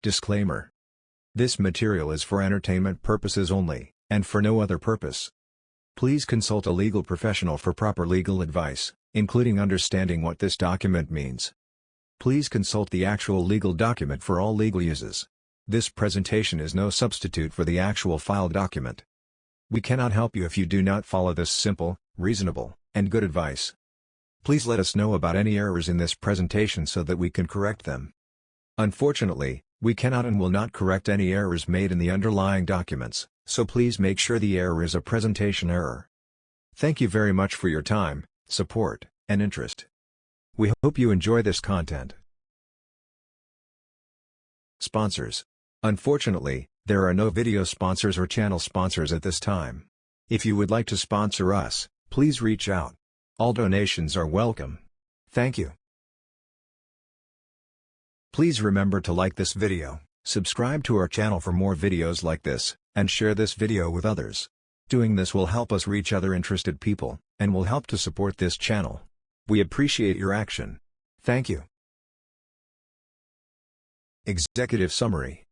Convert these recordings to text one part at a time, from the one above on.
Disclaimer. This material is for entertainment purposes only, and for no other purpose. Please consult a legal professional for proper legal advice, including understanding what this document means. Please consult the actual legal document for all legal uses. This presentation is no substitute for the actual filed document. We cannot help you if you do not follow this simple, reasonable, and good advice. Please let us know about any errors in this presentation so that we can correct them. Unfortunately, we cannot and will not correct any errors made in the underlying documents, so please make sure the error is a presentation error. Thank you very much for your time, support, and interest. We hope you enjoy this content. Sponsors. Unfortunately, there are no video sponsors or channel sponsors at this time. If you would like to sponsor us, please reach out. All donations are welcome. Thank you. Please remember to like this video, subscribe to our channel for more videos like this, and share this video with others. Doing this will help us reach other interested people, and will help to support this channel. We appreciate your action. Thank you. Executive Summary.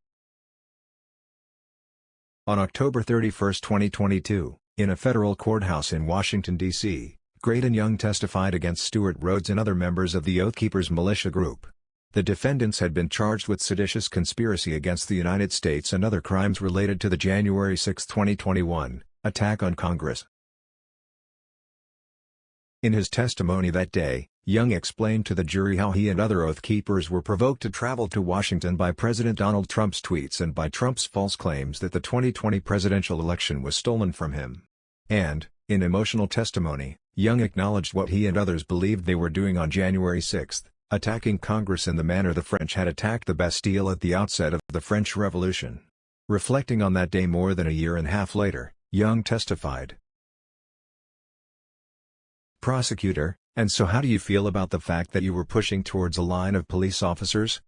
On October 31, 2022, in a federal courthouse in Washington, D.C., Great and Young testified against Stewart Rhodes and other members of the Oath Keepers militia group. The defendants had been charged with seditious conspiracy against the United States and other crimes related to the January 6, 2021, attack on Congress. In his testimony that day, Young explained to the jury how he and other Oath Keepers were provoked to travel to Washington by President Donald Trump's tweets and by Trump's false claims that the 2020 presidential election was stolen from him. And, in emotional testimony, Young acknowledged what he and others believed they were doing on January 6, attacking Congress in the manner the French had attacked the Bastille at the outset of the French Revolution. Reflecting on that day more than a year and a half later, Young testified. Prosecutor: And so how do you feel about the fact that you were pushing towards a line of police officers?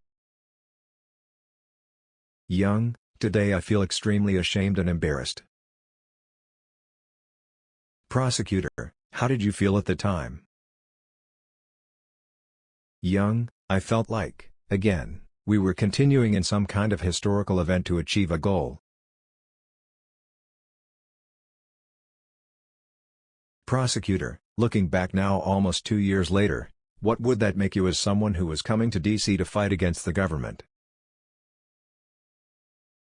Young: Today I feel extremely ashamed and embarrassed. Prosecutor: How did you feel at the time? Young: I felt like, again, we were continuing in some kind of historical event to achieve a goal. Prosecutor: Looking back now almost 2 years later, what would that make you as someone who was coming to D.C. to fight against the government?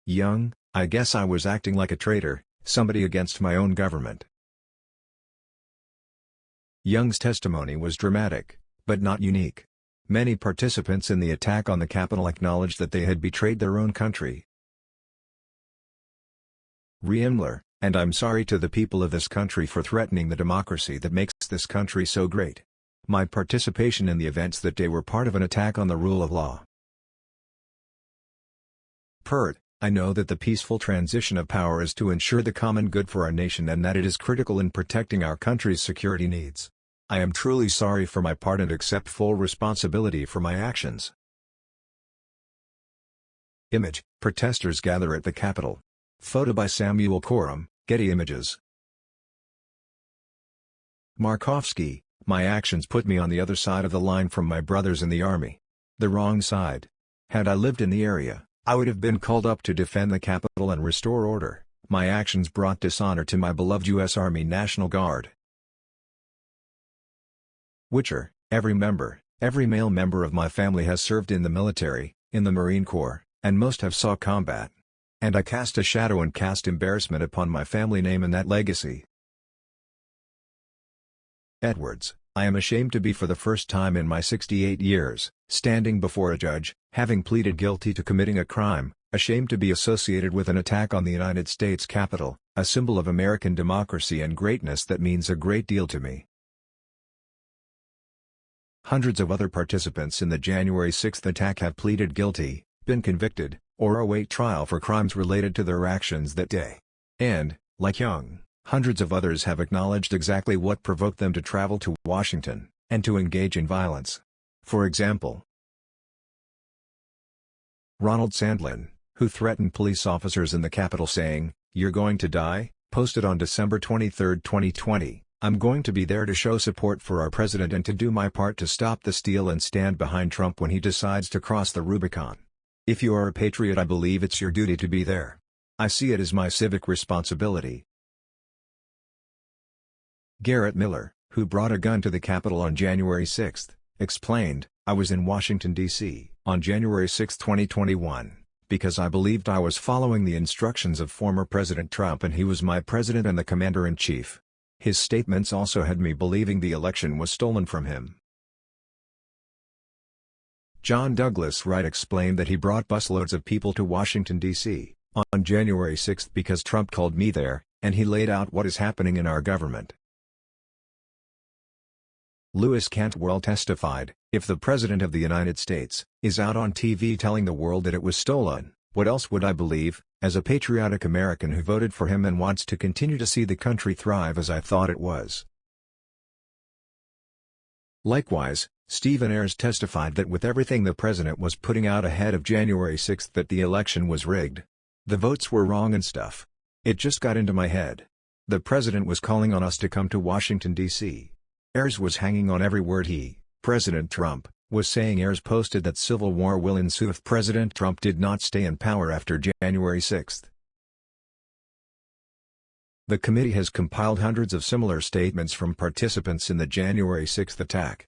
Young: I guess I was acting like a traitor, somebody against my own government. Young's testimony was dramatic, but not unique. Many participants in the attack on the Capitol acknowledged that they had betrayed their own country. Reimler: And I'm sorry to the people of this country for threatening the democracy that makes this country so great. My participation in the events that day were part of an attack on the rule of law. Pert: I know that the peaceful transition of power is to ensure the common good for our nation and that it is critical in protecting our country's security needs. I am truly sorry for my part and accept full responsibility for my actions. Image: Protestors gather at the Capitol. Photo by Samuel Coram, Getty Images. Markovsky: My actions put me on the other side of the line from my brothers in the army. The wrong side. Had I lived in the area, I would have been called up to defend the Capitol and restore order. My actions brought dishonor to my beloved U.S. Army National Guard. Witcher: Every male member of my family has served in the military, in the Marine Corps, and most have saw combat. And I cast a shadow and cast embarrassment upon my family name and that legacy. Edwards: I am ashamed to be for the first time in my 68 years, standing before a judge, having pleaded guilty to committing a crime, ashamed to be associated with an attack on the United States Capitol, a symbol of American democracy and greatness that means a great deal to me. Hundreds of other participants in the January 6 attack have pleaded guilty, been convicted, or await trial for crimes related to their actions that day. And, like Young, hundreds of others have acknowledged exactly what provoked them to travel to Washington, and to engage in violence. For example, Ronald Sandlin, who threatened police officers in the Capitol saying, "You're going to die," posted on December 23, 2020, "I'm going to be there to show support for our president and to do my part to stop the steal and stand behind Trump when he decides to cross the Rubicon." If you are a patriot, I believe it's your duty to be there. I see it as my civic responsibility. Garrett Miller, who brought a gun to the Capitol on January 6, explained, "I was in Washington, D.C., on January 6, 2021, because I believed I was following the instructions of former President Trump and he was my president and the commander-in-chief. His statements also had me believing the election was stolen from him." John Douglas Wright explained that he brought busloads of people to Washington, D.C., on January 6 because Trump called me there, and he laid out what is happening in our government. Louis Cantwell testified, "If the President of the United States is out on TV telling the world that it was stolen, what else would I believe, as a patriotic American who voted for him and wants to continue to see the country thrive as I thought it was?" Likewise, Stephen Ayers testified that with everything the president was putting out ahead of January 6 that the election was rigged. The votes were wrong and stuff. It just got into my head. The president was calling on us to come to Washington, D.C. Ayers was hanging on every word he, President Trump, was saying. Ayers posted that civil war will ensue if President Trump did not stay in power after January 6. The committee has compiled hundreds of similar statements from participants in the January 6 attack.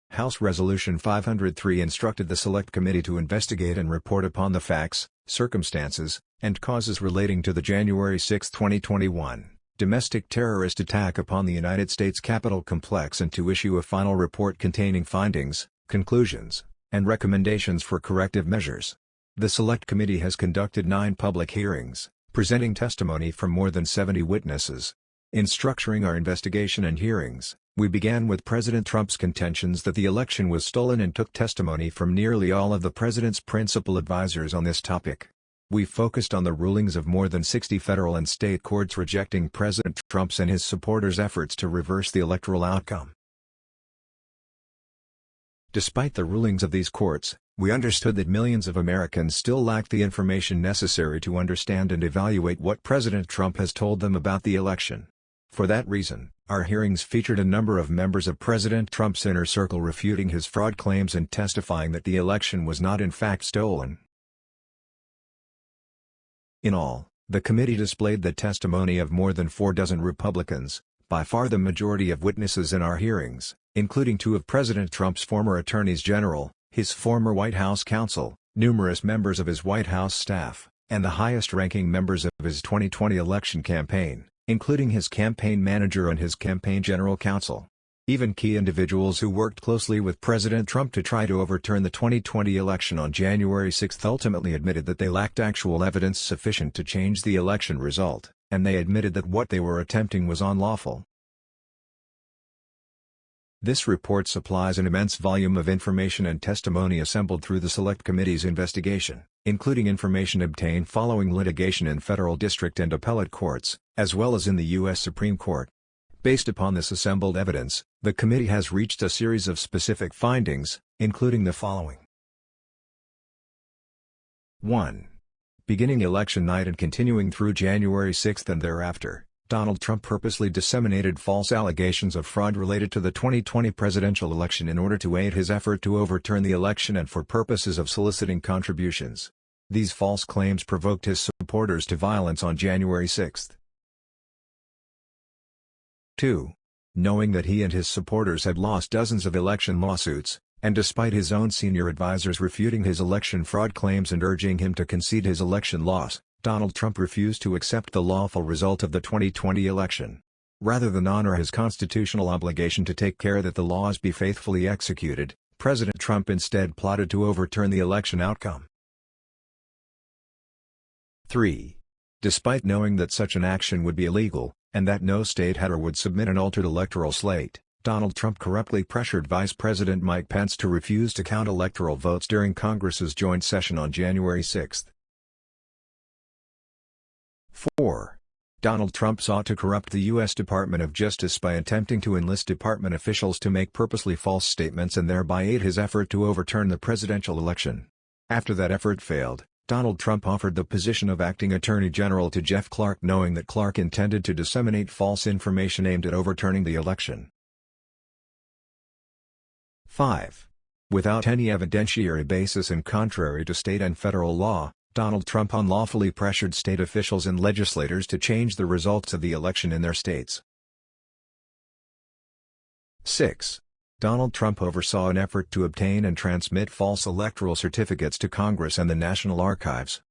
House Resolution 503 instructed the Select Committee to investigate and report upon the facts, circumstances, and causes relating to the January 6, 2021, domestic terrorist attack upon the United States Capitol complex and to issue a final report containing findings, conclusions, and recommendations for corrective measures. The Select Committee has conducted 9 public hearings, presenting testimony from more than 70 witnesses. In structuring our investigation and hearings, we began with President Trump's contentions that the election was stolen and took testimony from nearly all of the president's principal advisors on this topic. We focused on the rulings of more than 60 federal and state courts rejecting President Trump's and his supporters' efforts to reverse the electoral outcome. Despite the rulings of these courts, we understood that millions of Americans still lack the information necessary to understand and evaluate what President Trump has told them about the election. For that reason, our hearings featured a number of members of President Trump's inner circle refuting his fraud claims and testifying that the election was not in fact stolen. In all, the committee displayed the testimony of more than 4 dozen Republicans, by far the majority of witnesses in our hearings, including 2 of President Trump's former attorneys general, his former White House counsel, numerous members of his White House staff, and the highest-ranking members of his 2020 election campaign, including his campaign manager and his campaign general counsel. Even key individuals who worked closely with President Trump to try to overturn the 2020 election on January 6 ultimately admitted that they lacked actual evidence sufficient to change the election result, and they admitted that what they were attempting was unlawful. This report supplies an immense volume of information and testimony assembled through the Select Committee's investigation, including information obtained following litigation in federal district and appellate courts, as well as in the U.S. Supreme Court. Based upon this assembled evidence, the committee has reached a series of specific findings, including the following. 1. Beginning election night and continuing through January 6 and thereafter, Donald Trump purposely disseminated false allegations of fraud related to the 2020 presidential election in order to aid his effort to overturn the election and for purposes of soliciting contributions. These false claims provoked his supporters to violence on January 6. 2. Knowing that he and his supporters had lost dozens of election lawsuits, and despite his own senior advisors refuting his election fraud claims and urging him to concede his election loss, Donald Trump refused to accept the lawful result of the 2020 election. Rather than honor his constitutional obligation to take care that the laws be faithfully executed, President Trump instead plotted to overturn the election outcome. 3. Despite knowing that such an action would be illegal, and that no state had or would submit an altered electoral slate, Donald Trump corruptly pressured Vice President Mike Pence to refuse to count electoral votes during Congress's joint session on January 6. 4. Donald Trump sought to corrupt the U.S. Department of Justice by attempting to enlist department officials to make purposely false statements and thereby aid his effort to overturn the presidential election. After that effort failed, Donald Trump offered the position of acting attorney general to Jeff Clark, knowing that Clark intended to disseminate false information aimed at overturning the election. 5. Without any evidentiary basis and contrary to state and federal law, Donald Trump unlawfully pressured state officials and legislators to change the results of the election in their states. 6. Donald Trump oversaw an effort to obtain and transmit false electoral certificates to Congress and the National Archives.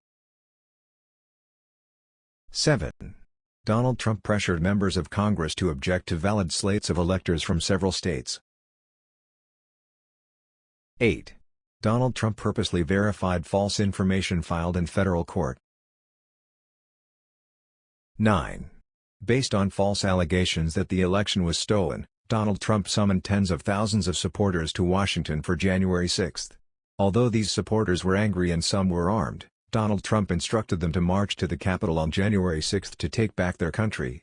7. Donald Trump pressured members of Congress to object to valid slates of electors from several states. 8. Donald Trump purposely verified false information filed in federal court. 9. Based on false allegations that the election was stolen, Donald Trump summoned tens of thousands of supporters to Washington for January 6. Although these supporters were angry and some were armed, Donald Trump instructed them to march to the Capitol on January 6 to take back their country.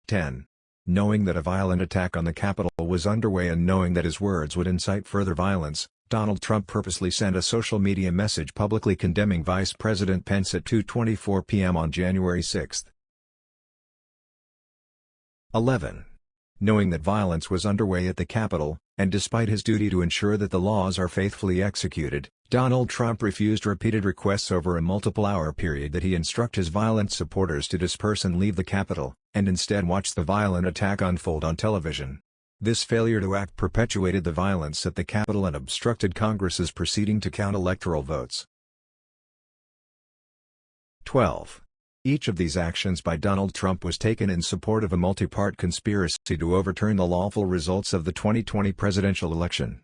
10. Knowing that a violent attack on the Capitol was underway and knowing that his words would incite further violence, Donald Trump purposely sent a social media message publicly condemning Vice President Pence at 2:24 p.m. on January 6. 11. Knowing that violence was underway at the Capitol, and despite his duty to ensure that the laws are faithfully executed, Donald Trump refused repeated requests over a multiple-hour period that he instruct his violent supporters to disperse and leave the Capitol, and instead watch the violent attack unfold on television. This failure to act perpetuated the violence at the Capitol and obstructed Congress's proceeding to count electoral votes. 12. Each of these actions by Donald Trump was taken in support of a multi-part conspiracy to overturn the lawful results of the 2020 presidential election.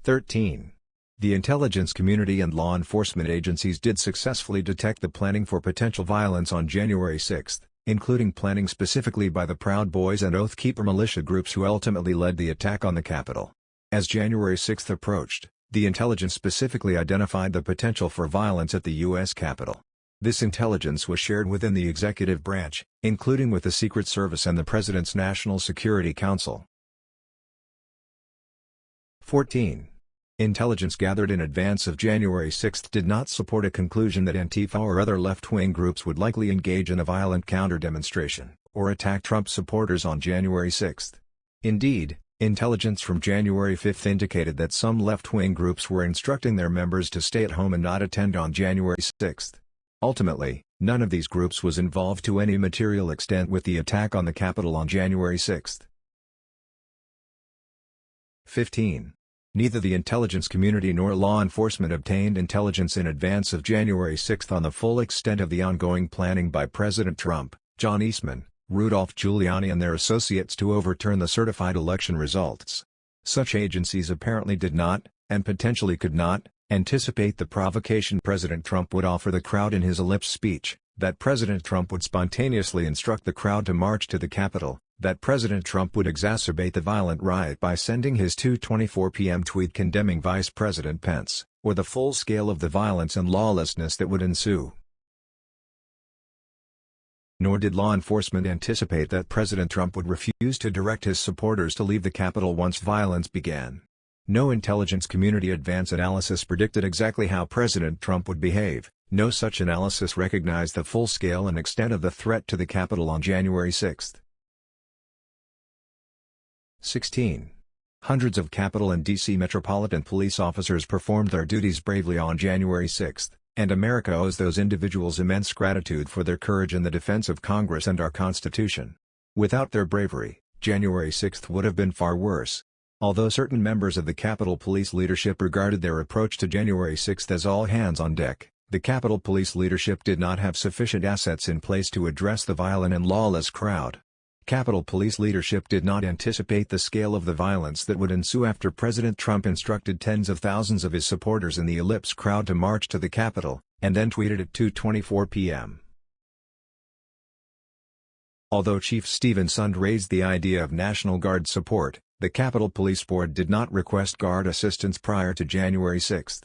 13. The intelligence community and law enforcement agencies did successfully detect the planning for potential violence on January 6, including planning specifically by the Proud Boys and Oath Keeper militia groups who ultimately led the attack on the Capitol. As January 6 approached, the intelligence specifically identified the potential for violence at the U.S. Capitol. This intelligence was shared within the executive branch, including with the Secret Service and the President's National Security Council. 14. Intelligence gathered in advance of January 6 did not support a conclusion that Antifa or other left-wing groups would likely engage in a violent counter-demonstration, or attack Trump supporters on January 6. Indeed, intelligence from January 5 indicated that some left-wing groups were instructing their members to stay at home and not attend on January 6. Ultimately, none of these groups was involved to any material extent with the attack on the Capitol on January 6. 15. Neither the intelligence community nor law enforcement obtained intelligence in advance of January 6 on the full extent of the ongoing planning by President Trump, John Eastman, Rudolph Giuliani and their associates to overturn the certified election results. Such agencies apparently did not, and potentially could not, anticipate the provocation President Trump would offer the crowd in his Ellipse speech, that President Trump would spontaneously instruct the crowd to march to the Capitol, that President Trump would exacerbate the violent riot by sending his 2:24 p.m. tweet condemning Vice President Pence, or the full scale of the violence and lawlessness that would ensue. Nor did law enforcement anticipate that President Trump would refuse to direct his supporters to leave the Capitol once violence began. No intelligence community advance analysis predicted exactly how President Trump would behave. No such analysis recognized the full scale and extent of the threat to the Capitol on January 6. 16. Hundreds of Capitol and D.C. Metropolitan Police officers performed their duties bravely on January 6, and America owes those individuals immense gratitude for their courage in the defense of Congress and our Constitution. Without their bravery, January 6 would have been far worse. Although certain members of the Capitol Police leadership regarded their approach to January 6 as all hands on deck, the Capitol Police leadership did not have sufficient assets in place to address the violent and lawless crowd. Capitol Police leadership did not anticipate the scale of the violence that would ensue after President Trump instructed tens of thousands of his supporters in the Ellipse crowd to march to the Capitol, and then tweeted at 2:24 p.m. Although Chief Stephen Sund raised the idea of National Guard support, the Capitol Police Board did not request Guard assistance prior to January 6.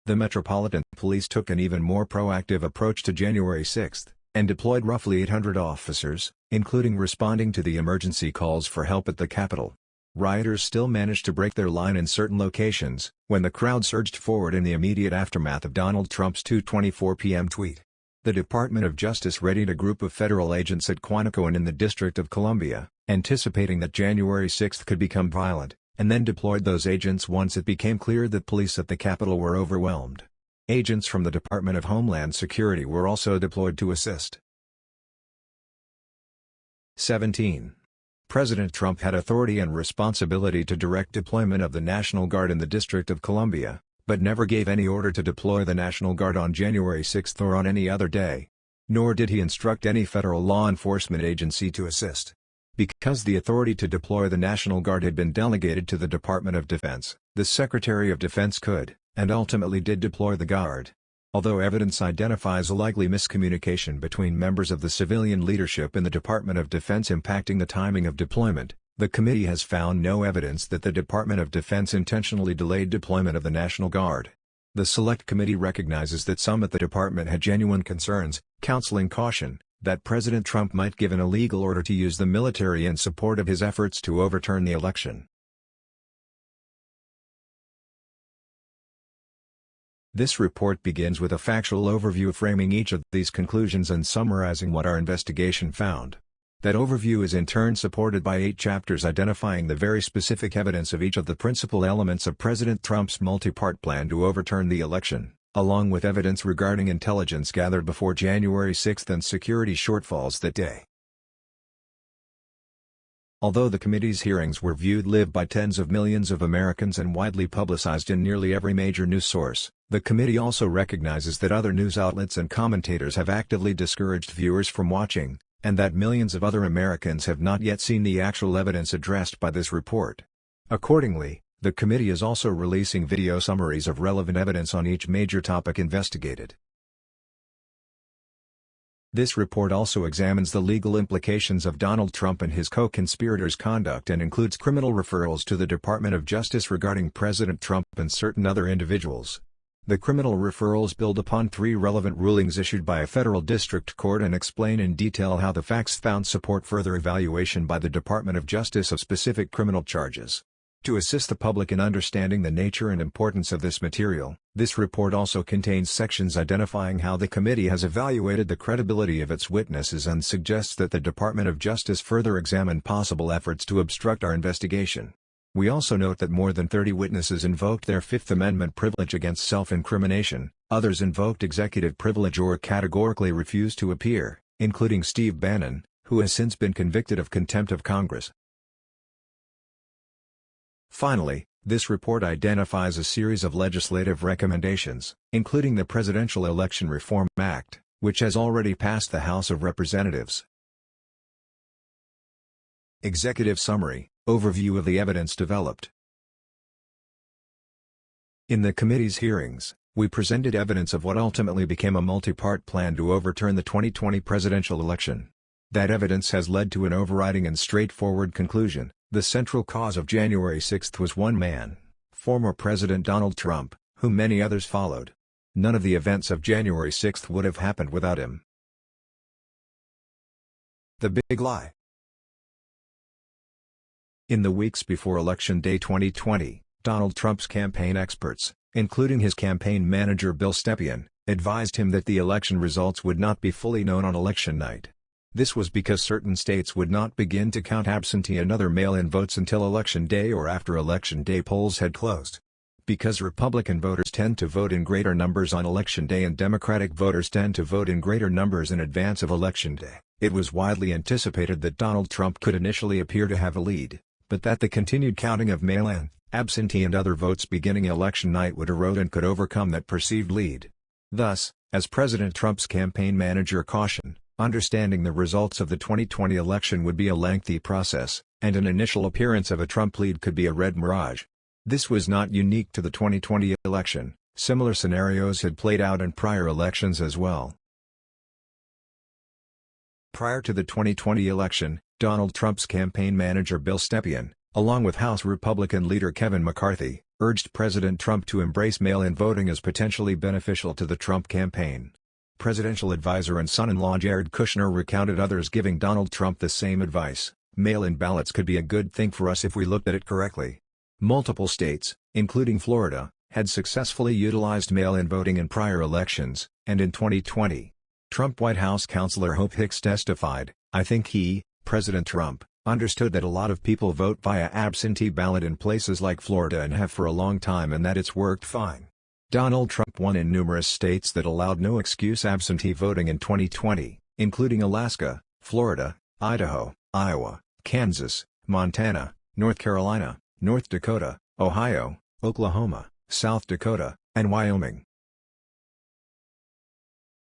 The Metropolitan Police took an even more proactive approach to January 6, and deployed roughly 800 officers, including responding to the emergency calls for help at the Capitol. Rioters still managed to break their line in certain locations, when the crowd surged forward in the immediate aftermath of Donald Trump's 2:24 p.m. tweet. The Department of Justice readied a group of federal agents at Quantico and in the District of Columbia, anticipating that January 6 could become violent, and then deployed those agents once it became clear that police at the Capitol were overwhelmed. Agents from the Department of Homeland Security were also deployed to assist. 17. President Trump had authority and responsibility to direct deployment of the National Guard in the District of Columbia, but never gave any order to deploy the National Guard on January 6 or on any other day. Nor did he instruct any federal law enforcement agency to assist. Because the authority to deploy the National Guard had been delegated to the Department of Defense, the Secretary of Defense could, and ultimately did deploy the Guard. Although evidence identifies a likely miscommunication between members of the civilian leadership in the Department of Defense impacting the timing of deployment, the committee has found no evidence that the Department of Defense intentionally delayed deployment of the National Guard. The Select Committee recognizes that some at the department had genuine concerns, counseling caution that President Trump might give an illegal order to use the military in support of his efforts to overturn the election. This report begins with a factual overview framing each of these conclusions and summarizing what our investigation found. That overview is in turn supported by 8 chapters identifying the very specific evidence of each of the principal elements of President Trump's multi-part plan to overturn the election, along with evidence regarding intelligence gathered before January 6 and security shortfalls that day. Although the committee's hearings were viewed live by tens of millions of Americans and widely publicized in nearly every major news source, the committee also recognizes that other news outlets and commentators have actively discouraged viewers from watching, and that millions of other Americans have not yet seen the actual evidence addressed by this report. Accordingly, the committee is also releasing video summaries of relevant evidence on each major topic investigated. This report also examines the legal implications of Donald Trump and his co-conspirators' conduct and includes criminal referrals to the Department of Justice regarding President Trump and certain other individuals. The criminal referrals build upon 3 relevant rulings issued by a federal district court and explain in detail how the facts found support further evaluation by the Department of Justice of specific criminal charges. To assist the public in understanding the nature and importance of this material, this report also contains sections identifying how the committee has evaluated the credibility of its witnesses and suggests that the Department of Justice further examine possible efforts to obstruct our investigation. We also note that more than 30 witnesses invoked their Fifth Amendment privilege against self-incrimination, others invoked executive privilege or categorically refused to appear, including Steve Bannon, who has since been convicted of contempt of Congress. Finally, this report identifies a series of legislative recommendations, including the Presidential Election Reform Act, which has already passed the House of Representatives. Executive Summary. Overview of the evidence developed. In the committee's hearings, we presented evidence of what ultimately became a multi-part plan to overturn the 2020 presidential election. That evidence has led to an overriding and straightforward conclusion: the central cause of January 6 was one man, former President Donald Trump, whom many others followed. None of the events of January 6 would have happened without him. The Big Lie. In the weeks before Election Day 2020, Donald Trump's campaign experts, including his campaign manager Bill Stepien, advised him that the election results would not be fully known on election night. This was because certain states would not begin to count absentee and other mail-in votes until Election Day or after Election Day polls had closed. Because Republican voters tend to vote in greater numbers on Election Day and Democratic voters tend to vote in greater numbers in advance of Election Day, it was widely anticipated that Donald Trump could initially appear to have a lead, but that the continued counting of mail-in, absentee and other votes beginning election night would erode and could overcome that perceived lead. Thus, as President Trump's campaign manager cautioned, understanding the results of the 2020 election would be a lengthy process, and an initial appearance of a Trump lead could be a red mirage. This was not unique to the 2020 election, similar scenarios had played out in prior elections as well. Prior to the 2020 election, Donald Trump's campaign manager Bill Stepien, along with House Republican leader Kevin McCarthy, urged President Trump to embrace mail-in voting as potentially beneficial to the Trump campaign. Presidential advisor and son-in-law Jared Kushner recounted others giving Donald Trump the same advice: mail-in ballots could be a good thing for us if we looked at it correctly. Multiple states, including Florida, had successfully utilized mail-in voting in prior elections, and in 2020. Trump White House counselor Hope Hicks testified, "I think he, President Trump, understood that a lot of people vote via absentee ballot in places like Florida and have for a long time and that it's worked fine." Donald Trump won in numerous states that allowed no-excuse absentee voting in 2020, including Alaska, Florida, Idaho, Iowa, Kansas, Montana, North Carolina, North Dakota, Ohio, Oklahoma, South Dakota, and Wyoming.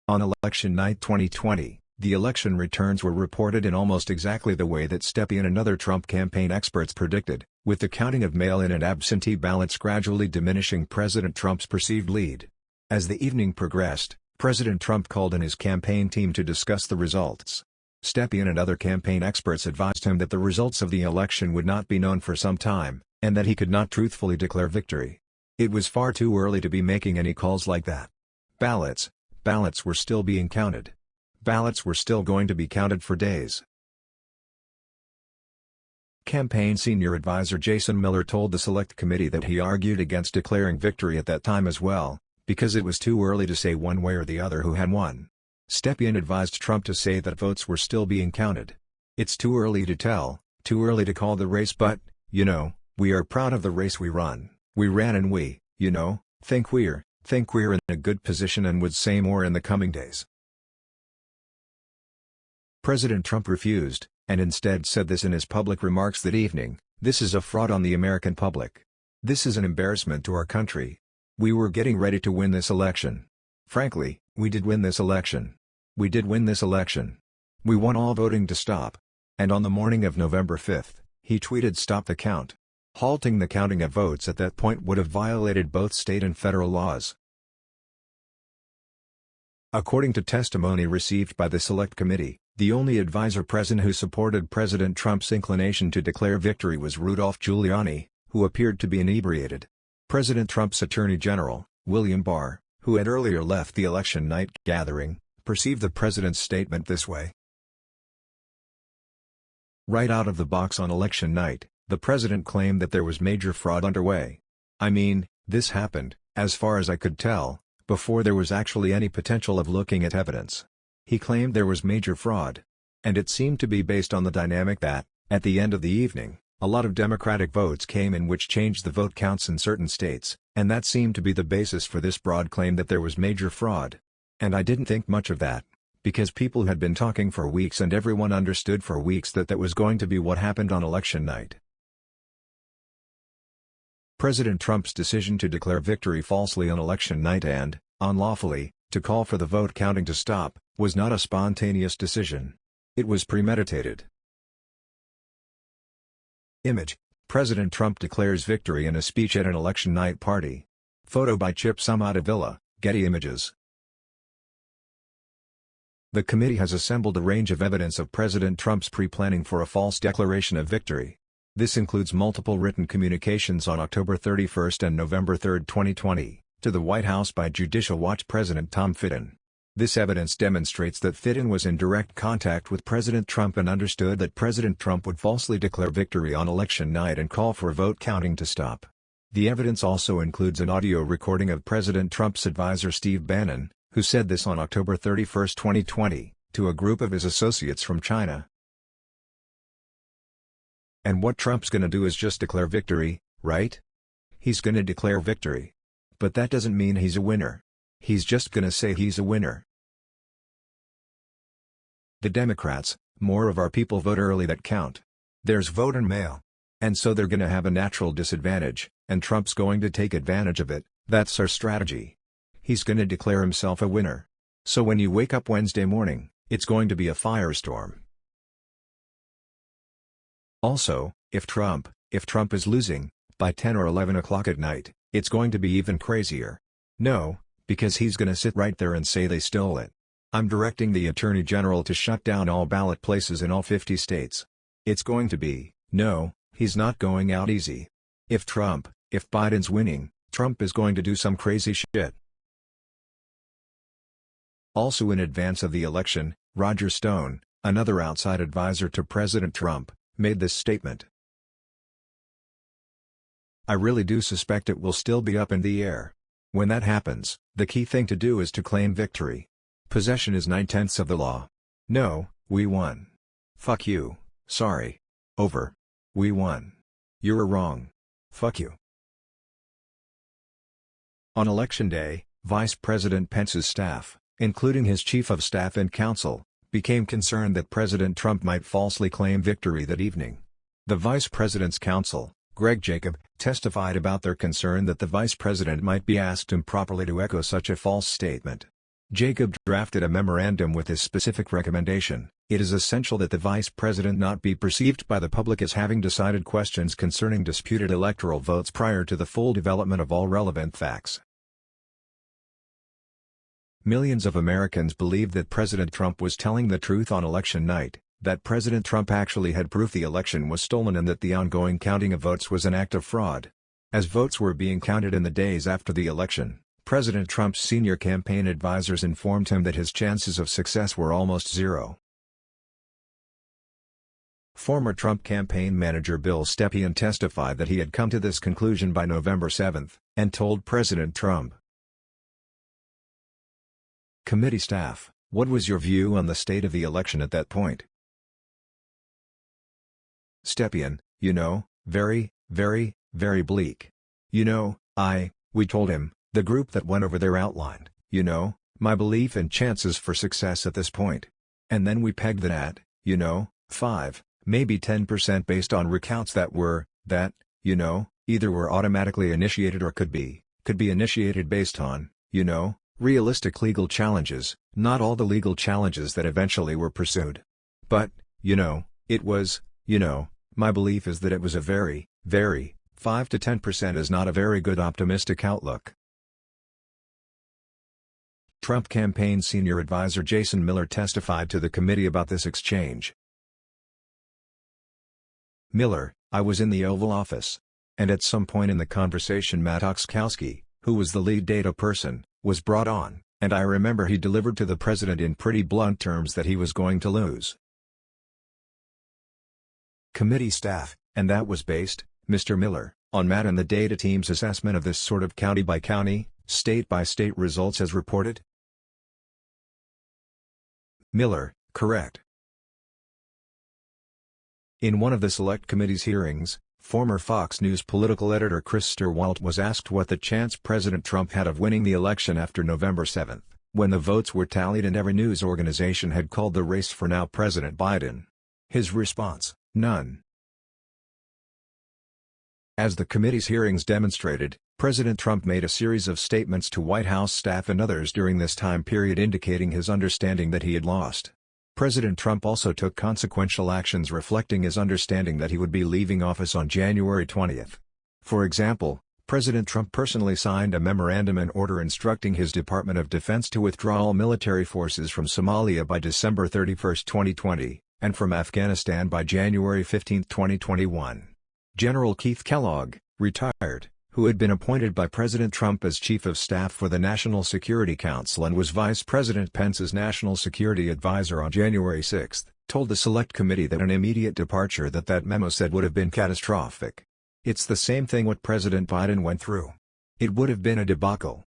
On election night 2020, the election returns were reported in almost exactly the way that Stepien and other Trump campaign experts predicted, with the counting of mail-in and absentee ballots gradually diminishing President Trump's perceived lead. As the evening progressed, President Trump called in his campaign team to discuss the results. Stepien and other campaign experts advised him that the results of the election would not be known for some time, and that he could not truthfully declare victory. It was far too early to be making any calls like that. Ballots were still being counted. Ballots were still going to be counted for days. Campaign senior advisor Jason Miller told the Select Committee that he argued against declaring victory at that time as well, because it was too early to say one way or the other who had won. Stepien advised Trump to say that votes were still being counted. "It's too early to tell, too early to call the race, but, we are proud of the race we ran and we, think we're in a good position and would say more in the coming days." President Trump refused, and instead said this in his public remarks that evening: "This is a fraud on the American public. This is an embarrassment to our country. We were getting ready to win this election. Frankly, we did win this election. We did win this election. We want all voting to stop." And on the morning of November 5, he tweeted, "Stop the count." Halting the counting of votes at that point would have violated both state and federal laws. According to testimony received by the Select Committee, the only advisor present who supported President Trump's inclination to declare victory was Rudolph Giuliani, who appeared to be inebriated. President Trump's Attorney General, William Barr, who had earlier left the election night gathering, perceived the president's statement this way. Right out of the box on election night, the president claimed that there was major fraud underway. "I mean, this happened, as far as I could tell, before there was actually any potential of looking at evidence." He claimed there was major fraud. And it seemed to be based on the dynamic that, at the end of the evening, a lot of Democratic votes came in which changed the vote counts in certain states, and that seemed to be the basis for this broad claim that there was major fraud. And I didn't think much of that, because people had been talking for weeks and everyone understood for weeks that that was going to be what happened on election night. President Trump's decision to declare victory falsely on election night and, unlawfully, to call for the vote counting to stop, was not a spontaneous decision. It was premeditated. Image: President Trump declares victory in a speech at an election night party. Photo by Chip Somatavilla, Getty Images. The committee has assembled a range of evidence of President Trump's pre-planning for a false declaration of victory. This includes multiple written communications on October 31 and November 3, 2020, to the White House by Judicial Watch President Tom Fitton. This evidence demonstrates that Fitton was in direct contact with President Trump and understood that President Trump would falsely declare victory on election night and call for vote counting to stop. The evidence also includes an audio recording of President Trump's advisor Steve Bannon, who said this on October 31, 2020, to a group of his associates from China. And what Trump's gonna do is just declare victory, right? He's gonna declare victory. But that doesn't mean he's a winner. He's just gonna say he's a winner. The Democrats, more of our people vote early that count. There's vote in mail. And so they're gonna have a natural disadvantage, and Trump's going to take advantage of it. That's our strategy. He's gonna declare himself a winner. So when you wake up Wednesday morning, it's going to be a firestorm. Also, if Trump is losing, by 10 or 11 o'clock at night, it's going to be even crazier. No, because he's gonna sit right there and say they stole it. I'm directing the Attorney General to shut down all ballot places in all 50 states. It's going to be, no, he's not going out easy. If Biden's winning, Trump is going to do some crazy shit. Also in advance of the election, Roger Stone, another outside advisor to President Trump, made this statement. I really do suspect it will still be up in the air. When that happens, the key thing to do is to claim victory. Possession is 9/10 of the law. No, we won. Fuck you, sorry. Over. We won. You're wrong. Fuck you. On Election Day, Vice President Pence's staff, including his Chief of Staff and Counsel, became concerned that President Trump might falsely claim victory that evening. The Vice President's counsel, Greg Jacob, testified about their concern that the Vice President might be asked improperly to echo such a false statement. Jacob drafted a memorandum with this specific recommendation: it is essential that the Vice President not be perceived by the public as having decided questions concerning disputed electoral votes prior to the full development of all relevant facts. Millions of Americans believed that President Trump was telling the truth on election night, that President Trump actually had proof the election was stolen and that the ongoing counting of votes was an act of fraud. As votes were being counted in the days after the election, President Trump's senior campaign advisors informed him that his chances of success were almost zero. Former Trump campaign manager Bill Stepien testified that he had come to this conclusion by November 7, and told President Trump. Committee staff, what was your view on the state of the election at that point? Stepien, very, very, very bleak. We told him, the group that went over there outlined, my belief and chances for success at this point. And then we pegged that at, 5, maybe 10% based on recounts that either were automatically initiated or could be initiated based on, realistic legal challenges, not all the legal challenges that eventually were pursued. But, it was, my belief is that it was a very, 5 to 10% is not a very good optimistic outlook. Trump campaign senior advisor Jason Miller testified to the committee about this exchange. Miller, I was in the Oval Office. And at some point in the conversation Matt Oczkowski, who was the lead data person, was brought on, and I remember he delivered to the president in pretty blunt terms that he was going to lose. Committee staff, and that was based, Mr. Miller, on Matt and the data team's assessment of this sort of county-by-county, state-by-state results as reported? Miller, correct. In one of the Select Committee's hearings, former Fox News political editor Chris Stirwalt was asked what the chance President Trump had of winning the election after November 7, when the votes were tallied and every news organization had called the race for now President Biden. His response, none. As the committee's hearings demonstrated, President Trump made a series of statements to White House staff and others during this time period indicating his understanding that he had lost. President Trump also took consequential actions reflecting his understanding that he would be leaving office on January 20. For example, President Trump personally signed a memorandum and order instructing his Department of Defense to withdraw all military forces from Somalia by December 31, 2020, and from Afghanistan by January 15, 2021. General Keith Kellogg, retired, who had been appointed by President Trump as Chief of Staff for the National Security Council and was Vice President Pence's National Security Advisor on January 6, told the Select Committee that an immediate departure that memo said would have been catastrophic. It's the same thing what President Biden went through. It would have been a debacle.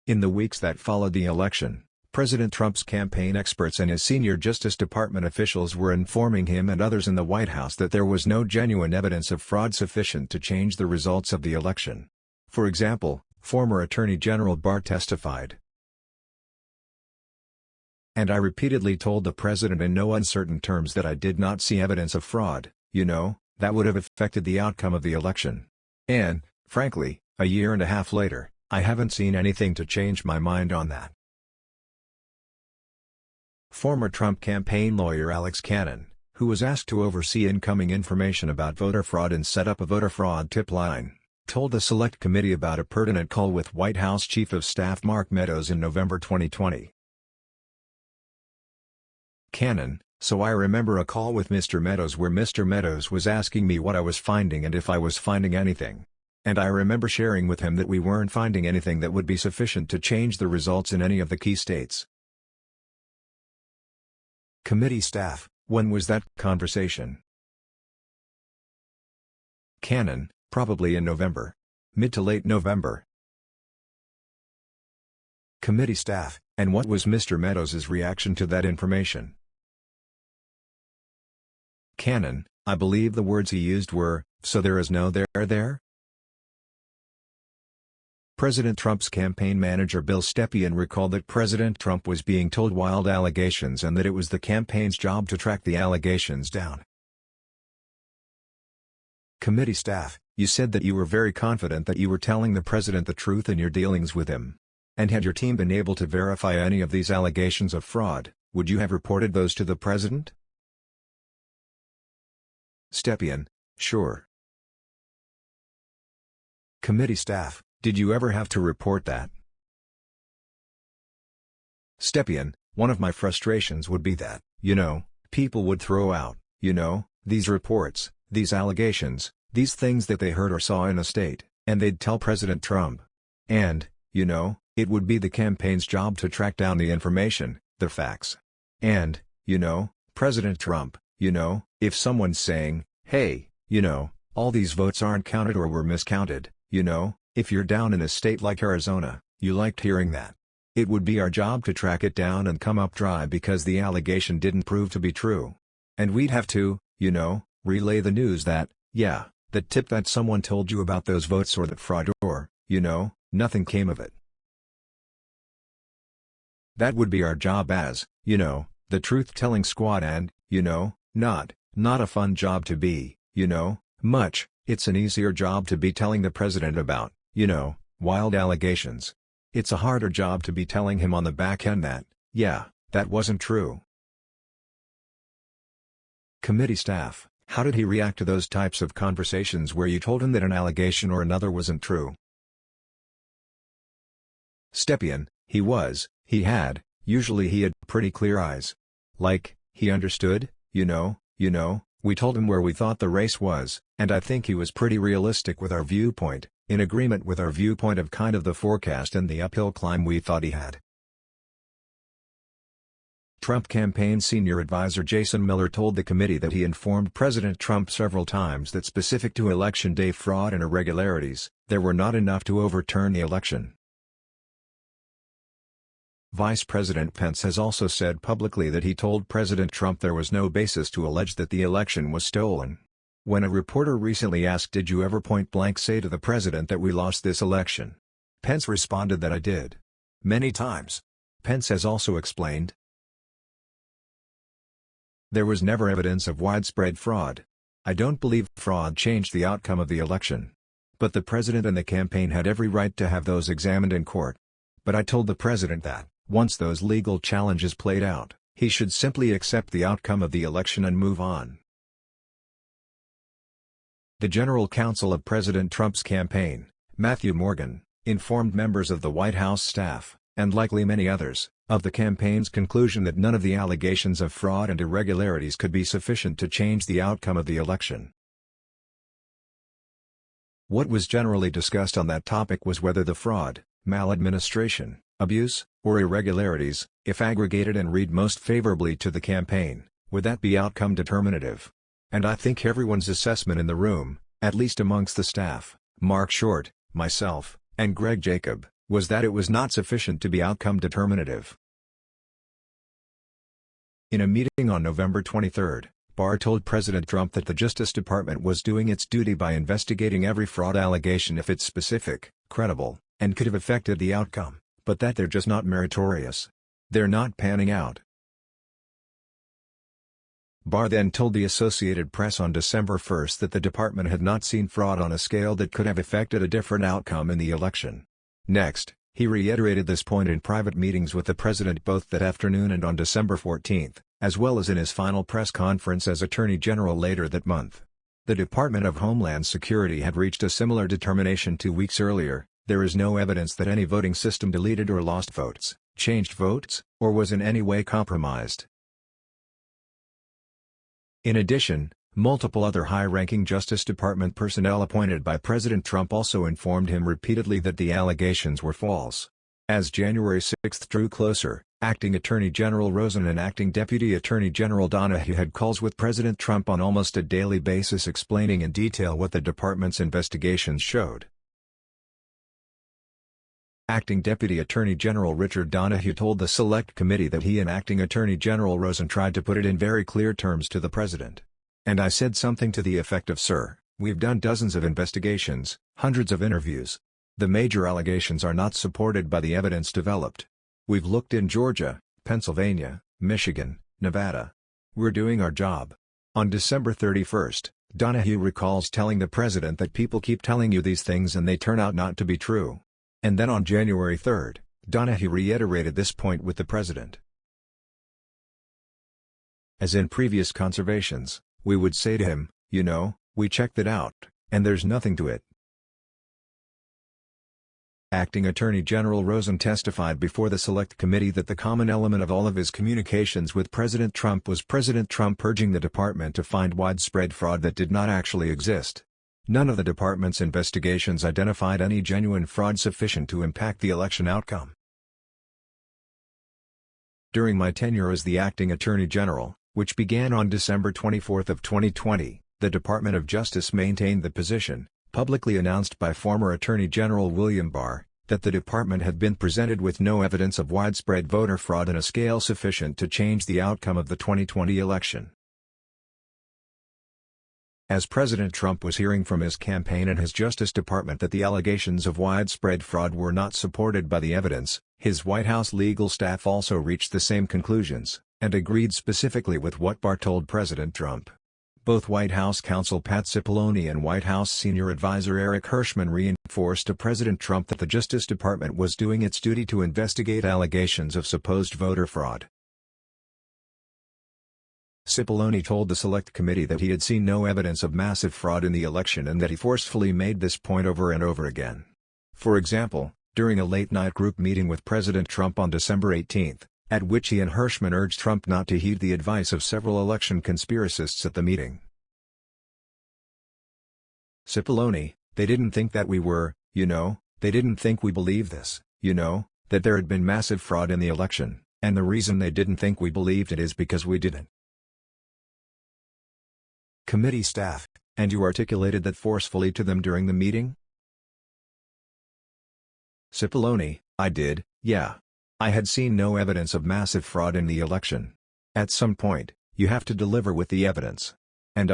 In the weeks that followed the election, President Trump's campaign experts and his senior Justice Department officials were informing him and others in the White House that there was no genuine evidence of fraud sufficient to change the results of the election. For example, former Attorney General Barr testified. And I repeatedly told the president in no uncertain terms that I did not see evidence of fraud, that would have affected the outcome of the election. And, frankly, a year and a half later, I haven't seen anything to change my mind on that. Former Trump campaign lawyer Alex Cannon, who was asked to oversee incoming information about voter fraud and set up a voter fraud tip line, told the Select Committee about a pertinent call with White House Chief of Staff Mark Meadows in November 2020. Cannon, so I remember a call with Mr. Meadows where Mr. Meadows was asking me what I was finding and if I was finding anything. And I remember sharing with him that we weren't finding anything that would be sufficient to change the results in any of the key states. Committee staff, when was that conversation? Cannon, probably in November. Mid to late November. Committee staff, and what was Mr. Meadows' reaction to that information? Cannon, I believe the words he used were, "So there is no there there?" President Trump's campaign manager Bill Stepien recalled that President Trump was being told wild allegations and that it was the campaign's job to track the allegations down. Committee staff, you said that you were very confident that you were telling the president the truth in your dealings with him. And had your team been able to verify any of these allegations of fraud, would you have reported those to the president? Stepien, sure. Committee staff, did you ever have to report that? Stepien, one of my frustrations would be that, people would throw out, these reports, these allegations, these things that they heard or saw in a state, and they'd tell President Trump. And, it would be the campaign's job to track down the information, the facts. And, President Trump, if someone's saying, hey, all these votes aren't counted or were miscounted, if you're down in a state like Arizona, you liked hearing that. It would be our job to track it down and come up dry because the allegation didn't prove to be true. And we'd have to, relay the news that, that tip that someone told you about those votes or that fraud or, nothing came of it. That would be our job as, the truth-telling squad and, not a fun job to be, much, it's an easier job to be telling the president about, wild allegations. It's a harder job to be telling him on the back end that, that wasn't true. Committee staff, how did he react to those types of conversations where you told him that an allegation or another wasn't true? Stepien, usually he had pretty clear eyes. Like, he understood, we told him where we thought the race was, and I think he was pretty realistic with our viewpoint, in agreement with our viewpoint of kind of the forecast and the uphill climb we thought he had. Trump campaign senior advisor Jason Miller told the committee that he informed President Trump several times that specific to Election Day fraud and irregularities, there were not enough to overturn the election. Vice President Pence has also said publicly that he told President Trump there was no basis to allege that the election was stolen. When a reporter recently asked, "Did you ever point-blank say to the president that we lost this election?" Pence responded that I did. Many times. Pence has also explained, "There was never evidence of widespread fraud. I don't believe fraud changed the outcome of the election. But the president and the campaign had every right to have those examined in court. But I told the president that, once those legal challenges played out, he should simply accept the outcome of the election and move on." The general counsel of President Trump's campaign, Matthew Morgan, informed members of the White House staff, and likely many others, of the campaign's conclusion that none of the allegations of fraud and irregularities could be sufficient to change the outcome of the election. What was generally discussed on that topic was whether the fraud, maladministration, abuse, or irregularities, if aggregated and read most favorably to the campaign, would that be outcome determinative? And I think everyone's assessment in the room, at least amongst the staff, Mark Short, myself, and Greg Jacob, was that it was not sufficient to be outcome determinative. In a meeting on November 23, Barr told President Trump that the Justice Department was doing its duty by investigating every fraud allegation if it's specific, credible, and could have affected the outcome, but that they're just not meritorious. They're not panning out. Barr then told the Associated Press on December 1 that the department had not seen fraud on a scale that could have affected a different outcome in the election. Next, he reiterated this point in private meetings with the president both that afternoon and on December 14, as well as in his final press conference as Attorney General later that month. The Department of Homeland Security had reached a similar determination 2 weeks earlier. There is no evidence that any voting system deleted or lost votes, changed votes, or was in any way compromised. In addition, multiple other high-ranking Justice Department personnel appointed by President Trump also informed him repeatedly that the allegations were false. As January 6 drew closer, Acting Attorney General Rosen and Acting Deputy Attorney General Donoghue had calls with President Trump on almost a daily basis explaining in detail what the department's investigations showed. Acting Deputy Attorney General Richard Donoghue told the Select Committee that he and Acting Attorney General Rosen tried to put it in very clear terms to the President. And I said something to the effect of, "Sir, we've done dozens of investigations, hundreds of interviews. The major allegations are not supported by the evidence developed. We've looked in Georgia, Pennsylvania, Michigan, Nevada. We're doing our job." On December 31, Donoghue recalls telling the President that people keep telling you these things and they turn out not to be true. And then on January 3, Donoghue reiterated this point with the President. As in previous conservations, we would say to him, "You know, we checked it out, and there's nothing to it." Acting Attorney General Rosen testified before the Select Committee that the common element of all of his communications with President Trump was President Trump urging the department to find widespread fraud that did not actually exist. None of the department's investigations identified any genuine fraud sufficient to impact the election outcome. During my tenure as the Acting Attorney General, which began on December 24 of 2020, the Department of Justice maintained the position, publicly announced by former Attorney General William Barr, that the department had been presented with no evidence of widespread voter fraud on a scale sufficient to change the outcome of the 2020 election. As President Trump was hearing from his campaign and his Justice Department that the allegations of widespread fraud were not supported by the evidence, his White House legal staff also reached the same conclusions, and agreed specifically with what Barr told President Trump. Both White House counsel Pat Cipollone and White House senior advisor Eric Hirschman reinforced to President Trump that the Justice Department was doing its duty to investigate allegations of supposed voter fraud. Cipollone told the Select Committee that he had seen no evidence of massive fraud in the election and that he forcefully made this point over and over again. For example, during a late-night group meeting with President Trump on December 18, at which he and Hirschman urged Trump not to heed the advice of several election conspiracists at the meeting. Cipollone, "They didn't think that we were, they didn't think we believed this, that there had been massive fraud in the election, and the reason they didn't think we believed it is because we didn't." Committee staff, "And you articulated that forcefully to them during the meeting?" Cipollone, "I did, yeah. I had seen no evidence of massive fraud in the election. At some point, you have to deliver with the evidence. And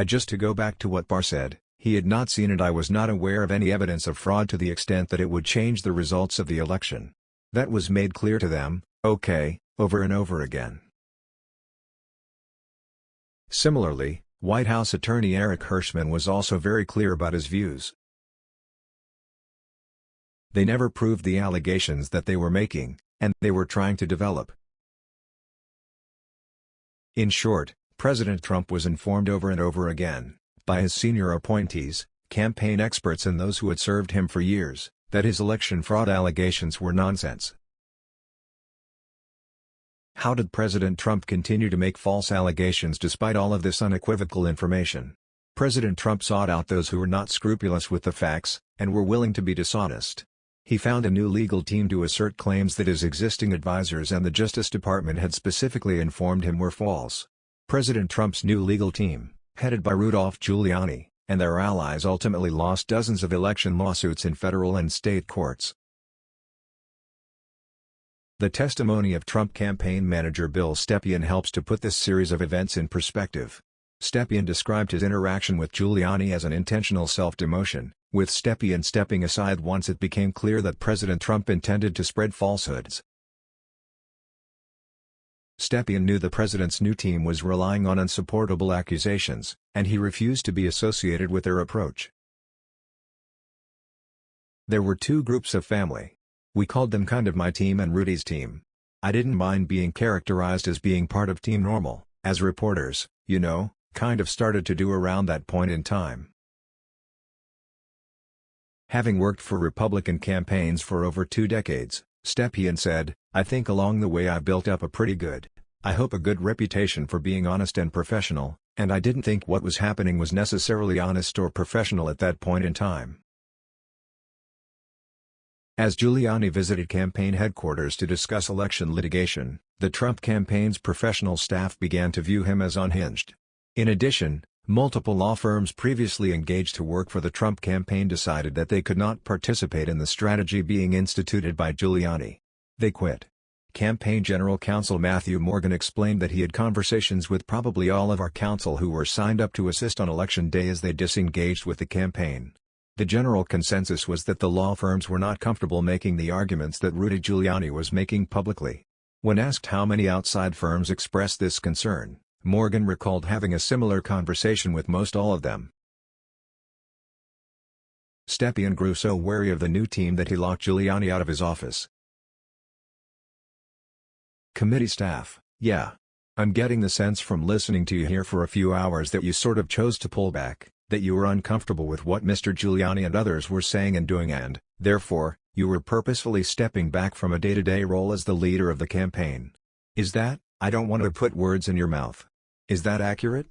just to go back to what Barr said, he had not seen it. I was not aware of any evidence of fraud to the extent that it would change the results of the election. That was made clear to them, over and over again." Similarly, White House attorney Eric Hirschman was also very clear about his views. They never proved the allegations that they were making, and they were trying to develop. In short, President Trump was informed over and over again, by his senior appointees, campaign experts and those who had served him for years, that his election fraud allegations were nonsense. How did President Trump continue to make false allegations despite all of this unequivocal information? President Trump sought out those who were not scrupulous with the facts, and were willing to be dishonest. He found a new legal team to assert claims that his existing advisors and the Justice Department had specifically informed him were false. President Trump's new legal team, headed by Rudolph Giuliani, and their allies ultimately lost dozens of election lawsuits in federal and state courts. The testimony of Trump campaign manager Bill Stepien helps to put this series of events in perspective. Stepien described his interaction with Giuliani as an intentional self-demotion, with Stepien stepping aside once it became clear that President Trump intended to spread falsehoods. Stepien knew the president's new team was relying on unsupportable accusations, and he refused to be associated with their approach. There were two groups of family. We called them kind of my team and Rudy's team. I didn't mind being characterized as being part of Team Normal, as reporters, kind of started to do around that point in time. Having worked for Republican campaigns for over 2 decades, Stepien said, "I think along the way I built up a pretty good, I hope a good reputation for being honest and professional, and I didn't think what was happening was necessarily honest or professional at that point in time." As Giuliani visited campaign headquarters to discuss election litigation, the Trump campaign's professional staff began to view him as unhinged. In addition, Multiple law firms previously engaged to work for the Trump campaign decided that they could not participate in the strategy being instituted by Giuliani. They quit. Campaign General Counsel Matthew Morgan explained that he had conversations with probably all of our counsel who were signed up to assist on Election Day as they disengaged with the campaign. The general consensus was that the law firms were not comfortable making the arguments that Rudy Giuliani was making publicly. When asked how many outside firms expressed this concern, Morgan recalled having a similar conversation with most all of them. Stepien grew so wary of the new team that he locked Giuliani out of his office. Committee staff: yeah. I'm getting the sense from listening to you here for a few hours that you sort of chose to pull back, that you were uncomfortable with what Mr. Giuliani and others were saying and doing and, therefore, you were purposefully stepping back from a day-to-day role as the leader of the campaign. Is that, I don't want to put words in your mouth. Is that accurate?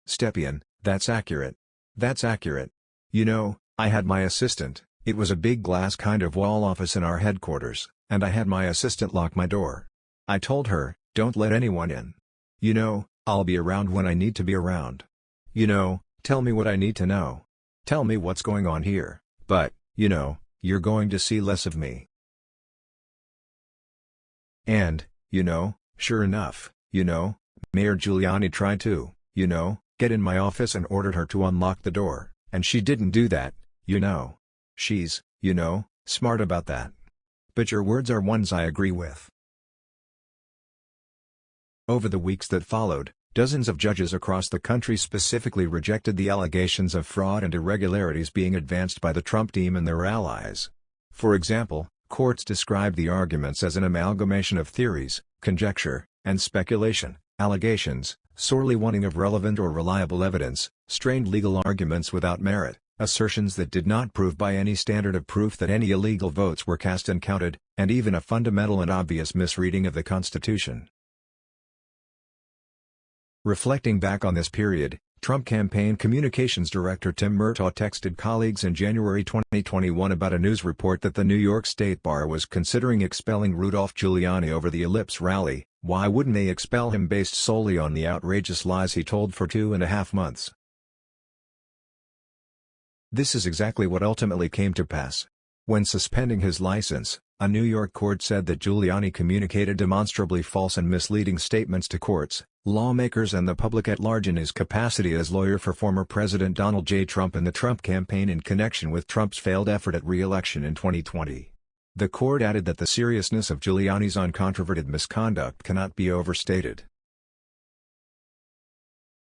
Stepien: that's accurate. That's accurate. You know, I had my assistant, it was a big glass kind of wall office in our headquarters, and I had my assistant lock my door. I told her, don't let anyone in. You know, I'll be around when I need to be around. You know, tell me what I need to know. Tell me what's going on here, but, you know, you're going to see less of me. And, you know, sure enough, you know, Mayor Giuliani tried to, you know, get in my office and ordered her to unlock the door, and she didn't do that, you know. She's, you know, smart about that. But your words are ones I agree with. Over the weeks that followed, dozens of judges across the country specifically rejected the allegations of fraud and irregularities being advanced by the Trump team and their allies. For example, courts described the arguments as an amalgamation of theories, conjecture, and speculation, allegations, sorely wanting of relevant or reliable evidence, strained legal arguments without merit, assertions that did not prove by any standard of proof that any illegal votes were cast and counted, and even a fundamental and obvious misreading of the Constitution. Reflecting back on this period, Trump campaign communications director Tim Murtaugh texted colleagues in January 2021 about a news report that the New York State Bar was considering expelling Rudolph Giuliani over the Ellipse rally. Why wouldn't they expel him based solely on the outrageous lies he told for 2.5 months? This is exactly what ultimately came to pass. When suspending his license, a New York court said that Giuliani communicated demonstrably false and misleading statements to courts, lawmakers and the public at large in his capacity as lawyer for former President Donald J. Trump and the Trump campaign in connection with Trump's failed effort at re-election in 2020. The court added that the seriousness of Giuliani's uncontroverted misconduct cannot be overstated.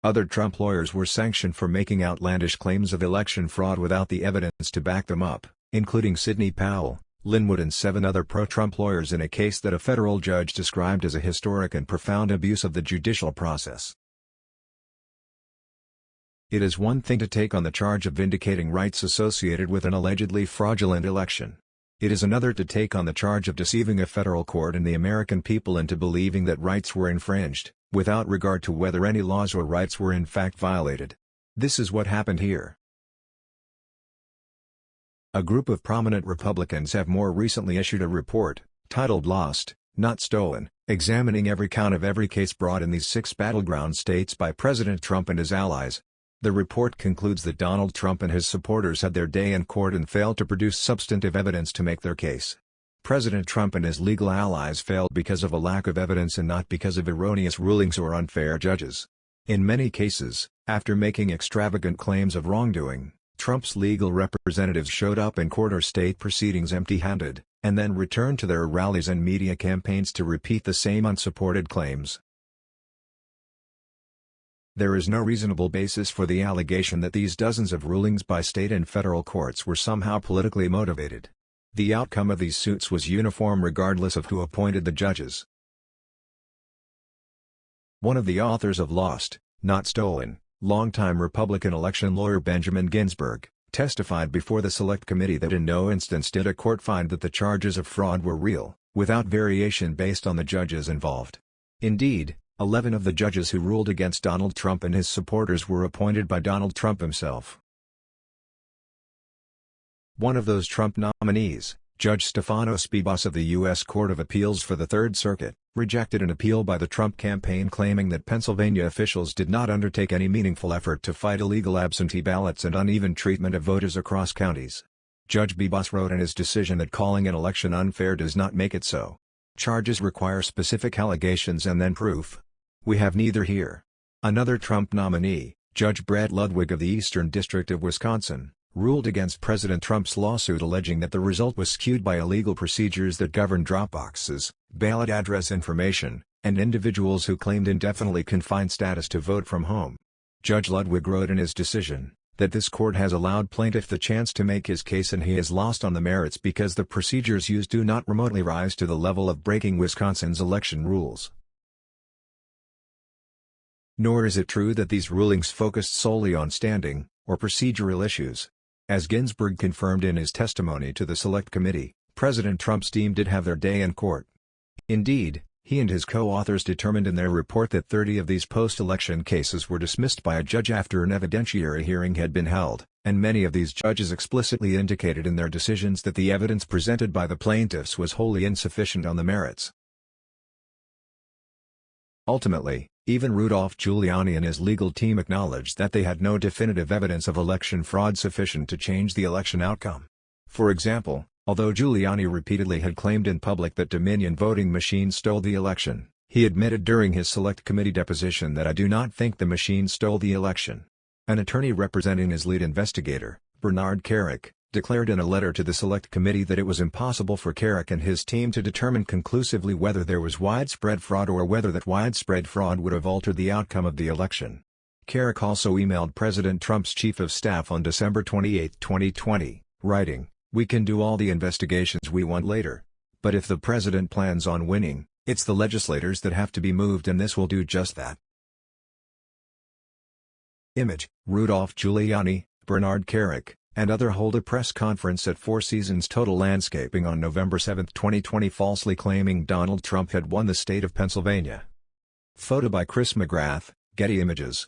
Other Trump lawyers were sanctioned for making outlandish claims of election fraud without the evidence to back them up, including Sidney Powell, Linwood and 7 other pro-Trump lawyers in a case that a federal judge described as a historic and profound abuse of the judicial process. It is one thing to take on the charge of vindicating rights associated with an allegedly fraudulent election. It is another to take on the charge of deceiving a federal court and the American people into believing that rights were infringed, without regard to whether any laws or rights were in fact violated. This is what happened here. A group of prominent Republicans have more recently issued a report, titled Lost, Not Stolen, examining every count of every case brought in these 6 battleground states by President Trump and his allies. The report concludes that Donald Trump and his supporters had their day in court and failed to produce substantive evidence to make their case. President Trump and his legal allies failed because of a lack of evidence and not because of erroneous rulings or unfair judges. In many cases, after making extravagant claims of wrongdoing, Trump's legal representatives showed up in court or state proceedings empty-handed, and then returned to their rallies and media campaigns to repeat the same unsupported claims. There is no reasonable basis for the allegation that these dozens of rulings by state and federal courts were somehow politically motivated. The outcome of these suits was uniform regardless of who appointed the judges. One of the authors of Lost, Not Stolen, longtime Republican election lawyer Benjamin Ginsburg, testified before the Select Committee that in no instance did a court find that the charges of fraud were real, without variation based on the judges involved. Indeed, 11 of the judges who ruled against Donald Trump and his supporters were appointed by Donald Trump himself. One of those Trump nominees, Judge Stefano Spivas of the U.S. Court of Appeals for the Third Circuit, rejected an appeal by the Trump campaign claiming that Pennsylvania officials did not undertake any meaningful effort to fight illegal absentee ballots and uneven treatment of voters across counties. Judge Bibas wrote in his decision that calling an election unfair does not make it so. Charges require specific allegations and then proof. We have neither here. Another Trump nominee, Judge Brett Luttig of the Eastern District of Wisconsin, ruled against President Trump's lawsuit alleging that the result was skewed by illegal procedures that govern drop boxes, ballot address information, and individuals who claimed indefinitely confined status to vote from home. Judge Luttig wrote in his decision that this court has allowed plaintiff the chance to make his case and he has lost on the merits because the procedures used do not remotely rise to the level of breaking Wisconsin's election rules. Nor is it true that these rulings focused solely on standing or procedural issues. As Ginsburg confirmed in his testimony to the Select Committee, President Trump's team did have their day in court. Indeed, he and his co-authors determined in their report that 30 of these post-election cases were dismissed by a judge after an evidentiary hearing had been held, and many of these judges explicitly indicated in their decisions that the evidence presented by the plaintiffs was wholly insufficient on the merits. Ultimately, even Rudolph Giuliani and his legal team acknowledged that they had no definitive evidence of election fraud sufficient to change the election outcome. For example, although Giuliani repeatedly had claimed in public that Dominion voting machines stole the election, he admitted during his Select Committee deposition that "I do not think the machine stole the election." An attorney representing his lead investigator, Bernard Kerik, declared in a letter to the Select Committee that it was impossible for Kerik and his team to determine conclusively whether there was widespread fraud or whether that widespread fraud would have altered the outcome of the election. Kerik also emailed President Trump's chief of staff on December 28, 2020, writing, "We can do all the investigations we want later. But if the president plans on winning, it's the legislators that have to be moved and this will do just that." Image, Rudolph Giuliani, Bernard Kerik, and other hold a press conference at Four Seasons Total Landscaping on November 7, 2020 falsely claiming Donald Trump had won the state of Pennsylvania. Photo by Chris McGrath, Getty Images.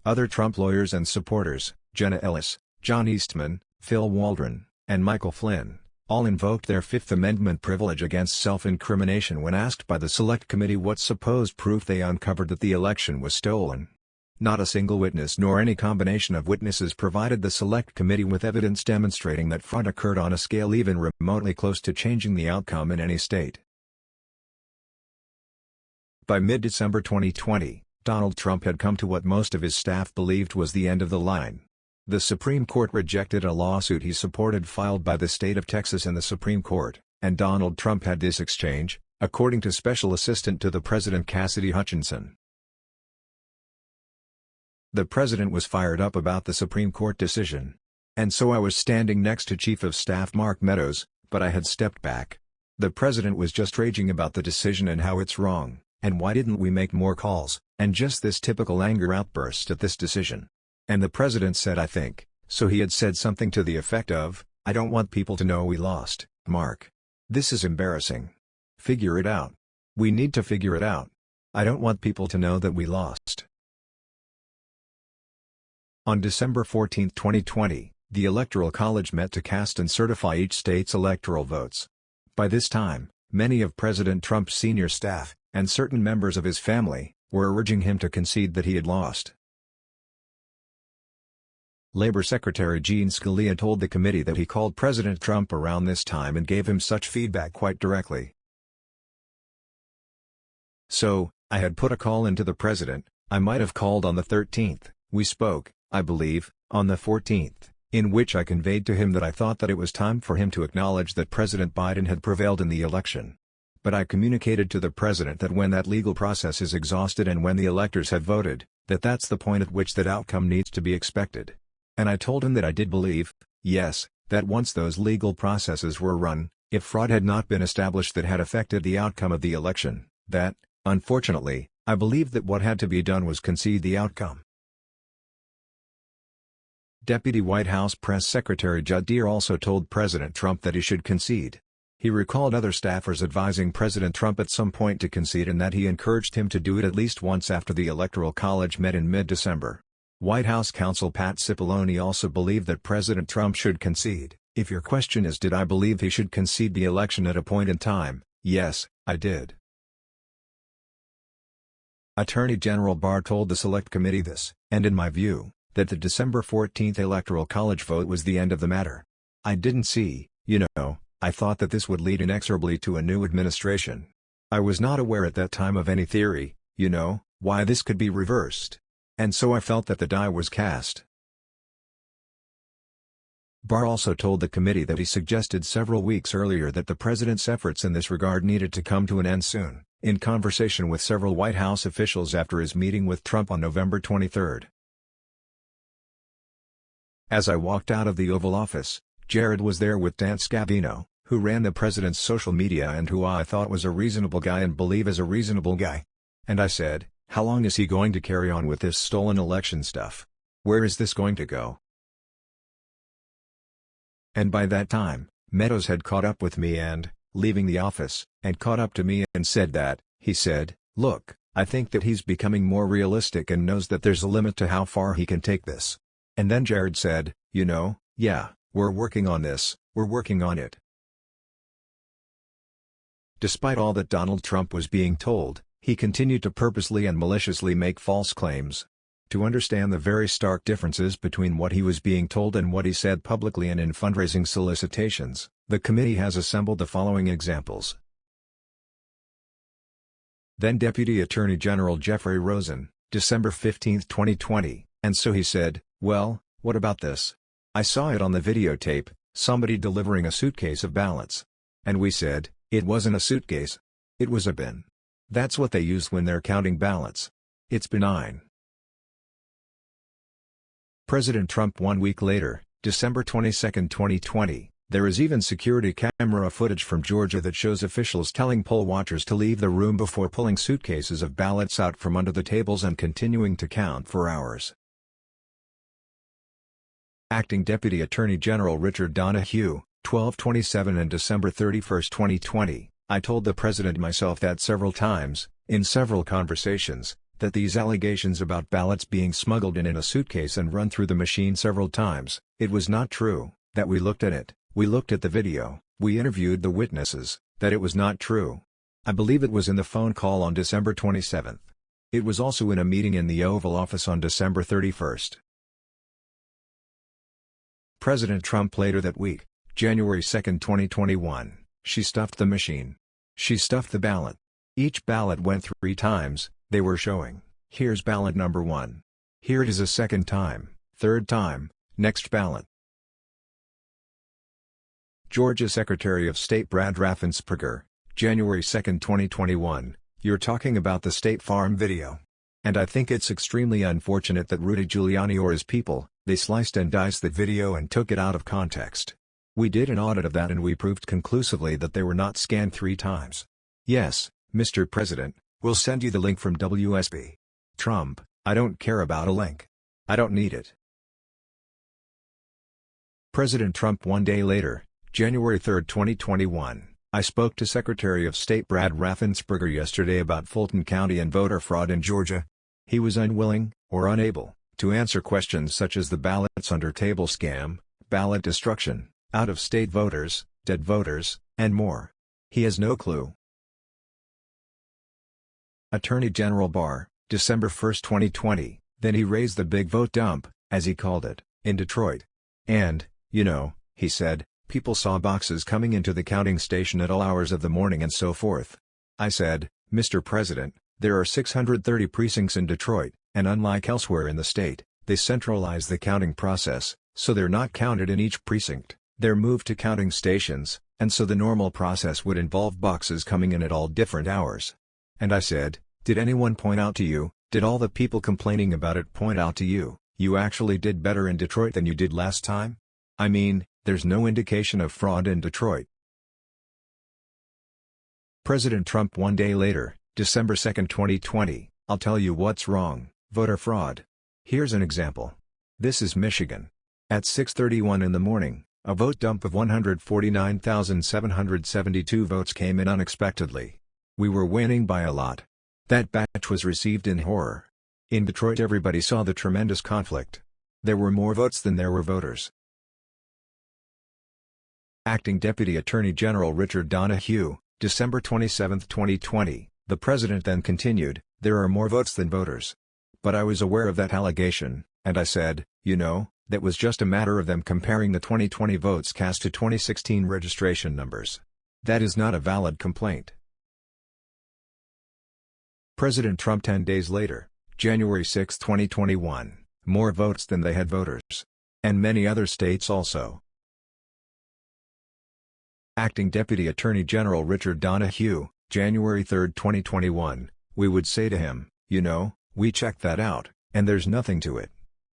Other Trump lawyers and supporters, Jenna Ellis, John Eastman, Phil Waldron, and Michael Flynn, all invoked their Fifth Amendment privilege against self-incrimination when asked by the Select Committee what supposed proof they uncovered that the election was stolen. Not a single witness nor any combination of witnesses provided the Select Committee with evidence demonstrating that fraud occurred on a scale even remotely close to changing the outcome in any state. By mid-December 2020, Donald Trump had come to what most of his staff believed was the end of the line. The Supreme Court rejected a lawsuit he supported filed by the state of Texas in the Supreme Court, and Donald Trump had this exchange, according to Special Assistant to the President Cassidy Hutchinson. The president was fired up about the Supreme Court decision. "And so I was standing next to Chief of Staff Mark Meadows, but I had stepped back. The president was just raging about the decision and how it's wrong, and why didn't we make more calls, and just this typical anger outburst at this decision. And the president said I think, so he had said something to the effect of, 'I don't want people to know we lost, Mark. This is embarrassing. Figure it out. We need to figure it out. I don't want people to know that we lost.'" On December 14, 2020, the Electoral College met to cast and certify each state's electoral votes. By this time, many of President Trump's senior staff, and certain members of his family, were urging him to concede that he had lost. Labor Secretary Jean Scalia told the committee that he called President Trump around this time and gave him such feedback quite directly. "So, I had put a call into the president. I might have called on the 13th, we spoke, I believe, on the 14th, in which I conveyed to him that I thought that it was time for him to acknowledge that President Biden had prevailed in the election. But I communicated to the president that when that legal process is exhausted and when the electors have voted, that's the point at which that outcome needs to be expected. And I told him that I did believe, yes, that once those legal processes were run, if fraud had not been established that had affected the outcome of the election, that, unfortunately, I believed that what had to be done was concede the outcome." Deputy White House Press Secretary Judd Deere also told President Trump that he should concede. He recalled other staffers advising President Trump at some point to concede and that he encouraged him to do it at least once after the Electoral College met in mid-December. White House counsel Pat Cipollone also believed that President Trump should concede. "If your question is did I believe he should concede the election at a point in time, Yes, I did. Attorney General Barr told the Select Committee this, and in my view, that the December 14 Electoral College vote was the end of the matter. I didn't see, I thought that this would lead inexorably to a new administration. I was not aware at that time of any theory, why this could be reversed. And so I felt that the die was cast. Barr also told the committee that he suggested several weeks earlier that the president's efforts in this regard needed to come to an end soon, in conversation with several White House officials after his meeting with Trump on November 23. As I walked out of the Oval Office, Jared was there with Dan Scavino, who ran the president's social media and who I thought was a reasonable guy and believe is a reasonable guy. And I said, how long is he going to carry on with this stolen election stuff? Where is this going to go? And by that time, Meadows had caught up with me and, leaving the office, and caught up to me and said that, he said, look, I think that he's becoming more realistic and knows that there's a limit to how far he can take this. And then Jared said, yeah, we're working on this, we're working on it. Despite all that Donald Trump was being told, he continued to purposely and maliciously make false claims. To understand the very stark differences between what he was being told and what he said publicly and in fundraising solicitations, the committee has assembled the following examples. Then Deputy Attorney General Jeffrey Rosen, December 15, 2020, and so he said, well, what about this? I saw it on the videotape, somebody delivering a suitcase of ballots. And we said, it wasn't a suitcase. It was a bin. That's what they use when they're counting ballots. It's benign. President Trump 1 week later, December 22, 2020, there is even security camera footage from Georgia that shows officials telling poll watchers to leave the room before pulling suitcases of ballots out from under the tables and continuing to count for hours. Acting Deputy Attorney General Richard Donoghue, 12/27 and December 31, 2020, I told the President myself that several times, in several conversations, that these allegations about ballots being smuggled in a suitcase and run through the machine several times, it was not true, that we looked at it, we looked at the video, we interviewed the witnesses, that it was not true. I believe it was in the phone call on December 27. It was also in a meeting in the Oval Office on December 31. President Trump later that week, January 2, 2021, she stuffed the machine. She stuffed the ballot. Each ballot went 3 times, they were showing, here's ballot number 1. Here it is a second time, third time, next ballot. Georgia Secretary of State Brad Raffensperger, January 2, 2021, you're talking about the State Farm video. And I think it's extremely unfortunate that Rudy Giuliani or his people, they sliced and diced that video and took it out of context. We did an audit of that and we proved conclusively that they were not scanned 3 times. Yes, Mr. President, we'll send you the link from W.S.B. Trump, I don't care about a link. I don't need it. President Trump 1 day later, January 3, 2021, I spoke to Secretary of State Brad Raffensperger yesterday about Fulton County and voter fraud in Georgia. He was unwilling, or unable, to answer questions such as the ballots under table scam, ballot destruction, out-of-state voters, dead voters, and more. He has no clue. Attorney General Barr, December 1, 2020, then he raised the big vote dump, as he called it, in Detroit. And, he said, people saw boxes coming into the counting station at all hours of the morning and so forth. I said, Mr. President, there are 630 precincts in Detroit, and unlike elsewhere in the state, they centralize the counting process, so they're not counted in each precinct, they're moved to counting stations, and so the normal process would involve boxes coming in at all different hours. And I said, did anyone point out to you, did all the people complaining about it point out to you, you actually did better in Detroit than you did last time? I mean, there's no indication of fraud in Detroit. President Trump 1 day later, December 2, 2020, I'll tell you what's wrong, voter fraud. Here's an example. This is Michigan. At 6:31 in the morning, a vote dump of 149,772 votes came in unexpectedly. We were winning by a lot. That batch was received in horror. In Detroit everybody saw the tremendous conflict. There were more votes than there were voters. Acting Deputy Attorney General Richard Donoghue, December 27, 2020, the president then continued, "There are more votes than voters. But I was aware of that allegation, and I said, that was just a matter of them comparing the 2020 votes cast to 2016 registration numbers. That is not a valid complaint." President Trump 10 days later, January 6, 2021, more votes than they had voters. And many other states also. Acting Deputy Attorney General Richard Donoghue, January 3, 2021, "We would say to him, we checked that out, and there's nothing to it.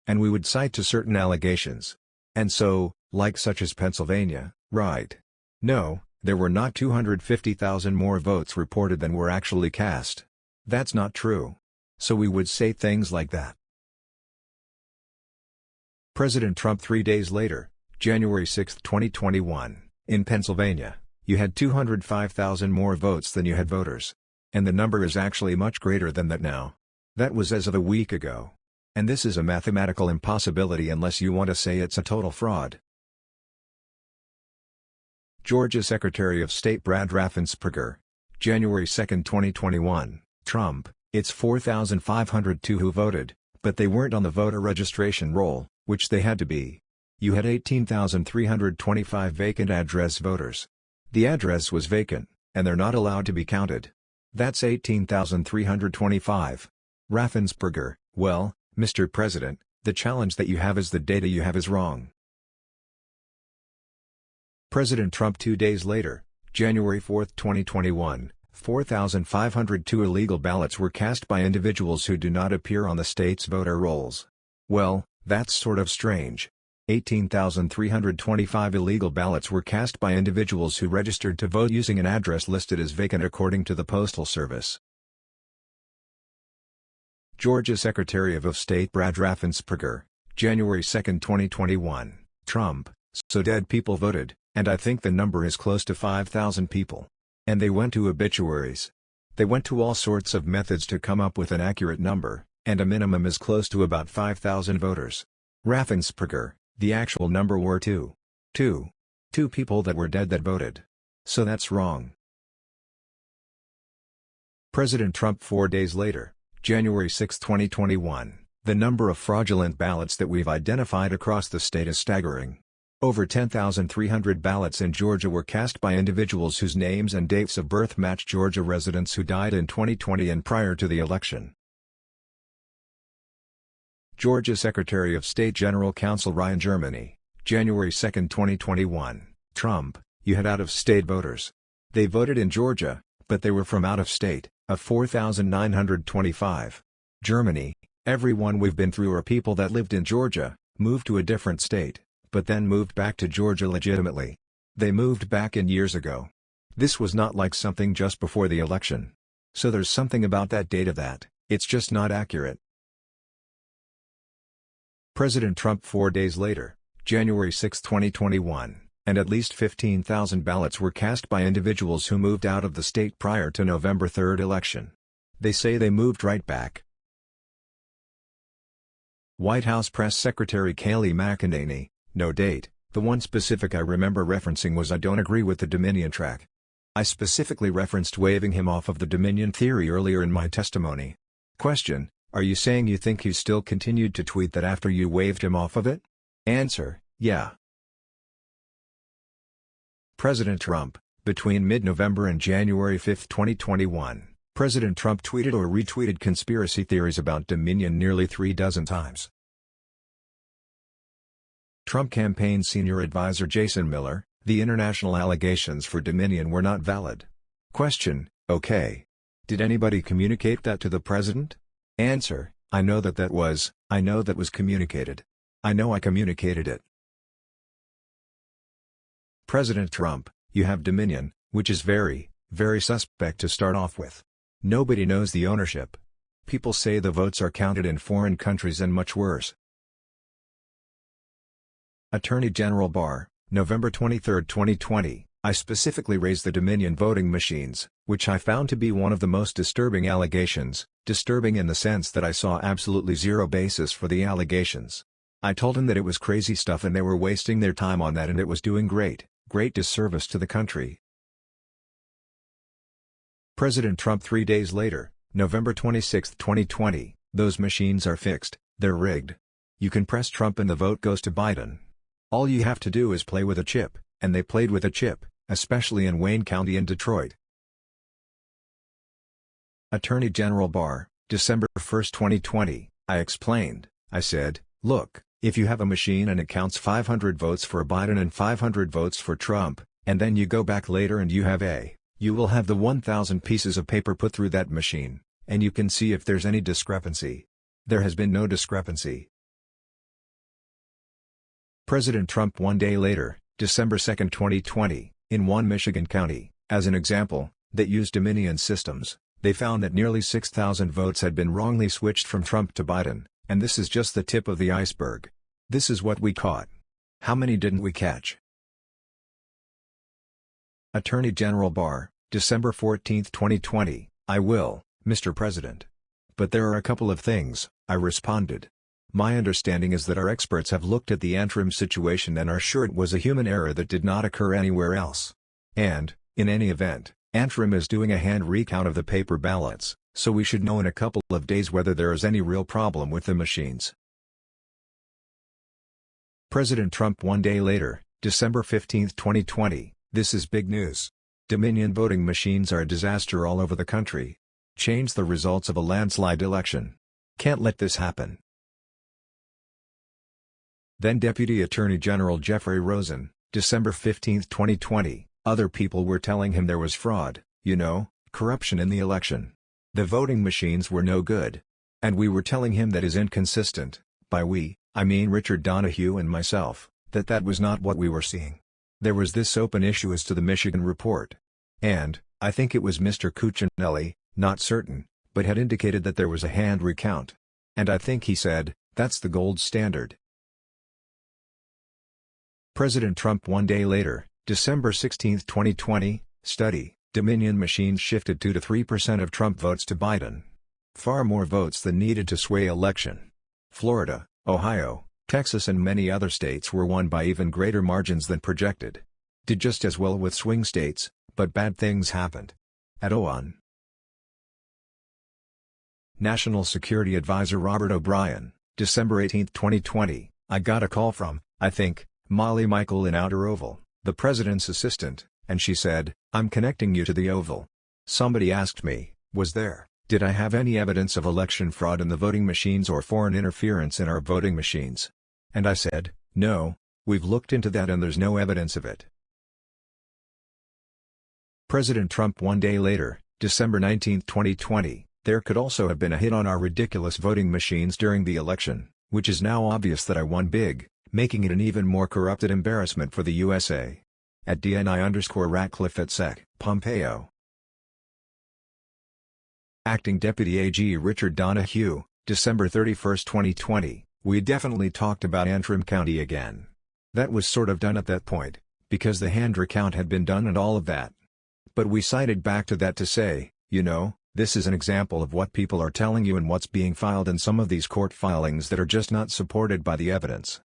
And we would cite to certain allegations. And so, like such as Pennsylvania, right? No, there were not 250,000 more votes reported than were actually cast. That's not true. So we would say things like that." President Trump 3 days later, January 6, 2021, "In Pennsylvania, you had 205,000 more votes than you had voters. And the number is actually much greater than that now. That was as of a week ago. And this is a mathematical impossibility unless you want to say it's a total fraud." Georgia Secretary of State Brad Raffensperger, January 2, 2021, "Trump, it's 4,502 who voted, but they weren't on the voter registration roll, which they had to be. You had 18,325 vacant address voters. The address was vacant, and they're not allowed to be counted. That's 18,325. Raffensperger, "Well, Mr. President, the challenge that you have is the data you have is wrong." President Trump 2 days later, January 4, 2021, 4,502 illegal ballots were cast by individuals who do not appear on the state's voter rolls. Well, that's sort of strange. 18,325 illegal ballots were cast by individuals who registered to vote using an address listed as vacant according to the Postal Service. Georgia Secretary of State Brad Raffensperger, January 2, 2021, "Trump, so dead people voted, and I think the number is close to 5,000 people. And they went to obituaries. They went to all sorts of methods to come up with an accurate number, and a minimum is close to about 5,000 voters. Raffensperger, the actual number were two people that were dead that voted. So that's wrong." President Trump 4 days later, January 6, 2021, "The number of fraudulent ballots that we've identified across the state is staggering. Over 10,300 ballots in Georgia were cast by individuals whose names and dates of birth match Georgia residents who died in 2020 and prior to the election." Georgia Secretary of State General Counsel Ryan Germany, January 2, 2021, "Trump, you had out-of-state voters. They voted in Georgia, but they were from out of state, of 4,925. Germany, everyone we've been through are people that lived in Georgia, moved to a different state, but then moved back to Georgia legitimately. They moved back in years ago. This was not like something just before the election. So there's something about that data that, it's just not accurate." President Trump 4 days later, January 6, 2021, "And at least 15,000 ballots were cast by individuals who moved out of the state prior to November 3 election. They say they moved right back." White House Press Secretary Kayleigh McEnany, no date. "The one specific I remember referencing was I don't agree with the Dominion track. I specifically referenced waving him off of the Dominion theory earlier in my testimony. Question: Are you saying you think he still continued to tweet that after you waved him off of it?" Answer: Yeah. President Trump, between mid-November and January 5, 2021, President Trump tweeted or retweeted conspiracy theories about Dominion nearly 36 times. Trump campaign senior advisor Jason Miller, "The international allegations for Dominion were not valid." Question: Okay. Did anybody communicate that to the president? Answer: I know that was communicated. I know I communicated it. President Trump, "You have Dominion, which is very, very suspect to start off with. Nobody knows the ownership. People say the votes are counted in foreign countries and much worse." Attorney General Barr, November 23, 2020, "I specifically raised the Dominion voting machines, which I found to be one of the most disturbing allegations, disturbing in the sense that I saw absolutely zero basis for the allegations. I told him that it was crazy stuff and they were wasting their time on that and it was doing great disservice to the country." President Trump 3 days later, November 26, 2020, those machines are fixed, they're rigged. You can press Trump and the vote goes to Biden. All you have to do is play with a chip, and they played with a chip, especially in Wayne County and Detroit. Attorney General Barr, December 1, 2020, I explained, I said, look, if you have a machine and it counts 500 votes for Biden and 500 votes for Trump, and then you go back later and you will have the 1,000 pieces of paper put through that machine, and you can see if there's any discrepancy. There has been no discrepancy. President Trump 1 day later, December 2, 2020, in one Michigan county, as an example, that used Dominion systems, they found that nearly 6,000 votes had been wrongly switched from Trump to Biden, and this is just the tip of the iceberg. This is what we caught. How many didn't we catch? Attorney General Barr, December 14, 2020, I will, Mr. President. But there are a couple of things, I responded. My understanding is that our experts have looked at the Antrim situation and are sure it was a human error that did not occur anywhere else. And, in any event, Antrim is doing a hand recount of the paper ballots, so we should know in a couple of days whether there is any real problem with the machines. President Trump 1 day later, December 15, 2020, this is big news. Dominion voting machines are a disaster all over the country. Change the results of a landslide election. Can't let this happen. Then Deputy Attorney General Jeffrey Rosen, December 15, 2020, other people were telling him there was fraud, corruption in the election. The voting machines were no good. And we were telling him that is inconsistent, by we, I mean Richard Donoghue and myself, that was not what we were seeing. There was this open issue as to the Michigan report. And, I think it was Mr. Cuccinelli, not certain, but had indicated that there was a hand recount. And I think he said, that's the gold standard. President Trump 1 day later, December 16, 2020, study, Dominion machines shifted 2 to 3% of Trump votes to Biden. Far more votes than needed to sway election. Florida, Ohio, Texas and many other states were won by even greater margins than projected. Did just as well with swing states, but bad things happened. At OAN. National Security Advisor Robert O'Brien, December 18, 2020, I got a call from, I think, Molly Michael in Outer Oval, the president's assistant, and she said, I'm connecting you to the Oval. Somebody asked me, did I have any evidence of election fraud in the voting machines or foreign interference in our voting machines? And I said, no, we've looked into that and there's no evidence of it. President Trump 1 day later, December 19, 2020, there could also have been a hit on our ridiculous voting machines during the election, which is now obvious that I won big, making it an even more corrupted embarrassment for the U.S.A. At DNI_Ratcliffe at Sec. Pompeo. Acting Deputy AG Richard Donoghue, December 31, 2020, we definitely talked about Antrim County again. That was sort of done at that point, because the hand recount had been done and all of that. But we cited back to that to say, this is an example of what people are telling you and what's being filed in some of these court filings that are just not supported by the evidence.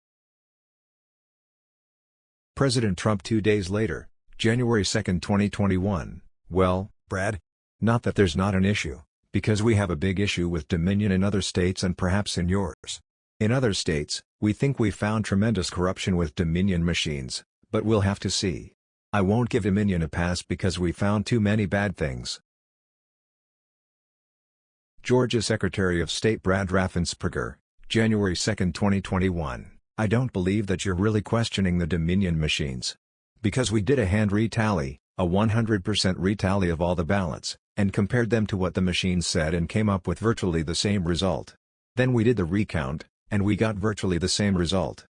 President Trump 2 days later, January 2, 2021, well, Brad? Not that there's not an issue, because we have a big issue with Dominion in other states and perhaps in yours. In other states, we think we found tremendous corruption with Dominion machines, but we'll have to see. I won't give Dominion a pass because we found too many bad things. Georgia Secretary of State Brad Raffensperger, January 2, 2021. I don't believe that you're really questioning the Dominion machines. Because we did a hand retally, a 100% retally of all the ballots, and compared them to what the machines said and came up with virtually the same result. Then we did the recount, and we got virtually the same result.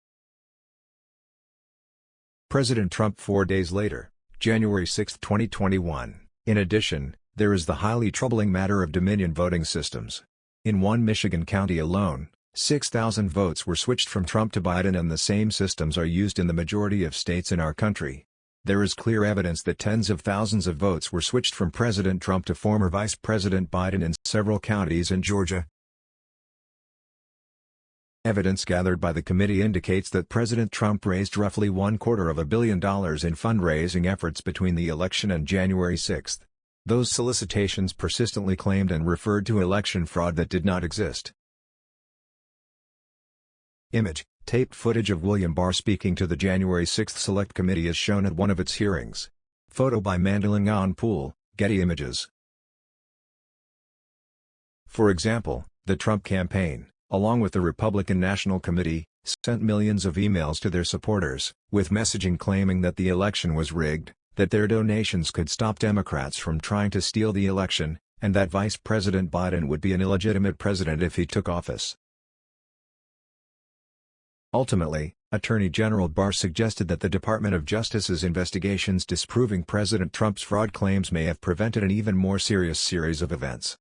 President Trump 4 days later, January 6, 2021. In addition, there is the highly troubling matter of Dominion voting systems. In one Michigan county alone, 6,000 votes were switched from Trump to Biden and the same systems are used in the majority of states in our country. There is clear evidence that tens of thousands of votes were switched from President Trump to former Vice President Biden in several counties in Georgia. Evidence gathered by the committee indicates that President Trump raised roughly $250 million in fundraising efforts between the election and January 6. Those solicitations persistently claimed and referred to election fraud that did not exist. Image: taped footage of William Barr speaking to the January 6 Select Committee is shown at one of its hearings. Photo by Mandalin Pool, Getty Images. For example, the Trump campaign, along with the Republican National Committee, sent millions of emails to their supporters, with messaging claiming that the election was rigged, that their donations could stop Democrats from trying to steal the election, and that Vice President Biden would be an illegitimate president if he took office. Ultimately, Attorney General Barr suggested that the Department of Justice's investigations disproving President Trump's fraud claims may have prevented an even more serious series of events.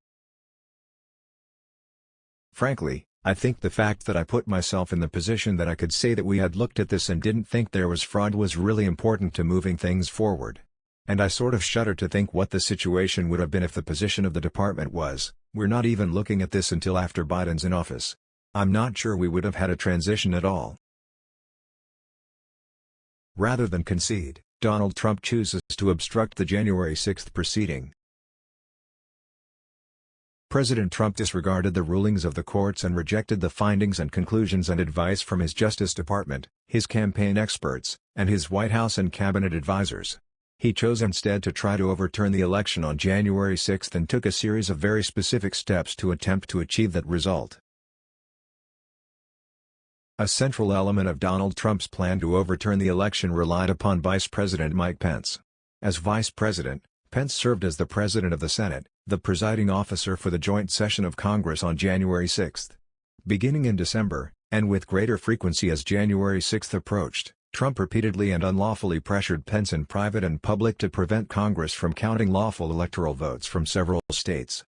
Frankly, I think the fact that I put myself in the position that I could say that we had looked at this and didn't think there was fraud was really important to moving things forward. And I sort of shudder to think what the situation would have been if the position of the department was, we're not even looking at this until after Biden's in office. I'm not sure we would have had a transition at all. Rather than concede, Donald Trump chooses to obstruct the January 6 proceeding. President Trump disregarded the rulings of the courts and rejected the findings and conclusions and advice from his Justice Department, his campaign experts, and his White House and cabinet advisors. He chose instead to try to overturn the election on January 6 and took a series of very specific steps to attempt to achieve that result. A central element of Donald Trump's plan to overturn the election relied upon Vice President Mike Pence. As Vice President, Pence served as the President of the Senate, the presiding officer for the joint session of Congress on January 6. Beginning in December, and with greater frequency as January 6 approached, Trump repeatedly and unlawfully pressured Pence in private and public to prevent Congress from counting lawful electoral votes from several states.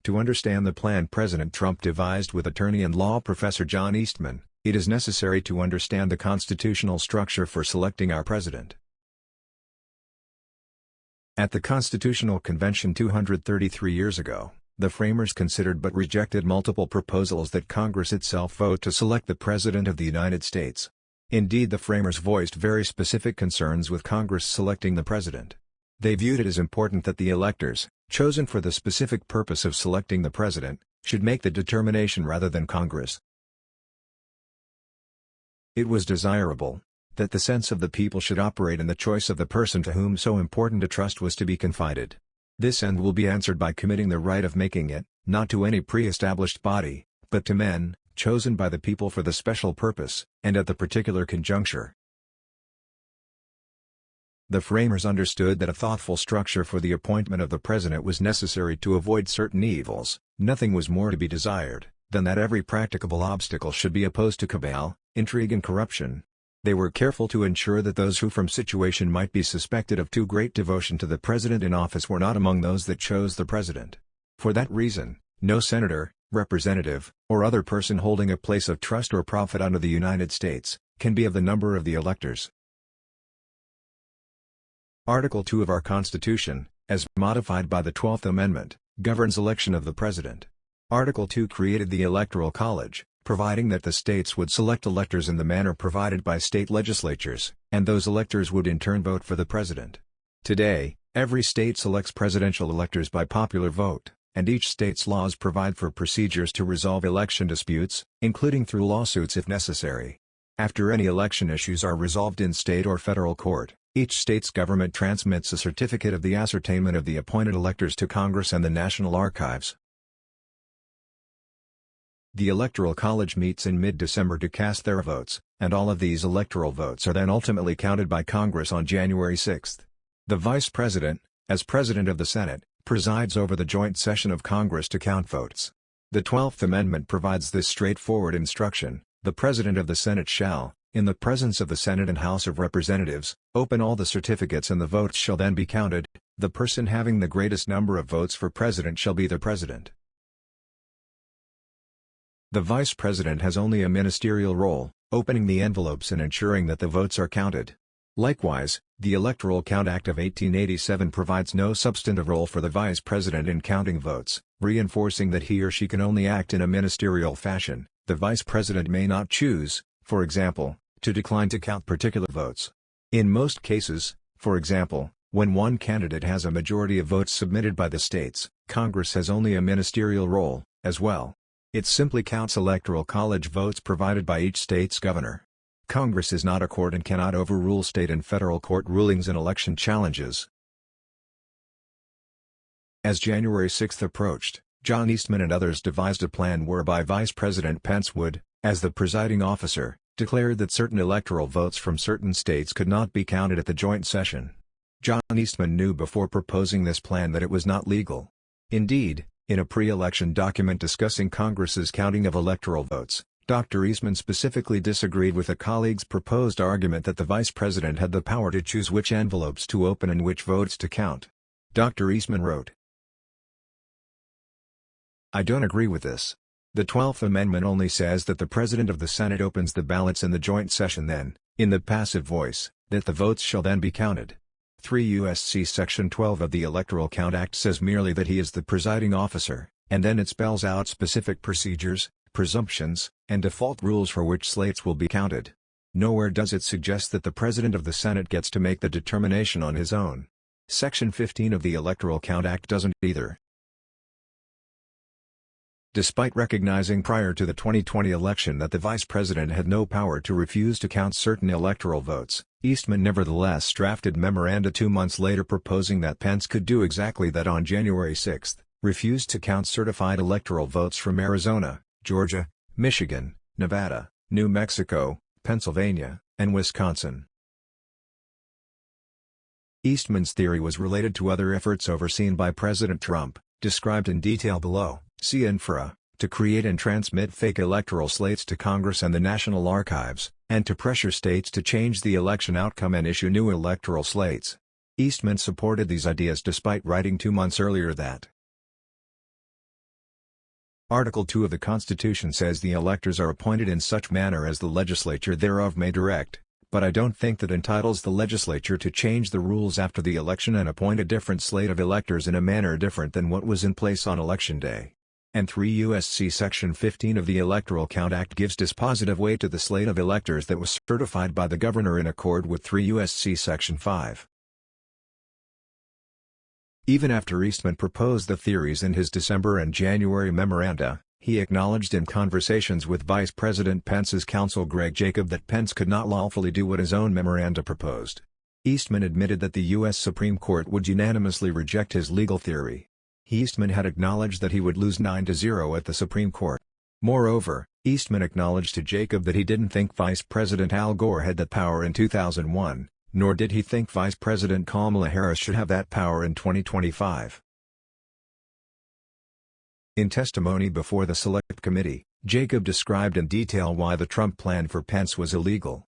To understand the plan President Trump devised with attorney and law professor John Eastman, it is necessary to understand the constitutional structure for selecting our president. At the Constitutional Convention 233 years ago, the framers considered but rejected multiple proposals that Congress itself vote to select the President of the United States. Indeed, the framers voiced very specific concerns with Congress selecting the President. They viewed it as important that the electors, chosen for the specific purpose of selecting the President, should make the determination rather than Congress. It was desirable that the sense of the people should operate in the choice of the person to whom so important a trust was to be confided. This end will be answered by committing the right of making it, not to any pre-established body, but to men, chosen by the people for the special purpose, and at the particular conjuncture. The framers understood that a thoughtful structure for the appointment of the president was necessary to avoid certain evils. Nothing was more to be desired than that every practicable obstacle should be opposed to cabal, intrigue and corruption. They were careful to ensure that those who from situation might be suspected of too great devotion to the president in office were not among those that chose the president. For that reason, no senator, representative, or other person holding a place of trust or profit under the United States, can be of the number of the electors. Article 2 of our Constitution, as modified by the 12th Amendment, governs election of the President. Article 2 created the Electoral College, providing that the states would select electors in the manner provided by state legislatures, and those electors would in turn vote for the President. Today, every state selects presidential electors by popular vote, and each state's laws provide for procedures to resolve election disputes, including through lawsuits if necessary. After any election issues are resolved in state or federal court, each state's government transmits a certificate of the ascertainment of the appointed electors to Congress and the National Archives. The Electoral College meets in mid-December to cast their votes, and all of these electoral votes are then ultimately counted by Congress on January 6. The Vice President, as President of the Senate, presides over the joint session of Congress to count votes. The 12th Amendment provides this straightforward instruction: the President of the Senate shall, in the presence of the Senate and House of Representatives, open all the certificates and the votes shall then be counted. The person having the greatest number of votes for President shall be the President. The Vice President has only a ministerial role, opening the envelopes and ensuring that the votes are counted. Likewise, the Electoral Count Act of 1887 provides no substantive role for the Vice President in counting votes, reinforcing that he or she can only act in a ministerial fashion. The Vice President may not choose, for example, to decline to count particular votes. In most cases, for example, When one candidate has a majority of votes submitted by the states, Congress has only a ministerial role, as well. It simply counts electoral college votes provided by each state's governor. Congress is not a court and cannot overrule state and federal court rulings in election challenges. As January 6 approached, John Eastman and others devised a plan whereby Vice President Pence would, as the presiding officer, declare that certain electoral votes from certain states could not be counted at the joint session. John Eastman knew before proposing this plan that it was not legal. Indeed, in a pre-election document discussing Congress's counting of electoral votes, Dr. Eastman specifically disagreed with a colleague's proposed argument that the vice president had the power to choose which envelopes to open and which votes to count. Dr. Eastman wrote, "I don't agree with this. The 12th Amendment only says that the President of the Senate opens the ballots in the joint session then, in the passive voice, that the votes shall then be counted. 3 U.S.C. Section 12 of the Electoral Count Act says merely that he is the presiding officer, and then it spells out specific procedures, presumptions, and default rules for which slates will be counted. Nowhere does it suggest that the President of the Senate gets to make the determination on his own. Section 15 of the Electoral Count Act doesn't either." Despite recognizing prior to the 2020 election that the vice president had no power to refuse to count certain electoral votes, Eastman nevertheless drafted memoranda 2 months later proposing that Pence could do exactly that on January 6, refuse to count certified electoral votes from Arizona, Georgia, Michigan, Nevada, New Mexico, Pennsylvania, and Wisconsin. Eastman's theory was related to other efforts overseen by President Trump, described in detail below. See Infra, to create and transmit fake electoral slates to Congress and the National Archives, and to pressure states to change the election outcome and issue new electoral slates. Eastman supported these ideas despite writing 2 months earlier that Article 2 of the Constitution says the electors are appointed in such manner as the legislature thereof may direct, but I don't think that entitles the legislature to change the rules after the election and appoint a different slate of electors in a manner different than what was in place on Election Day. And 3 U.S.C. Section 15 of the Electoral Count Act gives dispositive weight to the slate of electors that was certified by the governor in accord with 3 U.S.C. Section 5. Even after Eastman proposed the theories in his December and January memoranda, he acknowledged in conversations with Vice President Pence's counsel Greg Jacob that Pence could not lawfully do what his own memoranda proposed. Eastman admitted that the U.S. Supreme Court would unanimously reject his legal theory. Eastman had acknowledged that he would lose 9-0 at the Supreme Court. Moreover, Eastman acknowledged to Jacob that he didn't think Vice President Al Gore had that power in 2001, nor did he think Vice President Kamala Harris should have that power in 2025. In testimony before the Select Committee, Jacob described in detail why the Trump plan for Pence was illegal.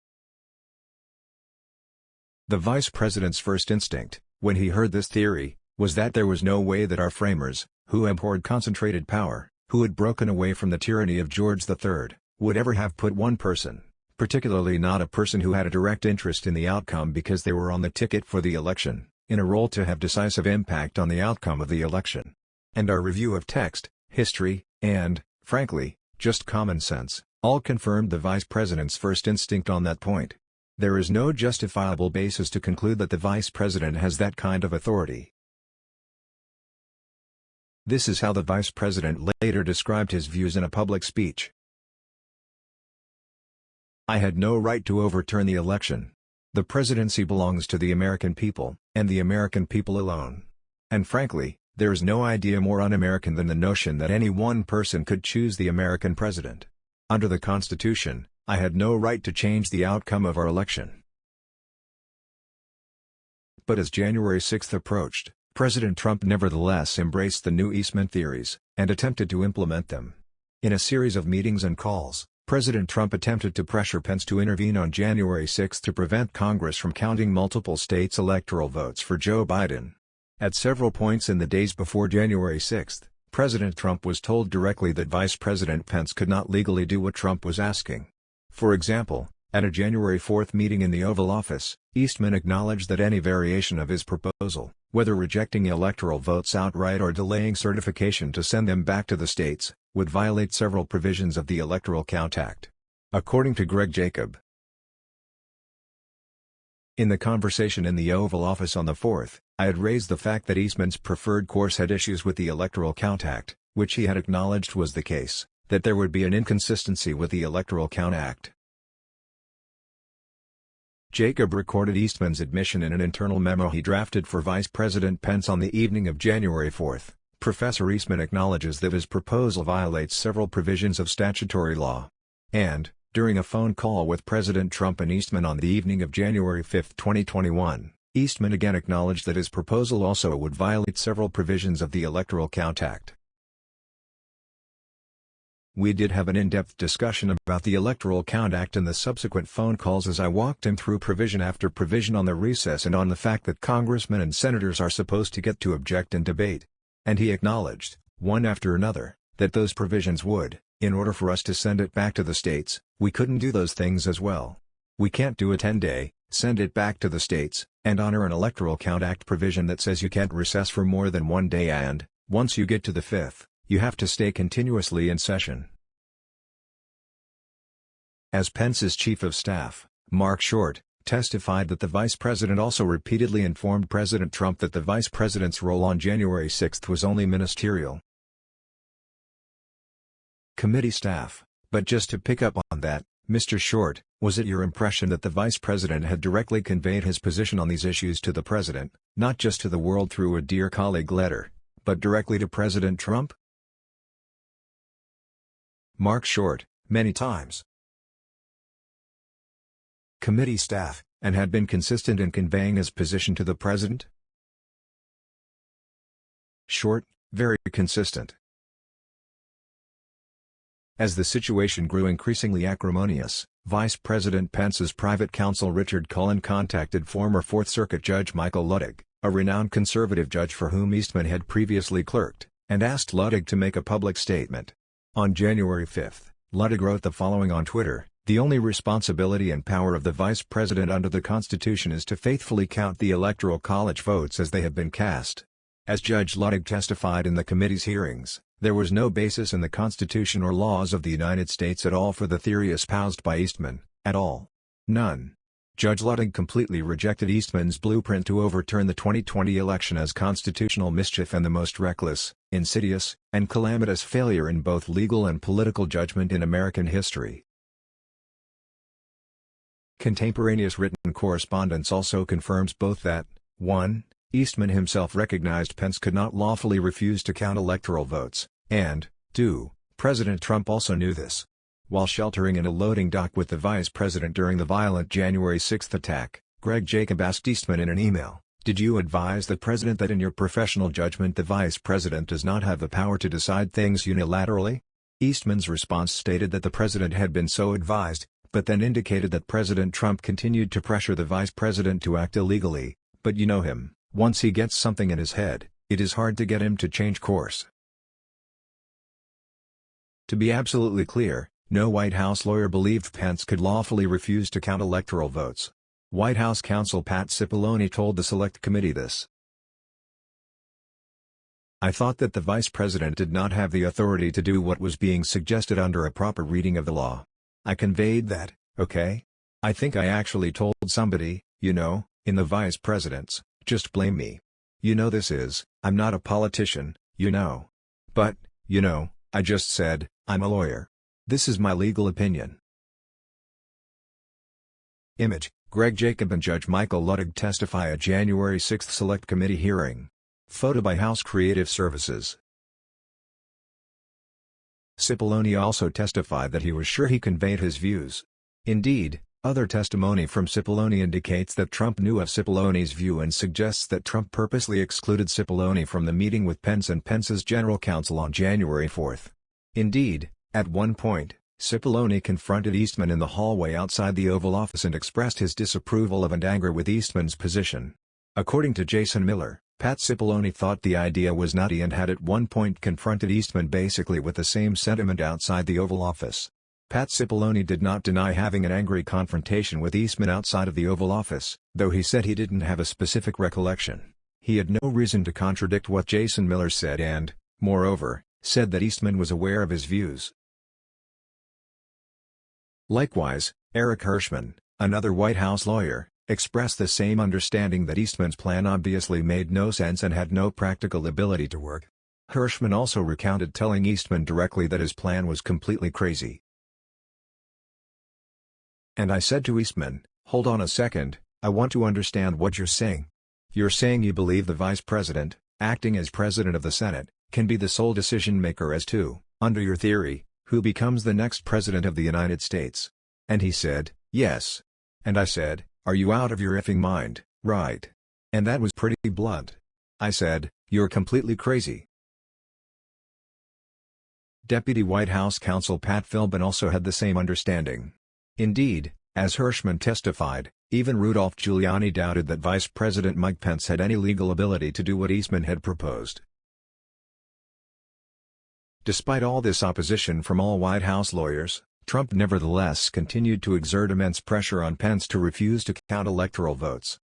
The vice president's first instinct, when he heard this theory, was that there was no way that our framers, who abhorred concentrated power, who had broken away from the tyranny of George III, would ever have put one person, particularly not a person who had a direct interest in the outcome because they were on the ticket for the election, in a role to have decisive impact on the outcome of the election. And our review of text, history, and, frankly, just common sense, all confirmed the vice president's first instinct on that point. There is no justifiable basis to conclude that the vice president has that kind of authority. This is how the vice president later described his views in a public speech. "I had no right to overturn the election. The presidency belongs to the American people, and the American people alone. And frankly, there is no idea more un-American than the notion that any one person could choose the American president. Under the Constitution, I had no right to change the outcome of our election." But as January 6 approached, President Trump nevertheless embraced the new Eastman theories, and attempted to implement them. In a series of meetings and calls, President Trump attempted to pressure Pence to intervene on January 6 to prevent Congress from counting multiple states' electoral votes for Joe Biden. At several points in the days before January 6, President Trump was told directly that Vice President Pence could not legally do what Trump was asking. For example, at a January 4 meeting in the Oval Office, Eastman acknowledged that any variation of his proposal, whether rejecting electoral votes outright or delaying certification to send them back to the states, would violate several provisions of the Electoral Count Act. According to Greg Jacob, In the conversation in the Oval Office on the 4th, I had raised the fact that Eastman's preferred course had issues with the Electoral Count Act, which he had acknowledged was the case, that there would be an inconsistency with the Electoral Count Act. Jacob recorded Eastman's admission in an internal memo he drafted for Vice President Pence on the evening of January 4. Professor Eastman acknowledges that his proposal violates several provisions of statutory law. And, during a phone call with President Trump and Eastman on the evening of January 5, 2021, Eastman again acknowledged that his proposal also would violate several provisions of the Electoral Count Act. We did have an in-depth discussion about the Electoral Count Act in the subsequent phone calls as I walked him through provision after provision on the recess and on the fact that congressmen and senators are supposed to get to object and debate. And he acknowledged, one after another, that those provisions would, in order for us to send it back to the states, we couldn't do those things as well. We can't do a 10-day, send it back to the states, and honor an Electoral Count Act provision that says you can't recess for more than 1 day and, once you get to the 5th, you have to stay continuously in session. As Pence's chief of staff, Mark Short, testified that the vice president also repeatedly informed President Trump that the vice president's role on January 6 was only ministerial. Committee staff, but just to pick up on that, Mr. Short, was it your impression that the vice president had directly conveyed his position on these issues to the president, not just to the world through a Dear Colleague letter, but directly to President Trump? Mark Short, many times. Committee staff, and had been consistent in conveying his position to the president? Short, very consistent. As the situation grew increasingly acrimonious, Vice President Pence's private counsel Richard Cullen contacted former Fourth Circuit Judge Michael Luttig, a renowned conservative judge for whom Eastman had previously clerked, and asked Luttig to make a public statement. On January 5, Luttig wrote the following on Twitter: "The only responsibility and power of the Vice President under the Constitution is to faithfully count the Electoral College votes as they have been cast." As Judge Luttig testified in the committee's hearings, there was no basis in the Constitution or laws of the United States at all for the theory espoused by Eastman, at all. None. Judge Luttig completely rejected Eastman's blueprint to overturn the 2020 election as constitutional mischief and the most reckless, insidious, and calamitous failure in both legal and political judgment in American history. Contemporaneous written correspondence also confirms both that, 1. Eastman himself recognized Pence could not lawfully refuse to count electoral votes, and, 2. President Trump also knew this. While sheltering in a loading dock with the vice president during the violent January 6 attack, Greg Jacob asked Eastman in an email, "Did you advise the president that in your professional judgment the vice president does not have the power to decide things unilaterally?" Eastman's response stated that the president had been so advised, but then indicated that President Trump continued to pressure the vice president to act illegally, but you know him, once he gets something in his head, it is hard to get him to change course. To be absolutely clear, no White House lawyer believed Pence could lawfully refuse to count electoral votes. White House counsel Pat Cipollone told the Select Committee this. "I thought that the vice president did not have the authority to do what was being suggested under a proper reading of the law. I conveyed that, okay? I think I actually told somebody, in the vice president's, just blame me. I'm not a politician, But, I just said, I'm a lawyer. This is my legal opinion." Image: Greg Jacob and Judge Michael Luttig testify at January 6 Select Committee hearing. Photo by House Creative Services. Cipollone also testified that he was sure he conveyed his views. Indeed, other testimony from Cipollone indicates that Trump knew of Cipollone's view and suggests that Trump purposely excluded Cipollone from the meeting with Pence and Pence's general counsel on January 4. Indeed, at one point, Cipollone confronted Eastman in the hallway outside the Oval Office and expressed his disapproval of and anger with Eastman's position. According to Jason Miller, Pat Cipollone thought the idea was nutty and had at one point confronted Eastman basically with the same sentiment outside the Oval Office. Pat Cipollone did not deny having an angry confrontation with Eastman outside of the Oval Office, though he said he didn't have a specific recollection. He had no reason to contradict what Jason Miller said and, moreover, said that Eastman was aware of his views. Likewise, Eric Hirschman, another White House lawyer, expressed the same understanding that Eastman's plan obviously made no sense and had no practical ability to work. Hirschman also recounted telling Eastman directly that his plan was completely crazy. And I said to Eastman, "Hold on a second, I want to understand what you're saying. You're saying you believe the Vice President, acting as President of the Senate, can be the sole decision-maker as to, under your theory, who becomes the next President of the United States?" And he said, "Yes." And I said, "Are you out of your effing mind, right?" And that was pretty blunt. I said, "You're completely crazy." Deputy White House Counsel Pat Philbin also had the same understanding. Indeed, as Hirschman testified, even Rudolph Giuliani doubted that Vice President Mike Pence had any legal ability to do what Eastman had proposed. Despite all this opposition from all White House lawyers, Trump nevertheless continued to exert immense pressure on Pence to refuse to count electoral votes.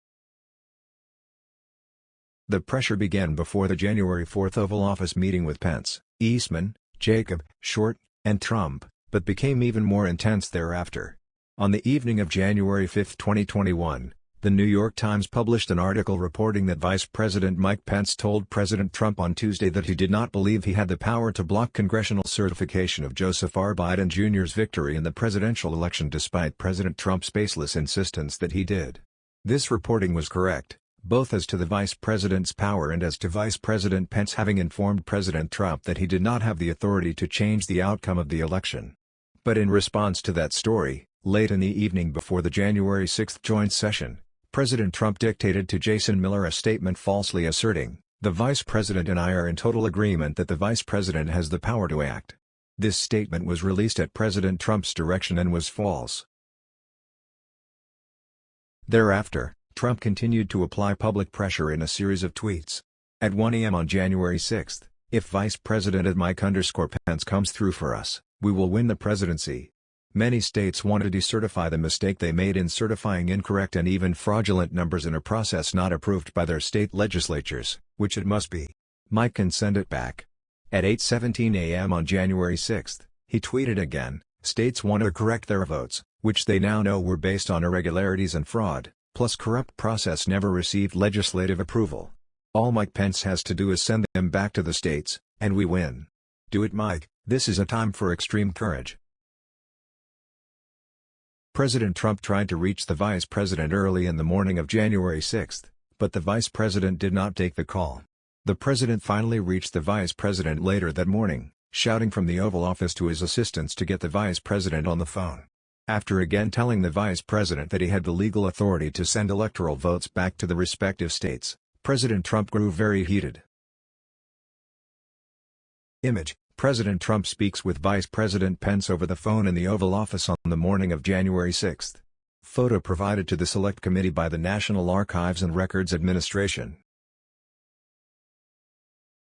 The pressure began before the January 4 Oval Office meeting with Pence, Eastman, Jacob, Short, and Trump, but became even more intense thereafter. On the evening of January 5, 2021, The New York Times published an article reporting that Vice President Mike Pence told President Trump on Tuesday that he did not believe he had the power to block congressional certification of Joseph R. Biden Jr.'s victory in the presidential election despite President Trump's baseless insistence that he did. This reporting was correct, both as to the Vice President's power and as to Vice President Pence having informed President Trump that he did not have the authority to change the outcome of the election. But in response to that story, late in the evening before the January 6 joint session, President Trump dictated to Jason Miller a statement falsely asserting, "The Vice President and I are in total agreement that the Vice President has the power to act." This statement was released at President Trump's direction and was false. Thereafter, Trump continued to apply public pressure in a series of tweets. At 1 a.m. on January 6, "If Vice President Mike_Pence comes through for us, we will win the presidency." Many states want to decertify the mistake they made in certifying incorrect and even fraudulent numbers in a process not approved by their state legislatures, which it must be. Mike can send it back. At 8:17 a.m. on January 6, he tweeted again, "States want to correct their votes, which they now know were based on irregularities and fraud, plus corrupt process never received legislative approval. All Mike Pence has to do is send them back to the states, and we win. Do it, Mike, this is a time for extreme courage." President Trump tried to reach the Vice President early in the morning of January 6, but the Vice President did not take the call. The President finally reached the Vice President later that morning, shouting from the Oval Office to his assistants to get the Vice President on the phone. After again telling the Vice President that he had the legal authority to send electoral votes back to the respective states, President Trump grew very heated. Image: President Trump speaks with Vice President Pence over the phone in the Oval Office on the morning of January 6. Photo provided to the Select Committee by the National Archives and Records Administration.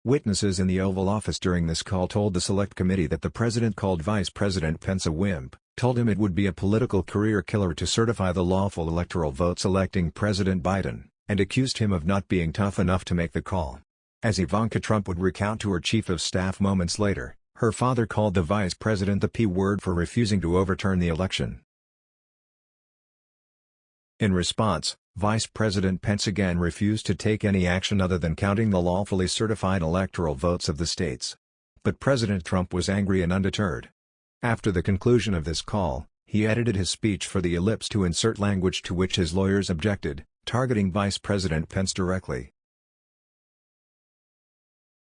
Witnesses in the Oval Office during this call told the Select Committee that the President called Vice President Pence a wimp, told him it would be a political career killer to certify the lawful electoral votes electing President Biden, and accused him of not being tough enough to make the call. As Ivanka Trump would recount to her chief of staff moments later, her father called the Vice President the P word for refusing to overturn the election. In response, Vice President Pence again refused to take any action other than counting the lawfully certified electoral votes of the states. But President Trump was angry and undeterred. After the conclusion of this call, he edited his speech for the Ellipse to insert language to which his lawyers objected, targeting Vice President Pence directly.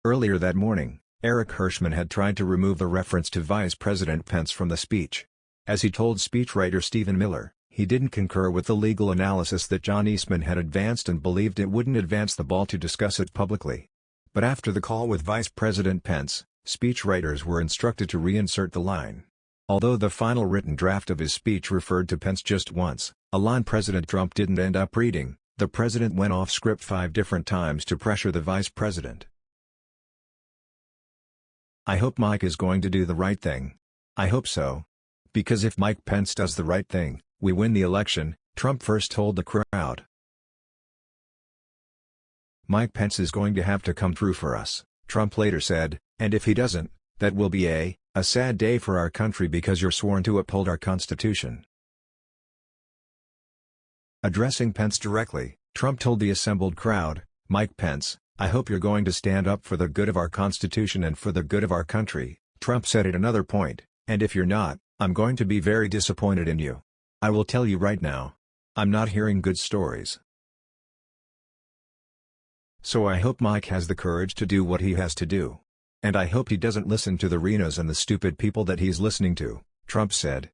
Earlier that morning, Eric Hirschman had tried to remove the reference to Vice President Pence from the speech. As he told speechwriter Stephen Miller, he didn't concur with the legal analysis that John Eastman had advanced and believed it wouldn't advance the ball to discuss it publicly. But after the call with Vice President Pence, speechwriters were instructed to reinsert the line. Although the final written draft of his speech referred to Pence just once, a line President Trump didn't end up reading, the president went off script 5 different times to pressure the vice president. "I hope Mike is going to do the right thing. I hope so. Because if Mike Pence does the right thing, we win the election," Trump first told the crowd. "Mike Pence is going to have to come through for us," Trump later said, "and if he doesn't, that will be a sad day for our country because you're sworn to uphold our Constitution." Addressing Pence directly, Trump told the assembled crowd, "Mike Pence, I hope you're going to stand up for the good of our Constitution and for the good of our country." Trump said at another point, "And if you're not, I'm going to be very disappointed in you. I will tell you right now. I'm not hearing good stories. So I hope Mike has the courage to do what he has to do. And I hope he doesn't listen to the Renos and the stupid people that he's listening to," Trump said.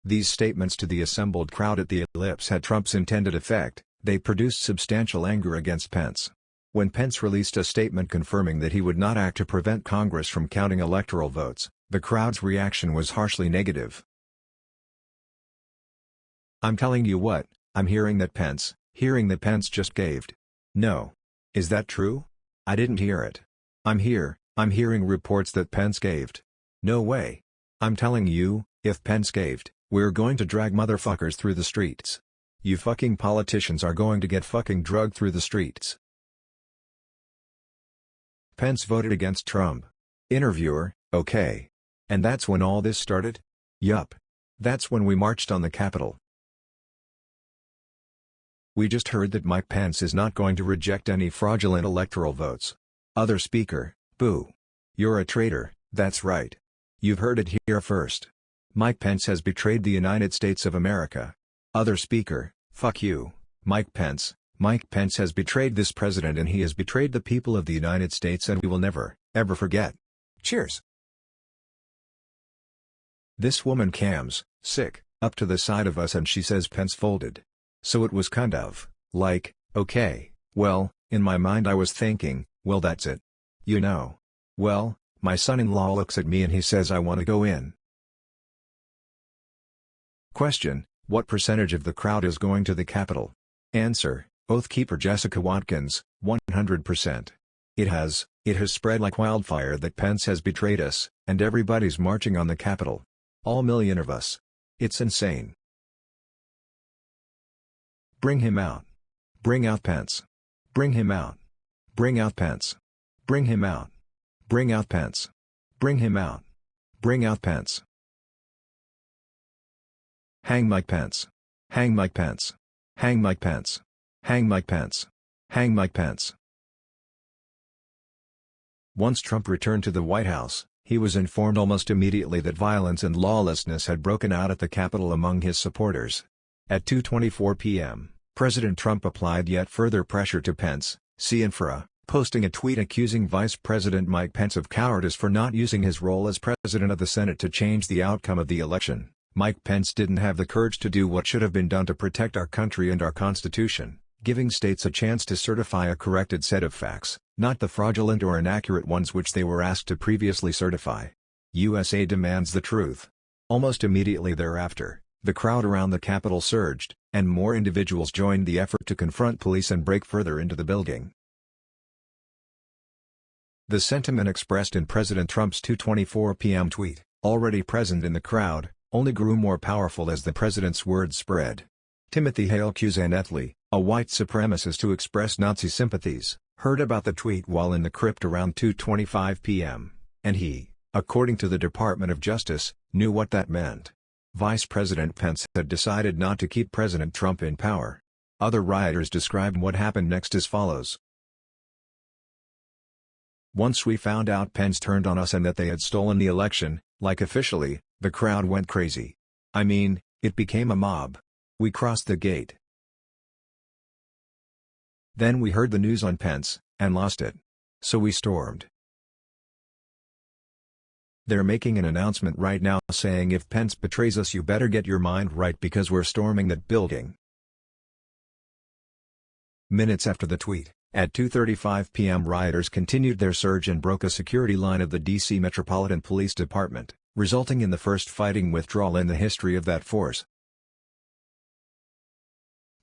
These statements to the assembled crowd at the Ellipse had Trump's intended effect. They produced substantial anger against Pence. When Pence released a statement confirming that he would not act to prevent Congress from counting electoral votes, the crowd's reaction was harshly negative. "I'm telling you what, I'm hearing that Pence just caved." "No. Is that true? I didn't hear it. I'm hearing reports that Pence caved." "No way. I'm telling you, if Pence caved, we're going to drag motherfuckers through the streets. You fucking politicians are going to get fucking drugged through the streets." Pence voted against Trump. Interviewer: "Okay. And that's when all this started?" "Yup. That's when we marched on the Capitol." "We just heard that Mike Pence is not going to reject any fraudulent electoral votes." Other speaker: "Boo. You're a traitor." "That's right. You've heard it here first. Mike Pence has betrayed the United States of America." Other speaker: "Fuck you, Mike Pence. Mike Pence has betrayed this president and he has betrayed the people of the United States and we will never, ever forget." Cheers. This woman cams, sick, up to the side of us and she says Pence folded. So it was kind of, like, okay, well, in my mind I was thinking, well that's it. You know. Well, my son-in-law looks at me and he says I want to go in. Question: What percentage of the crowd is going to the Capitol? Answer: Oath Keeper Jessica Watkins, 100%. It has spread like wildfire that Pence has betrayed us, and everybody's marching on the Capitol. All million of us. It's insane. Bring him out. Bring out Pence. Bring him out. Bring out Pence. Bring him out. Bring out Pence. Bring him out. Bring out Pence. Hang Mike Pence. Hang Mike Pence. Hang Mike Pence. Hang Mike Pence. Hang Mike Pence. Once Trump returned to the White House, he was informed almost immediately that violence and lawlessness had broken out at the Capitol among his supporters. At 2:24 p.m., President Trump applied yet further pressure to Pence, see infra, posting a tweet accusing Vice President Mike Pence of cowardice for not using his role as President of the Senate to change the outcome of the election. Mike Pence didn't have the courage to do what should have been done to protect our country and our Constitution, giving states a chance to certify a corrected set of facts, not the fraudulent or inaccurate ones which they were asked to previously certify. U.S.A. demands the truth. Almost immediately thereafter, the crowd around the Capitol surged, and more individuals joined the effort to confront police and break further into the building. The sentiment expressed in President Trump's 2:24 p.m. tweet, already present in the crowd, only grew more powerful as the president's words spread. Timothy Hale Cusanetli, a white supremacist who expressed Nazi sympathies, heard about the tweet while in the crypt around 2:25 p.m., and he, according to the Department of Justice, knew what that meant. Vice President Pence had decided not to keep President Trump in power. Other rioters described what happened next as follows. Once we found out Pence turned on us and that they had stolen the election, like officially, the crowd went crazy. I mean, it became a mob. We crossed the gate. Then we heard the news on Pence, and lost it. So we stormed. They're making an announcement right now saying if Pence betrays us you better get your mind right because we're storming that building. Minutes after the tweet, at 2:35 p.m. rioters continued their surge and broke a security line of the D.C. Metropolitan Police Department, resulting in the first fighting withdrawal in the history of that force.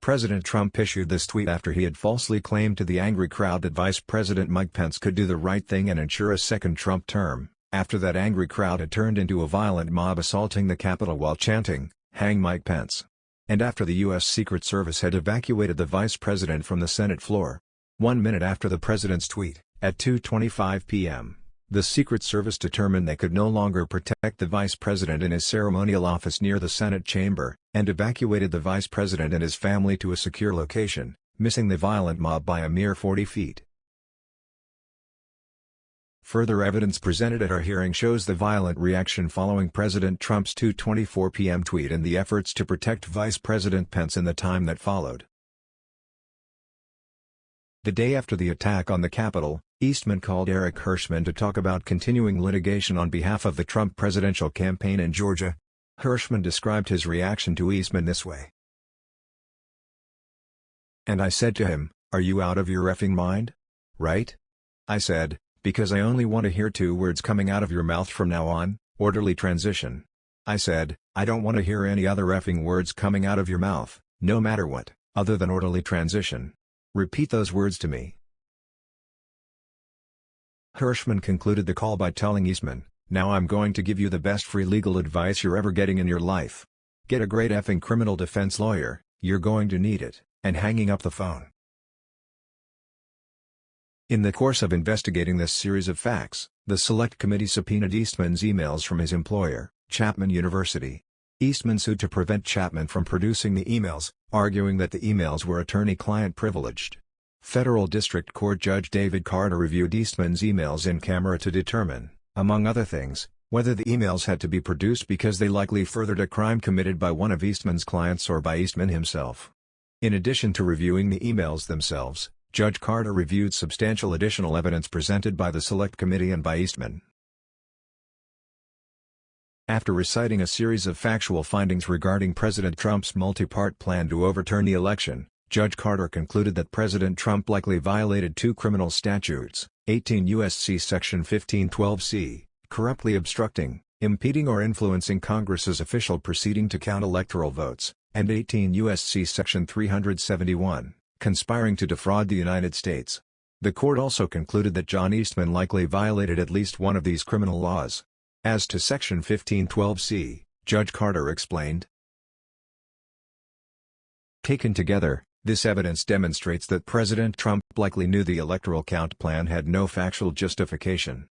President Trump issued this tweet after he had falsely claimed to the angry crowd that Vice President Mike Pence could do the right thing and ensure a second Trump term, after that angry crowd had turned into a violent mob assaulting the Capitol while chanting, "Hang Mike Pence," and after the U.S. Secret Service had evacuated the vice president from the Senate floor. 1 minute after the president's tweet, at 2:25 p.m., the Secret Service determined they could no longer protect the vice president in his ceremonial office near the Senate chamber, and evacuated the vice president and his family to a secure location, missing the violent mob by a mere 40 feet. Further evidence presented at our hearing shows the violent reaction following President Trump's 2:24 p.m. tweet and the efforts to protect Vice President Pence in the time that followed. The day after the attack on the Capitol, Eastman called Eric Hirschman to talk about continuing litigation on behalf of the Trump presidential campaign in Georgia. Hirschman described his reaction to Eastman this way. "And I said to him, 'Are you out of your effing mind? Right?' I said, 'Because I only want to hear two words coming out of your mouth from now on, orderly transition.' I said, 'I don't want to hear any other effing words coming out of your mouth, no matter what, other than orderly transition. Repeat those words to me.'" Hirschman concluded the call by telling Eastman, "Now I'm going to give you the best free legal advice you're ever getting in your life. Get a great effing criminal defense lawyer, you're going to need it," and hanging up the phone. In the course of investigating this series of facts, the Select Committee subpoenaed Eastman's emails from his employer, Chapman University. Eastman sued to prevent Chapman from producing the emails, arguing that the emails were attorney-client privileged. Federal District Court Judge David Carter reviewed Eastman's emails in camera to determine, among other things, whether the emails had to be produced because they likely furthered a crime committed by one of Eastman's clients or by Eastman himself. In addition to reviewing the emails themselves, Judge Carter reviewed substantial additional evidence presented by the Select Committee and by Eastman. After reciting a series of factual findings regarding President Trump's multi-part plan to overturn the election, Judge Carter concluded that President Trump likely violated two criminal statutes, 18 U.S.C. Section 1512c, corruptly obstructing, impeding or influencing Congress's official proceeding to count electoral votes, and 18 U.S.C. Section 371, conspiring to defraud the United States. The court also concluded that John Eastman likely violated at least one of these criminal laws. As to Section 1512c, Judge Carter explained, "Taken together, this evidence demonstrates that President Trump likely knew the electoral count plan had no factual justification.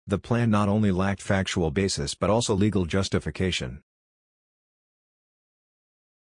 The plan not only lacked factual basis but also legal justification.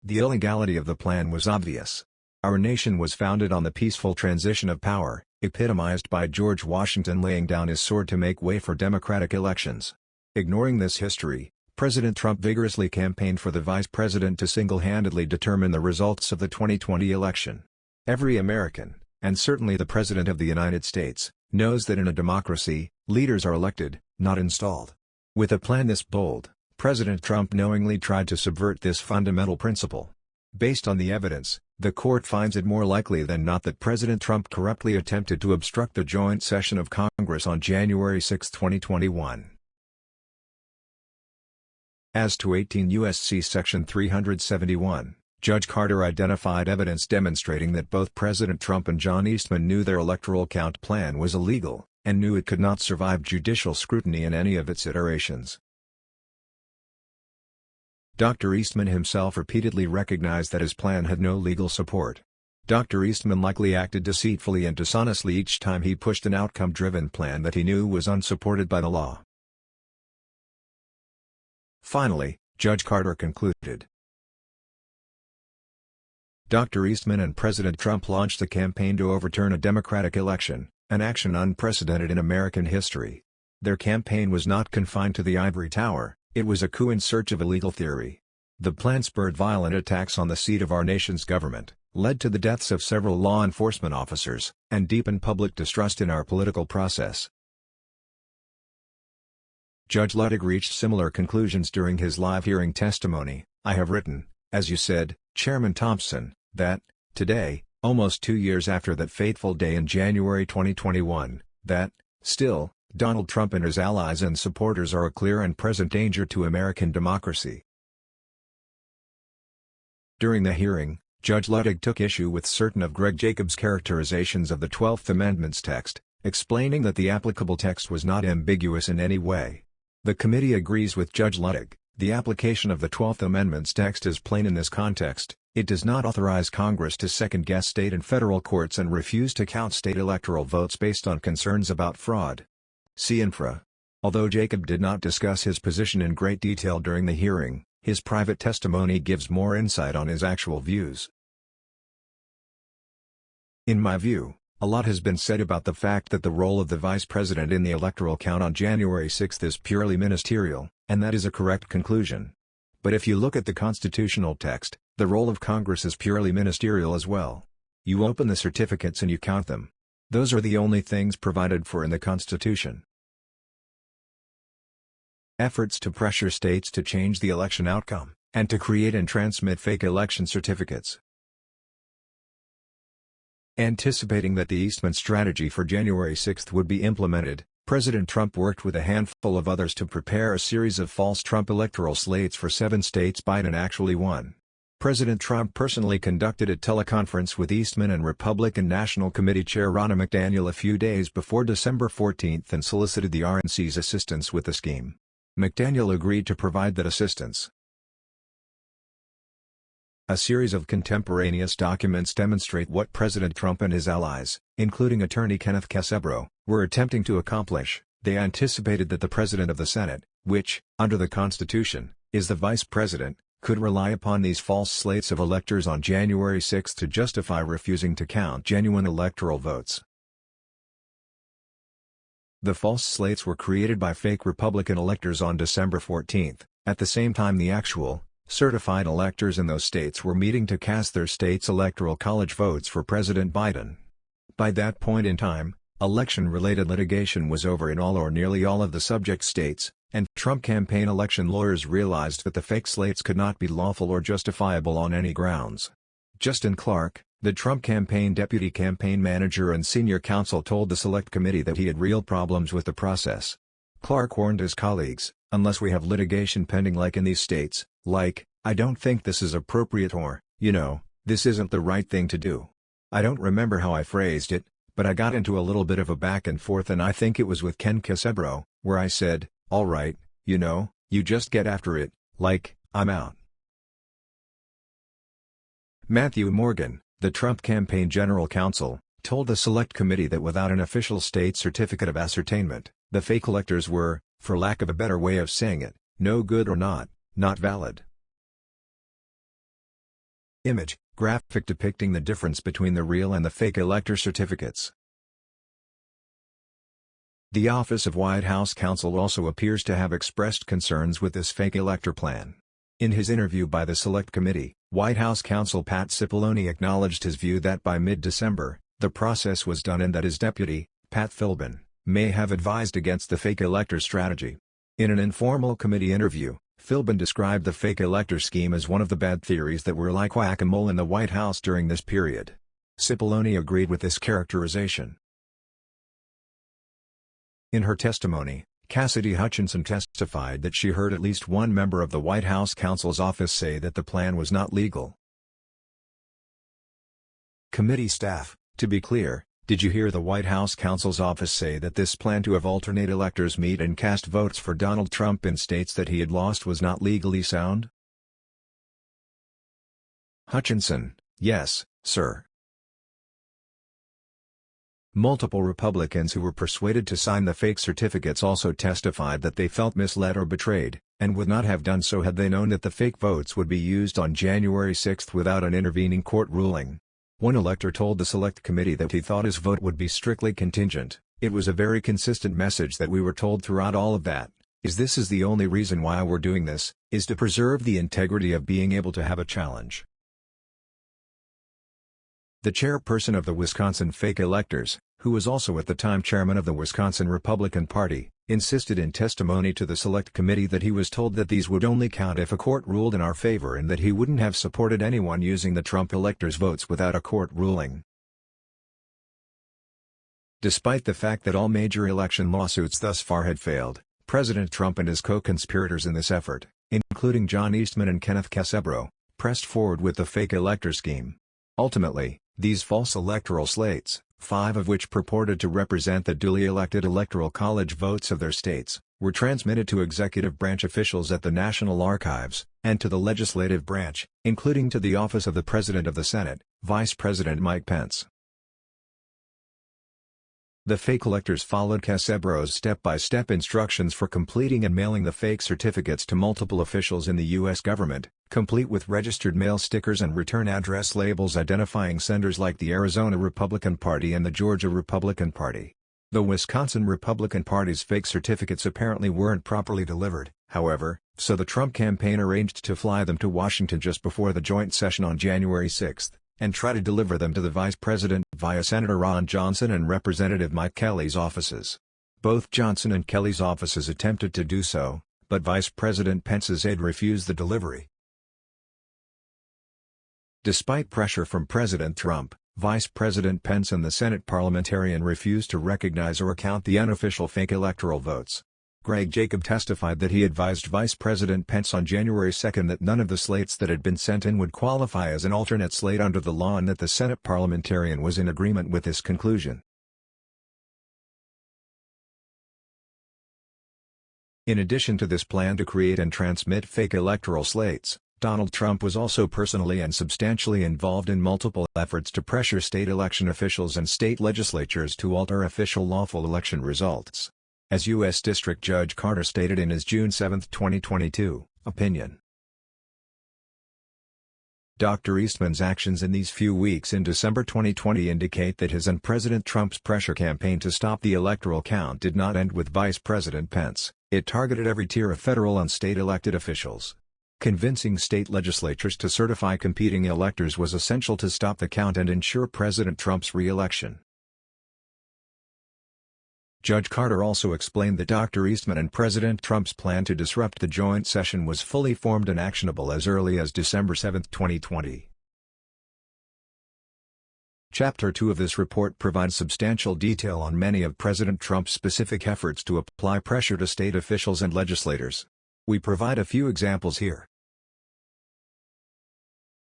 The illegality of the plan was obvious. Our nation was founded on the peaceful transition of power, epitomized by George Washington laying down his sword to make way for democratic elections. Ignoring this history, President Trump vigorously campaigned for the vice president to single-handedly determine the results of the 2020 election. Every American, and certainly the President of the United States, knows that in a democracy, leaders are elected, not installed. With a plan this bold, President Trump knowingly tried to subvert this fundamental principle. Based on the evidence, the court finds it more likely than not that President Trump corruptly attempted to obstruct the joint session of Congress on January 6, 2021. As to 18 U.S.C. Section 371, Judge Carter identified evidence demonstrating that both President Trump and John Eastman knew their electoral count plan was illegal, and knew it could not survive judicial scrutiny in any of its iterations. Dr. Eastman himself repeatedly recognized that his plan had no legal support. Dr. Eastman likely acted deceitfully and dishonestly each time he pushed an outcome-driven plan that he knew was unsupported by the law. Finally, Judge Carter concluded, Dr. Eastman and President Trump launched a campaign to overturn a democratic election, an action unprecedented in American history. Their campaign was not confined to the ivory tower. It was a coup in search of a legal theory. The plan spurred violent attacks on the seat of our nation's government, led to the deaths of several law enforcement officers, and deepened public distrust in our political process. Judge Luttig reached similar conclusions during his live hearing testimony. "I have written, as you said, Chairman Thompson, that, today, almost 2 years after that fateful day in January 2021, that, still, Donald Trump and his allies and supporters are a clear and present danger to American democracy." During the hearing, Judge Luttig took issue with certain of Greg Jacobs' characterizations of the 12th Amendment's text, explaining that the applicable text was not ambiguous in any way. The committee agrees with Judge Luttig. The application of the 12th Amendment's text is plain in this context. It does not authorize Congress to second-guess state and federal courts and refuse to count state electoral votes based on concerns about fraud. See infra. Although Jacob did not discuss his position in great detail during the hearing, his private testimony gives more insight on his actual views. In my view, a lot has been said about the fact that the role of the vice president in the electoral count on January 6 is purely ministerial, and that is a correct conclusion. But if you look at the constitutional text, the role of Congress is purely ministerial as well. You open the certificates and you count them. Those are the only things provided for in the Constitution. Efforts to pressure states to change the election outcome, and to create and transmit fake election certificates. Anticipating that the Eastman strategy for January 6 would be implemented, President Trump worked with a handful of others to prepare a series of false Trump electoral slates for 7 states Biden actually won. President Trump personally conducted a teleconference with Eastman and Republican National Committee Chair Ronna McDaniel a few days before December 14 and solicited the RNC's assistance with the scheme. McDaniel agreed to provide that assistance. A series of contemporaneous documents demonstrate what President Trump and his allies, including attorney Kenneth Casebro, were attempting to accomplish. They anticipated that the President of the Senate, which, under the Constitution, is the Vice President, could rely upon these false slates of electors on January 6 to justify refusing to count genuine electoral votes. The false slates were created by fake Republican electors on December 14, at the same time the actual, certified electors in those states were meeting to cast their state's electoral college votes for President Biden. By that point in time, election-related litigation was over in all or nearly all of the subject states, and Trump campaign election lawyers realized that the fake slates could not be lawful or justifiable on any grounds. Justin Clark, the Trump campaign deputy campaign manager and senior counsel, told the Select Committee that he had real problems with the process. Clark warned his colleagues, "Unless we have litigation pending like in these states, I don't think this is appropriate or, this isn't the right thing to do." I don't remember how I phrased it, but I got into a little bit of a back and forth, and I think it was with Ken Casebro, where I said, "All right, you just get after it, I'm out." Matthew Morgan, the Trump campaign general counsel, told the Select Committee that without an official state certificate of ascertainment, the fake electors were, for lack of a better way of saying it, no good or not valid. Image, graphic depicting the difference between the real and the fake elector certificates. The Office of White House Counsel also appears to have expressed concerns with this fake elector plan. In his interview by the Select Committee, White House counsel Pat Cipollone acknowledged his view that by mid-December, the process was done and that his deputy, Pat Philbin, may have advised against the fake elector strategy. In an informal committee interview, Philbin described the fake elector scheme as one of the bad theories that were like whack-a-mole in the White House during this period. Cipollone agreed with this characterization. In her testimony, Cassidy Hutchinson testified that she heard at least one member of the White House counsel's office say that the plan was not legal. Committee staff, to be clear, did you hear the White House counsel's office say that this plan to have alternate electors meet and cast votes for Donald Trump in states that he had lost was not legally sound? Hutchinson: Yes, sir. Multiple Republicans who were persuaded to sign the fake certificates also testified that they felt misled or betrayed, and would not have done so had they known that the fake votes would be used on January 6 without an intervening court ruling. One elector told the Select Committee that he thought his vote would be strictly contingent. "It was a very consistent message that we were told throughout all of that. This is the only reason why we're doing this, is to preserve the integrity of being able to have a challenge." The chairperson of the Wisconsin fake electors, who was also at the time chairman of the Wisconsin Republican Party, insisted in testimony to the Select Committee that he was told that these would only count if a court ruled in our favor and that he wouldn't have supported anyone using the Trump electors' votes without a court ruling. Despite the fact that all major election lawsuits thus far had failed, President Trump and his co-conspirators in this effort, including John Eastman and Kenneth Casebro, pressed forward with the fake elector scheme. Ultimately, these false electoral slates, 5 of which purported to represent the duly elected electoral college votes of their states, were transmitted to executive branch officials at the National Archives, and to the legislative branch, including to the office of the President of the Senate, Vice President Mike Pence. The fake electors followed CONCEDE's step-by-step instructions for completing and mailing the fake certificates to multiple officials in the U.S. government, complete with registered mail stickers and return address labels identifying senders like the Arizona Republican Party and the Georgia Republican Party. The Wisconsin Republican Party's fake certificates apparently weren't properly delivered, however, so the Trump campaign arranged to fly them to Washington just before the joint session on January 6, and try to deliver them to the Vice President via Senator Ron Johnson and Representative Mike Kelly's offices. Both Johnson and Kelly's offices attempted to do so, but Vice President Pence's aide refused the delivery. Despite pressure from President Trump, Vice President Pence and the Senate parliamentarian refused to recognize or count the unofficial fake electoral votes. Greg Jacob testified that he advised Vice President Pence on January 2 that none of the slates that had been sent in would qualify as an alternate slate under the law and that the Senate parliamentarian was in agreement with this conclusion. In addition to this plan to create and transmit fake electoral slates, Donald Trump was also personally and substantially involved in multiple efforts to pressure state election officials and state legislatures to alter official lawful election results. As U.S. District Judge Carter stated in his June 7, 2022, opinion. Dr. Eastman's actions in these few weeks in December 2020 indicate that his and President Trump's pressure campaign to stop the electoral count did not end with Vice President Pence. It targeted every tier of federal and state elected officials. Convincing state legislatures to certify competing electors was essential to stop the count and ensure President Trump's re-election. Judge Carter also explained that Dr. Eastman and President Trump's plan to disrupt the joint session was fully formed and actionable as early as December 7, 2020. Chapter 2 of this report provides substantial detail on many of President Trump's specific efforts to apply pressure to state officials and legislators. We provide a few examples here.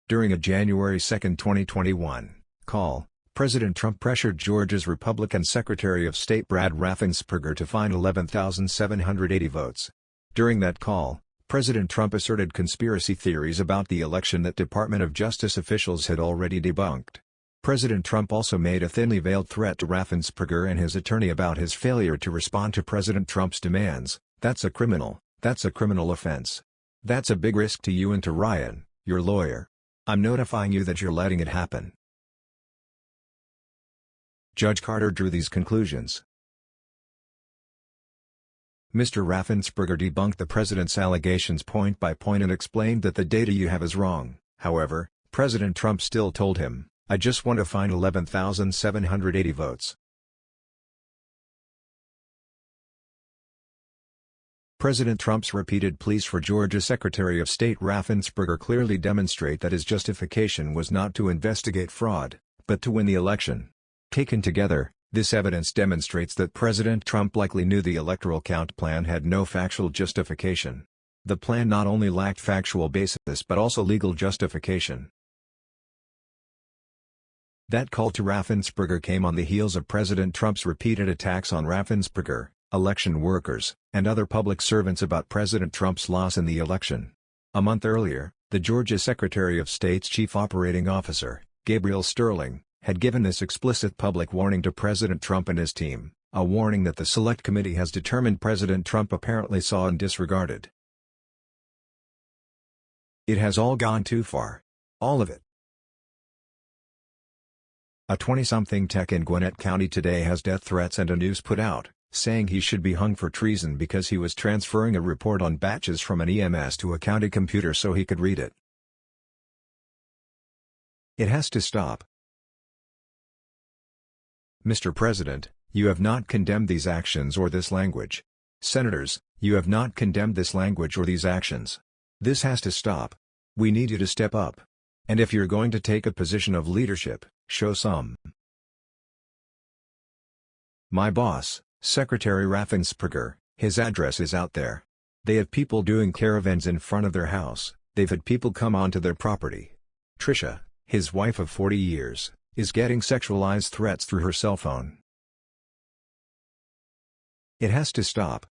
During a January 2, 2021, call, President Trump pressured Georgia's Republican Secretary of State Brad Raffensperger to find 11,780 votes. During that call, President Trump asserted conspiracy theories about the election that Department of Justice officials had already debunked. President Trump also made a thinly veiled threat to Raffensperger and his attorney about his failure to respond to President Trump's demands. That's a criminal offense. That's a big risk to you and to Ryan, your lawyer. I'm notifying you that you're letting it happen. Judge Carter drew these conclusions. Mr. Raffensperger debunked the president's allegations point by point and explained that the data you have is wrong. However, President Trump still told him, I just want to find 11,780 votes. President Trump's repeated pleas for Georgia Secretary of State Raffensperger clearly demonstrate that his justification was not to investigate fraud, but to win the election. Taken together, this evidence demonstrates that President Trump likely knew the electoral count plan had no factual justification. The plan not only lacked factual basis but also legal justification. That call to Raffensperger came on the heels of President Trump's repeated attacks on Raffensperger, election workers, and other public servants about President Trump's loss in the election. A month earlier, the Georgia Secretary of State's chief operating officer, Gabriel Sterling, had given this explicit public warning to President Trump and his team, a warning that the Select Committee has determined President Trump apparently saw and disregarded. It has all gone too far. All of it. A 20-something tech in Gwinnett County today has death threats and a noose put out, saying he should be hung for treason because he was transferring a report on batches from an EMS to a county computer so he could read it. It has to stop. Mr. President, you have not condemned these actions or this language. Senators, you have not condemned this language or these actions. This has to stop. We need you to step up. And if you're going to take a position of leadership, show some. My boss, Secretary Raffensperger, his address is out there. They have people doing caravans in front of their house, they've had people come onto their property. Tricia, his wife of 40 years, is getting sexualized threats through her cell phone. It has to stop.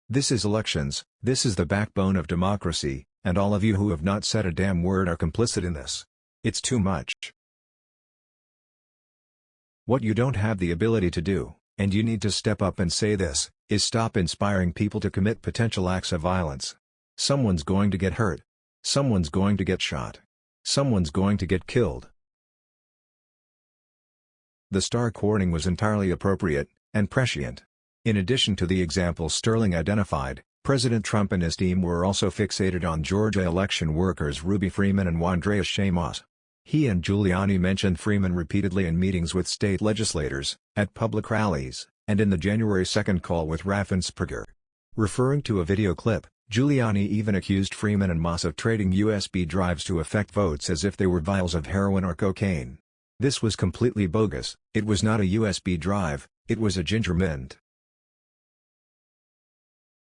This is elections, this is the backbone of democracy, and all of you who have not said a damn word are complicit in this. It's too much. What you don't have the ability to do, and you need to step up and say this, is stop inspiring people to commit potential acts of violence. Someone's going to get hurt. Someone's going to get shot. Someone's going to get killed. The stark warning was entirely appropriate, and prescient. In addition to the examples Sterling identified, President Trump and his team were also fixated on Georgia election workers Ruby Freeman and Wandrea Shamos. He and Giuliani mentioned Freeman repeatedly in meetings with state legislators, at public rallies, and in the January 2 call with Raffensperger. Referring to a video clip, Giuliani even accused Freeman and Moss of trading USB drives to affect votes as if they were vials of heroin or cocaine. This was completely bogus. It was not a USB drive, it was a ginger mint.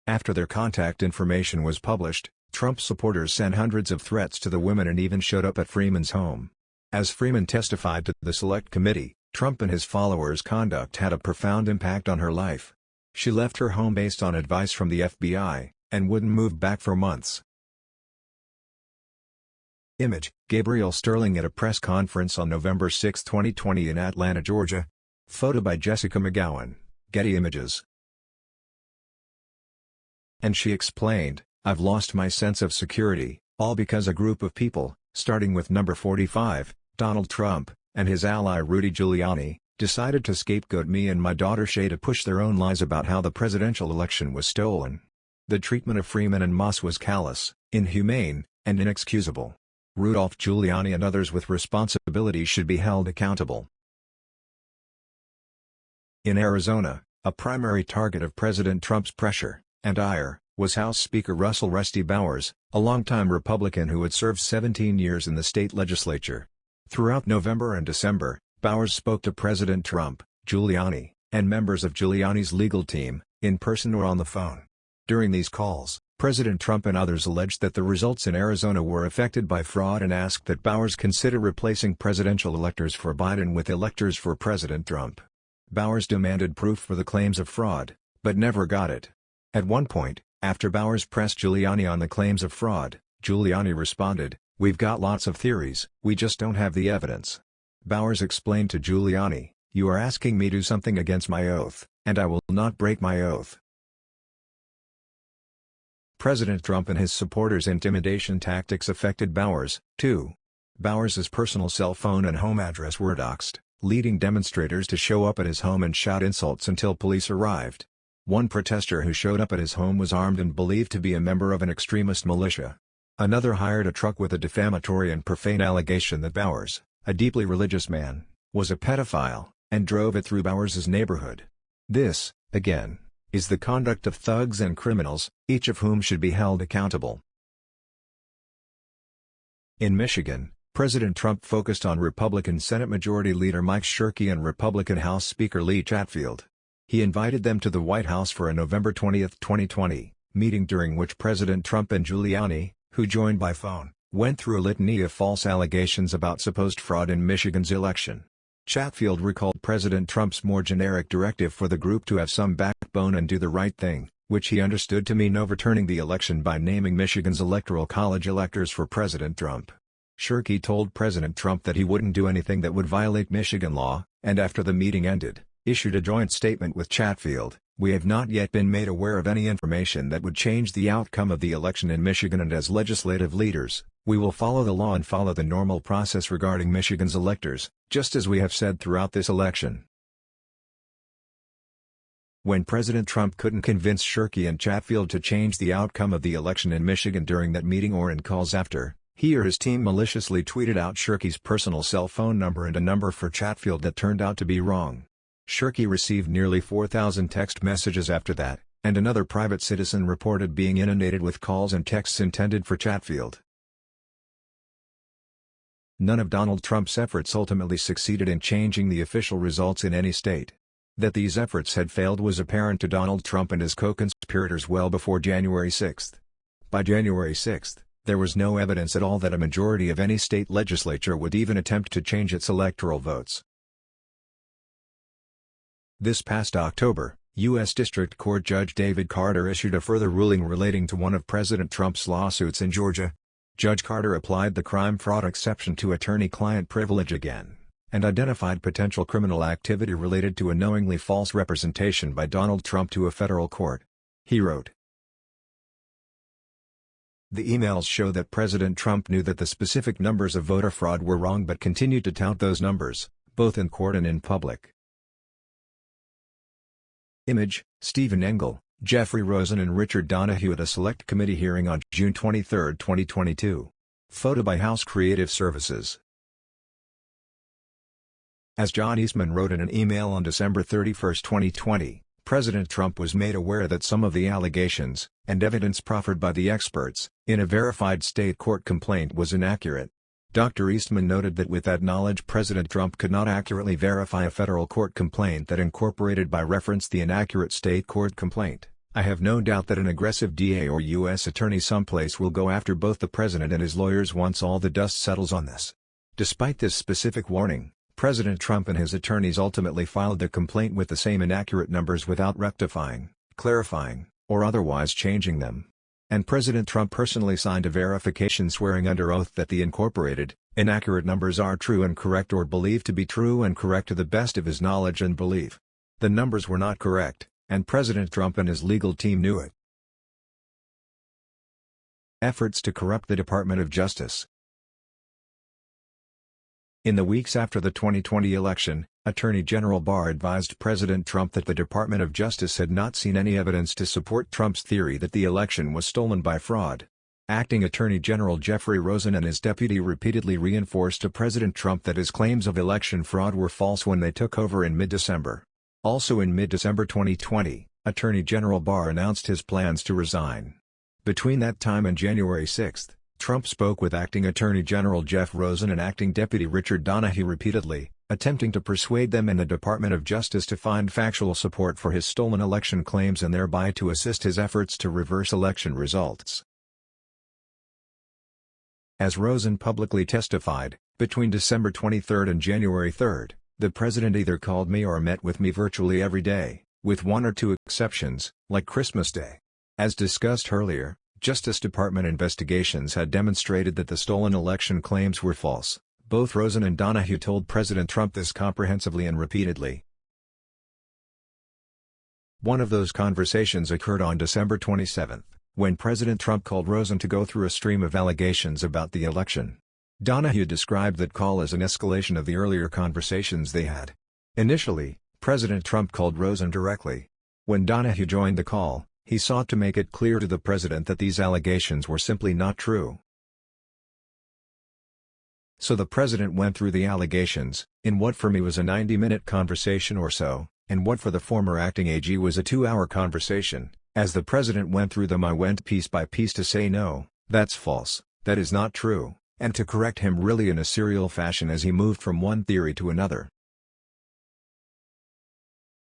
After their contact information was published, Trump supporters sent hundreds of threats to the women and even showed up at Freeman's home. As Freeman testified to the Select Committee, Trump and his followers' conduct had a profound impact on her life. She left her home based on advice from the FBI, and wouldn't move back for months. Image: Gabriel Sterling at a press conference on November 6, 2020 in Atlanta, Georgia. Photo by Jessica McGowan, Getty Images. And she explained, "I've lost my sense of security, all because a group of people, starting with number 45, Donald Trump, and his ally Rudy Giuliani, decided to scapegoat me and my daughter Shay to push their own lies about how the presidential election was stolen. The treatment of Freeman and Moss was callous, inhumane, and inexcusable. Rudolph Giuliani and others with responsibility should be held accountable." In Arizona, a primary target of President Trump's pressure and ire was House Speaker Russell "Rusty" Bowers, a longtime Republican who had served 17 years in the state legislature. Throughout November and December, Bowers spoke to President Trump, Giuliani, and members of Giuliani's legal team, in person or on the phone. During these calls, President Trump and others alleged that the results in Arizona were affected by fraud and asked that Bowers consider replacing presidential electors for Biden with electors for President Trump. Bowers demanded proof for the claims of fraud, but never got it. At one point, after Bowers pressed Giuliani on the claims of fraud, Giuliani responded, "We've got lots of theories, we just don't have the evidence." Bowers explained to Giuliani, "You are asking me to do something against my oath, and I will not break my oath." President Trump and his supporters' intimidation tactics affected Bowers, too. Bowers' personal cell phone and home address were doxed, leading demonstrators to show up at his home and shout insults until police arrived. One protester who showed up at his home was armed and believed to be a member of an extremist militia. Another hired a truck with a defamatory and profane allegation that Bowers, a deeply religious man, was a pedophile, and drove it through Bowers' neighborhood. This, again, is the conduct of thugs and criminals, each of whom should be held accountable. In Michigan, President Trump focused on Republican Senate Majority Leader Mike Shirkey and Republican House Speaker Lee Chatfield. He invited them to the White House for a November 20, 2020, meeting during which President Trump and Giuliani, who joined by phone, went through a litany of false allegations about supposed fraud in Michigan's election. Chatfield recalled President Trump's more generic directive for the group to have some backbone and do the right thing, which he understood to mean overturning the election by naming Michigan's Electoral College electors for President Trump. Shirkey told President Trump that he wouldn't do anything that would violate Michigan law, and after the meeting ended, issued a joint statement with Chatfield, "We have not yet been made aware of any information that would change the outcome of the election in Michigan, and as legislative leaders, we will follow the law and follow the normal process regarding Michigan's electors, just as we have said throughout this election." When President Trump couldn't convince Shirkey and Chatfield to change the outcome of the election in Michigan during that meeting or in calls after, he or his team maliciously tweeted out Shirkey's personal cell phone number and a number for Chatfield that turned out to be wrong. Shirkey received nearly 4,000 text messages after that, and another private citizen reported being inundated with calls and texts intended for Chatfield. None of Donald Trump's efforts ultimately succeeded in changing the official results in any state. That these efforts had failed was apparent to Donald Trump and his co-conspirators well before January 6. By January 6, there was no evidence at all that a majority of any state legislature would even attempt to change its electoral votes. This past October, U.S. District Court Judge David Carter issued a further ruling relating to one of President Trump's lawsuits in Georgia. Judge Carter applied the crime-fraud exception to attorney-client privilege again, and identified potential criminal activity related to a knowingly false representation by Donald Trump to a federal court. He wrote, "The emails show that President Trump knew that the specific numbers of voter fraud were wrong but continued to tout those numbers, both in court and in public." Image, Stephen Engel, Jeffrey Rosen and Richard Donoghue at a Select Committee hearing on June 23, 2022. Photo by House Creative Services. As John Eastman wrote in an email on December 31, 2020, President Trump was made aware that some of the allegations, and evidence proffered by the experts, in a verified state court complaint was inaccurate. Dr. Eastman noted that with that knowledge President Trump could not accurately verify a federal court complaint that incorporated by reference the inaccurate state court complaint. "I have no doubt that an aggressive DA or U.S. attorney someplace will go after both the president and his lawyers once all the dust settles on this." Despite this specific warning, President Trump and his attorneys ultimately filed the complaint with the same inaccurate numbers without rectifying, clarifying, or otherwise changing them. And President Trump personally signed a verification swearing under oath that the incorporated, inaccurate numbers are true and correct or believed to be true and correct to the best of his knowledge and belief. The numbers were not correct, and President Trump and his legal team knew it. Efforts to corrupt the Department of Justice. In the weeks after the 2020 election, Attorney General Barr advised President Trump that the Department of Justice had not seen any evidence to support Trump's theory that the election was stolen by fraud. Acting Attorney General Jeffrey Rosen and his deputy repeatedly reinforced to President Trump that his claims of election fraud were false when they took over in mid-December. Also in mid-December 2020, Attorney General Barr announced his plans to resign. Between that time and January 6, Trump spoke with Acting Attorney General Jeff Rosen and Acting Deputy Richard Donoghue repeatedly, attempting to persuade them in the Department of Justice to find factual support for his stolen election claims and thereby to assist his efforts to reverse election results. As Rosen publicly testified, between December 23 and January 3, the president either called me or met with me virtually every day, with one or two exceptions, like Christmas Day. As discussed earlier, Justice Department investigations had demonstrated that the stolen election claims were false. Both Rosen and Donoghue told President Trump this comprehensively and repeatedly. One of those conversations occurred on December 27, when President Trump called Rosen to go through a stream of allegations about the election. Donoghue described that call as an escalation of the earlier conversations they had. Initially, President Trump called Rosen directly. When Donoghue joined the call, he sought to make it clear to the president that these allegations were simply not true. So the president went through the allegations, in what for me was a 90-minute conversation or so, and what for the former acting AG was a 2-hour conversation. As the president went through them I went piece by piece to say no, that's false, that is not true, and to correct him really in a serial fashion as he moved from one theory to another.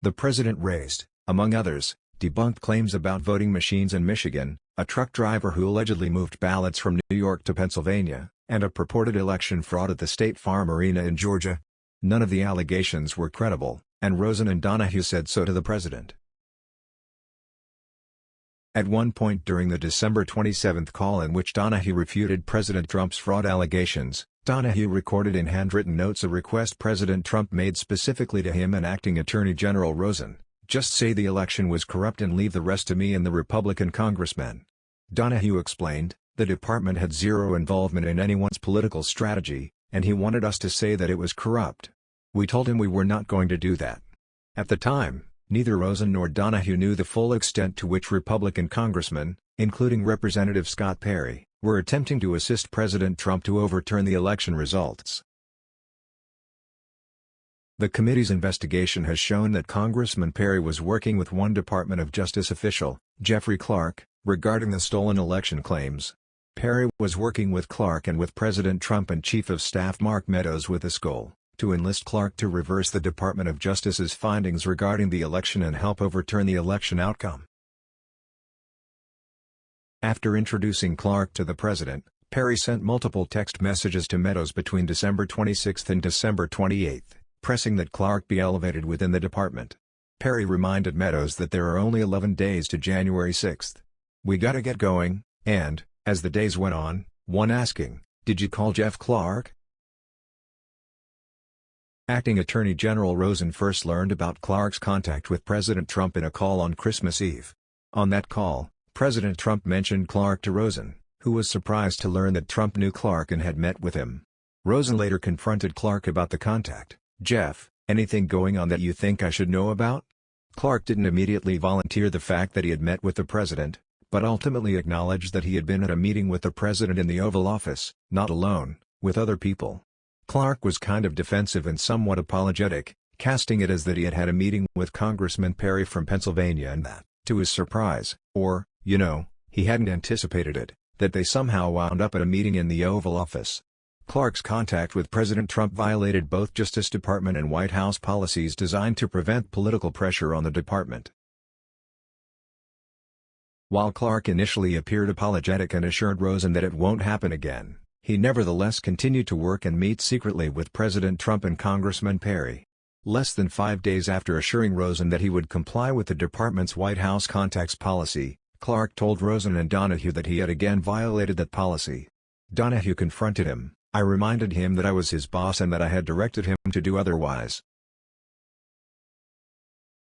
The president raised, among others, debunked claims about voting machines in Michigan, a truck driver who allegedly moved ballots from New York to Pennsylvania, and a purported election fraud at the State Farm Arena in Georgia. None of the allegations were credible, and Rosen and Donoghue said so to the president. At one point during the December 27 call in which Donoghue refuted President Trump's fraud allegations, Donoghue recorded in handwritten notes a request President Trump made specifically to him and Acting Attorney General Rosen. "Just say the election was corrupt and leave the rest to me and the Republican congressmen." Donoghue explained, the department had zero involvement in anyone's political strategy, and he wanted us to say that it was corrupt. We told him we were not going to do that. At the time, neither Rosen nor Donoghue knew the full extent to which Republican congressmen, including Representative Scott Perry, were attempting to assist President Trump to overturn the election results. The committee's investigation has shown that Congressman Perry was working with one Department of Justice official, Jeffrey Clark, regarding the stolen election claims. Perry was working with Clark and with President Trump and Chief of Staff Mark Meadows with this goal, to enlist Clark to reverse the Department of Justice's findings regarding the election and help overturn the election outcome. After introducing Clark to the president, Perry sent multiple text messages to Meadows between December 26 and December 28. Pressing that Clark be elevated within the department. Perry reminded Meadows that there are only 11 days to January 6. "We gotta get going," and, as the days went on, one asking, "Did you call Jeff Clark?" Acting Attorney General Rosen first learned about Clark's contact with President Trump in a call on Christmas Eve. On that call, President Trump mentioned Clark to Rosen, who was surprised to learn that Trump knew Clark and had met with him. Rosen later confronted Clark about the contact. "Jeff, anything going on that you think I should know about?" Clark didn't immediately volunteer the fact that he had met with the president, but ultimately acknowledged that he had been at a meeting with the president in the Oval Office, not alone, with other people. Clark was kind of defensive and somewhat apologetic, casting it as that he had had a meeting with Congressman Perry from Pennsylvania and that, to his surprise, or, he hadn't anticipated it, that they somehow wound up at a meeting in the Oval Office. Clark's contact with President Trump violated both Justice Department and White House policies designed to prevent political pressure on the department. While Clark initially appeared apologetic and assured Rosen that it won't happen again, he nevertheless continued to work and meet secretly with President Trump and Congressman Perry. Less than 5 days after assuring Rosen that he would comply with the department's White House contacts policy, Clark told Rosen and Donoghue that he had again violated that policy. Donoghue confronted him. "I reminded him that I was his boss and that I had directed him to do otherwise."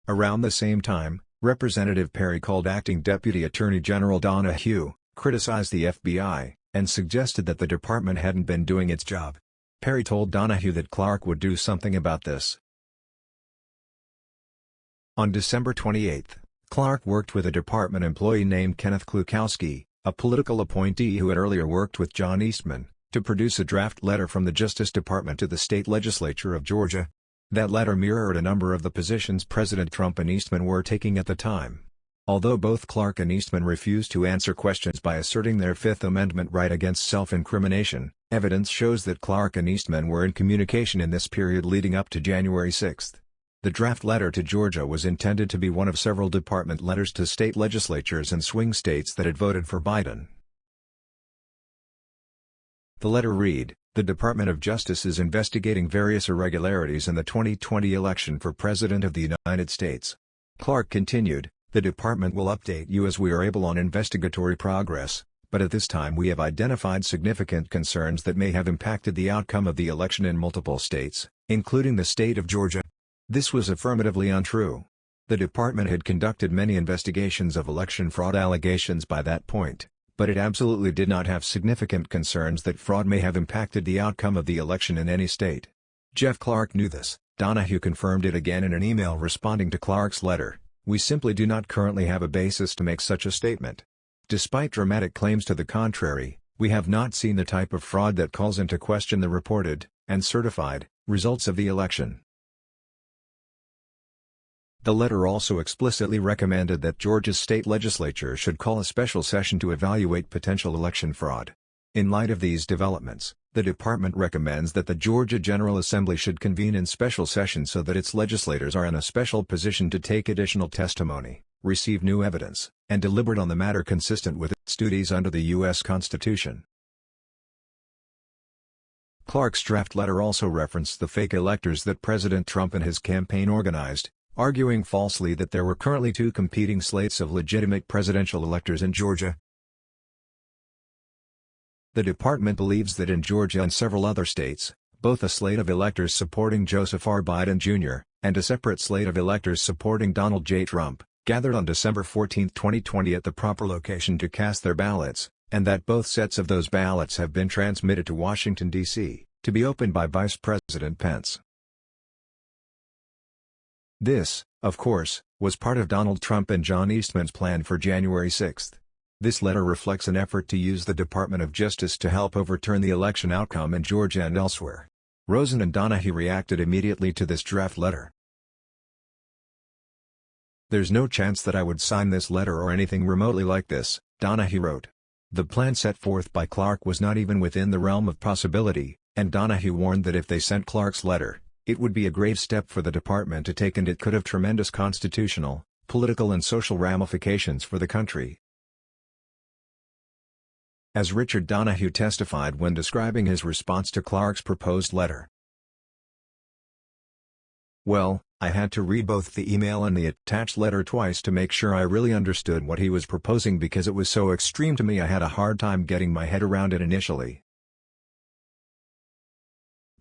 Around the same time, Representative Perry called Acting Deputy Attorney General Donoghue, criticized the FBI, and suggested that the department hadn't been doing its job. Perry told Donoghue that Clark would do something about this. On December 28, Clark worked with a department employee named Kenneth Klukowski, a political appointee who had earlier worked with John Eastman, to produce a draft letter from the Justice Department to the state legislature of Georgia. That letter mirrored a number of the positions President Trump and Eastman were taking at the time. Although both Clark and Eastman refused to answer questions by asserting their Fifth Amendment right against self-incrimination, evidence shows that Clark and Eastman were in communication in this period leading up to January 6. The draft letter to Georgia was intended to be one of several department letters to state legislatures and swing states that had voted for Biden. The letter read, "The Department of Justice is investigating various irregularities in the 2020 election for President of the United States." Clark continued, "The department will update you as we are able on investigatory progress, but at this time we have identified significant concerns that may have impacted the outcome of the election in multiple states, including the state of Georgia." This was affirmatively untrue. The department had conducted many investigations of election fraud allegations by that point, but it absolutely did not have significant concerns that fraud may have impacted the outcome of the election in any state. Jeff Clark knew this. Donoghue confirmed it again in an email responding to Clark's letter. "We simply do not currently have a basis to make such a statement. Despite dramatic claims to the contrary, we have not seen the type of fraud that calls into question the reported, and certified, results of the election." The letter also explicitly recommended that Georgia's state legislature should call a special session to evaluate potential election fraud. In light of these developments, the department recommends that the Georgia General Assembly should convene in special session so that its legislators are in a special position to take additional testimony, receive new evidence, and deliberate on the matter consistent with its duties under the U.S. Constitution. Clark's draft letter also referenced the fake electors that President Trump and his campaign organized, arguing falsely that there were currently two competing slates of legitimate presidential electors in Georgia. The department believes that in Georgia and several other states, both a slate of electors supporting Joseph R. Biden Jr., and a separate slate of electors supporting Donald J. Trump, gathered on December 14, 2020 at the proper location to cast their ballots, and that both sets of those ballots have been transmitted to Washington, D.C., to be opened by Vice President Pence. This, of course, was part of Donald Trump and John Eastman's plan for January 6. This letter reflects an effort to use the Department of Justice to help overturn the election outcome in Georgia and elsewhere. Rosen and Donoghue reacted immediately to this draft letter. "There's no chance that I would sign this letter or anything remotely like this," Donoghue wrote. The plan set forth by Clark was not even within the realm of possibility, and Donoghue warned that if they sent Clark's letter, it would be a grave step for the department to take and it could have tremendous constitutional, political and social ramifications for the country. As Richard Donoghue testified when describing his response to Clark's proposed letter, "Well, I had to read both the email and the attached letter twice to make sure I really understood what he was proposing because it was so extreme to me I had a hard time getting my head around it initially.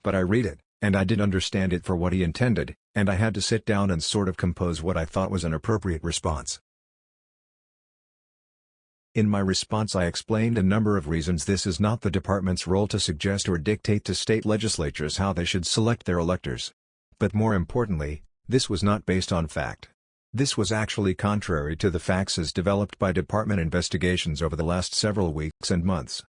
But I read it, and I didn't understand it for what he intended, and I had to sit down and sort of compose what I thought was an appropriate response. In my response I explained a number of reasons this is not the department's role to suggest or dictate to state legislatures how they should select their electors. But more importantly, this was not based on fact. This was actually contrary to the facts as developed by department investigations over the last several weeks and months.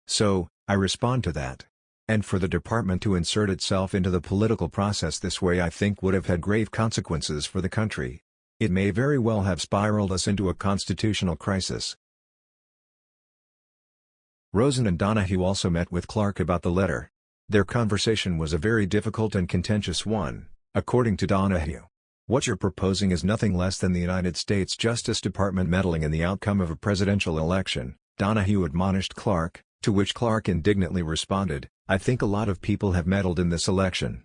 So, I respond to that. And for the department to insert itself into the political process this way I think would have had grave consequences for the country. It may very well have spiraled us into a constitutional crisis. Rosen and Donoghue also met with Clark about the letter. Their conversation was a very difficult and contentious one. According to Donoghue, what you're proposing is nothing less than the United States Justice Department meddling in the outcome of a presidential election, Donoghue admonished Clark, to which Clark indignantly responded, I think a lot of people have meddled in this election.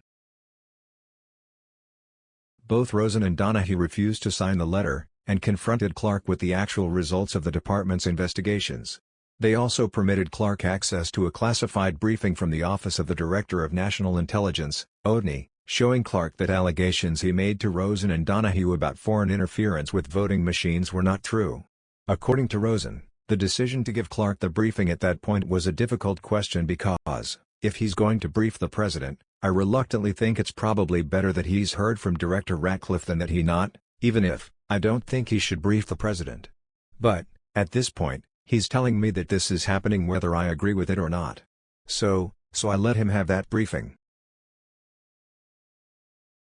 Both Rosen and Donoghue refused to sign the letter, and confronted Clark with the actual results of the department's investigations. They also permitted Clark access to a classified briefing from the Office of the Director of National Intelligence, OBSTRUCT, showing Clark that allegations he made to Rosen and Donoghue about foreign interference with voting machines were not true. According to Rosen, the decision to give Clark the briefing at that point was a difficult question because, if he's going to brief the president, I reluctantly think it's probably better that he's heard from Director Ratcliffe than that he not, even if, I don't think he should brief the president. But, at this point, he's telling me that this is happening whether I agree with it or not. So I let him have that briefing.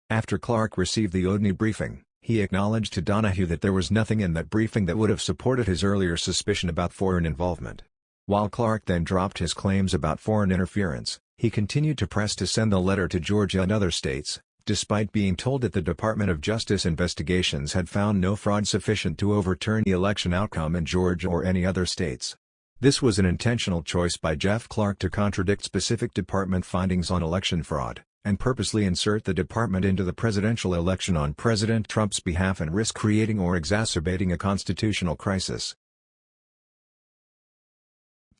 After Clark received the OBSTRUCT briefing, he acknowledged to Donoghue that there was nothing in that briefing that would have supported his earlier suspicion about foreign involvement. While Clark then dropped his claims about foreign interference, he continued to press to send the letter to Georgia and other states, despite being told that the Department of Justice investigations had found no fraud sufficient to overturn the election outcome in Georgia or any other states. This was an intentional choice by Jeff Clark to contradict specific department findings on election fraud, and purposely insert the department into the presidential election on President Trump's behalf and risk creating or exacerbating a constitutional crisis.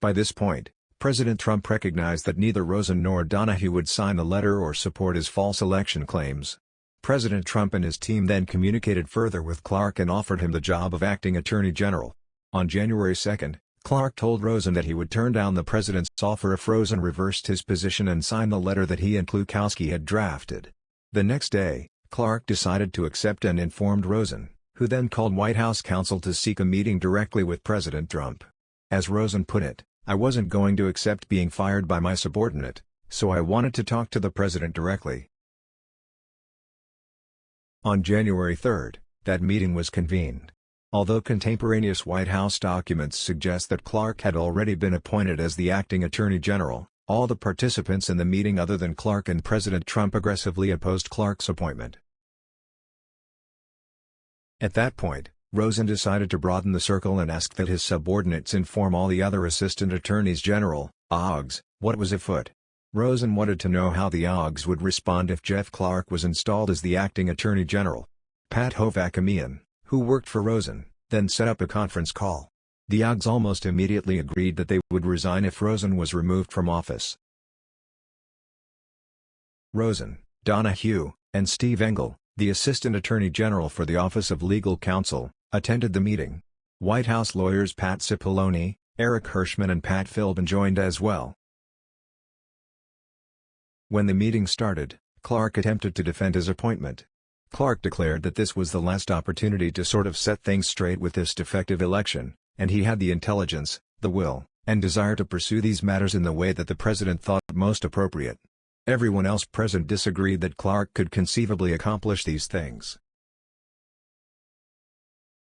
By this point, President Trump recognized that neither Rosen nor Donoghue would sign the letter or support his false election claims. President Trump and his team then communicated further with Clark and offered him the job of acting Attorney General. On January 2, Clark told Rosen that he would turn down the president's offer if Rosen reversed his position and signed the letter that he and Klukowski had drafted. The next day, Clark decided to accept and informed Rosen, who then called White House counsel to seek a meeting directly with President Trump. As Rosen put it, I wasn't going to accept being fired by my subordinate, so I wanted to talk to the president directly. On January 3, that meeting was convened. Although contemporaneous White House documents suggest that Clark had already been appointed as the acting Attorney General, all the participants in the meeting other than Clark and President Trump aggressively opposed Clark's appointment. At that point, Rosen decided to broaden the circle and asked that his subordinates inform all the other Assistant Attorneys General, AGs, what was afoot. Rosen wanted to know how the AGs would respond if Jeff Clark was installed as the acting Attorney General. Pat Hovakamian, who worked for Rosen, then set up a conference call. The AGs almost immediately agreed that they would resign if Rosen was removed from office. Rosen, Donoghue, and Steve Engel, the Assistant Attorney General for the Office of Legal Counsel, attended the meeting. White House lawyers Pat Cipollone, Eric Hirschman and Pat Philbin joined as well. When the meeting started, Clark attempted to defend his appointment. Clark declared that this was the last opportunity to sort of set things straight with this defective election, and he had the intelligence, the will, and desire to pursue these matters in the way that the president thought most appropriate. Everyone else present disagreed that Clark could conceivably accomplish these things.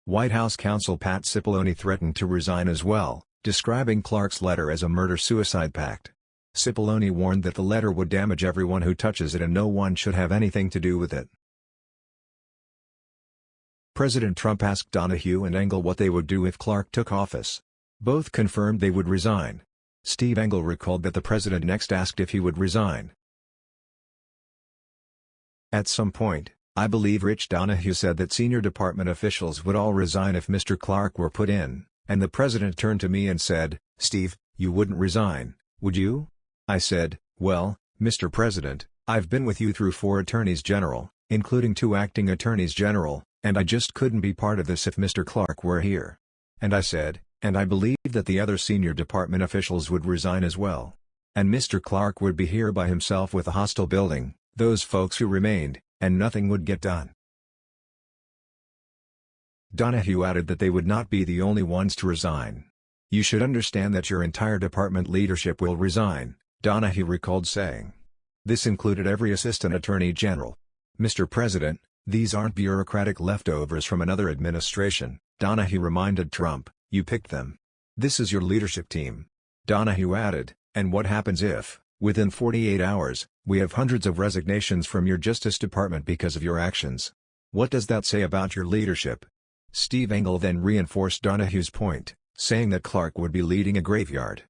White House counsel Pat Cipollone threatened to resign as well, describing Clark's letter as a murder-suicide pact. Cipollone warned that the letter would damage everyone who touches it and no one should have anything to do with it. President Trump asked Donoghue and Engel what they would do if Clark took office. Both confirmed they would resign. Steve Engel recalled that the president next asked if he would resign. At some point, I believe Rich Donoghue said that senior department officials would all resign if Mr. Clark were put in, and the president turned to me and said, "Steve, you wouldn't resign, would you?" I said, Well, Mr. President, I've been with you through 4 attorneys general, including 2 acting attorneys general, and I just couldn't be part of this if Mr. Clark were here. And I said, and I believe that the other senior department officials would resign as well. And Mr. Clark would be here by himself with a hostile building, those folks who remained, and nothing would get done. Donoghue added that they would not be the only ones to resign. You should understand that your entire department leadership will resign, Donoghue recalled saying. This included every assistant attorney general. Mr. President, these aren't bureaucratic leftovers from another administration, Donoghue reminded Trump, you picked them. This is your leadership team. Donoghue added, and what happens if, within 48 hours, we have hundreds of resignations from your Justice Department because of your actions? What does that say about your leadership? Steve Engel then reinforced Donoghue's point, saying that Clark would be leading a graveyard.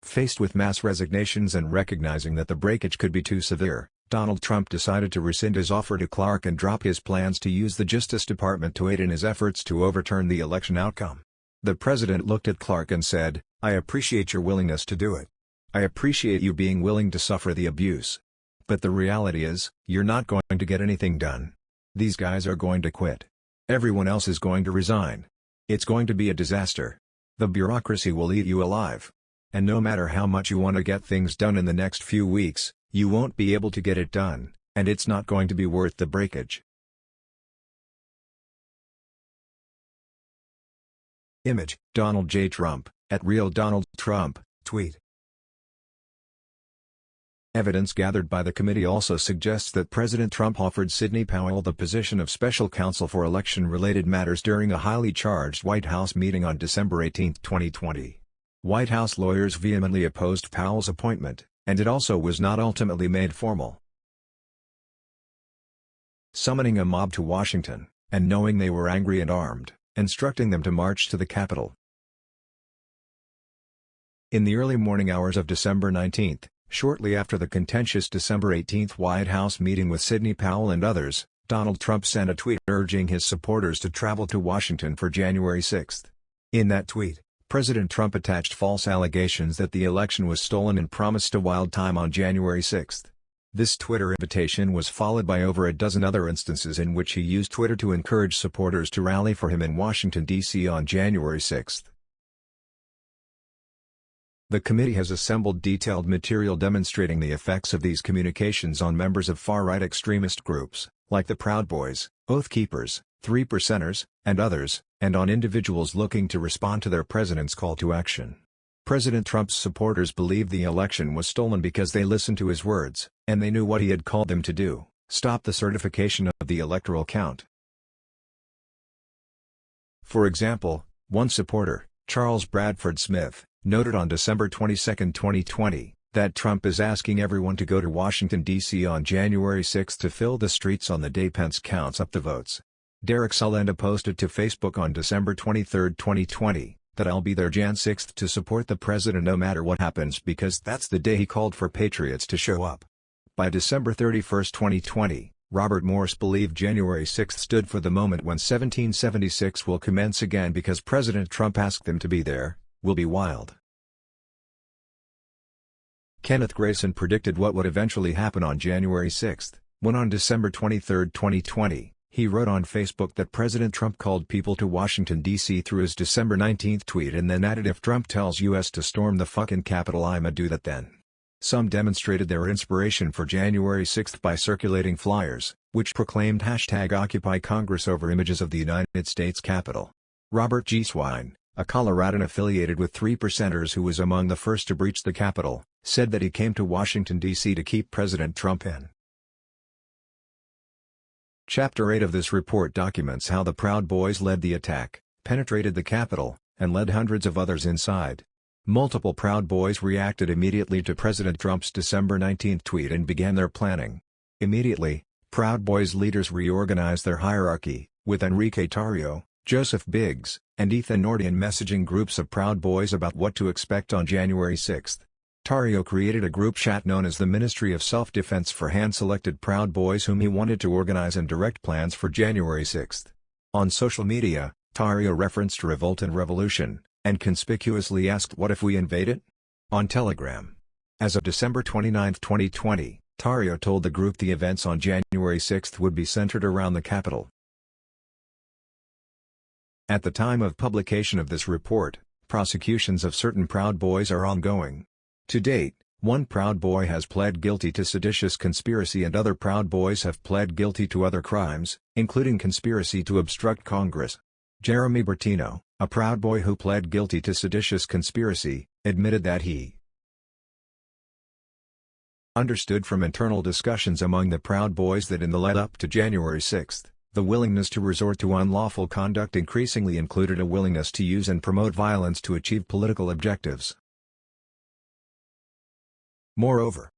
Faced with mass resignations and recognizing that the breakage could be too severe, Donald Trump decided to rescind his offer to Clark and drop his plans to use the Justice Department to aid in his efforts to overturn the election outcome. The president looked at Clark and said, I appreciate your willingness to do it. I appreciate you being willing to suffer the abuse. But the reality is, you're not going to get anything done. These guys are going to quit. Everyone else is going to resign. It's going to be a disaster. The bureaucracy will eat you alive. And no matter how much you want to get things done in the next few weeks, you won't be able to get it done, and it's not going to be worth the breakage. Image, Donald J. Trump, @RealDonaldTrump, tweet. Evidence gathered by the committee also suggests that President Trump offered Sidney Powell the position of special counsel for election-related matters during a highly charged White House meeting on December 18, 2020. White House lawyers vehemently opposed Powell's appointment, and it also was not ultimately made formal. Summoning a mob to Washington, and knowing they were angry and armed, instructing them to march to the Capitol. In the early morning hours of December 19, shortly after the contentious December 18 White House meeting with Sidney Powell and others, Donald Trump sent a tweet urging his supporters to travel to Washington for January 6. In that tweet, President Trump attached false allegations that the election was stolen and promised a wild time on January 6. This Twitter invitation was followed by over a dozen other instances in which he used Twitter to encourage supporters to rally for him in Washington, D.C. on January 6. The committee has assembled detailed material demonstrating the effects of these communications on members of far-right extremist groups, like the Proud Boys, Oath Keepers, 3 Percenters, and others, and on individuals looking to respond to their president's call to action. President Trump's supporters believe the election was stolen because they listened to his words, and they knew what he had called them to do, stop the certification of the electoral count. For example, one supporter, Charles Bradford Smith, noted on December 22, 2020, that Trump is asking everyone to go to Washington, D.C. on January 6 to fill the streets on the day Pence counts up the votes. Derek Salenda posted to Facebook on December 23, 2020, that I'll be there Jan 6 to support the president no matter what happens because that's the day he called for patriots to show up. By December 31, 2020, Robert Morse believed January 6 stood for the moment when 1776 will commence again because President Trump asked them to be there, will be wild. Kenneth Grayson predicted what would eventually happen on January 6, when on December 23, 2020, he wrote on Facebook that President Trump called people to Washington, D.C. through his December 19 tweet and then added if Trump tells U.S. to storm the fucking Capitol I'ma do that then. Some demonstrated their inspiration for January 6 by circulating flyers, which proclaimed #Occupy Congress over images of the United States Capitol. Robert G. Swine, a Coloradan affiliated with 3 Percenters who was among the first to breach the Capitol, said that he came to Washington, D.C. to keep President Trump in. Chapter 8 of this report documents how the Proud Boys led the attack, penetrated the Capitol, and led hundreds of others inside. Multiple Proud Boys reacted immediately to President Trump's December 19 tweet and began their planning. Immediately, Proud Boys leaders reorganized their hierarchy, with Enrique Tarrio, Joseph Biggs, and Ethan Norton messaging groups of Proud Boys about what to expect on January 6. Tarrio created a group chat known as the Ministry of Self-Defense for hand-selected Proud Boys whom he wanted to organize and direct plans for January 6. On social media, Tarrio referenced revolt and revolution, and conspicuously asked what if we invade it? On Telegram. As of December 29, 2020, Tarrio told the group the events on January 6 would be centered around the Capitol. At the time of publication of this report, prosecutions of certain Proud Boys are ongoing. To date, one Proud Boy has pled guilty to seditious conspiracy and other Proud Boys have pled guilty to other crimes, including conspiracy to obstruct Congress. Jeremy Bertino, a Proud Boy who pled guilty to seditious conspiracy, admitted that he understood from internal discussions among the Proud Boys that in the lead-up to January 6, the willingness to resort to unlawful conduct increasingly included a willingness to use and promote violence to achieve political objectives. Moreover,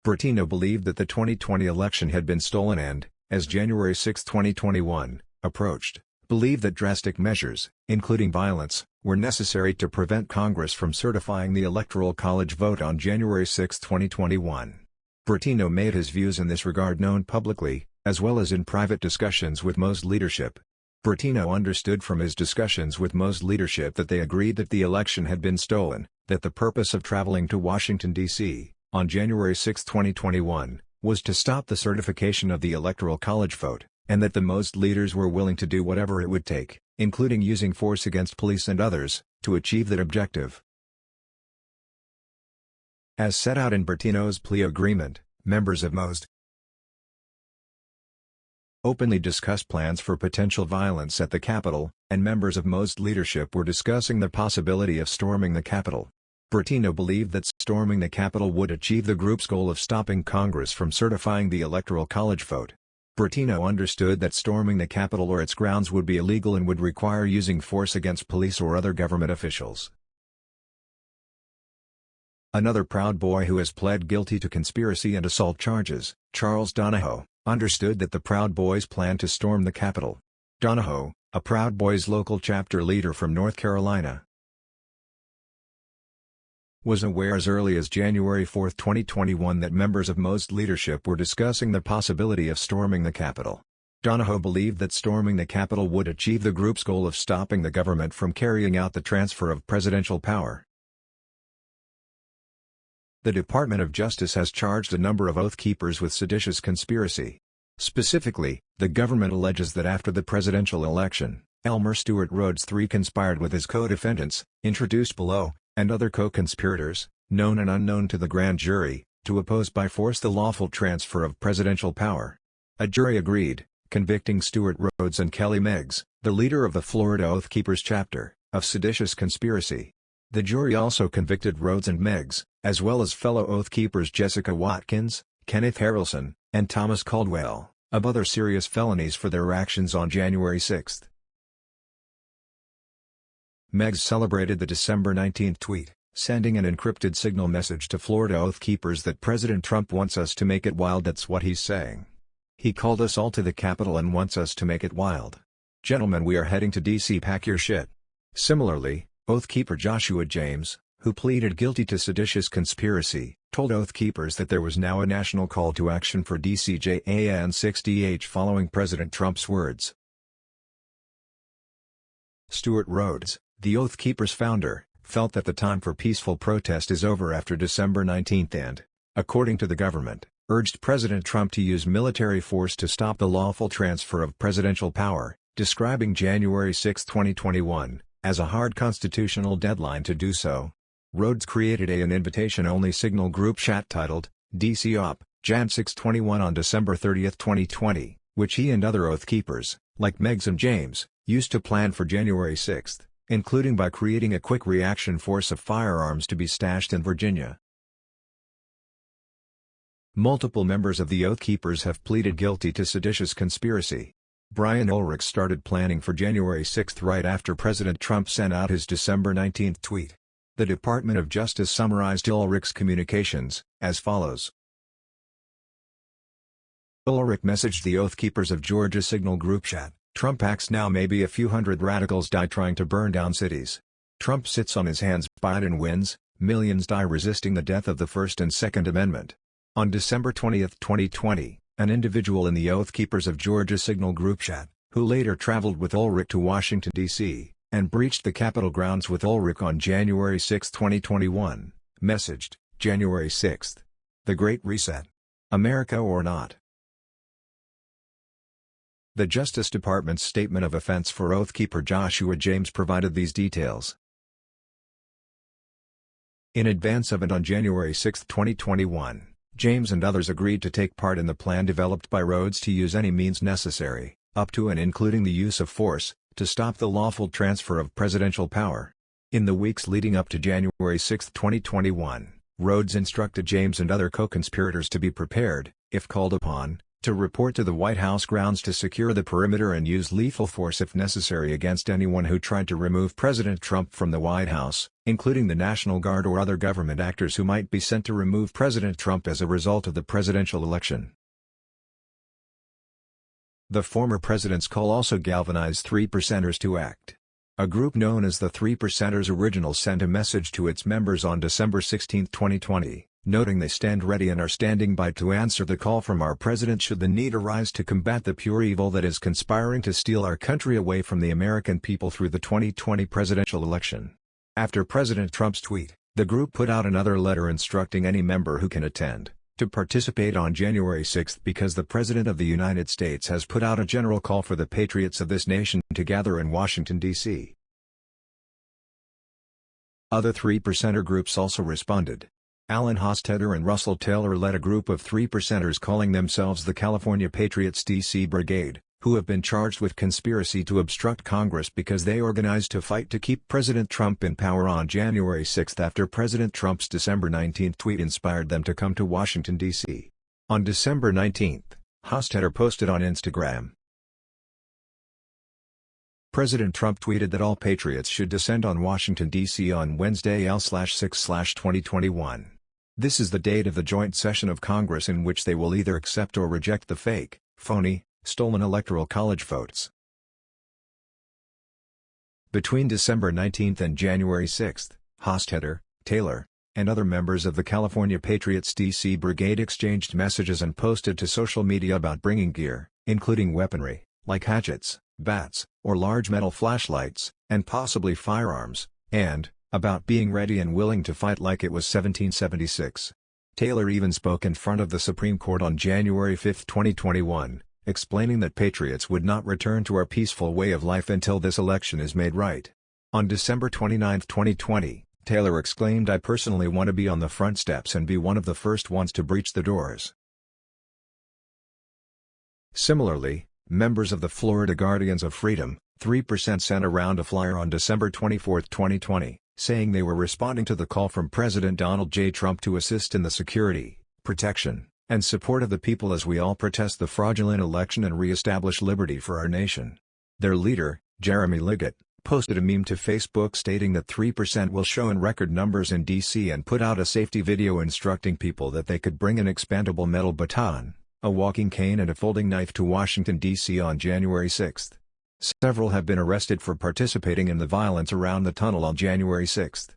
Bertino believed that the 2020 election had been stolen and, as January 6, 2021, approached, believed that drastic measures, including violence, were necessary to prevent Congress from certifying the Electoral College vote on January 6, 2021. Bertino made his views in this regard known publicly, as well as in private discussions with most leadership. Bertino understood from his discussions with most leadership that they agreed that the election had been stolen, that the purpose of traveling to Washington, D.C., on January 6, 2021, was to stop the certification of the Electoral College vote, and that the most leaders were willing to do whatever it would take, including using force against police and others, to achieve that objective. As set out in Bertino's plea agreement, members of most openly discussed plans for potential violence at the Capitol, and members of most leadership were discussing the possibility of storming the Capitol. Bertino believed that storming the Capitol would achieve the group's goal of stopping Congress from certifying the Electoral College vote. Bertino understood that storming the Capitol or its grounds would be illegal and would require using force against police or other government officials. Another Proud Boy who has pled guilty to conspiracy and assault charges, Charles Donoghue, understood that the Proud Boys planned to storm the Capitol. Donoghue, a Proud Boys local chapter leader from North Carolina, was aware as early as January 4, 2021 that members of most leadership were discussing the possibility of storming the Capitol. Donoghue believed that storming the Capitol would achieve the group's goal of stopping the government from carrying out the transfer of presidential power. The Department of Justice has charged a number of Oath Keepers with seditious conspiracy. Specifically, the government alleges that after the presidential election, Elmer Stewart Rhodes III conspired with his co-defendants, introduced below, and other co-conspirators, known and unknown to the grand jury, to oppose by force the lawful transfer of presidential power. A jury agreed, convicting Stewart Rhodes and Kelly Meigs, the leader of the Florida Oath Keepers chapter, of seditious conspiracy. The jury also convicted Rhodes and Meigs, as well as fellow Oath Keepers Jessica Watkins, Kenneth Harrelson, and Thomas Caldwell, of other serious felonies for their actions on January 6. Meigs celebrated the December 19 tweet, sending an encrypted signal message to Florida Oath Keepers that President Trump wants us to make it wild. That's what he's saying. He called us all to the Capitol and wants us to make it wild. Gentlemen, we are heading to D.C. Pack your shit. Similarly, Oath Keeper Joshua James, who pleaded guilty to seditious conspiracy, told Oath Keepers that there was now a national call to action for DCJA 60H following President Trump's words. Stewart Rhodes, the Oath Keepers founder, felt that the time for peaceful protest is over after December 19 and, according to the government, urged President Trump to use military force to stop the lawful transfer of presidential power, describing January 6, 2021, as a hard constitutional deadline to do so. Rhodes created an invitation-only signal group chat titled, DC Op, Jan 621 on December 30, 2020, which he and other Oath Keepers, like Meigs and James, used to plan for January 6, including by creating a quick reaction force of firearms to be stashed in Virginia. Multiple members of the Oath Keepers have pleaded guilty to seditious conspiracy. Brian Ulrich started planning for January 6 right after President Trump sent out his December 19 tweet. The Department of Justice summarized Ulrich's communications, as follows. Ulrich messaged the Oath Keepers of Georgia Signal group chat, Trump acts now, maybe a few hundred radicals die trying to burn down cities. Trump sits on his hands, Biden wins, millions die resisting the death of the First and Second Amendment. On December 20, 2020, an individual in the Oath Keepers of Georgia Signal group chat, who later traveled with Ulrich to Washington, D.C., and breached the Capitol grounds with Ulrich on January 6, 2021, messaged, January 6. The Great Reset. America or not? The Justice Department's statement of offense for Oathkeeper Joshua James provided these details. In advance of it on January 6, 2021, James and others agreed to take part in the plan developed by Rhodes to use any means necessary, up to and including the use of force, to stop the lawful transfer of presidential power. In the weeks leading up to January 6, 2021, Rhodes instructed James and other co-conspirators to be prepared, if called upon, to report to the White House grounds to secure the perimeter and use lethal force if necessary against anyone who tried to remove President Trump from the White House, including the National Guard or other government actors who might be sent to remove President Trump as a result of the presidential election. The former president's call also galvanized 3%ers to act. A group known as the 3%ers Original sent a message to its members on December 16, 2020, noting they stand ready and are standing by to answer the call from our president should the need arise to combat the pure evil that is conspiring to steal our country away from the American people through the 2020 presidential election. After President Trump's tweet, the group put out another letter instructing any member who can attend, to participate on January 6 because the President of the United States has put out a general call for the patriots of this nation to gather in Washington, D.C. Other 3%er groups also responded. Alan Hostetler and Russell Taylor led a group of 3%ers calling themselves the California Patriots D.C. Brigade, who have been charged with conspiracy to obstruct Congress because they organized to fight to keep President Trump in power on January 6 after President Trump's December 19 tweet inspired them to come to Washington, D.C. On December 19, Hostetler posted on Instagram. President Trump tweeted that all patriots should descend on Washington, D.C. on Wednesday, L/6/2021. This is the date of the joint session of Congress in which they will either accept or reject the fake, phony, stolen Electoral College votes. Between December 19 and January 6, Hostetler, Taylor, and other members of the California Patriots D.C. Brigade exchanged messages and posted to social media about bringing gear, including weaponry, like hatchets, bats, or large metal flashlights, and possibly firearms, and about being ready and willing to fight like it was 1776. Taylor even spoke in front of the Supreme Court on January 5, 2021, explaining that patriots would not return to our peaceful way of life until this election is made right. On December 29, 2020, Taylor exclaimed, "I personally want to be on the front steps and be one of the first ones to breach the doors." Similarly, members of the Florida Guardians of Freedom, 3%, sent around a flyer on December 24, 2020, saying they were responding to the call from President Donald J. Trump to assist in the security, protection, and support of the people as we all protest the fraudulent election and re-establish liberty for our nation. Their leader, Jeremy Liggett, posted a meme to Facebook stating that 3% will show in record numbers in D.C. and put out a safety video instructing people that they could bring an expandable metal baton, a walking cane and a folding knife to Washington, D.C. on January 6. Several have been arrested for participating in the violence around the tunnel on January 6.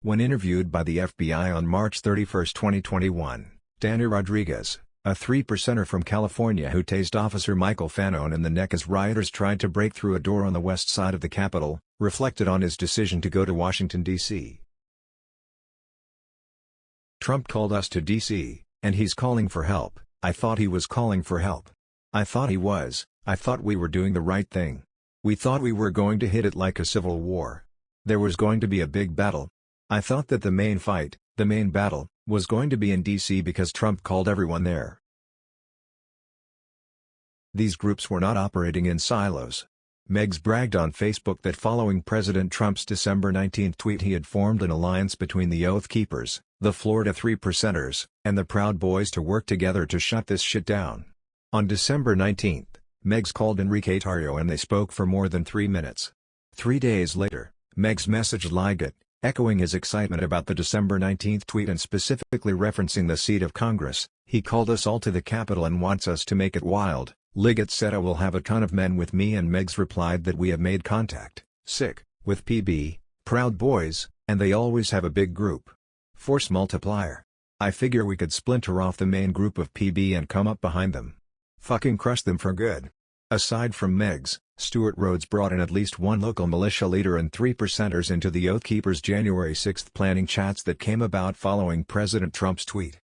When interviewed by the FBI on March 31, 2021, Danny Rodriguez, a 3%er from California who tased Officer Michael Fanone in the neck as rioters tried to break through a door on the west side of the Capitol, reflected on his decision to go to Washington, D.C. "Trump called us to D.C., and he's calling for help. I thought he was calling for help. I thought he was. I thought we were doing the right thing. We thought we were going to hit it like a civil war. There was going to be a big battle. I thought that the main fight, the main battle, was going to be in D.C. because Trump called everyone there." These groups were not operating in silos. Meggs bragged on Facebook that following President Trump's December 19 tweet he had formed an alliance between the Oath Keepers, the Florida 3%ers, and the Proud Boys to work together to shut this shit down. On December 19, Meggs called Enrique Tarrio and they spoke for more than 3 minutes. 3 days later, Meggs messaged Liggett, echoing his excitement about the December 19 tweet and specifically referencing the seat of Congress. "He called us all to the Capitol and wants us to make it wild." Liggett said, "I will have a ton of men with me," and Meggs replied that "we have made contact, with PB, Proud Boys, and they always have a big group. Force multiplier. I figure we could splinter off the main group of PB and come up behind them. Fucking crush them for good." Aside from Meggs, Stuart Rhodes brought in at least one local militia leader and 3 percenters into the Oath Keepers' January 6 planning chats that came about following President Trump's tweet.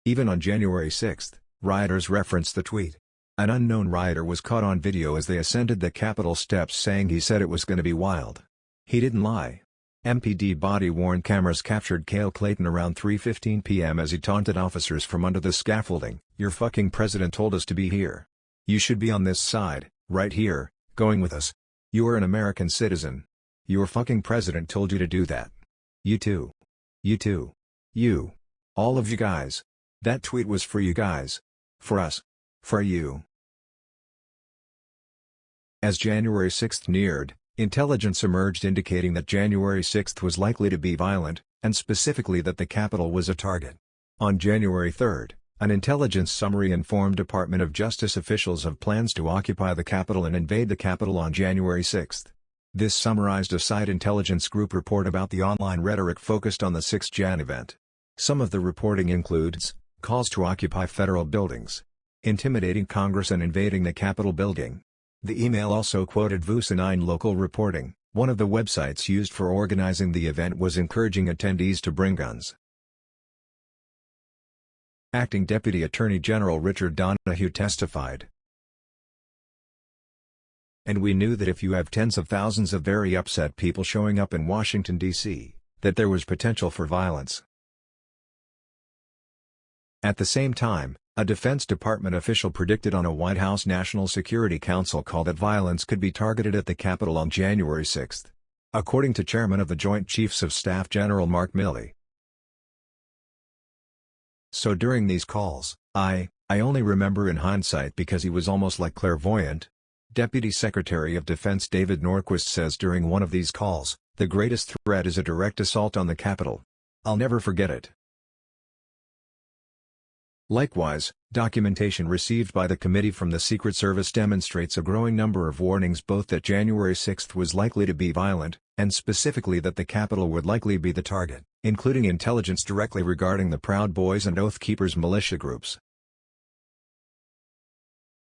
Even on January 6, rioters referenced the tweet. An unknown rioter was caught on video as they ascended the Capitol steps saying he said it was gonna be wild. He didn't lie. MPD body-worn cameras captured Cale Clayton around 3:15 p.m. as he taunted officers from under the scaffolding. "Your fucking president told us to be here. You should be on this side, right here, going with us. You are an American citizen. Your fucking president told you to do that. You too. You too. You. All of you guys. That tweet was for you guys. For us. For you." As January 6 neared, intelligence emerged indicating that January 6 was likely to be violent, and specifically that the Capitol was a target. On January 3, an intelligence summary informed Department of Justice officials of plans to occupy the Capitol and invade the Capitol on January 6. This summarized a side intelligence group report about the online rhetoric focused on the 6 Jan event. Some of the reporting includes calls to occupy federal buildings, intimidating Congress and invading the Capitol building. The email also quoted VUSA9 local reporting. One of the websites used for organizing the event was encouraging attendees to bring guns. Acting Deputy Attorney General Richard Donoghue testified. "And we knew that if you have tens of thousands of very upset people showing up in Washington, D.C., that there was potential for violence." At the same time, a Defense Department official predicted on a White House National Security Council call that violence could be targeted at the Capitol on January 6. According to Chairman of the Joint Chiefs of Staff General Mark Milley. "So during these calls, I only remember in hindsight because he was almost like clairvoyant." Deputy Secretary of Defense David Norquist says during one of these calls, "The greatest threat is a direct assault on the Capitol. I'll never forget it." Likewise, documentation received by the committee from the Secret Service demonstrates a growing number of warnings both that January 6 was likely to be violent, and specifically that the Capitol would likely be the target, including intelligence directly regarding the Proud Boys and Oath Keepers militia groups.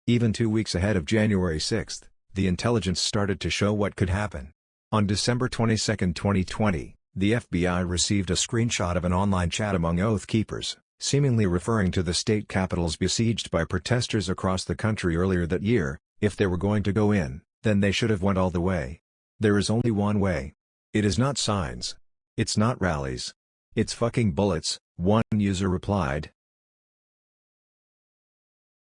Even 2 weeks ahead of January 6, the intelligence started to show what could happen. On December 22, 2020, the FBI received a screenshot of an online chat among Oath Keepers, seemingly referring to the state capitals besieged by protesters across the country earlier that year. If they were going to go in, then they should have went all the way. There is only one way. It is not signs. It's not rallies. It's fucking bullets, one user replied.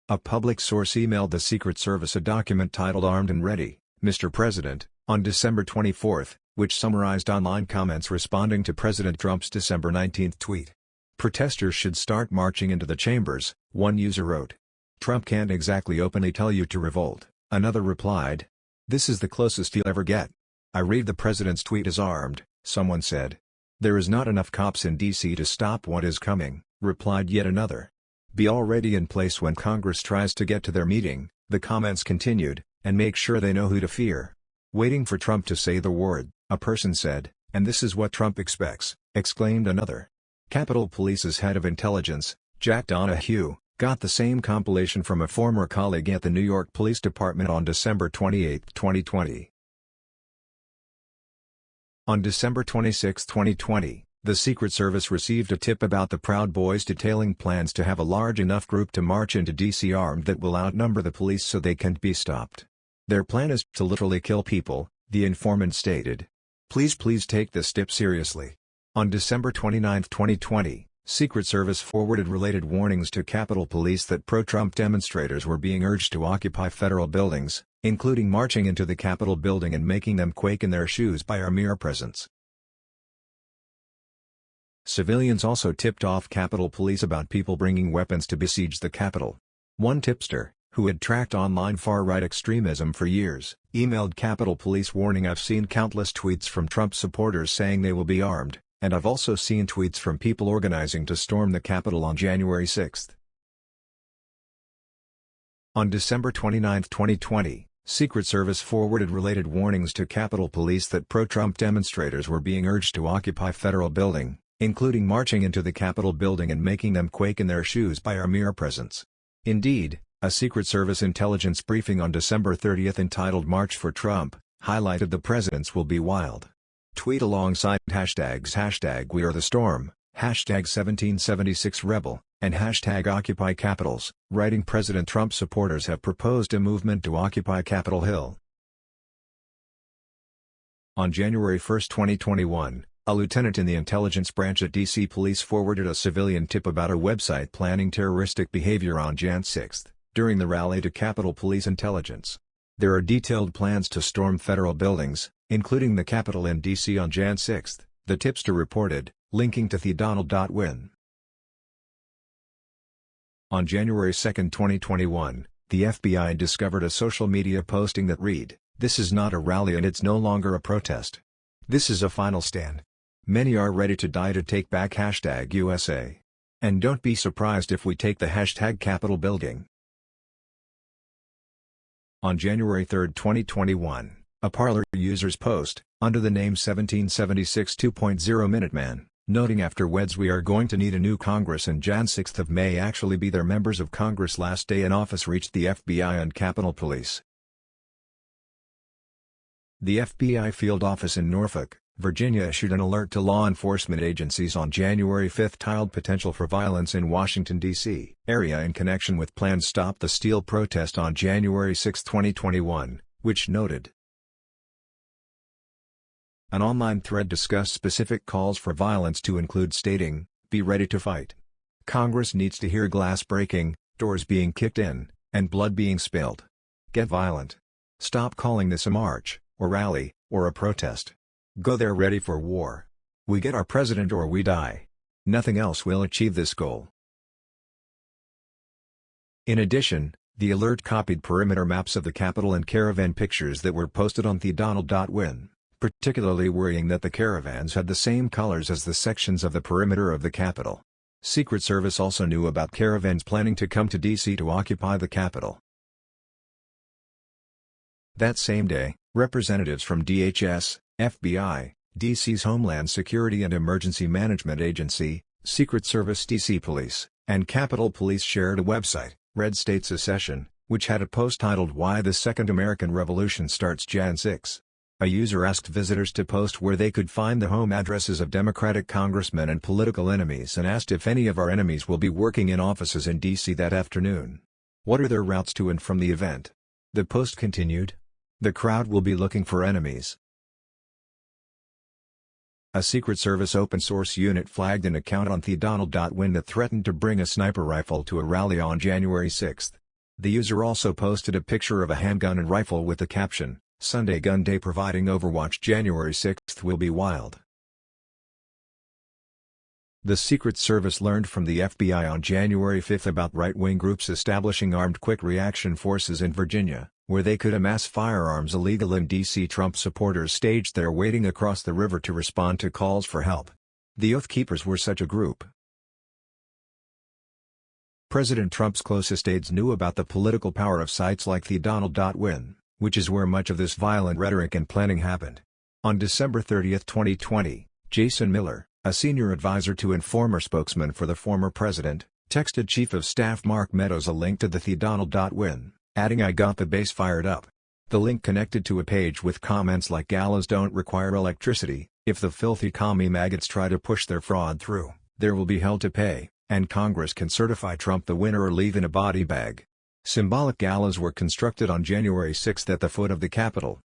A public source emailed the Secret Service a document titled "Armed and Ready, Mr. President," on December 24, which summarized online comments responding to President Trump's December 19 tweet. "Protesters should start marching into the chambers," one user wrote. "Trump can't exactly openly tell you to revolt," another replied. "This is the closest he'll ever get. I read the president's tweet as armed," someone said. "There is not enough cops in D.C. to stop what is coming," replied yet another. "Be already in place when Congress tries to get to their meeting," the comments continued, "and make sure they know who to fear." "Waiting for Trump to say the word," a person said, "and this is what Trump expects," exclaimed another. Capitol Police's head of intelligence, Jack Donoghue, got the same compilation from a former colleague at the New York Police Department on December 28, 2020. On December 26, 2020, the Secret Service received a tip about the Proud Boys detailing plans to have a large enough group to march into D.C. armed that will outnumber the police so they can't be stopped. "Their plan is to literally kill people," the informant stated. Please take this tip seriously." On December 29, 2020, Secret Service forwarded related warnings to Capitol Police that pro-Trump demonstrators were being urged to occupy federal buildings, including marching into the Capitol building and making them quake in their shoes by our mere presence. Civilians also tipped off Capitol Police about people bringing weapons to besiege the Capitol. One tipster, who had tracked online far-right extremism for years, emailed Capitol Police warning, "I've seen countless tweets from Trump supporters saying they will be armed, and I've also seen tweets from people organizing to storm the Capitol on January 6. On December 29, 2020, Secret Service forwarded related warnings to Capitol Police that pro-Trump demonstrators were being urged to occupy federal building, including marching into the Capitol building and making them quake in their shoes by our mere presence. Indeed, A Secret Service intelligence briefing on December 30 entitled March for Trump, highlighted the presidents will be wild. Tweet alongside hashtags #WeAreTheStorm, #1776Rebel, and #Occupy Capitals, writing President Trump supporters have proposed a movement to occupy Capitol Hill. On January 1, 2021, a lieutenant in the intelligence branch at D.C. Police forwarded a civilian tip about a website planning terroristic behavior on Jan 6, during the rally to Capitol Police Intelligence. There are detailed plans to storm federal buildings, including the Capitol in D.C. on Jan 6, the tipster reported, linking to TheDonald.win. On January 2, 2021, the FBI discovered a social media posting that read, "This is not a rally and it's no longer a protest. This is a final stand. Many are ready to die to take back #U.S.A. And don't be surprised if we take the #Capitol building." On January 3, 2021, a Parler user's post, under the name 1776 2.0 Minuteman, noting afterwards we are going to need a new Congress and Jan 6 of May actually be their members of Congress last day in office, reached the FBI and Capitol Police. The FBI field office in Norfolk, Virginia issued an alert to law enforcement agencies on January 5 titled Potential for Violence in Washington, D.C. area in connection with planned Stop the Steal protest on January 6, 2021, which noted, an online thread discussed specific calls for violence to include stating, "Be ready to fight. Congress needs to hear glass breaking, doors being kicked in, and blood being spilled. Get violent. Stop calling this a march, or rally, or a protest. Go there ready for war. We get our president or we die. Nothing else will achieve this goal." In addition, the alert copied perimeter maps of the Capitol and caravan pictures that were posted on TheDonald.win, particularly worrying that the caravans had the same colors as the sections of the perimeter of the Capitol. Secret Service also knew about caravans planning to come to D.C. to occupy the Capitol. That same day, representatives from DHS, FBI, D.C.'s Homeland Security and Emergency Management Agency, Secret Service D.C. Police, and Capitol Police shared a website, Red State Secession, which had a post titled Why the Second American Revolution Starts Jan 6. A user asked visitors to post where they could find the home addresses of Democratic congressmen and political enemies and asked if any of our enemies will be working in offices in D.C. that afternoon. What are their routes to and from the event? The post continued, "The crowd will be looking for enemies." A Secret Service open-source unit flagged an account on TheDonald.win that threatened to bring a sniper rifle to a rally on January 6. The user also posted a picture of a handgun and rifle with the caption, "Sunday Gun Day providing Overwatch January 6 will be wild." The Secret Service learned from the FBI on January 5 about right-wing groups establishing armed quick reaction forces in Virginia, where they could amass firearms illegal in D.C. Trump supporters staged their waiting across the river to respond to calls for help. The Oath Keepers were such a group. President Trump's closest aides knew about the political power of sites like TheDonald.win, which is where much of this violent rhetoric and planning happened. On December 30, 2020, Jason Miller, a senior advisor to and former spokesman for the former president, texted Chief of Staff Mark Meadows a link to the TheDonald.win, adding, "I got the base fired up." The link connected to a page with comments like "Gallows don't require electricity, if the filthy commie maggots try to push their fraud through, there will be hell to pay, and Congress can certify Trump the winner or leave in a body bag." Symbolic gallows were constructed on January 6 at the foot of the Capitol.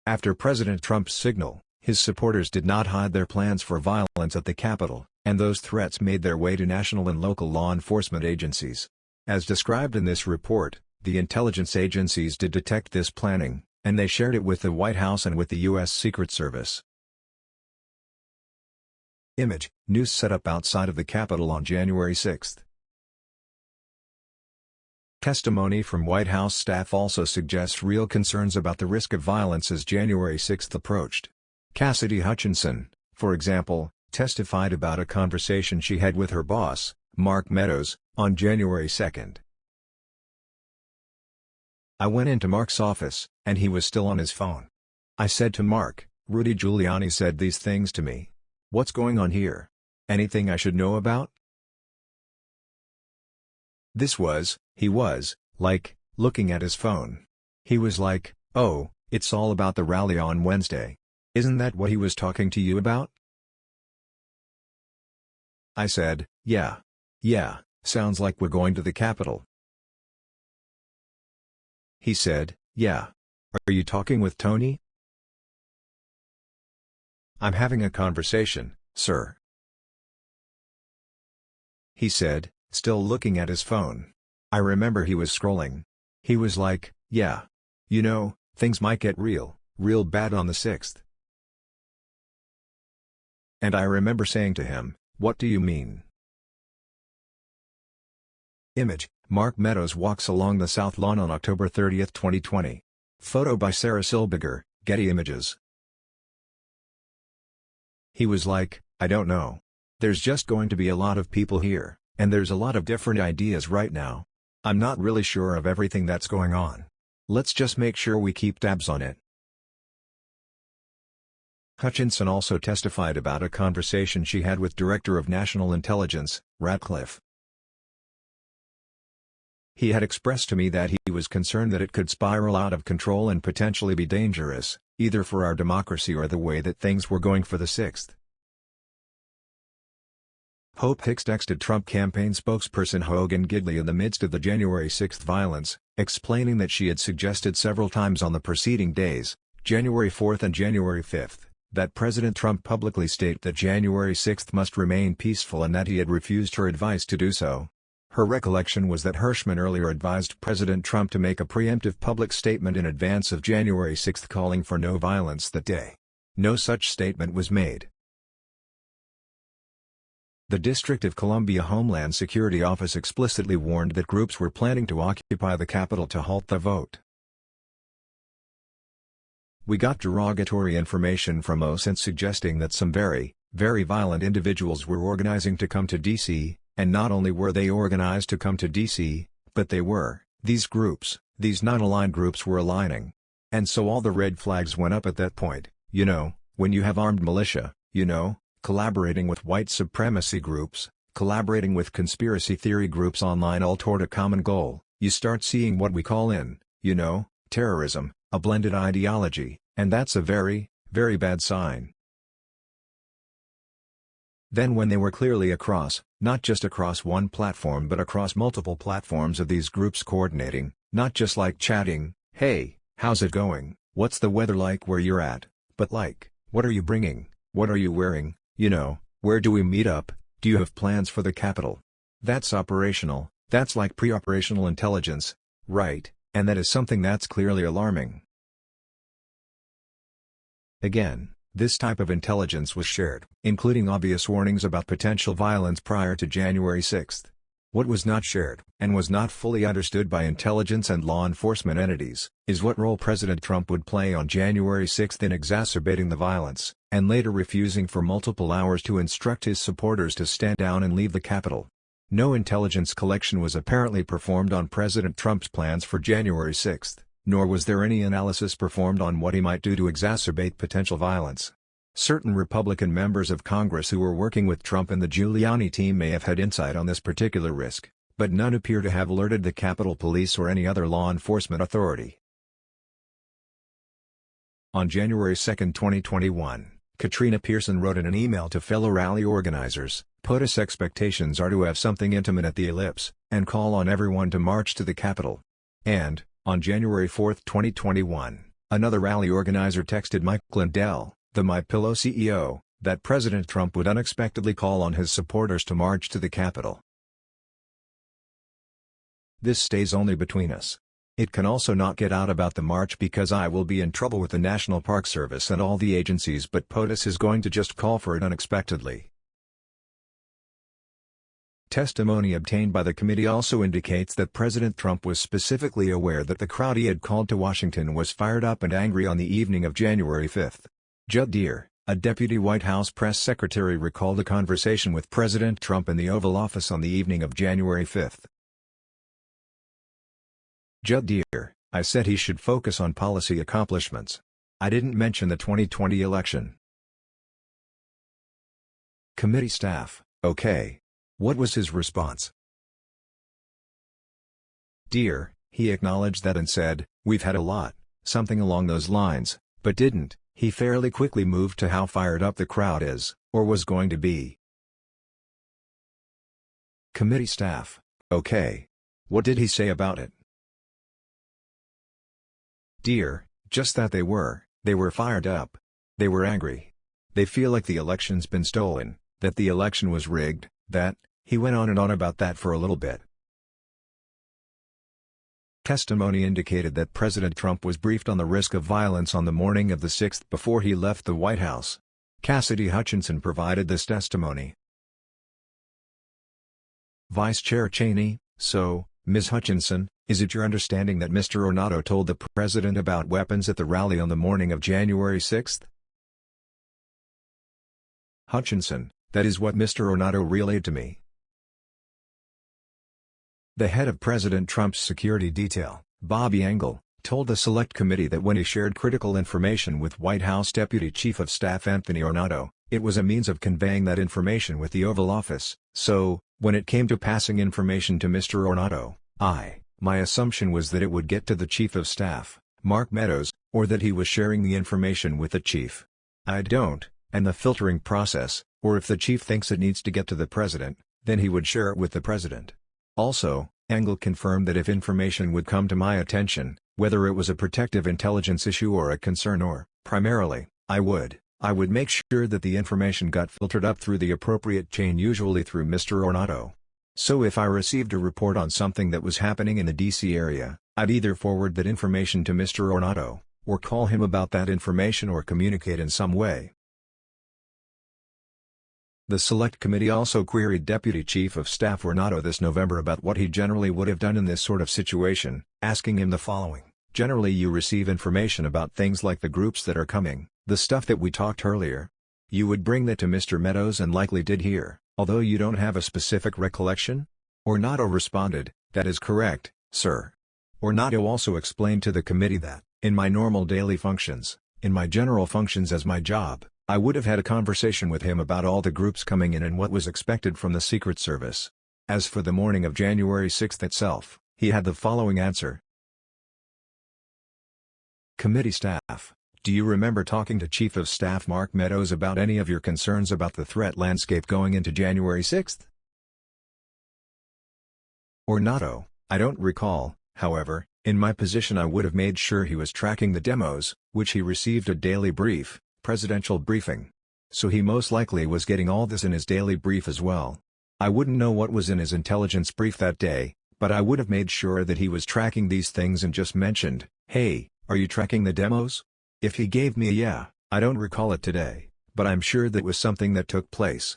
After President Trump's signal, his supporters did not hide their plans for violence at the Capitol, and those threats made their way to national and local law enforcement agencies. As described in this report, the intelligence agencies did detect this planning, and they shared it with the White House and with the U.S. Secret Service. Image: Noose set up outside of the Capitol on January 6. Testimony from White House staff also suggests real concerns about the risk of violence as January 6 approached. Cassidy Hutchinson, for example, testified about a conversation she had with her boss, Mark Meadows, on January 2. "I went into Mark's office, and he was still on his phone. I said to Mark, 'Rudy Giuliani said these things to me. What's going on here? Anything I should know about?' He was, like, looking at his phone. He was like, "Oh, it's all about the rally on Wednesday. Isn't that what he was talking to you about?" I said, "Yeah. Yeah, sounds like we're going to the Capitol." He said, "Yeah. Are you talking with Tony?" "I'm having a conversation, sir." He said, still looking at his phone. I remember he was scrolling. He was like, "Yeah. You know, things might get real bad on the 6th. And I remember saying to him, "What do you mean?" Image, Mark Meadows walks along the South Lawn on October 30, 2020. Photo by Sarah Silbiger, Getty Images. He was like, "I don't know. There's just going to be a lot of people here, and there's a lot of different ideas right now. I'm not really sure of everything that's going on. Let's just make sure we keep tabs on it." Hutchinson also testified about a conversation she had with Director of National Intelligence, Ratcliffe. He had expressed to me that he was concerned that it could spiral out of control and potentially be dangerous, either for our democracy or the way that things were going for the 6th. Hope Hicks texted Trump campaign spokesperson Hogan Gidley in the midst of the January 6 violence, explaining that she had suggested several times on the preceding days, January 4 and January 5, that President Trump publicly state that January 6 must remain peaceful and that he had refused her advice to do so. Her recollection was that Hirschman earlier advised President Trump to make a preemptive public statement in advance of January 6 calling for no violence that day. No such statement was made. The District of Columbia Homeland Security Office explicitly warned that groups were planning to occupy the Capitol to halt the vote. "We got derogatory information from OSINT suggesting that some very violent individuals were organizing to come to D.C., and not only were they organized to come to D.C., but these groups, these non-aligned groups were aligning. And so all the red flags went up at that point, when you have armed militia, collaborating with white supremacy groups, collaborating with conspiracy theory groups online all toward a common goal, you start seeing what we call terrorism, a blended ideology, and that's a very bad sign." Then when they were clearly not just across one platform but across multiple platforms of these groups coordinating, not just like chatting, "Hey, how's it going, what's the weather like where you're at," but like, "What are you bringing, what are you wearing, where do we meet up, do you have plans for the Capitol?" That's operational, that's like pre-operational intelligence, right, and that is something that's clearly alarming. Again, this type of intelligence was shared, including obvious warnings about potential violence prior to January 6. What was not shared, and was not fully understood by intelligence and law enforcement entities, is what role President Trump would play on January 6 in exacerbating the violence, and later refusing for multiple hours to instruct his supporters to stand down and leave the Capitol. No intelligence collection was apparently performed on President Trump's plans for January 6. Nor was there any analysis performed on what he might do to exacerbate potential violence. Certain Republican members of Congress who were working with Trump and the Giuliani team may have had insight on this particular risk, but none appear to have alerted the Capitol Police or any other law enforcement authority. On January 2, 2021, Katrina Pearson wrote in an email to fellow rally organizers, "POTUS expectations are to have something intimate at the Ellipse, and call on everyone to march to the Capitol." And, on January 4, 2021, another rally organizer texted Mike Lindell, the MyPillow CEO, that President Trump would unexpectedly call on his supporters to march to the Capitol. This stays only between us. It can also not get out about the march because I will be in trouble with the National Park Service and all the agencies, but POTUS is going to just call for it unexpectedly. Testimony obtained by the committee also indicates that President Trump was specifically aware that the crowd he had called to Washington was fired up and angry on the evening of January 5. Judd Deere, a deputy White House press secretary, recalled a conversation with President Trump in the Oval Office on the evening of January 5. Judd Deere, "I said he should focus on policy accomplishments. I didn't mention the 2020 election." Committee staff, "Okay. What was his response?" Dear, he acknowledged that and said, "We've had a lot," something along those lines, but didn't. He fairly quickly moved to how fired up the crowd is, or was going to be. Committee staff. Okay. What did he say about it? Dear, just that they were fired up. They were angry. They feel like the election's been stolen, that the election was rigged, that, he went on and on about that for a little bit. Testimony indicated that President Trump was briefed on the risk of violence on the morning of the 6th before he left the White House. Cassidy Hutchinson provided this testimony. Vice Chair Cheney, so, Ms. Hutchinson, is it your understanding that Mr. Ornato told the president about weapons at the rally on the morning of January 6th? Hutchinson, that is what Mr. Ornato relayed to me. The head of President Trump's security detail, Bobby Engel, told the Select Committee that when he shared critical information with White House Deputy Chief of Staff Anthony Ornato, it was a means of conveying that information with the Oval Office. So, when it came to passing information to Mr. Ornato, my assumption was that it would get to the Chief of Staff, Mark Meadows, or that he was sharing the information with the Chief. I don't, and the filtering process, or if the Chief thinks it needs to get to the President, then he would share it with the President. Also, Engel confirmed that if information would come to my attention, whether it was a protective intelligence issue or a concern or, primarily, I would make sure that the information got filtered up through the appropriate chain, usually through Mr. Ornato. So if I received a report on something that was happening in the D.C. area, I'd either forward that information to Mr. Ornato, or call him about that information or communicate in some way. The Select Committee also queried Deputy Chief of Staff Ornato this November about what he generally would have done in this sort of situation, asking him the following. Generally you receive information about things like the groups that are coming, the stuff that we talked earlier. You would bring that to Mr. Meadows and likely did here, although you don't have a specific recollection? Ornato responded, that is correct, sir. Ornato also explained to the committee that, in my normal daily functions, in my general functions as my job, I would have had a conversation with him about all the groups coming in and what was expected from the Secret Service. As for the morning of January 6th itself, he had the following answer. Committee staff, do you remember talking to Chief of Staff Mark Meadows about any of your concerns about the threat landscape going into January 6th? Ornato, I don't recall, however, in my position I would have made sure he was tracking the demos, which he received a daily brief. Presidential briefing. So he most likely was getting all this in his daily brief as well. I wouldn't know what was in his intelligence brief that day, but I would have made sure that he was tracking these things and just mentioned, hey, are you tracking the demos? If he gave me a yeah, I don't recall it today, but I'm sure that was something that took place.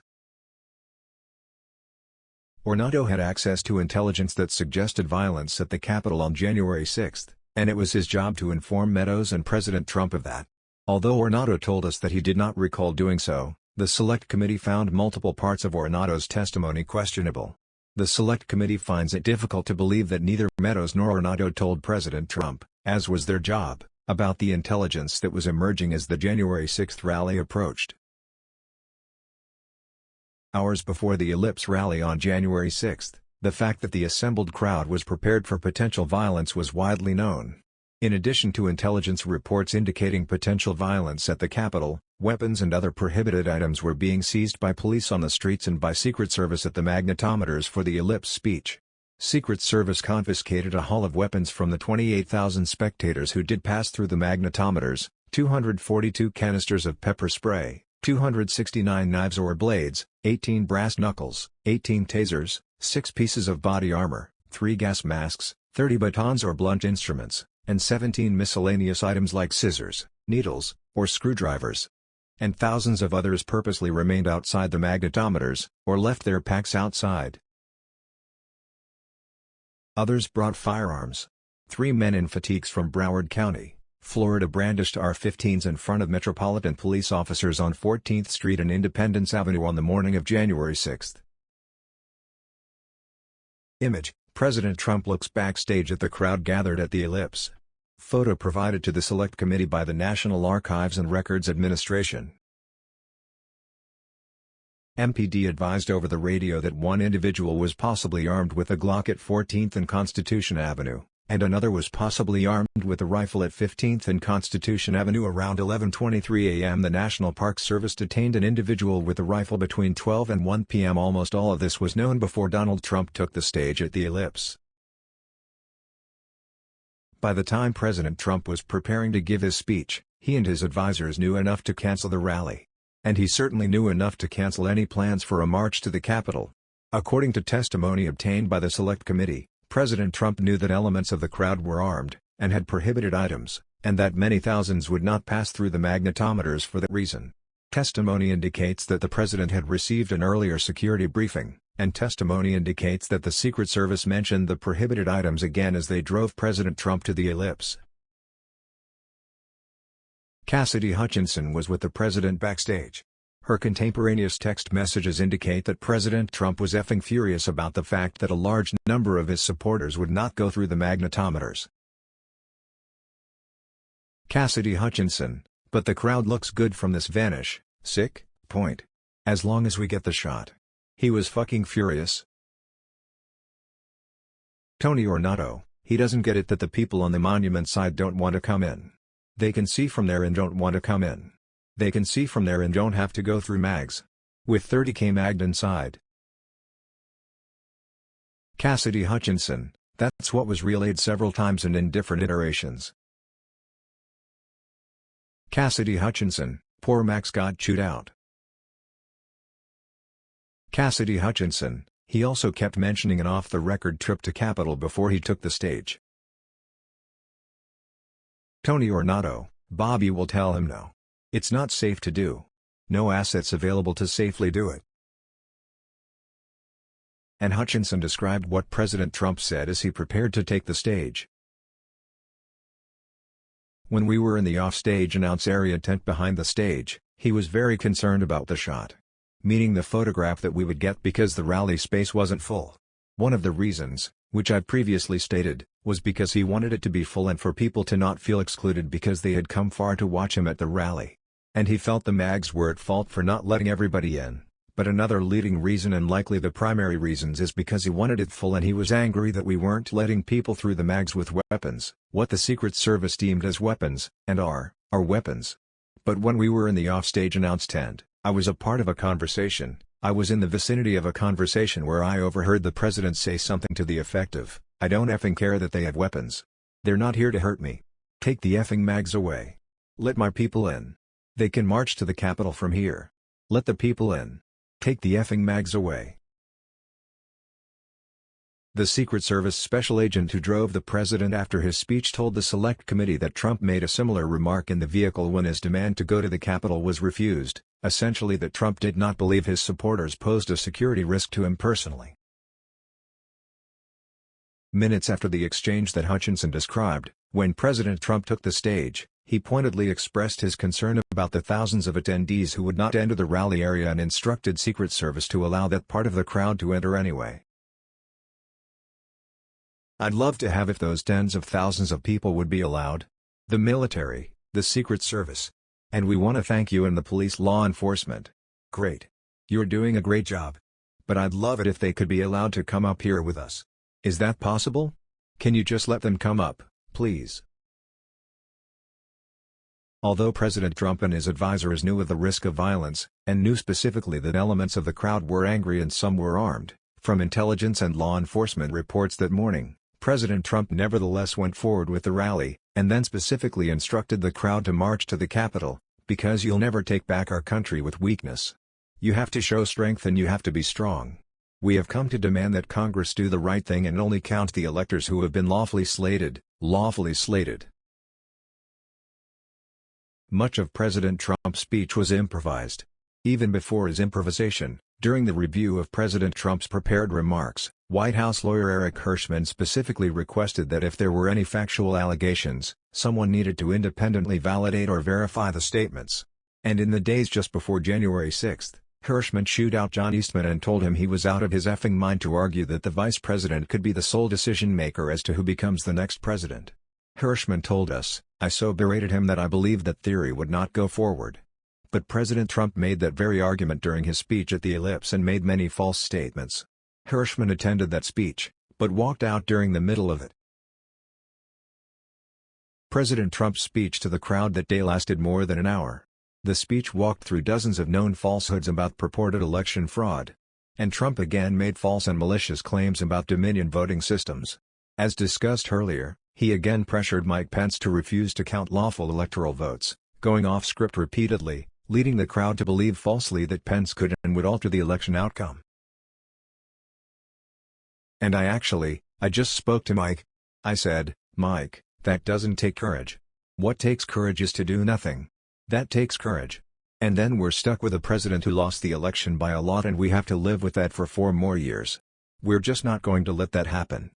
Ornato had access to intelligence that suggested violence at the Capitol on January 6th, and it was his job to inform Meadows and President Trump of that. Although Ornato told us that he did not recall doing so, the Select Committee found multiple parts of Ornato's testimony questionable. The Select Committee finds it difficult to believe that neither Meadows nor Ornato told President Trump, as was their job, about the intelligence that was emerging as the January 6th rally approached. Hours before the Ellipse rally on January 6th, the fact that the assembled crowd was prepared for potential violence was widely known. In addition to intelligence reports indicating potential violence at the Capitol, weapons and other prohibited items were being seized by police on the streets and by Secret Service at the magnetometers for the Ellipse speech. Secret Service confiscated a haul of weapons from the 28,000 spectators who did pass through the magnetometers, 242 canisters of pepper spray, 269 knives or blades, 18 brass knuckles, 18 tasers, 6 pieces of body armor, 3 gas masks, 30 batons or blunt instruments, and 17 miscellaneous items like scissors, needles, or screwdrivers. And thousands of others purposely remained outside the magnetometers, or left their packs outside. Others brought firearms. 3 men in fatigues from Broward County, Florida brandished AR-15s in front of Metropolitan Police officers on 14th Street and Independence Avenue on the morning of January 6. Image: President Trump looks backstage at the crowd gathered at the Ellipse. Photo provided to the Select Committee by the National Archives and Records Administration. MPD advised over the radio that one individual was possibly armed with a Glock at 14th and Constitution Avenue, and another was possibly armed with a rifle at 15th and Constitution Avenue. Around 11:23 a.m. the National Park Service detained an individual with a rifle between 12 and 1 p.m. Almost all of this was known before Donald Trump took the stage at the Ellipse. By the time President Trump was preparing to give his speech, he and his advisors knew enough to cancel the rally. And he certainly knew enough to cancel any plans for a march to the Capitol. According to testimony obtained by the Select Committee, President Trump knew that elements of the crowd were armed, and had prohibited items, and that many thousands would not pass through the magnetometers for that reason. Testimony indicates that the president had received an earlier security briefing, and testimony indicates that the Secret Service mentioned the prohibited items again as they drove President Trump to the Ellipse. Cassidy Hutchinson was with the president backstage. Her contemporaneous text messages indicate that President Trump was effing furious about the fact that a large number of his supporters would not go through the magnetometers. Cassidy Hutchinson, but the crowd looks good from this vanish, sick, point. As long as we get the shot. He was fucking furious. Tony Ornato, he doesn't get it that the people on the monument side don't want to come in. They can see from there and don't want to come in. They can see from there and don't have to go through mags. With 30K magged inside. Cassidy Hutchinson, that's what was relayed several times and in different iterations. Cassidy Hutchinson, poor Max got chewed out. Cassidy Hutchinson, he also kept mentioning an off-the-record trip to Capitol before he took the stage. Tony Ornato, Bobby will tell him no. It's not safe to do. No assets available to safely do it. And Hutchinson described what President Trump said as he prepared to take the stage. When we were in the off-stage announce area tent behind the stage, he was very concerned about the shot. Meaning the photograph that we would get because the rally space wasn't full. One of the reasons, which I previously stated, was because he wanted it to be full and for people to not feel excluded because they had come far to watch him at the rally. And he felt the mags were at fault for not letting everybody in, but another leading reason and likely the primary reasons is because he wanted it full and he was angry that we weren't letting people through the mags with weapons, what the Secret Service deemed as weapons, and are weapons. But when we were in the offstage announce tent, I was a part of a conversation. I was in the vicinity of a conversation where I overheard the president say something to the effect of, "I don't effing care that they have weapons. They're not here to hurt me. Take the effing mags away. Let my people in. They can march to the Capitol from here. Let the people in. Take the effing mags away." The Secret Service special agent who drove the president after his speech told the Select Committee that Trump made a similar remark in the vehicle when his demand to go to the Capitol was refused, essentially that Trump did not believe his supporters posed a security risk to him personally. Minutes after the exchange that Hutchinson described, when President Trump took the stage, he pointedly expressed his concern about the thousands of attendees who would not enter the rally area and instructed Secret Service to allow that part of the crowd to enter anyway. "I'd love to have if those tens of thousands of people would be allowed. The military, the Secret Service. And we want to thank you and the police law enforcement. Great. You're doing a great job. But I'd love it if they could be allowed to come up here with us. Is that possible? Can you just let them come up, please?" Although President Trump and his advisors knew of the risk of violence, and knew specifically that elements of the crowd were angry and some were armed, from intelligence and law enforcement reports that morning, President Trump nevertheless went forward with the rally, and then specifically instructed the crowd to march to the Capitol, because you'll never take back our country with weakness. You have to show strength and you have to be strong. We have come to demand that Congress do the right thing and only count the electors who have been lawfully slated, lawfully slated. Much of President Trump's speech was improvised. Even before his improvisation, during the review of President Trump's prepared remarks, White House lawyer Eric Hirschman specifically requested that if there were any factual allegations, someone needed to independently validate or verify the statements. And in the days just before January 6, Hirschman chewed out John Eastman and told him he was out of his effing mind to argue that the vice president could be the sole decision-maker as to who becomes the next president. Hirschman told us, "I so berated him that I believed that theory would not go forward. But President Trump made that very argument during his speech at the Ellipse and made many false statements. Hirschman attended that speech, but walked out during the middle of it. President Trump's speech to the crowd that day lasted more than an hour. The speech walked through dozens of known falsehoods about purported election fraud. And Trump again made false and malicious claims about Dominion voting systems. As discussed earlier, he again pressured Mike Pence to refuse to count lawful electoral votes, going off script repeatedly, leading the crowd to believe falsely that Pence could and would alter the election outcome. And I just spoke to Mike. I said, Mike, that doesn't take courage. What takes courage is to do nothing. That takes courage. And then we're stuck with a president who lost the election by a lot and we have to live with that for 4 more years. We're just not going to let that happen.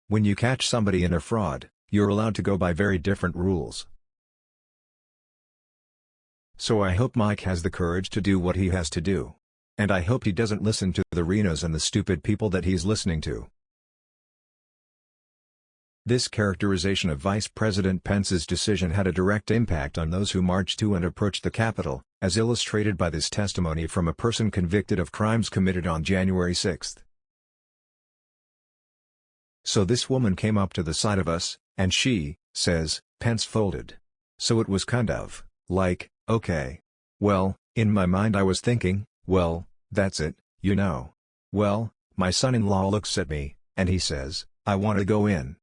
When you catch somebody in a fraud, you're allowed to go by very different rules. So I hope Mike has the courage to do what he has to do. And I hope he doesn't listen to the Renos and the stupid people that he's listening to. This characterization of Vice President Pence's decision had a direct impact on those who marched to and approached the Capitol, as illustrated by this testimony from a person convicted of crimes committed on January 6. So this woman came up to the side of us, and she says, Pence folded. So it was kind of like, okay. Well, in my mind I was thinking, well, that's it, you know. Well, my son-in-law looks at me, and he says, I want to go in.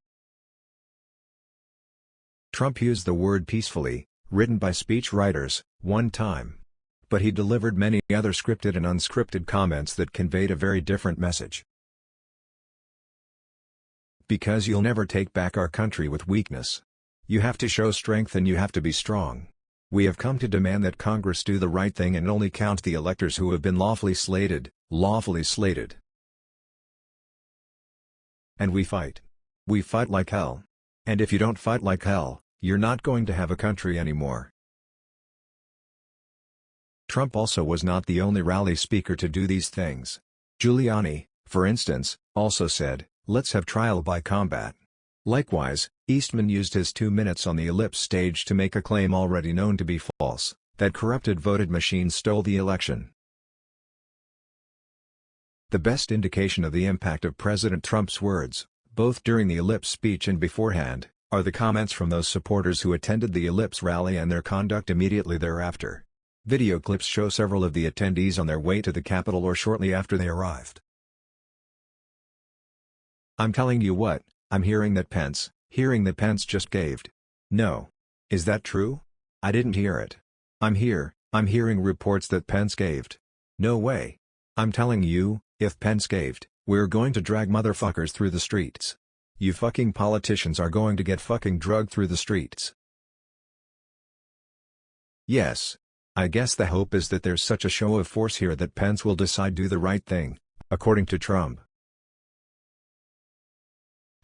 Trump used the word peacefully, written by speech writers, one time. But he delivered many other scripted and unscripted comments that conveyed a very different message. Because you'll never take back our country with weakness. You have to show strength and you have to be strong. We have come to demand that Congress do the right thing and only count the electors who have been lawfully slated. And we fight. We fight like hell. And if you don't fight like hell, you're not going to have a country anymore. Trump also was not the only rally speaker to do these things. Giuliani, for instance, also said, let's have trial by combat. Likewise, Eastman used his 2 minutes on the Ellipse stage to make a claim already known to be false, that corrupted voting machines stole the election. The best indication of the impact of President Trump's words, both during the Ellipse speech and beforehand, are the comments from those supporters who attended the Ellipse rally and their conduct immediately thereafter. Video clips show several of the attendees on their way to the Capitol or shortly after they arrived. I'm telling you what, I'm hearing that Pence just caved. No. Is that true? I didn't hear it. I'm hearing reports that Pence caved. No way. I'm telling you, if Pence caved, we're going to drag motherfuckers through the streets. You fucking politicians are going to get fucking drugged through the streets. Yes. I guess the hope is that there's such a show of force here that Pence will decide do the right thing, according to Trump.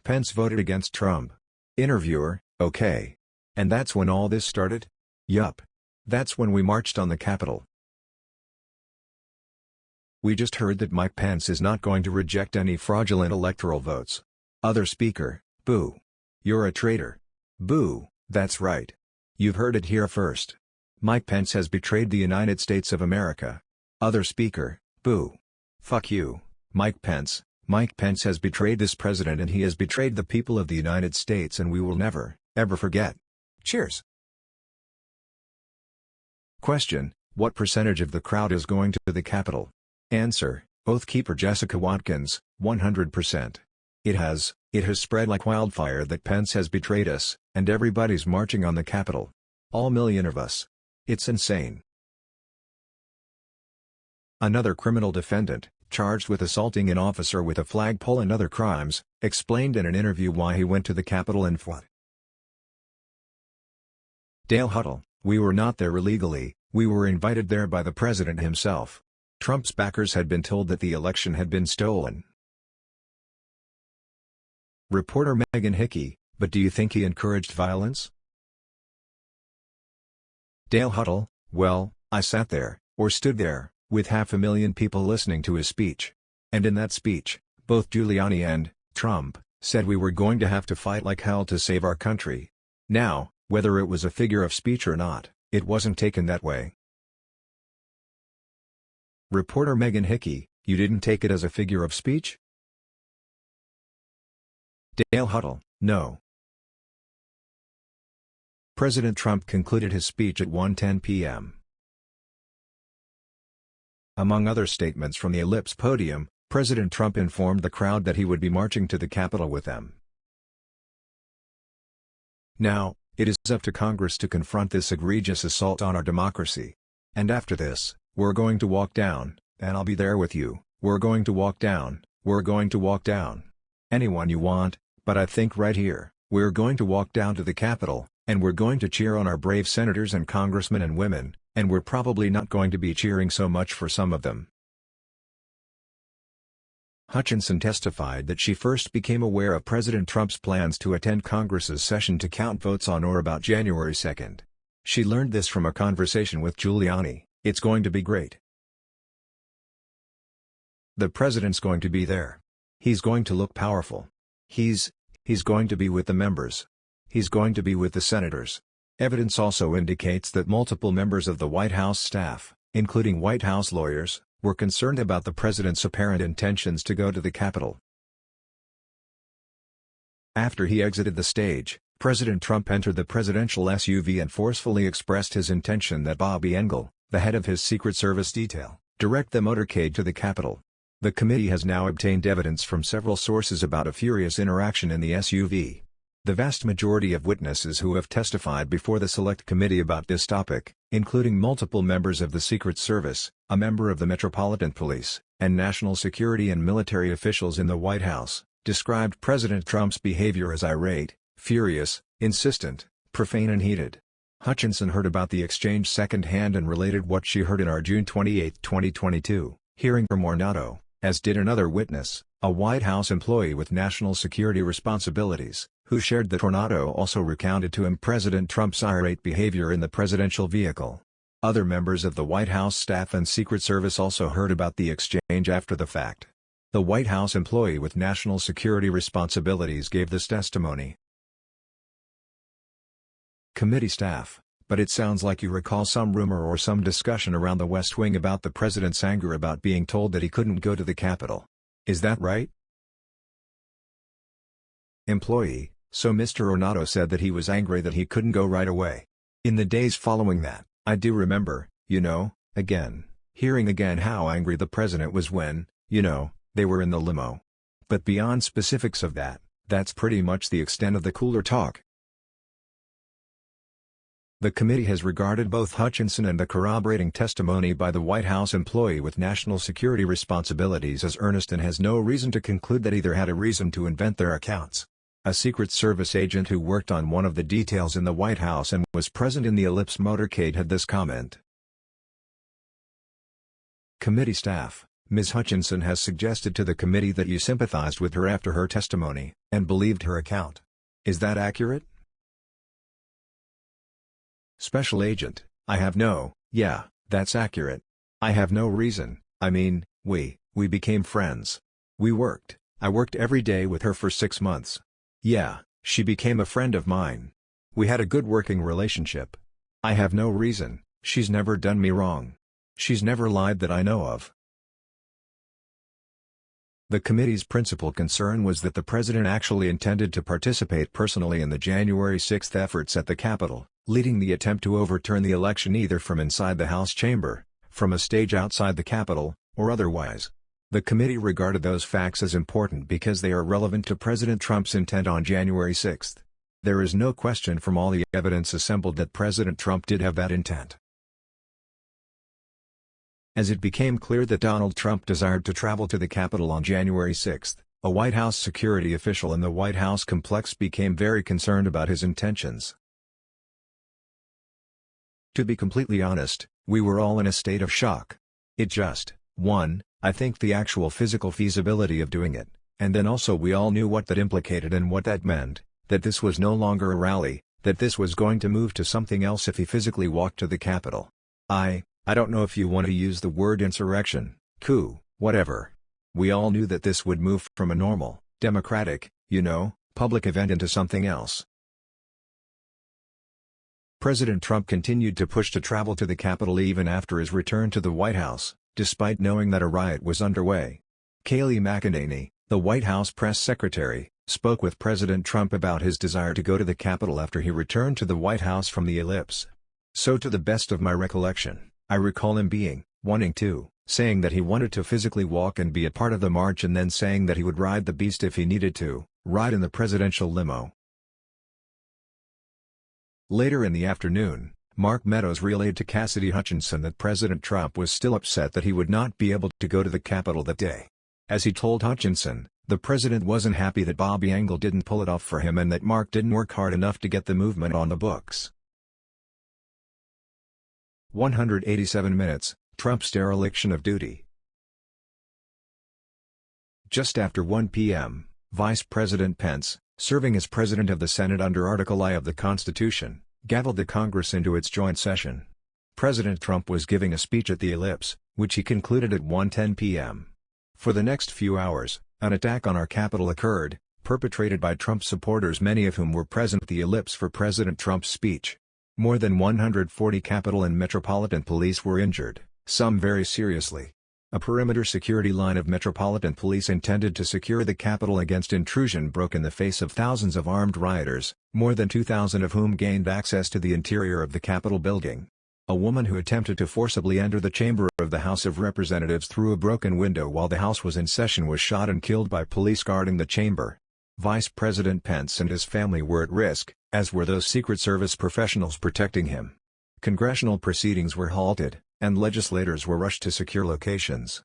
Pence voted against Trump. Interviewer, okay. And that's when all this started? Yup. That's when we marched on the Capitol. We just heard that Mike Pence is not going to reject any fraudulent electoral votes. Other speaker, boo. You're a traitor. Boo, that's right. You've heard it here first. Mike Pence has betrayed the United States of America. Other speaker, boo. Fuck you, Mike Pence. Mike Pence has betrayed this president and he has betrayed the people of the United States and we will never, ever forget. Cheers. Question: what percentage of the crowd is going to the Capitol? Answer: Oath Keeper Jessica Watkins, 100%. It has spread like wildfire that Pence has betrayed us, and everybody's marching on the Capitol. All million of us. It's insane. Another criminal defendant, charged with assaulting an officer with a flagpole and other crimes, explained in an interview why he went to the Capitol and what. Dale Huddle: we were not there illegally, we were invited there by the president himself. Trump's backers had been told that the election had been stolen. Reporter Megan Hickey: but do you think he encouraged violence? Dale Huddle: well, I sat there, or stood there, with 500,000 people listening to his speech. And in that speech, both Giuliani and Trump said we were going to have to fight like hell to save our country. Now, Whether it was a figure of speech or not, it wasn't taken that way. Reporter Meghan Hickey, you didn't take it as a figure of speech? Dale Huddle, no. President Trump concluded his speech at 1:10 p.m. Among other statements from the Ellipse podium, President Trump informed the crowd that he would be marching to the Capitol with them. Now, it is up to Congress to confront this egregious assault on our democracy. And after this, we're going to walk down, and I'll be there with you. We're going to walk down, we're going to walk down. Anyone you want, but I think right here, we're going to walk down to the Capitol, and we're going to cheer on our brave senators and congressmen and women, and we're probably not going to be cheering so much for some of them. Hutchinson testified that she first became aware of President Trump's plans to attend Congress's session to count votes on or about January 2nd. She learned this from a conversation with Giuliani. It's going to be great. The president's going to be there. He's going to look powerful. He's going to be with the members. He's going to be with the senators. Evidence also indicates that multiple members of the White House staff, including White House lawyers, were concerned about the president's apparent intentions to go to the Capitol. After he exited the stage, President Trump entered the presidential SUV and forcefully expressed his intention that Bobby Engel, the head of his Secret Service detail, direct the motorcade to the Capitol. The committee has now obtained evidence from several sources about a furious interaction in the SUV. The vast majority of witnesses who have testified before the Select Committee about this topic, including multiple members of the Secret Service, a member of the Metropolitan Police, and national security and military officials in the White House, described President Trump's behavior as irate, furious, insistent, profane and heated. Hutchinson heard about the exchange secondhand and related what she heard in our June 28, 2022, hearing from Ornato, as did another witness, a White House employee with national security responsibilities, who shared that Ornato also recounted to him President Trump's irate behavior in the presidential vehicle. Other members of the White House staff and Secret Service also heard about the exchange after the fact. The White House employee with national security responsibilities gave this testimony. Committee staff, but it sounds like you recall some rumor or some discussion around the West Wing about the president's anger about being told that he couldn't go to the Capitol. Is that right? Employee: so Mr. Ornato said that he was angry that he couldn't go right away. In the days following that, I do remember, hearing again how angry the president was when, they were in the limo. But beyond specifics of that, that's pretty much the extent of the cooler talk. The committee has regarded both Hutchinson and the corroborating testimony by the White House employee with national security responsibilities as earnest and has no reason to conclude that either had a reason to invent their accounts. A Secret Service agent who worked on one of the details in the White House and was present in the Ellipse motorcade had this comment. Committee staff: Ms. Hutchinson has suggested to the committee that you sympathized with her after her testimony, and believed her account. Is that accurate? Special Agent: yeah, that's accurate. I have no reason, we became friends. I worked every day with her for 6 months. Yeah, she became a friend of mine. We had a good working relationship. I have no reason, she's never done me wrong. She's never lied that I know of. The committee's principal concern was that the president actually intended to participate personally in the January 6 efforts at the Capitol, leading the attempt to overturn the election either from inside the House chamber, from a stage outside the Capitol, or otherwise. The committee regarded those facts as important because they are relevant to President Trump's intent on January 6. There is no question from all the evidence assembled that President Trump did have that intent. As it became clear that Donald Trump desired to travel to the Capitol on January 6, a White House security official in the White House complex became very concerned about his intentions. To be completely honest, we were all in a state of shock. It just, I think the actual physical feasibility of doing it, and then also we all knew what that implicated and what that meant, that this was no longer a rally, that this was going to move to something else if he physically walked to the Capitol. I don't know if you want to use the word insurrection, coup, whatever. We all knew that this would move from a normal, democratic, public event into something else. President Trump continued to push to travel to the Capitol even after his return to the White House, despite knowing that a riot was underway. Kayleigh McEnany, the White House press secretary, spoke with President Trump about his desire to go to the Capitol after he returned to the White House from the Ellipse. "So to the best of my recollection, I recall him wanting to, saying that he wanted to physically walk and be a part of the march, and then saying that he would ride the beast if he needed to, ride in the presidential limo." Later in the afternoon, Mark Meadows relayed to Cassidy Hutchinson that President Trump was still upset that he would not be able to go to the Capitol that day. As he told Hutchinson, the president wasn't happy that Bobby Engel didn't pull it off for him and that Mark didn't work hard enough to get the movement on the books. 187 minutes, Trump's dereliction of duty. Just after 1 p.m., Vice President Pence, serving as President of the Senate under Article I of the Constitution, gavelled the Congress into its joint session. President Trump was giving a speech at the Ellipse, which he concluded at 1:10 p.m. For the next few hours, an attack on our Capitol occurred, perpetrated by Trump supporters, many of whom were present at the Ellipse for President Trump's speech. More than 140 Capitol and Metropolitan Police were injured, some very seriously. A perimeter security line of Metropolitan Police intended to secure the Capitol against intrusion broke in the face of thousands of armed rioters, more than 2,000 of whom gained access to the interior of the Capitol building. A woman who attempted to forcibly enter the chamber of the House of Representatives through a broken window while the House was in session was shot and killed by police guarding the chamber. Vice President Pence and his family were at risk, as were those Secret Service professionals protecting him. Congressional proceedings were halted, and legislators were rushed to secure locations.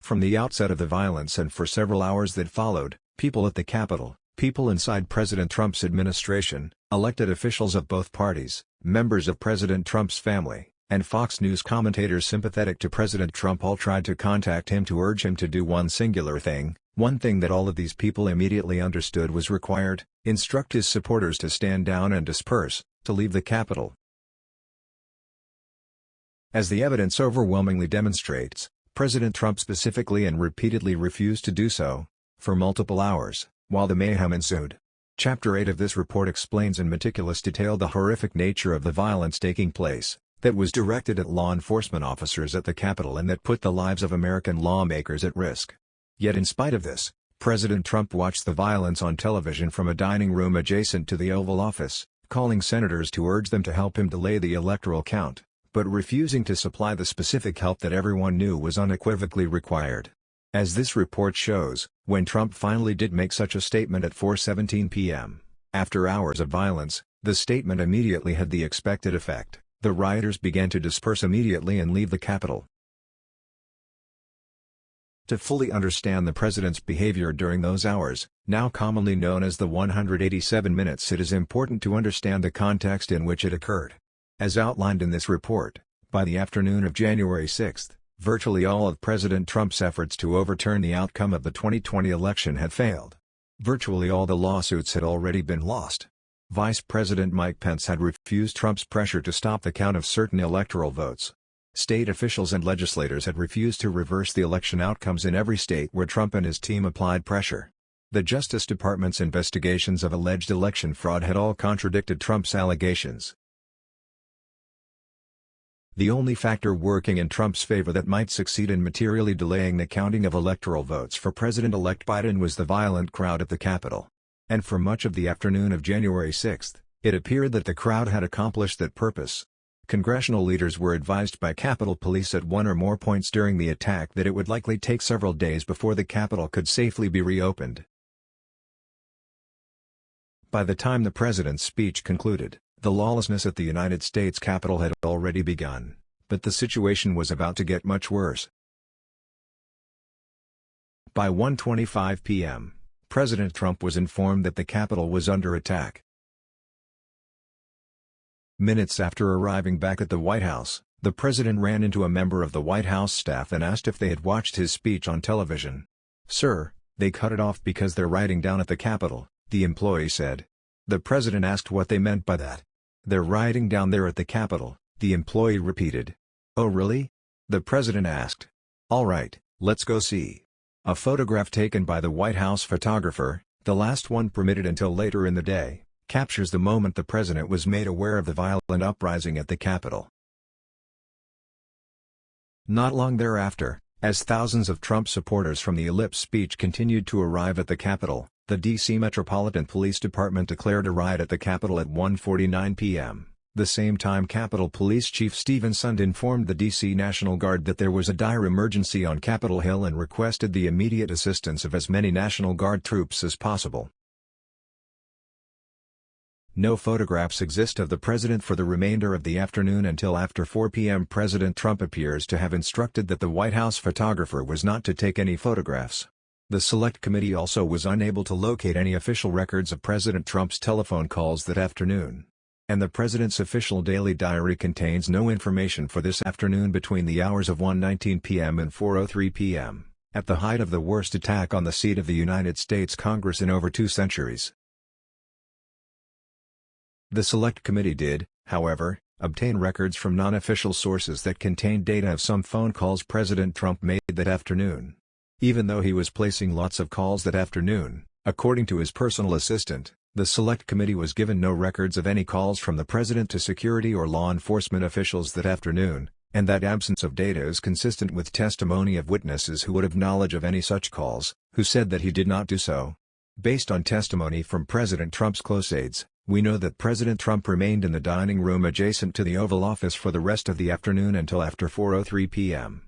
From the outset of the violence and for several hours that followed, people at the Capitol, people inside President Trump's administration, elected officials of both parties, members of President Trump's family, and Fox News commentators sympathetic to President Trump all tried to contact him to urge him to do one singular thing, one thing that all of these people immediately understood was required: instruct his supporters to stand down and disperse, to leave the Capitol. As the evidence overwhelmingly demonstrates, President Trump specifically and repeatedly refused to do so, for multiple hours, while the mayhem ensued. Chapter 8 of this report explains in meticulous detail the horrific nature of the violence taking place, that was directed at law enforcement officers at the Capitol and that put the lives of American lawmakers at risk. Yet in spite of this, President Trump watched the violence on television from a dining room adjacent to the Oval Office, calling senators to urge them to help him delay the electoral count, but refusing to supply the specific help that everyone knew was unequivocally required. As this report shows, when Trump finally did make such a statement at 4:17 p.m., after hours of violence, the statement immediately had the expected effect: the rioters began to disperse immediately and leave the Capitol. To fully understand the president's behavior during those hours, now commonly known as the 187 minutes, it is important to understand the context in which it occurred. As outlined in this report, by the afternoon of January 6, virtually all of President Trump's efforts to overturn the outcome of the 2020 election had failed. Virtually all the lawsuits had already been lost. Vice President Mike Pence had refused Trump's pressure to stop the count of certain electoral votes. State officials and legislators had refused to reverse the election outcomes in every state where Trump and his team applied pressure. The Justice Department's investigations of alleged election fraud had all contradicted Trump's allegations. The only factor working in Trump's favor that might succeed in materially delaying the counting of electoral votes for President-elect Biden was the violent crowd at the Capitol. And for much of the afternoon of January 6, it appeared that the crowd had accomplished that purpose. Congressional leaders were advised by Capitol Police at one or more points during the attack that it would likely take several days before the Capitol could safely be reopened. By the time the president's speech concluded, the lawlessness at the United States Capitol had already begun, but the situation was about to get much worse. By 1:25 p.m., President Trump was informed that the Capitol was under attack. Minutes after arriving back at the White House, the president ran into a member of the White House staff and asked if they had watched his speech on television. "Sir, they cut it off because they're rioting down at the Capitol," the employee said. The president asked what they meant by that. "They're rioting down there at the Capitol," the employee repeated. "Oh really?" the president asked. "All right, let's go see." A photograph taken by the White House photographer, the last one permitted until later in the day, captures the moment the president was made aware of the violent uprising at the Capitol. Not long thereafter, as thousands of Trump supporters from the Ellipse speech continued to arrive at the Capitol, the D.C. Metropolitan Police Department declared a riot at the Capitol at 1:49 p.m., the same time Capitol Police Chief Stephen Sund informed the D.C. National Guard that there was a dire emergency on Capitol Hill and requested the immediate assistance of as many National Guard troops as possible. No photographs exist of the president for the remainder of the afternoon until after 4 p.m. President Trump appears to have instructed that the White House photographer was not to take any photographs. The Select Committee also was unable to locate any official records of President Trump's telephone calls that afternoon. And the president's official daily diary contains no information for this afternoon between the hours of 1:19 p.m. and 4:03 p.m., at the height of the worst attack on the seat of the United States Congress in over 2 centuries. The Select Committee did, however, obtain records from non-official sources that contained data of some phone calls President Trump made that afternoon. Even though he was placing lots of calls that afternoon, according to his personal assistant, the Select Committee was given no records of any calls from the president to security or law enforcement officials that afternoon, and that absence of data is consistent with testimony of witnesses who would have knowledge of any such calls, who said that he did not do so. Based on testimony from President Trump's close aides, we know that President Trump remained in the dining room adjacent to the Oval Office for the rest of the afternoon until after 4:03 p.m.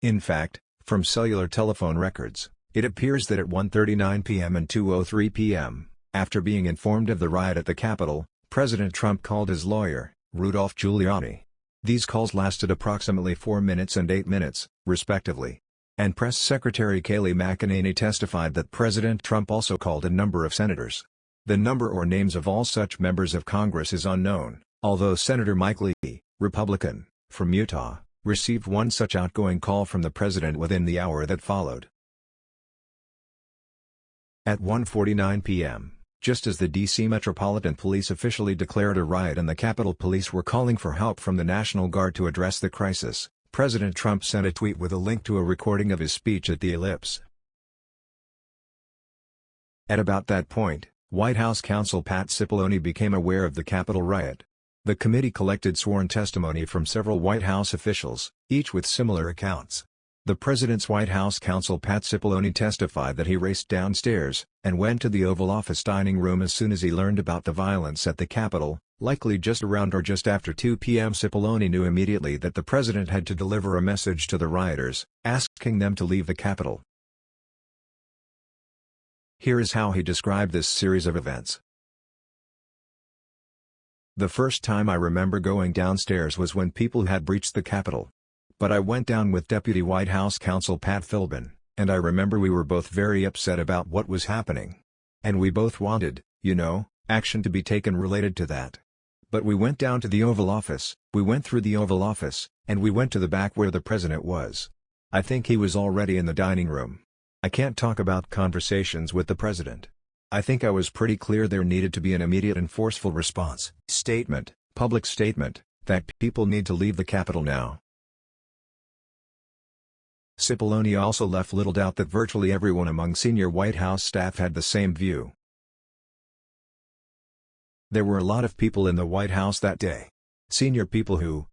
In fact, from cellular telephone records, it appears that at 1:39 p.m. and 2:03 p.m., after being informed of the riot at the Capitol, President Trump called his lawyer, Rudolph Giuliani. These calls lasted approximately 4 minutes and 8 minutes, respectively. And Press Secretary Kayleigh McEnany testified that President Trump also called a number of senators. The number or names of all such members of Congress is unknown, although Senator Mike Lee, Republican, from Utah, received one such outgoing call from the president within the hour that followed. At 1:49 p.m., just as the D.C. Metropolitan Police officially declared a riot and the Capitol Police were calling for help from the National Guard to address the crisis, President Trump sent a tweet with a link to a recording of his speech at the Ellipse. At about that point, White House counsel Pat Cipollone became aware of the Capitol riot. The committee collected sworn testimony from several White House officials, each with similar accounts. The president's White House counsel Pat Cipollone testified that he raced downstairs and went to the Oval Office dining room as soon as he learned about the violence at the Capitol, likely just around or just after 2 p.m. Cipollone knew immediately that the president had to deliver a message to the rioters, asking them to leave the Capitol. Here is how he described this series of events. The first time I remember going downstairs was when people had breached the Capitol. But I went down with Deputy White House Counsel Pat Philbin, and I remember we were both very upset about what was happening. And we both wanted, action to be taken related to that. But we went down to the Oval Office, we went through the Oval Office, and we went to the back where the president was. I think he was already in the dining room. I can't talk about conversations with the president. I think I was pretty clear there needed to be an immediate and forceful response, public statement, that people need to leave the Capitol now. Cipollone also left little doubt that virtually everyone among senior White House staff had the same view. There were a lot of people in the White House that day. Senior people who,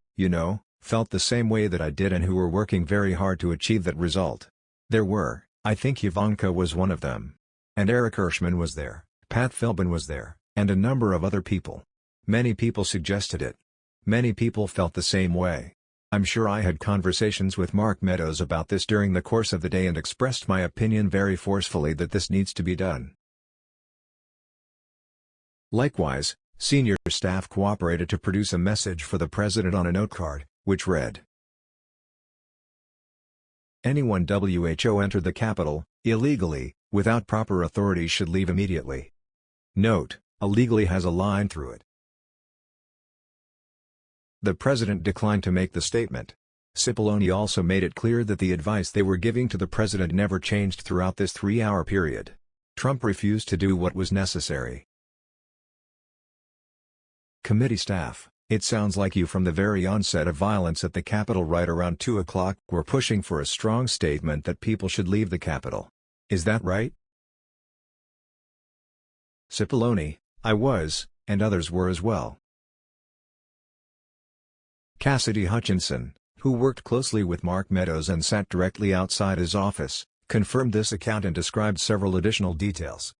felt the same way that I did and who were working very hard to achieve that result. There were, I think Ivanka was one of them. And Eric Hirschman was there, Pat Philbin was there, and a number of other people. Many people suggested it. Many people felt the same way. I'm sure I had conversations with Mark Meadows about this during the course of the day and expressed my opinion very forcefully that this needs to be done. Likewise, senior staff cooperated to produce a message for the president on a note card, which read, "Anyone WHO entered the Capitol, illegally, without proper authority should leave immediately." Note, illegally has a line through it. The president declined to make the statement. Cipollone also made it clear that the advice they were giving to the president never changed throughout this 3-hour period. Trump refused to do what was necessary. Committee staff, it sounds like you from the very onset of violence at the Capitol right around 2 o'clock were pushing for a strong statement that people should leave the Capitol. Is that right? Cipollone, I was, and others were as well. Cassidy Hutchinson, who worked closely with Mark Meadows and sat directly outside his office, confirmed this account and described several additional details.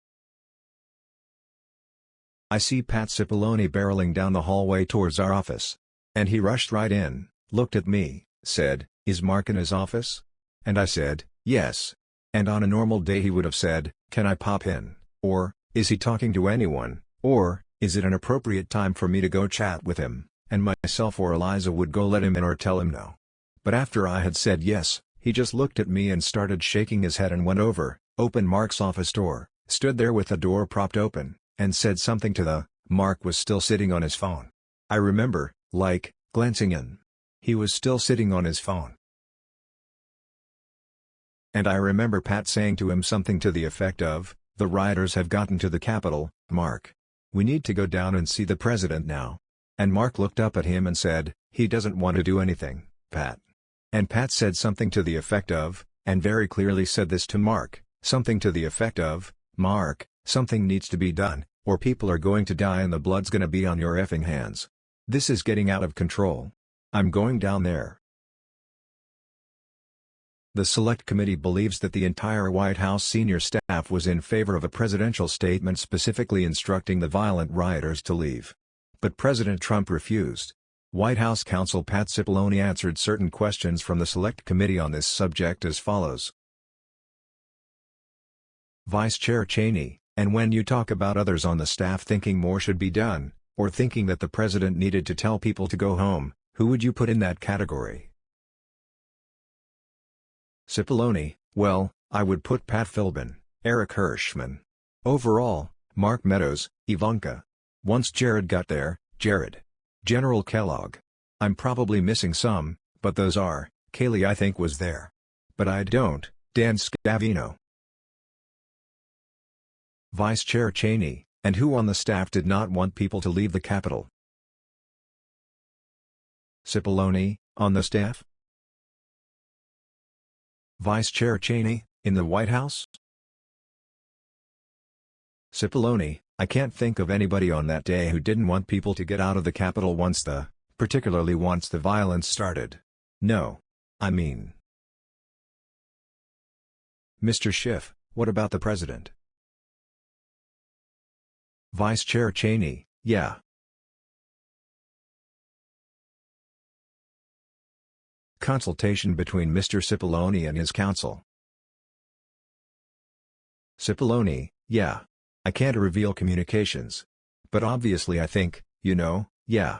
I see Pat Cipollone barreling down the hallway towards our office. And he rushed right in, looked at me, said, "Is Mark in his office?" And I said, "Yes." And on a normal day he would have said, "Can I pop in?" Or, "Is he talking to anyone?" Or, "Is it an appropriate time for me to go chat with him?" And myself or Eliza would go let him in or tell him no. But after I had said yes, he just looked at me and started shaking his head and went over, opened Mark's office door, stood there with the door propped open, and said something to the, Mark was still sitting on his phone. I remember, glancing in. He was still sitting on his phone. And I remember Pat saying to him something to the effect of, "The rioters have gotten to the Capitol, Mark. We need to go down and see the president now." And Mark looked up at him and said, "He doesn't want to do anything, Pat." And Pat said something to the effect of, and very clearly said this to Mark, something to the effect of, "Mark, something needs to be done, or people are going to die and the blood's gonna be on your effing hands. This is getting out of control. I'm going down there." The Select Committee believes that the entire White House senior staff was in favor of a presidential statement specifically instructing the violent rioters to leave. But President Trump refused. White House counsel Pat Cipollone answered certain questions from the Select Committee on this subject as follows. Vice Chair Cheney, and when you talk about others on the staff thinking more should be done, or thinking that the president needed to tell people to go home, who would you put in that category? Cipollone, well, I would put Pat Philbin, Eric Hirschman. Overall, Mark Meadows, Ivanka. Once Jared got there, Jared. General Kellogg. I'm probably missing some, but those are, Kayleigh I think was there. But I don't, Dan Scavino. Vice Chair Cheney, and who on the staff did not want people to leave the Capitol? Cipollone, on the staff? Vice Chair Cheney, in the White House? Cipollone, I can't think of anybody on that day who didn't want people to get out of the Capitol particularly once the violence started. No. I mean. Mr. Schiff, what about the president? Vice Chair Cheney, yeah. Consultation between Mr. Cipollone and his counsel. Cipollone, yeah. I can't reveal communications. But obviously I think, yeah.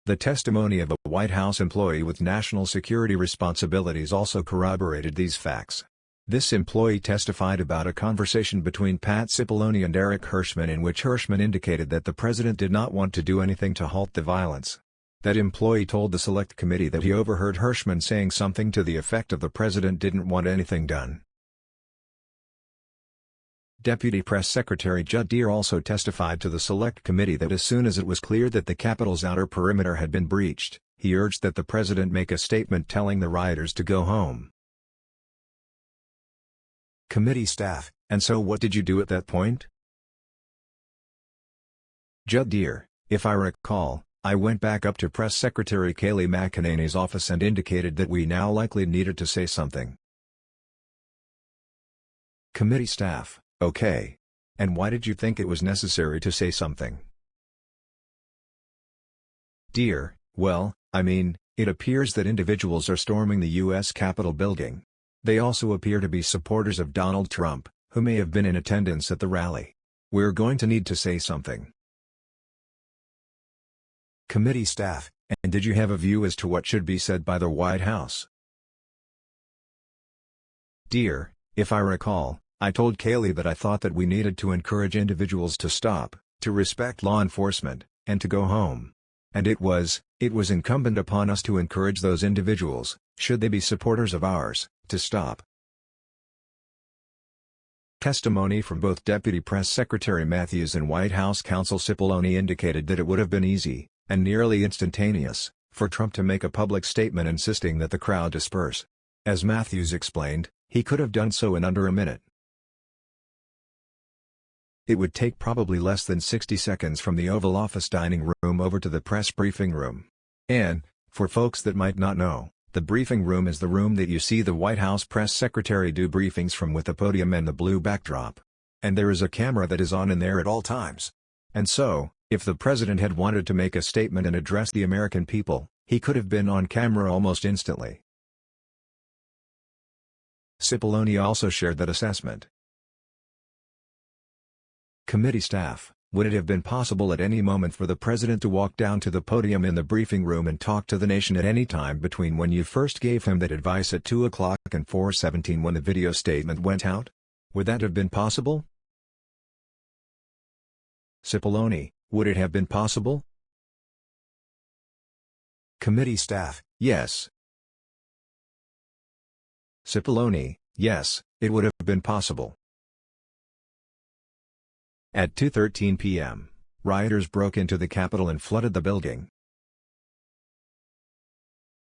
The testimony of a White House employee with national security responsibilities also corroborated these facts. This employee testified about a conversation between Pat Cipollone and Eric Hirschman in which Hirschman indicated that the president did not want to do anything to halt the violence. That employee told the Select Committee that he overheard Hirschman saying something to the effect of the president didn't want anything done. Deputy Press Secretary Judd Deere also testified to the Select Committee that as soon as it was clear that the Capitol's outer perimeter had been breached, he urged that the president make a statement telling the rioters to go home. Committee staff, and so what did you do at that point? Judd Deere, if I recall, I went back up to Press Secretary Kayleigh McEnany's office and indicated that we now likely needed to say something. Committee staff, okay. And why did you think it was necessary to say something? Deere, well, I mean, it appears that individuals are storming the U.S. Capitol building. They also appear to be supporters of Donald Trump, who may have been in attendance at the rally. We're going to need to say something. Committee staff, and did you have a view as to what should be said by the White House? Deere, if I recall, I told Kayleigh that I thought that we needed to encourage individuals to stop, to respect law enforcement, and to go home. And it was incumbent upon us to encourage those individuals, should they be supporters of ours, to stop. Testimony from both Deputy Press Secretary Matthews and White House counsel Cipollone indicated that it would have been easy, and nearly instantaneous, for Trump to make a public statement insisting that the crowd disperse. As Matthews explained, he could have done so in under a minute. It would take probably less than 60 seconds from the Oval Office dining room over to the press briefing room. And, for folks that might not know, the briefing room is the room that you see the White House press secretary do briefings from, with the podium and the blue backdrop. And there is a camera that is on in there at all times. And so, if the president had wanted to make a statement and address the American people, he could have been on camera almost instantly. Cipollone also shared that assessment. Committee staff: would it have been possible at any moment for the president to walk down to the podium in the briefing room and talk to the nation at any time between when you first gave him that advice at 2 o'clock and 4:17 when the video statement went out? Would that have been possible? Cipollone: would it have been possible? Committee staff: yes. Cipollone: yes, it would have been possible. At 2:13 p.m., rioters broke into the Capitol and flooded the building.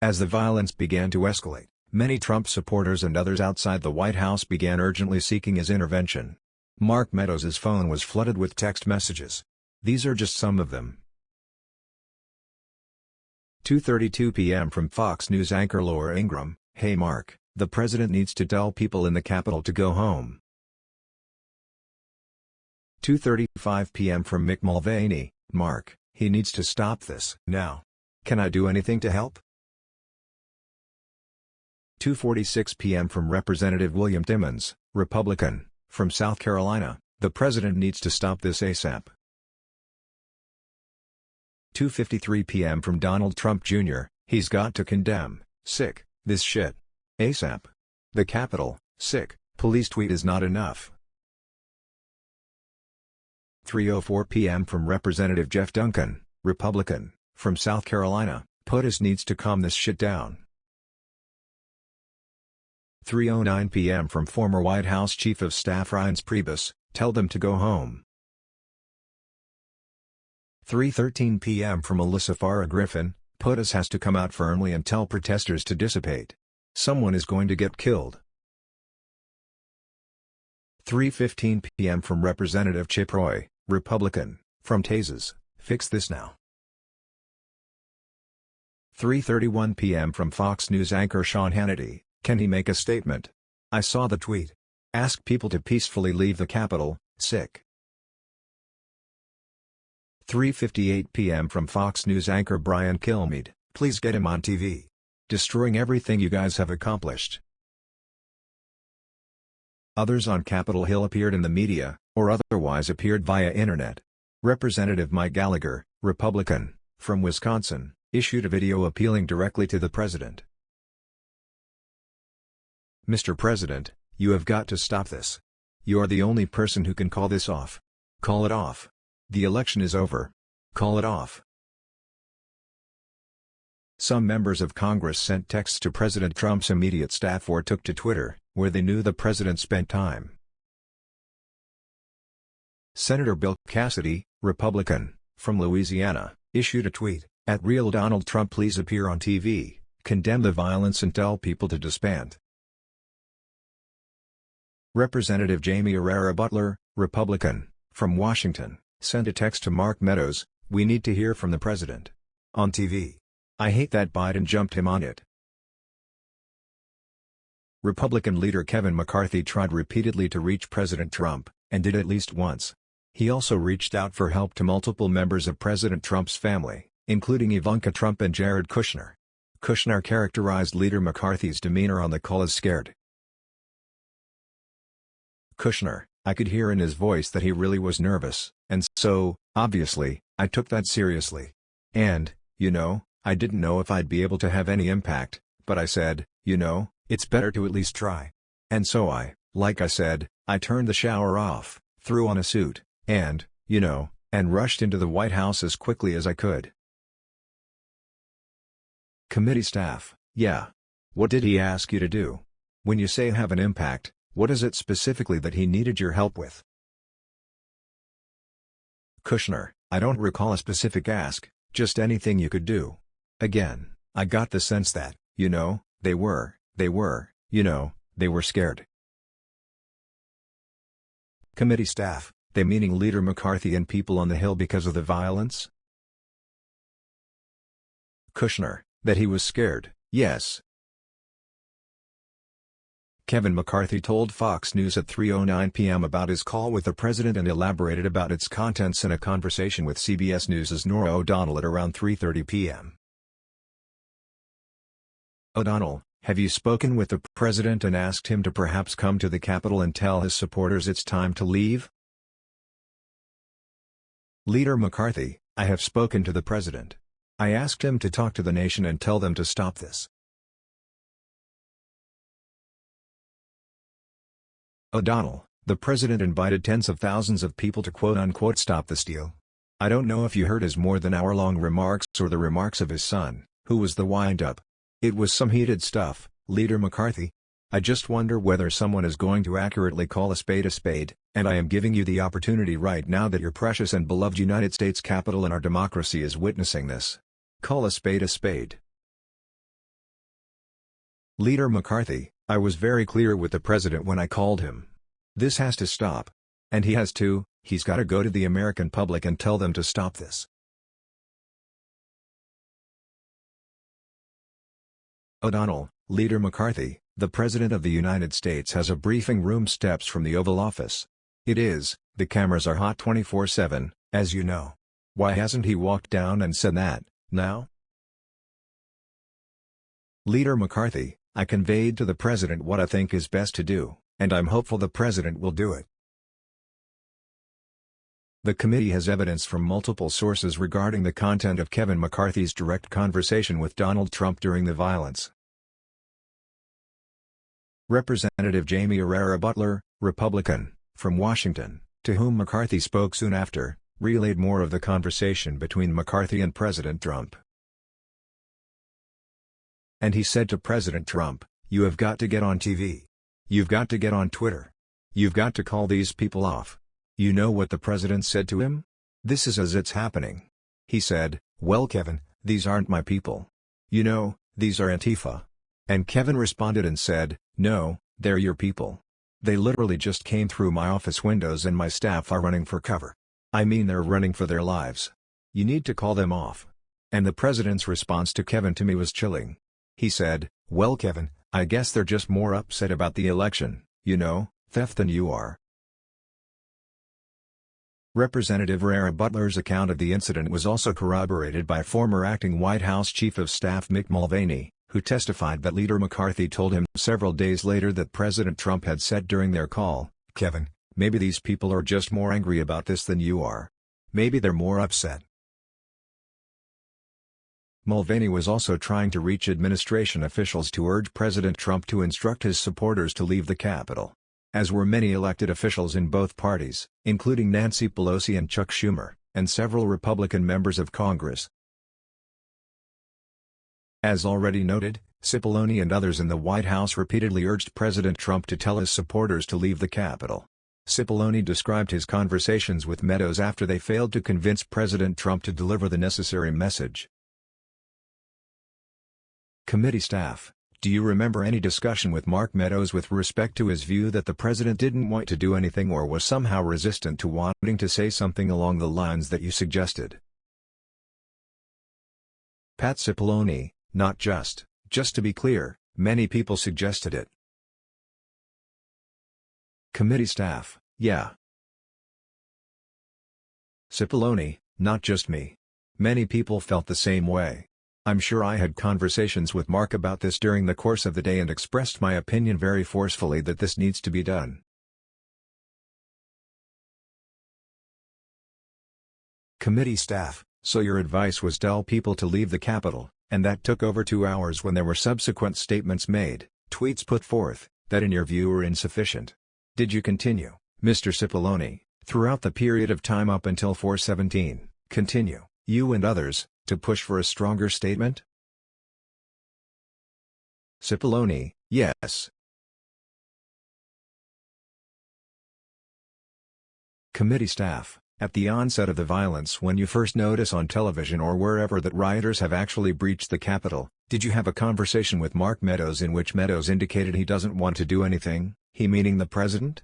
As the violence began to escalate, many Trump supporters and others outside the White House began urgently seeking his intervention. Mark Meadows' phone was flooded with text messages. These are just some of them. 2:32 p.m. from Fox News anchor Laura Ingraham: "Hey Mark, the president needs to tell people in the Capitol to go home." 2:35 p.m. from Mick Mulvaney: "Mark, he needs to stop this now. Can I do anything to help?" 2:46 p.m. from Representative William Timmons, Republican, from South Carolina: "The president needs to stop this ASAP." 2:53 p.m. from Donald Trump Jr.: "He's got to condemn, sick, this shit. ASAP. The Capitol, sick, police tweet is not enough." 3:04 p.m. from Representative Jeff Duncan, Republican, from South Carolina: "POTUS needs to calm this shit down." 3:09 p.m. from former White House Chief of Staff Reince Priebus: "Tell them to go home." 3:13 p.m. from Alyssa Farah Griffin: "POTUS has to come out firmly and tell protesters to dissipate. Someone is going to get killed." 3:15 p.m. from Representative Chip Roy, Republican, from Texas: "Fix this now." 3:31 p.m. from Fox News anchor Sean Hannity: "Can he make a statement? I saw the tweet. Ask people to peacefully leave the Capitol, sick." 3:58 p.m. from Fox News anchor Brian Kilmeade: "Please get him on TV. Destroying everything you guys have accomplished." Others on Capitol Hill appeared in the media, or otherwise appeared via internet. Representative Mike Gallagher, Republican, from Wisconsin, issued a video appealing directly to the president. "Mr. President, you have got to stop this. You are the only person who can call this off. Call it off. The election is over. Call it off." Some members of Congress sent texts to President Trump's immediate staff or took to Twitter, where they knew the president spent time. Senator Bill Cassidy, Republican, from Louisiana, issued a tweet: "At Real Donald Trump, please appear on TV, condemn the violence and tell people to disband." Representative Jamie Herrera Butler, Republican, from Washington, sent a text to Mark Meadows: "We need to hear from the president. On TV. I hate that Biden jumped him on it." Republican leader Kevin McCarthy tried repeatedly to reach President Trump, and did at least once. He also reached out for help to multiple members of President Trump's family, including Ivanka Trump and Jared Kushner. Kushner characterized Leader McCarthy's demeanor on the call as scared. Kushner: "I could hear in his voice that he really was nervous, and so, obviously, I took that seriously. And, I didn't know if I'd be able to have any impact, but I said, it's better to at least try. And so like I said, I turned the shower off, threw on a suit, and rushed into the White House as quickly as I could." Committee staff: "Yeah. What did he ask you to do? When you say have an impact, what is it specifically that he needed your help with?" Kushner: "I don't recall a specific ask, just anything you could do. Again, I got the sense that, they were scared." Committee staff: they meaning Leader McCarthy and people on the Hill because of the violence? Kushner, that he was scared, yes. Kevin McCarthy told Fox News at 3:09 p.m. about his call with the president and elaborated about its contents in a conversation with CBS News' Norah O'Donnell at around 3:30 p.m. O'Donnell, have you spoken with the president and asked him to perhaps come to the Capitol and tell his supporters it's time to leave? Leader McCarthy, I have spoken to the president. I asked him to talk to the nation and tell them to stop this. O'Donnell, the president invited tens of thousands of people to quote-unquote stop the steal. I don't know if you heard his more than hour-long remarks or the remarks of his son, who was the wind-up. It was some heated stuff, Leader McCarthy. I just wonder whether someone is going to accurately call a spade, and I am giving you the opportunity right now that your precious and beloved United States Capitol and our democracy is witnessing this. Call a spade. Leader McCarthy, I was very clear with the president when I called him. This has to stop. And he has to, he's got to go to the American public and tell them to stop this. O'Donnell, Leader McCarthy, the President of the United States has a briefing room steps from the Oval Office. The cameras are hot 24/7, as you know. Why hasn't he walked down and said that, now? Leader McCarthy, I conveyed to the President what I think is best to do, and I'm hopeful the President will do it. The committee has evidence from multiple sources regarding the content of Kevin McCarthy's direct conversation with Donald Trump during the violence. Representative Jamie Herrera Butler, Republican, from Washington, to whom McCarthy spoke soon after, relayed more of the conversation between McCarthy and President Trump. And he said to President Trump, "You have got to get on TV. You've got to get on Twitter. You've got to call these people off." You know what the president said to him? This is as it's happening. He said, "Well, Kevin, these aren't my people. You know, these are Antifa." And Kevin responded and said, "No, they're your people. They literally just came through my office windows and my staff are running for cover. I mean, they're running for their lives. You need to call them off." And the president's response to Kevin to me was chilling. He said, "Well, Kevin, I guess they're just more upset about the election, you know, theft than you are." Representative Herrera Butler's account of the incident was also corroborated by former acting White House Chief of Staff Mick Mulvaney, who testified that Leader McCarthy told him several days later that President Trump had said during their call, "Kevin, maybe these people are just more angry about this than you are. Maybe they're more upset." Mulvaney was also trying to reach administration officials to urge President Trump to instruct his supporters to leave the Capitol. As were many elected officials in both parties, including Nancy Pelosi and Chuck Schumer, and several Republican members of Congress. As already noted, Cipollone and others in the White House repeatedly urged President Trump to tell his supporters to leave the Capitol. Cipollone described his conversations with Meadows after they failed to convince President Trump to deliver the necessary message. Committee staff, do you remember any discussion with Mark Meadows with respect to his view that the president didn't want to do anything or was somehow resistant to wanting to say something along the lines that you suggested? Pat Cipollone, not just to be clear, many people suggested it. Committee staff, yeah. Cipollone, not just me. Many people felt the same way. I'm sure I had conversations with Mark about this during the course of the day and expressed my opinion very forcefully that this needs to be done. Committee staff, so your advice was tell people to leave the Capitol, and that took over 2 hours when there were subsequent statements made, tweets put forth, that in your view were insufficient. Did you continue, Mr. Cipollone, throughout the period of time up until 4/17, continue, you and others, to push for a stronger statement? Cipollone, yes. Committee staff, at the onset of the violence when you first notice on television or wherever that rioters have actually breached the Capitol, did you have a conversation with Mark Meadows in which Meadows indicated he doesn't want to do anything, he meaning the president?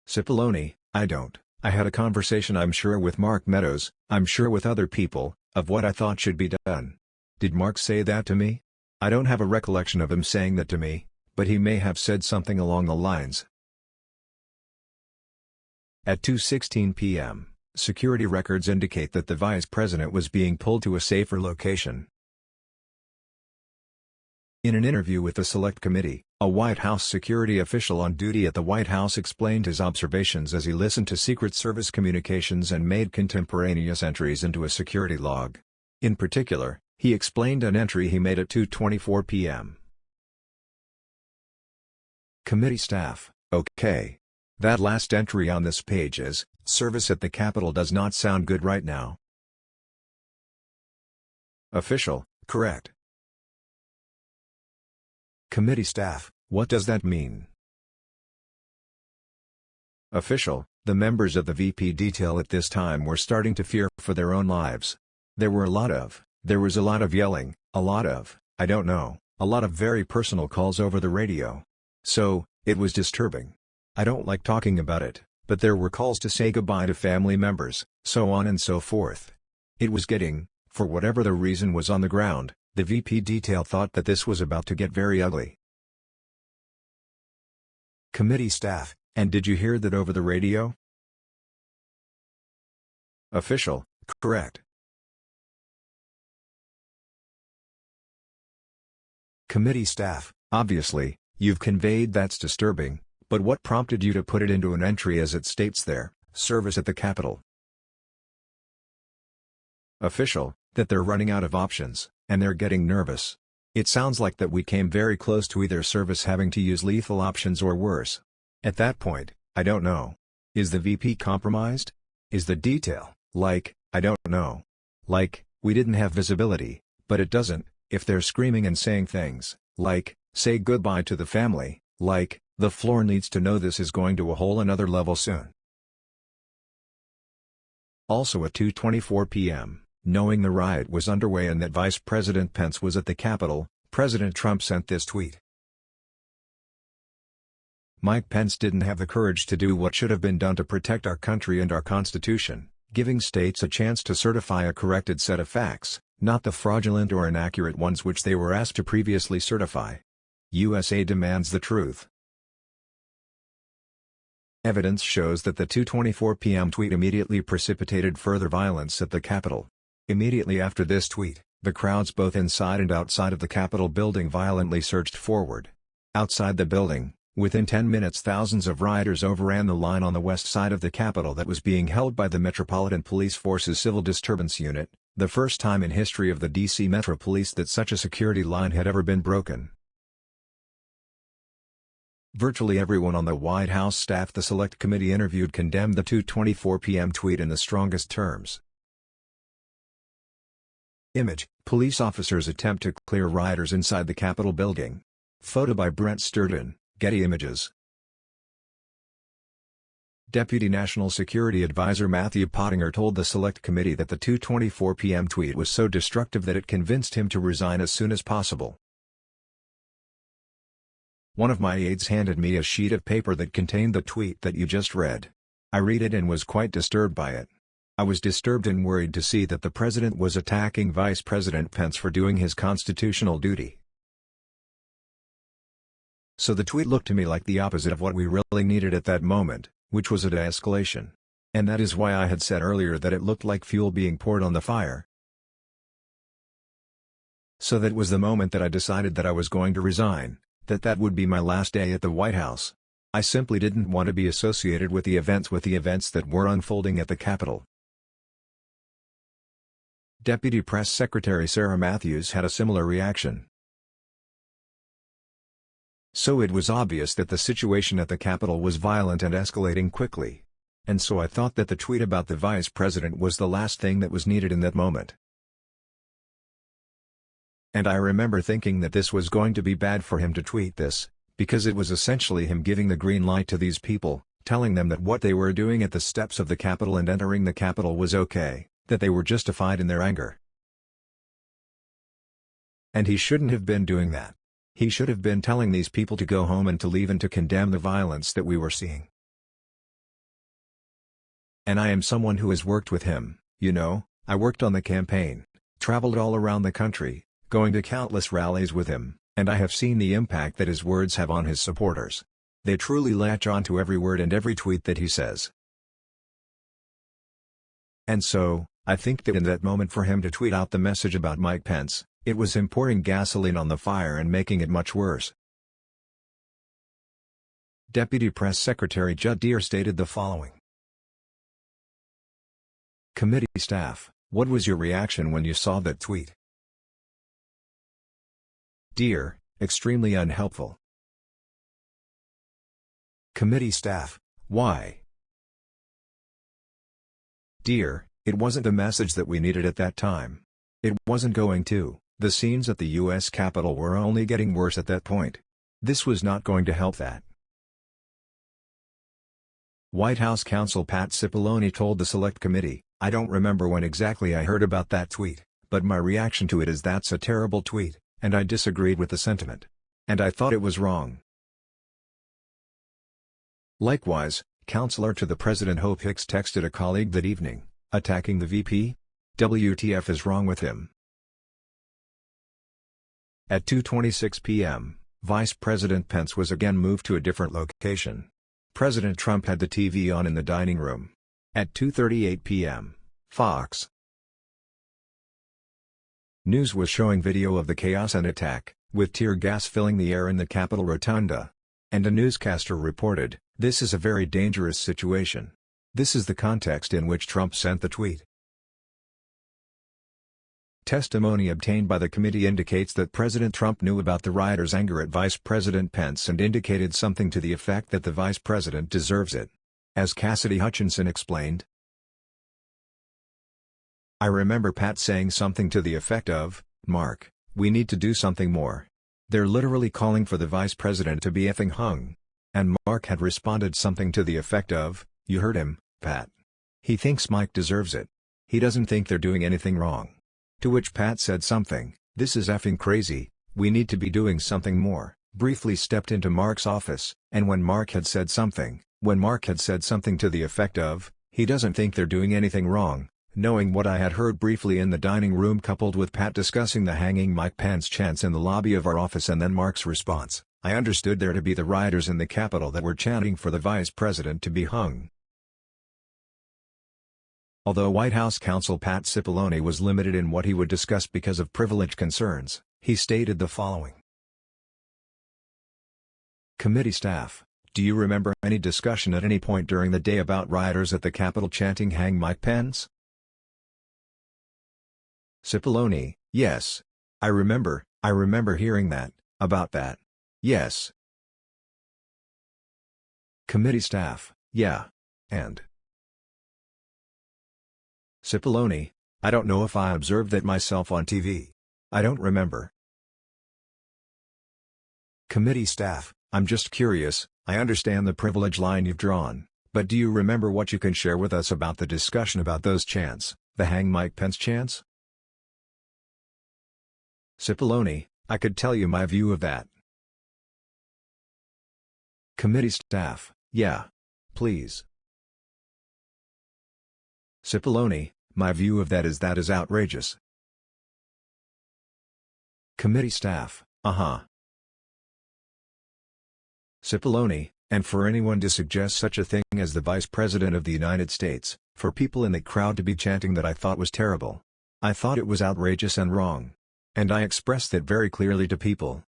Cipollone, I don't. I had a conversation, I'm sure, with Mark Meadows, I'm sure with other people, of what I thought should be done. Did Mark say that to me? I don't have a recollection of him saying that to me, but he may have said something along the lines. At 2:16 p.m., security records indicate that the Vice President was being pulled to a safer location. In an interview with the Select Committee, a White House security official on duty at the White House explained his observations as he listened to Secret Service communications and made contemporaneous entries into a security log. In particular, he explained an entry he made at 2:24 p.m. Committee staff, okay. That last entry on this page is, service at the Capitol does not sound good right now. Official, correct. Committee staff, what does that mean? Official, the members of the VP detail at this time were starting to fear for their own lives. There was a lot of yelling, a lot of very personal calls over the radio. So, it was disturbing. I don't like talking about it, but there were calls to say goodbye to family members, so on and so forth. It was getting, for whatever the reason was on the ground, the VP detail thought that this was about to get very ugly. Committee staff, and did you hear that over the radio? Official, correct. Committee staff, obviously, you've conveyed that's disturbing, but what prompted you to put it into an entry as it states there, service at the Capitol? Official, that they're running out of options, and they're getting nervous. It sounds like that we came very close to either service having to use lethal options or worse. At that point, I don't know. Is the VP compromised? Is the detail, I don't know. We didn't have visibility, but it doesn't, if they're screaming and saying things, say goodbye to the family, the floor needs to know this is going to a whole another level soon. Also at 2:24 p.m., knowing the riot was underway and that Vice President Pence was at the Capitol, President Trump sent this tweet. Mike Pence didn't have the courage to do what should have been done to protect our country and our Constitution, giving states a chance to certify a corrected set of facts, not the fraudulent or inaccurate ones which they were asked to previously certify. U.S.A. demands the truth. Evidence shows that the 2:24 p.m. tweet immediately precipitated further violence at the Capitol. Immediately after this tweet, the crowds both inside and outside of the Capitol building violently surged forward. Outside the building, within 10 minutes thousands of rioters overran the line on the west side of the Capitol that was being held by the Metropolitan Police Force's Civil Disturbance Unit, the first time in history of the D.C. Metro Police that such a security line had ever been broken. Virtually everyone on the White House staff the Select Committee interviewed condemned the 2:24 p.m. tweet in the strongest terms. Image: police officers attempt to clear rioters inside the Capitol building. Photo by Brent Sturgeon, Getty Images. Deputy National Security Advisor Matthew Pottinger told the Select Committee that the 2:24 p.m. tweet was so destructive that it convinced him to resign as soon as possible. One of my aides handed me a sheet of paper that contained the tweet that you just read. I read it and was quite disturbed by it. I was disturbed and worried to see that the President was attacking Vice President Pence for doing his constitutional duty. So the tweet looked to me like the opposite of what we really needed at that moment, which was a de-escalation. And that is why I had said earlier that it looked like fuel being poured on the fire. So that was the moment that I decided that I was going to resign, that would be my last day at the White House. I simply didn't want to be associated with the events that were unfolding at the Capitol. Deputy Press Secretary Sarah Matthews had a similar reaction. So it was obvious that the situation at the Capitol was violent and escalating quickly. And so I thought that the tweet about the Vice President was the last thing that was needed in that moment. And I remember thinking that this was going to be bad for him to tweet this, because it was essentially him giving the green light to these people, telling them that what they were doing at the steps of the Capitol and entering the Capitol was okay, that they were justified in their anger. And he shouldn't have been doing that. He should have been telling these people to go home and to leave and to condemn the violence that we were seeing. And I am someone who has worked with him, you know, I worked on the campaign, traveled all around the country, going to countless rallies with him, and I have seen the impact that his words have on his supporters. They truly latch on to every word and every tweet that he says. And so, I think that in that moment for him to tweet out the message about Mike Pence, it was him pouring gasoline on the fire and making it much worse. Deputy Press Secretary Judd Deere stated the following. Committee staff, what was your reaction when you saw that tweet? Deere, extremely unhelpful. Committee staff, why? Deere, it wasn't the message that we needed at that time. It wasn't going to. The scenes at the U.S. Capitol were only getting worse at that point. This was not going to help that. White House counsel Pat Cipollone told the Select Committee, I don't remember when exactly I heard about that tweet, but my reaction to it is that's a terrible tweet, and I disagreed with the sentiment. And I thought it was wrong. Likewise, Counselor to the President Hope Hicks texted a colleague that evening, attacking the VP? WTF is wrong with him? At 2:26 p.m., Vice President Pence was again moved to a different location. President Trump had the TV on in the dining room. At 2:38 p.m., Fox News was showing video of the chaos and attack, with tear gas filling the air in the Capitol Rotunda. And a newscaster reported, "This is a very dangerous situation. This is the context in which Trump sent the tweet." Testimony obtained by the committee indicates that President Trump knew about the rioters' anger at Vice President Pence and indicated something to the effect that the Vice President deserves it. As Cassidy Hutchinson explained, I remember Pat saying something to the effect of, "Mark, we need to do something more. They're literally calling for the Vice President to be effing hung." And Mark had responded something to the effect of, "You heard him, Pat. He thinks Mike deserves it. He doesn't think they're doing anything wrong." To which Pat said something, "This is effing crazy, we need to be doing something more," briefly stepped into Mark's office, and when Mark had said something to the effect of, "He doesn't think they're doing anything wrong," knowing what I had heard briefly in the dining room coupled with Pat discussing the hanging Mike Pence chants in the lobby of our office and then Mark's response, I understood there to be the rioters in the Capitol that were chanting for the Vice President to be hung. Although White House counsel Pat Cipollone was limited in what he would discuss because of privilege concerns, he stated the following. Committee staff, do you remember any discussion at any point during the day about rioters at the Capitol chanting "Hang Mike Pence"? Cipollone, yes. I remember hearing that, about that. Yes. Committee staff, yeah. And Cipollone, I don't know if I observed that myself on TV. I don't remember. Committee staff, I'm just curious, I understand the privilege line you've drawn, but do you remember what you can share with us about the discussion about those chants, the Hang Mike Pence chants? Cipollone, I could tell you my view of that. Committee staff, yeah. Please. Cipollone, my view of that is outrageous. Committee staff, Cipollone, and for anyone to suggest such a thing as the Vice President of the United States, for people in the crowd to be chanting that I thought was terrible. I thought it was outrageous and wrong. And I expressed that very clearly to people.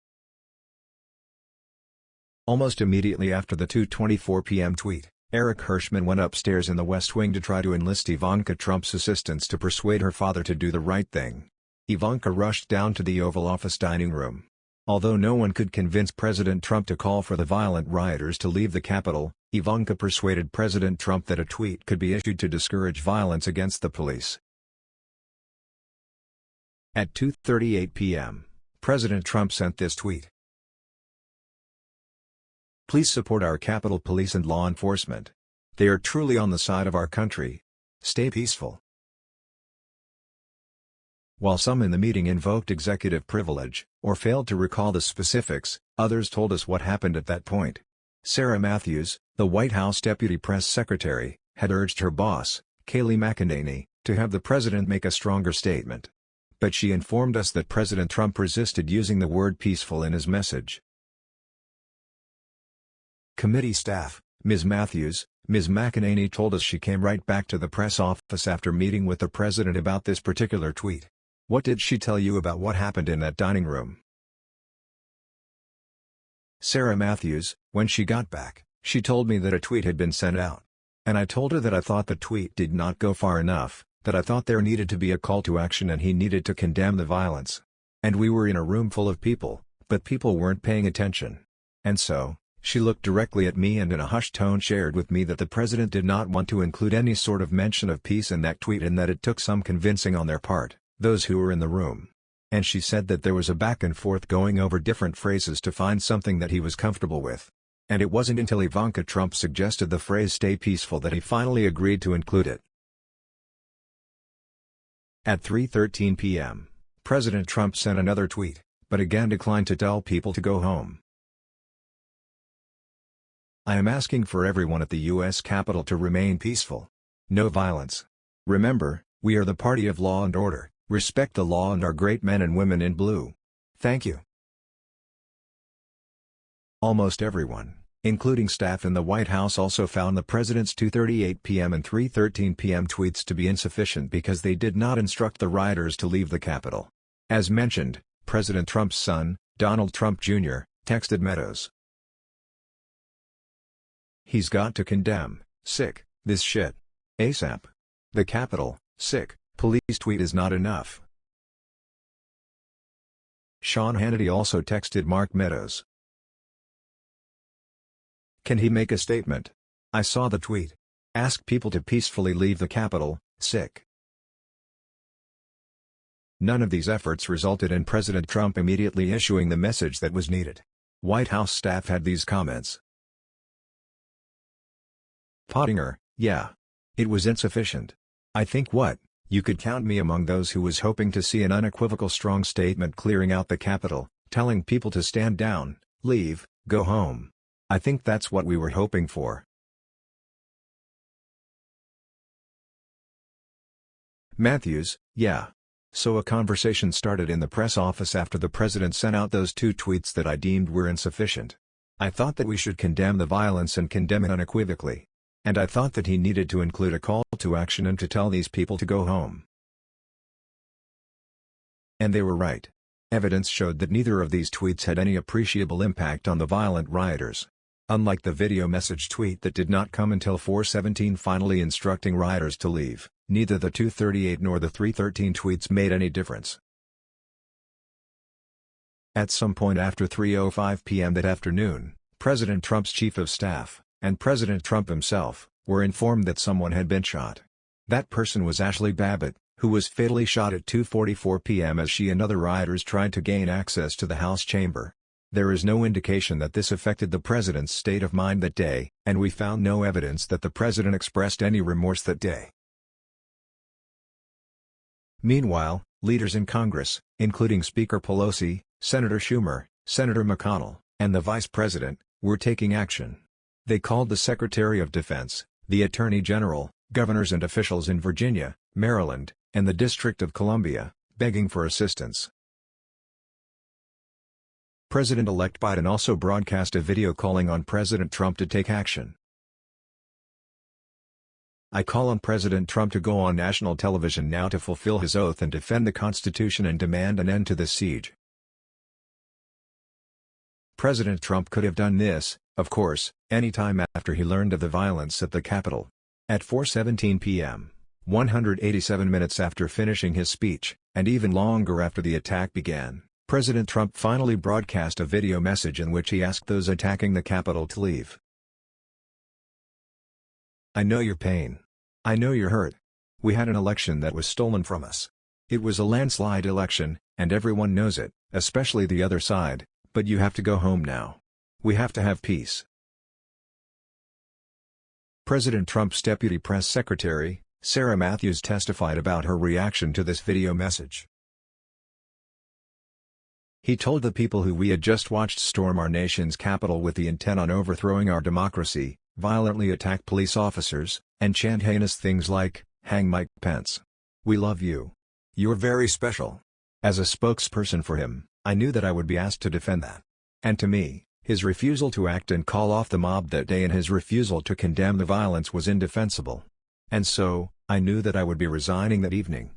Almost immediately after the 2:24 p.m. tweet, Eric Hirschman went upstairs in the West Wing to try to enlist Ivanka Trump's assistance to persuade her father to do the right thing. Ivanka rushed down to the Oval Office dining room. Although no one could convince President Trump to call for the violent rioters to leave the Capitol, Ivanka persuaded President Trump that a tweet could be issued to discourage violence against the police. At 2:38 p.m., President Trump sent this tweet. Please support our Capitol Police and law enforcement. They are truly on the side of our country. Stay peaceful. While some in the meeting invoked executive privilege, or failed to recall the specifics, others told us what happened at that point. Sarah Matthews, the White House Deputy Press Secretary, had urged her boss, Kayleigh McEnany, to have the president make a stronger statement. But she informed us that President Trump resisted using the word peaceful in his message. Committee staff, Ms. Matthews, Ms. McEnany told us she came right back to the press office after meeting with the president about this particular tweet. What did she tell you about what happened in that dining room? Sarah Matthews, when she got back, she told me that a tweet had been sent out. And I told her that I thought the tweet did not go far enough, that I thought there needed to be a call to action and he needed to condemn the violence. And we were in a room full of people, but people weren't paying attention. And so, she looked directly at me and in a hushed tone shared with me that the president did not want to include any sort of mention of peace in that tweet and that it took some convincing on their part, those who were in the room. And she said that there was a back and forth going over different phrases to find something that he was comfortable with. And it wasn't until Ivanka Trump suggested the phrase "stay peaceful" that he finally agreed to include it. At 3:13 p.m., President Trump sent another tweet, but again declined to tell people to go home. I am asking for everyone at the U.S. Capitol to remain peaceful. No violence. Remember, we are the party of law and order, respect the law and our great men and women in blue. Thank you. Almost everyone, including staff in the White House, also found the president's 2:38 p.m. and 3:13 p.m. tweets to be insufficient because they did not instruct the rioters to leave the Capitol. As mentioned, President Trump's son, Donald Trump Jr., texted Meadows. He's got to condemn, sick, this shit. ASAP. The Capitol, sick, police tweet is not enough. Sean Hannity also texted Mark Meadows. Can he make a statement? I saw the tweet. Ask people to peacefully leave the Capitol, sick. None of these efforts resulted in President Trump immediately issuing the message that was needed. White House staff had these comments. Pottinger, yeah. It was insufficient. I think you could count me among those who was hoping to see an unequivocal strong statement clearing out the Capitol, telling people to stand down, leave, go home. I think that's what we were hoping for. Matthews, yeah. So a conversation started in the press office after the president sent out those two tweets that I deemed were insufficient. I thought that we should condemn the violence and condemn it unequivocally. And I thought that he needed to include a call to action and to tell these people to go home. And they were right. Evidence showed that neither of these tweets had any appreciable impact on the violent rioters. Unlike the video message tweet that did not come until 4:17 finally instructing rioters to leave, neither the 2:38 nor the 3:13 tweets made any difference. At some point after 3:05 p.m. that afternoon, President Trump's chief of staff, and President Trump himself, were informed that someone had been shot. That person was Ashley Babbitt, who was fatally shot at 2:44 p.m. as she and other rioters tried to gain access to the House chamber. There is no indication that this affected the president's state of mind that day, and we found no evidence that the president expressed any remorse that day. Meanwhile, leaders in Congress, including Speaker Pelosi, Senator Schumer, Senator McConnell, and the Vice President, were taking action. They called the Secretary of Defense, the Attorney General, governors and officials in Virginia, Maryland, and the District of Columbia, begging for assistance. President-elect Biden also broadcast a video calling on President Trump to take action. I call on President Trump to go on national television now to fulfill his oath and defend the Constitution and demand an end to this siege. President Trump could have done this, of course, any time after he learned of the violence at the Capitol. At 4:17 p.m., 187 minutes after finishing his speech, and even longer after the attack began, President Trump finally broadcast a video message in which he asked those attacking the Capitol to leave. I know your pain. I know you're hurt. We had an election that was stolen from us. It was a landslide election, and everyone knows it, especially the other side, but you have to go home now. We have to have peace. President Trump's Deputy Press Secretary, Sarah Matthews, testified about her reaction to this video message. He told the people who we had just watched storm our nation's capital with the intent on overthrowing our democracy, violently attack police officers, and chant heinous things like, "Hang Mike Pence. We love you. You're very special." As a spokesperson for him, I knew that I would be asked to defend that. And to me, his refusal to act and call off the mob that day and his refusal to condemn the violence was indefensible. And so, I knew that I would be resigning that evening.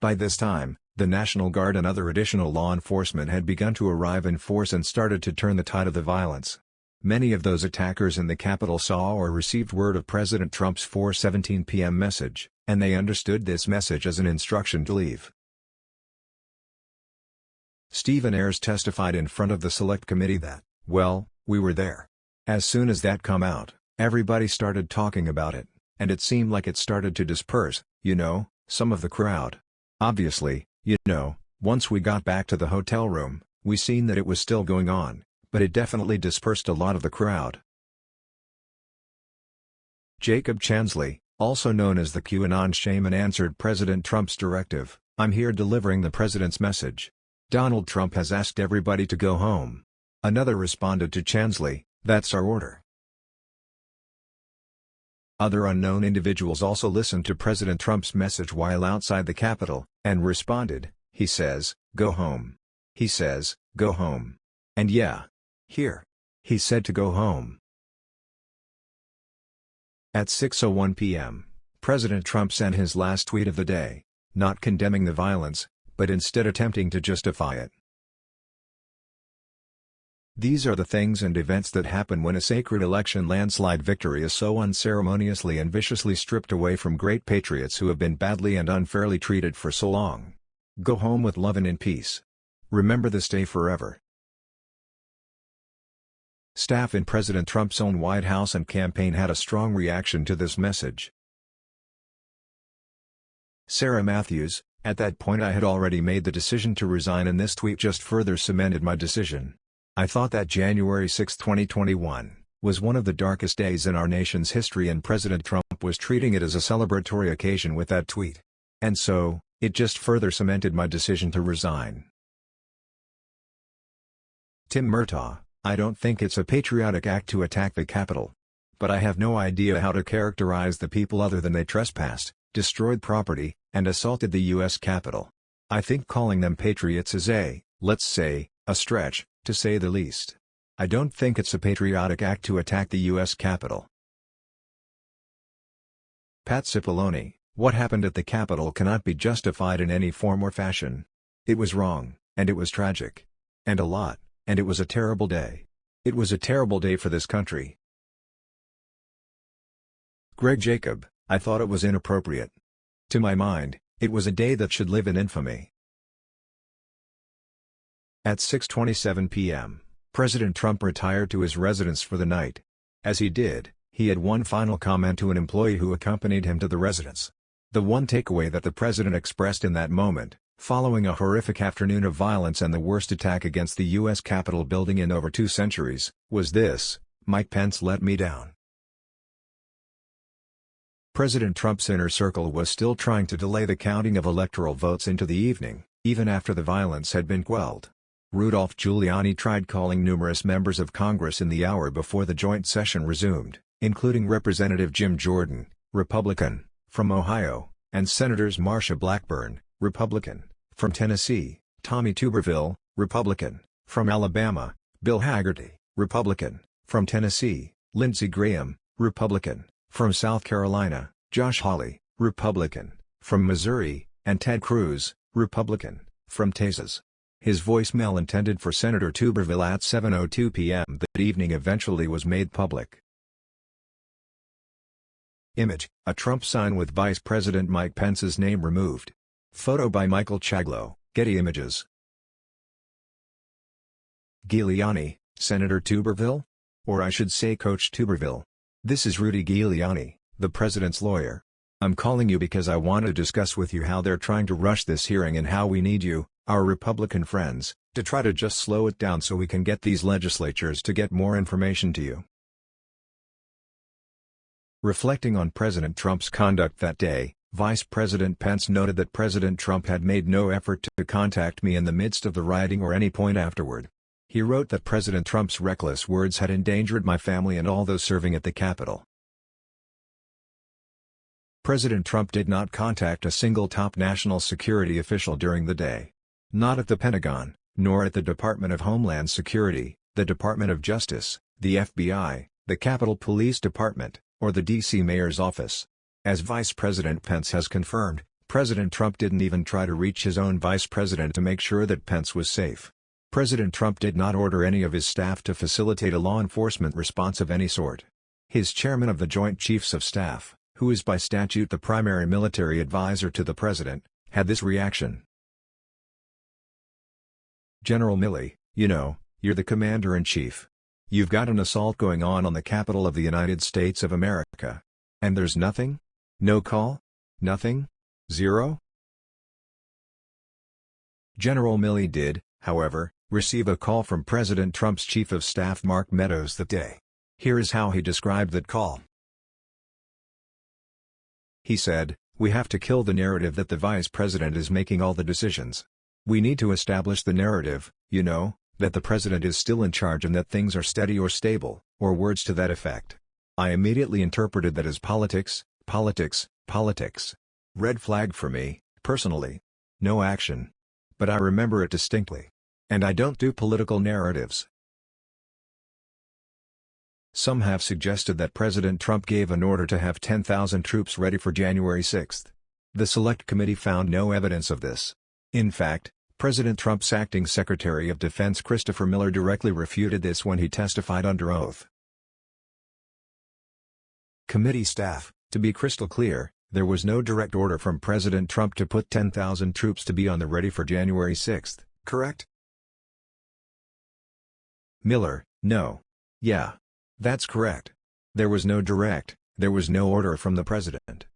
By this time, the National Guard and other additional law enforcement had begun to arrive in force and started to turn the tide of the violence. Many of those attackers in the Capitol saw or received word of President Trump's 4:17 p.m. message, and they understood this message as an instruction to leave. Stephen Ayers testified in front of the Select Committee that, "Well, we were there. As soon as that come out, everybody started talking about it, and it seemed like it started to disperse, some of the crowd. Obviously, once we got back to the hotel room, we seen that it was still going on, but it definitely dispersed a lot of the crowd." Jacob Chansley, also known as the QAnon shaman, answered President Trump's directive, "I'm here delivering the president's message. Donald Trump has asked everybody to go home." Another responded to Chansley, "That's our order." Other unknown individuals also listened to President Trump's message while outside the Capitol, and responded, "He says, go home. He says, go home. And yeah. Here. He said to go home." At 6:01 p.m., President Trump sent his last tweet of the day, not condemning the violence, but instead attempting to justify it. These are the things and events that happen when a sacred election landslide victory is so unceremoniously and viciously stripped away from great patriots who have been badly and unfairly treated for so long. Go home with love and in peace. Remember this day forever. Staff in President Trump's own White House and campaign had a strong reaction to this message. Sarah Matthews, "At that point I had already made the decision to resign, and this tweet just further cemented my decision. I thought that January 6, 2021, was one of the darkest days in our nation's history, and President Trump was treating it as a celebratory occasion with that tweet. And so, it just further cemented my decision to resign." Tim Murtaugh, "I don't think it's a patriotic act to attack the Capitol. But I have no idea how to characterize the people other than they trespassed, destroyed property, and assaulted the U.S. Capitol. I think calling them patriots is let's say, a stretch, to say the least. I don't think it's a patriotic act to attack the U.S. Capitol." Pat Cipollone, "What happened at the Capitol cannot be justified in any form or fashion. It was wrong, and it was tragic. And it was a terrible day. It was a terrible day for this country." Greg Jacob, "I thought it was inappropriate. To my mind, it was a day that should live in infamy." At 6:27 p.m., President Trump retired to his residence for the night. As he did, he had one final comment to an employee who accompanied him to the residence. The one takeaway that the president expressed in that moment, following a horrific afternoon of violence and the worst attack against the U.S. Capitol building in over 2 centuries, was this: "Mike Pence let me down." President Trump's inner circle was still trying to delay the counting of electoral votes into the evening, even after the violence had been quelled. Rudolph Giuliani tried calling numerous members of Congress in the hour before the joint session resumed, including Representative Jim Jordan, Republican, from Ohio, and Senators Marsha Blackburn, Republican, from Tennessee, Tommy Tuberville, Republican, from Alabama, Bill Hagerty, Republican, from Tennessee, Lindsey Graham, Republican, from South Carolina, Josh Hawley, Republican, from Missouri, and Ted Cruz, Republican, from Texas. His voicemail intended for Senator Tuberville at 7:02 p.m. that evening eventually was made public. Image: a Trump sign with Vice President Mike Pence's name removed. Photo by Michael Chaglow, Getty Images. Giuliani, Senator Tuberville? Or I should say Coach Tuberville. This is Rudy Giuliani, the president's lawyer. I'm calling you because I want to discuss with you how they're trying to rush this hearing and how we need you, our Republican friends, to try to just slow it down so we can get these legislatures to get more information to you. Reflecting on President Trump's conduct that day, Vice President Pence noted that President Trump had made no effort to contact me in the midst of the rioting or any point afterward. He wrote that President Trump's reckless words had endangered my family and all those serving at the Capitol. President Trump did not contact a single top national security official during the day. Not at the Pentagon, nor at the Department of Homeland Security, the Department of Justice, the FBI, the Capitol Police Department, or the D.C. Mayor's office. As Vice President Pence has confirmed, President Trump didn't even try to reach his own vice president to make sure that Pence was safe. President Trump did not order any of his staff to facilitate a law enforcement response of any sort. His chairman of the Joint Chiefs of Staff, who is by statute the primary military advisor to the president, had this reaction. General Milley, you know, you're the commander-in-chief. You've got an assault going on the Capitol of the United States of America. And there's nothing? No call? Nothing? Zero? General Milley did, however, receive a call from President Trump's Chief of Staff Mark Meadows that day. Here is how he described that call. He said, "We have to kill the narrative that the Vice President is making all the decisions. We need to establish the narrative, you know, that the President is still in charge and that things are steady or stable, or words to that effect." I immediately interpreted that as politics, politics, politics. Red flag for me, personally. No action. But I remember it distinctly. And I don't do political narratives. Some have suggested that President Trump gave an order to have 10,000 troops ready for January 6. The Select Committee found no evidence of this. In fact, President Trump's acting Secretary of Defense Christopher Miller directly refuted this when he testified under oath. Committee staff, to be crystal clear, there was no direct order from President Trump to put 10,000 troops to be on the ready for January 6, correct? Miller, no. Yeah. That's correct. There was no order from the President.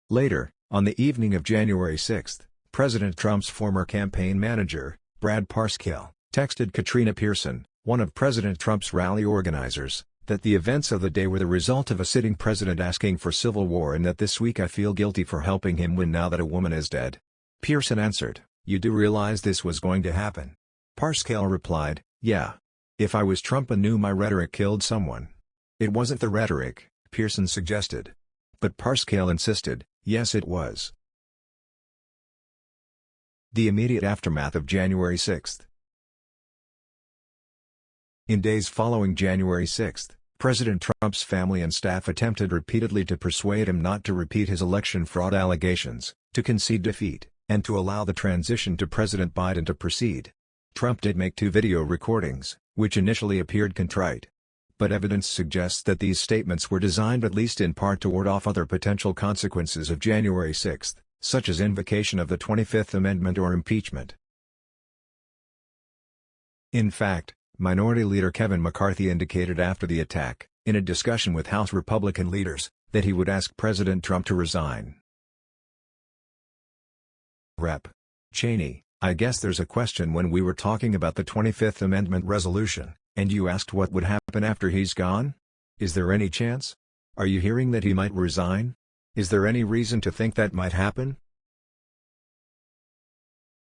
Later, on the evening of January 6, President Trump's former campaign manager, Brad Parscale, texted Katrina Pearson, one of President Trump's rally organizers, that the events of the day were the result of a sitting president asking for civil war and that this week I feel guilty for helping him win now that a woman is dead. Pearson answered, "You do realize this was going to happen?" Parscale replied, "Yeah. If I was Trump and knew my rhetoric killed someone." It wasn't the rhetoric, Pearson suggested. But Parscale insisted, yes it was. The immediate aftermath of January 6. In days following January 6, President Trump's family and staff attempted repeatedly to persuade him not to repeat his election fraud allegations, to concede defeat, and to allow the transition to President Biden to proceed. Trump did make 2 video recordings, which initially appeared contrite. But evidence suggests that these statements were designed at least in part to ward off other potential consequences of January 6, such as invocation of the 25th Amendment or impeachment. In fact, Minority Leader Kevin McCarthy indicated after the attack, in a discussion with House Republican leaders, that he would ask President Trump to resign. Rep. Cheney, I guess there's a question when we were talking about the 25th Amendment resolution, and you asked what would happen after he's gone? Is there any chance? Are you hearing that he might resign? Is there any reason to think that might happen?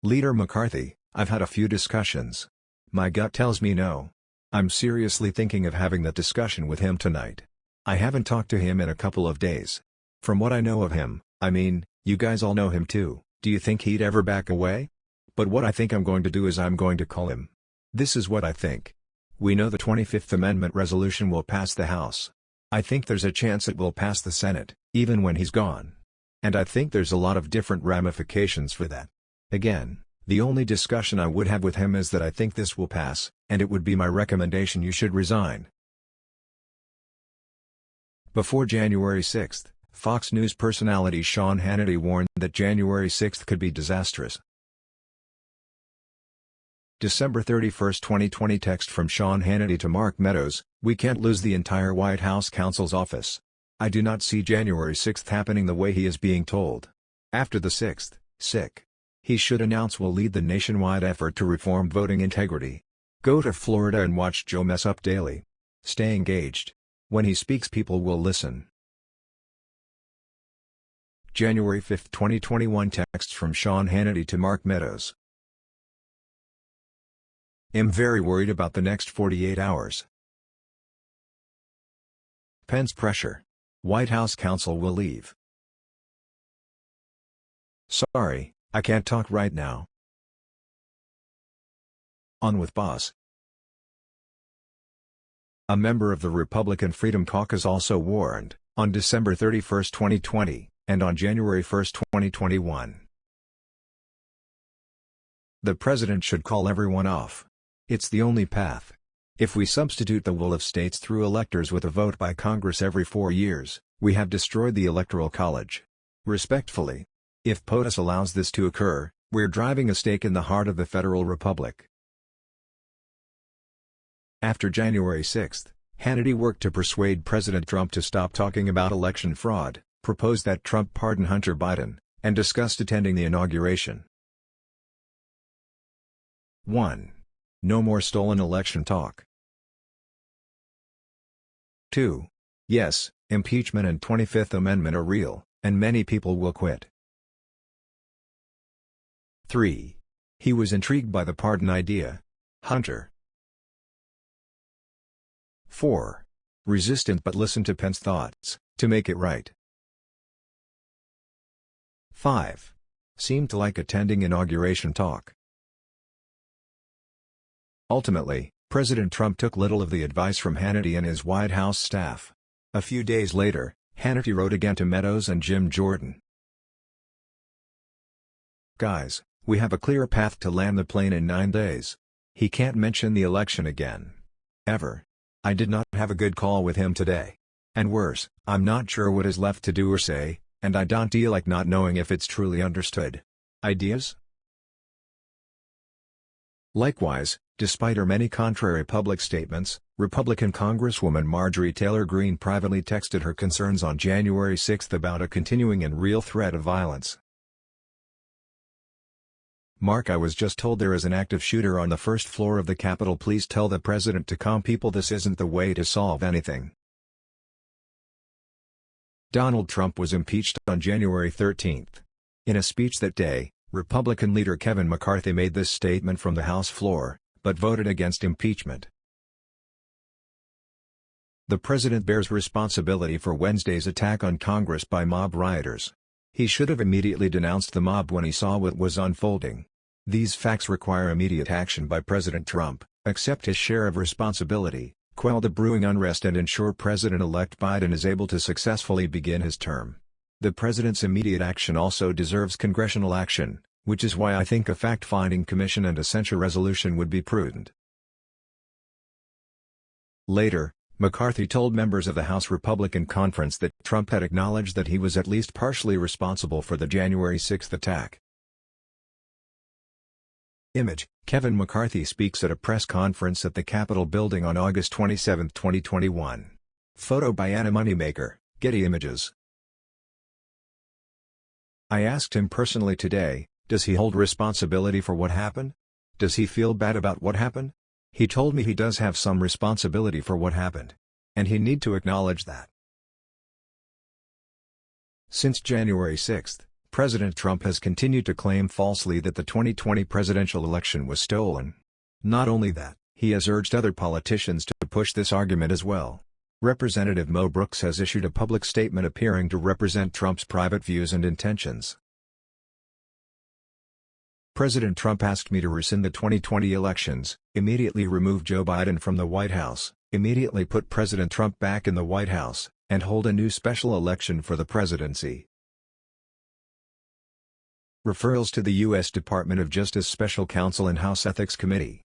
Leader McCarthy, I've had a few discussions. My gut tells me no. I'm seriously thinking of having that discussion with him tonight. I haven't talked to him in a couple of days. From what I know of him, I mean, you guys all know him too, do you think he'd ever back away? But what I think I'm going to do is I'm going to call him. This is what I think. We know the 25th Amendment resolution will pass the House. I think there's a chance it will pass the Senate, even when he's gone. And I think there's a lot of different ramifications for that. Again, the only discussion I would have with him is that I think this will pass, and it would be my recommendation you should resign. Before January 6, Fox News personality Sean Hannity warned that January 6 could be disastrous. December 31, 2020 text from Sean Hannity to Mark Meadows, "We can't lose the entire White House counsel's office. I do not see January 6 happening the way he is being told. After the 6th, he should announce we'll lead the nationwide effort to reform voting integrity. Go to Florida and watch Joe mess up daily. Stay engaged. When he speaks people will listen." January 5, 2021 text from Sean Hannity to Mark Meadows. am very worried about the next 48 hours. Pence pressure. White House counsel will leave. Sorry, I can't talk right now. On with boss. A member of the Republican Freedom Caucus also warned, on December 31, 2020, and on January 1, 2021. The president should call everyone off. It's the only path. If we substitute the will of states through electors with a vote by Congress every 4 years, we have destroyed the Electoral College. Respectfully. If POTUS allows this to occur, we're driving a stake in the heart of the Federal Republic. After January 6, Hannity worked to persuade President Trump to stop talking about election fraud, proposed that Trump pardon Hunter Biden, and discussed attending the inauguration. 1. No more stolen election talk. 2. Yes, impeachment and 25th Amendment are real, and many people will quit. 3. He was intrigued by the pardon idea. Hunter. 4. Resistant but listened to Pence's thoughts, to make it right. 5. Seemed to like attending inauguration talk. Ultimately, President Trump took little of the advice from Hannity and his White House staff. A few days later, Hannity wrote again to Meadows and Jim Jordan. Guys, we have a clear path to land the plane in 9 days. He can't mention the election again. Ever. I did not have a good call with him today. And worse, I'm not sure what is left to do or say, and I don't feel like not knowing if it's truly understood. Ideas? Likewise, despite her many contrary public statements, Republican Congresswoman Marjorie Taylor Greene privately texted her concerns on January 6 about a continuing and real threat of violence. Mark, I was just told there is an active shooter on the first floor of the Capitol. Please tell the president to calm people. This isn't the way to solve anything. Donald Trump was impeached on January 13. In a speech that day, Republican leader Kevin McCarthy made this statement from the House floor, but voted against impeachment. The president bears responsibility for Wednesday's attack on Congress by mob rioters. He should have immediately denounced the mob when he saw what was unfolding. These facts require immediate action by President Trump, accept his share of responsibility, quell the brewing unrest and ensure President-elect Biden is able to successfully begin his term. The president's immediate action also deserves congressional action, which is why I think a fact-finding commission and a censure resolution would be prudent. Later, McCarthy told members of the House Republican Conference that Trump had acknowledged that he was at least partially responsible for the January 6 attack. Image: Kevin McCarthy speaks at a press conference at the Capitol building on August 27, 2021. Photo by Anna Moneymaker, Getty Images. I asked him personally today, does he hold responsibility for what happened? Does he feel bad about what happened? He told me he does have some responsibility for what happened. And he need to acknowledge that. Since January 6, President Trump has continued to claim falsely that the 2020 presidential election was stolen. Not only that, he has urged other politicians to push this argument as well. Representative Mo Brooks has issued a public statement appearing to represent Trump's private views and intentions. President Trump asked me to rescind the 2020 elections, immediately remove Joe Biden from the White House, immediately put President Trump back in the White House, and hold a new special election for the presidency. Referrals to the U.S. Department of Justice Special Counsel and House Ethics Committee.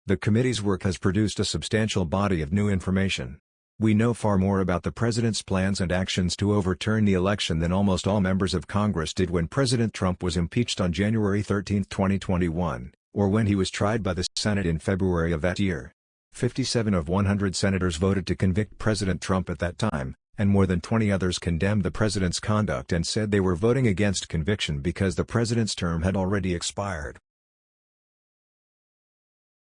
The committee's work has produced a substantial body of new information. We know far more about the president's plans and actions to overturn the election than almost all members of Congress did when President Trump was impeached on January 13, 2021, or when he was tried by the Senate in February of that year. 57 of 100 senators voted to convict President Trump at that time, and more than 20 others condemned the president's conduct and said they were voting against conviction because the president's term had already expired.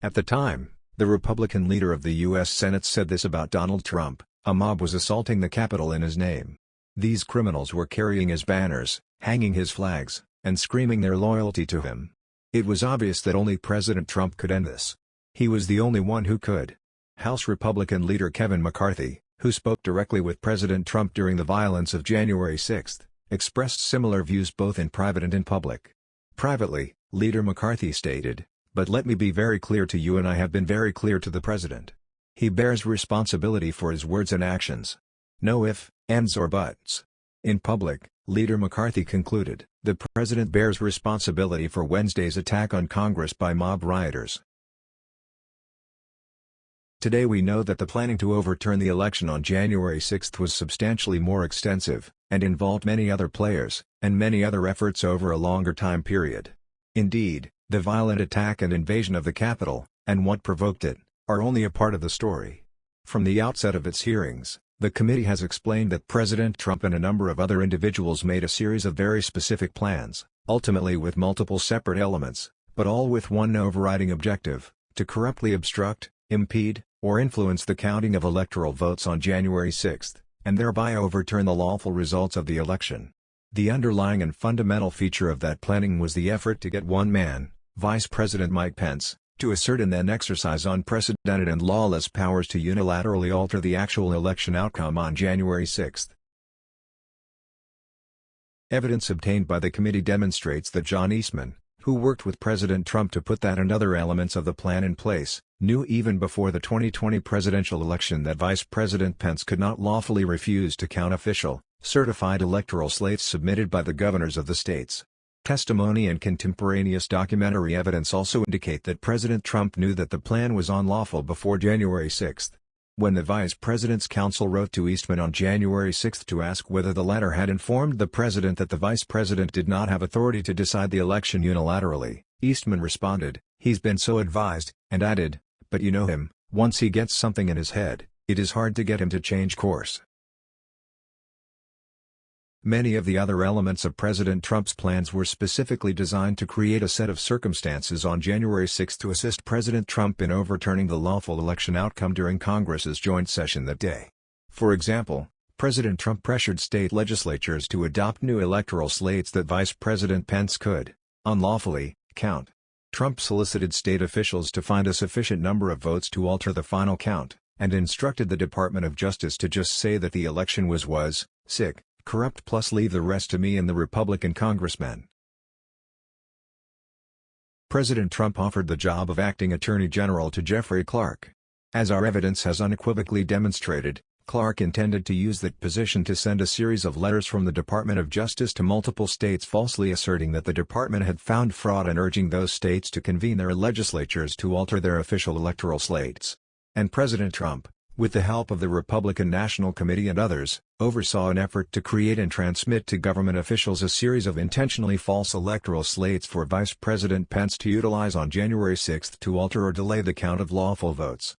At the time, the Republican leader of the U.S. Senate said this about Donald Trump: a mob was assaulting the Capitol in his name. These criminals were carrying his banners, hanging his flags, and screaming their loyalty to him. It was obvious that only President Trump could end this. He was the only one who could. House Republican leader Kevin McCarthy, who spoke directly with President Trump during the violence of January 6, expressed similar views both in private and in public. Privately, Leader McCarthy stated, "But let me be very clear to you, and I have been very clear to the President. He bears responsibility for his words and actions. No ifs, ands or buts." In public, Leader McCarthy concluded, "The President bears responsibility for Wednesday's attack on Congress by mob rioters." Today we know that the planning to overturn the election on January 6 was substantially more extensive, and involved many other players, and many other efforts over a longer time period. Indeed, the violent attack and invasion of the Capitol, and what provoked it, are only a part of the story. From the outset of its hearings, the committee has explained that President Trump and a number of other individuals made a series of very specific plans, ultimately with multiple separate elements, but all with one overriding objective: to corruptly obstruct, impede, or influence the counting of electoral votes on January 6, and thereby overturn the lawful results of the election. The underlying and fundamental feature of that planning was the effort to get one man, Vice President Mike Pence, to assert and then exercise unprecedented and lawless powers to unilaterally alter the actual election outcome on January 6. Evidence obtained by the committee demonstrates that John Eastman, who worked with President Trump to put that and other elements of the plan in place, knew even before the 2020 presidential election that Vice President Pence could not lawfully refuse to count official, certified electoral slates submitted by the governors of the states. Testimony and contemporaneous documentary evidence also indicate that President Trump knew that the plan was unlawful before January 6. When the Vice President's counsel wrote to Eastman on January 6 to ask whether the latter had informed the President that the Vice President did not have authority to decide the election unilaterally, Eastman responded, "He's been so advised," and added, "But you know him, once he gets something in his head, it is hard to get him to change course." Many of the other elements of President Trump's plans were specifically designed to create a set of circumstances on January 6 to assist President Trump in overturning the lawful election outcome during Congress's joint session that day. For example, President Trump pressured state legislatures to adopt new electoral slates that Vice President Pence could, unlawfully, count. Trump solicited state officials to find a sufficient number of votes to alter the final count, and instructed the Department of Justice to just say that the election was sick, corrupt, plus leave the rest to me and the Republican congressmen. President Trump offered the job of acting Attorney General to Jeffrey Clark. As our evidence has unequivocally demonstrated, Clark intended to use that position to send a series of letters from the Department of Justice to multiple states falsely asserting that the department had found fraud and urging those states to convene their legislatures to alter their official electoral slates. And President Trump, with the help of the Republican National Committee and others, oversaw an effort to create and transmit to government officials a series of intentionally false electoral slates for Vice President Pence to utilize on January 6 to alter or delay the count of lawful votes.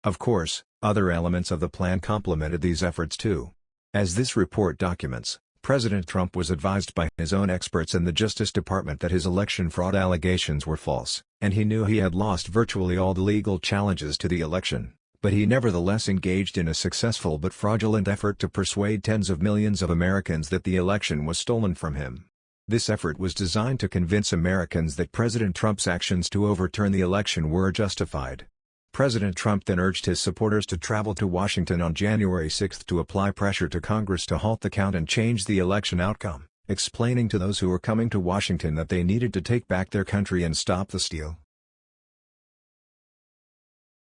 Of course, other elements of the plan complemented these efforts too. As this report documents, President Trump was advised by his own experts in the Justice Department that his election fraud allegations were false, and he knew he had lost virtually all the legal challenges to the election, but he nevertheless engaged in a successful but fraudulent effort to persuade tens of millions of Americans that the election was stolen from him. This effort was designed to convince Americans that President Trump's actions to overturn the election were justified. President Trump then urged his supporters to travel to Washington on January 6 to apply pressure to Congress to halt the count and change the election outcome, explaining to those who were coming to Washington that they needed to take back their country and stop the steal.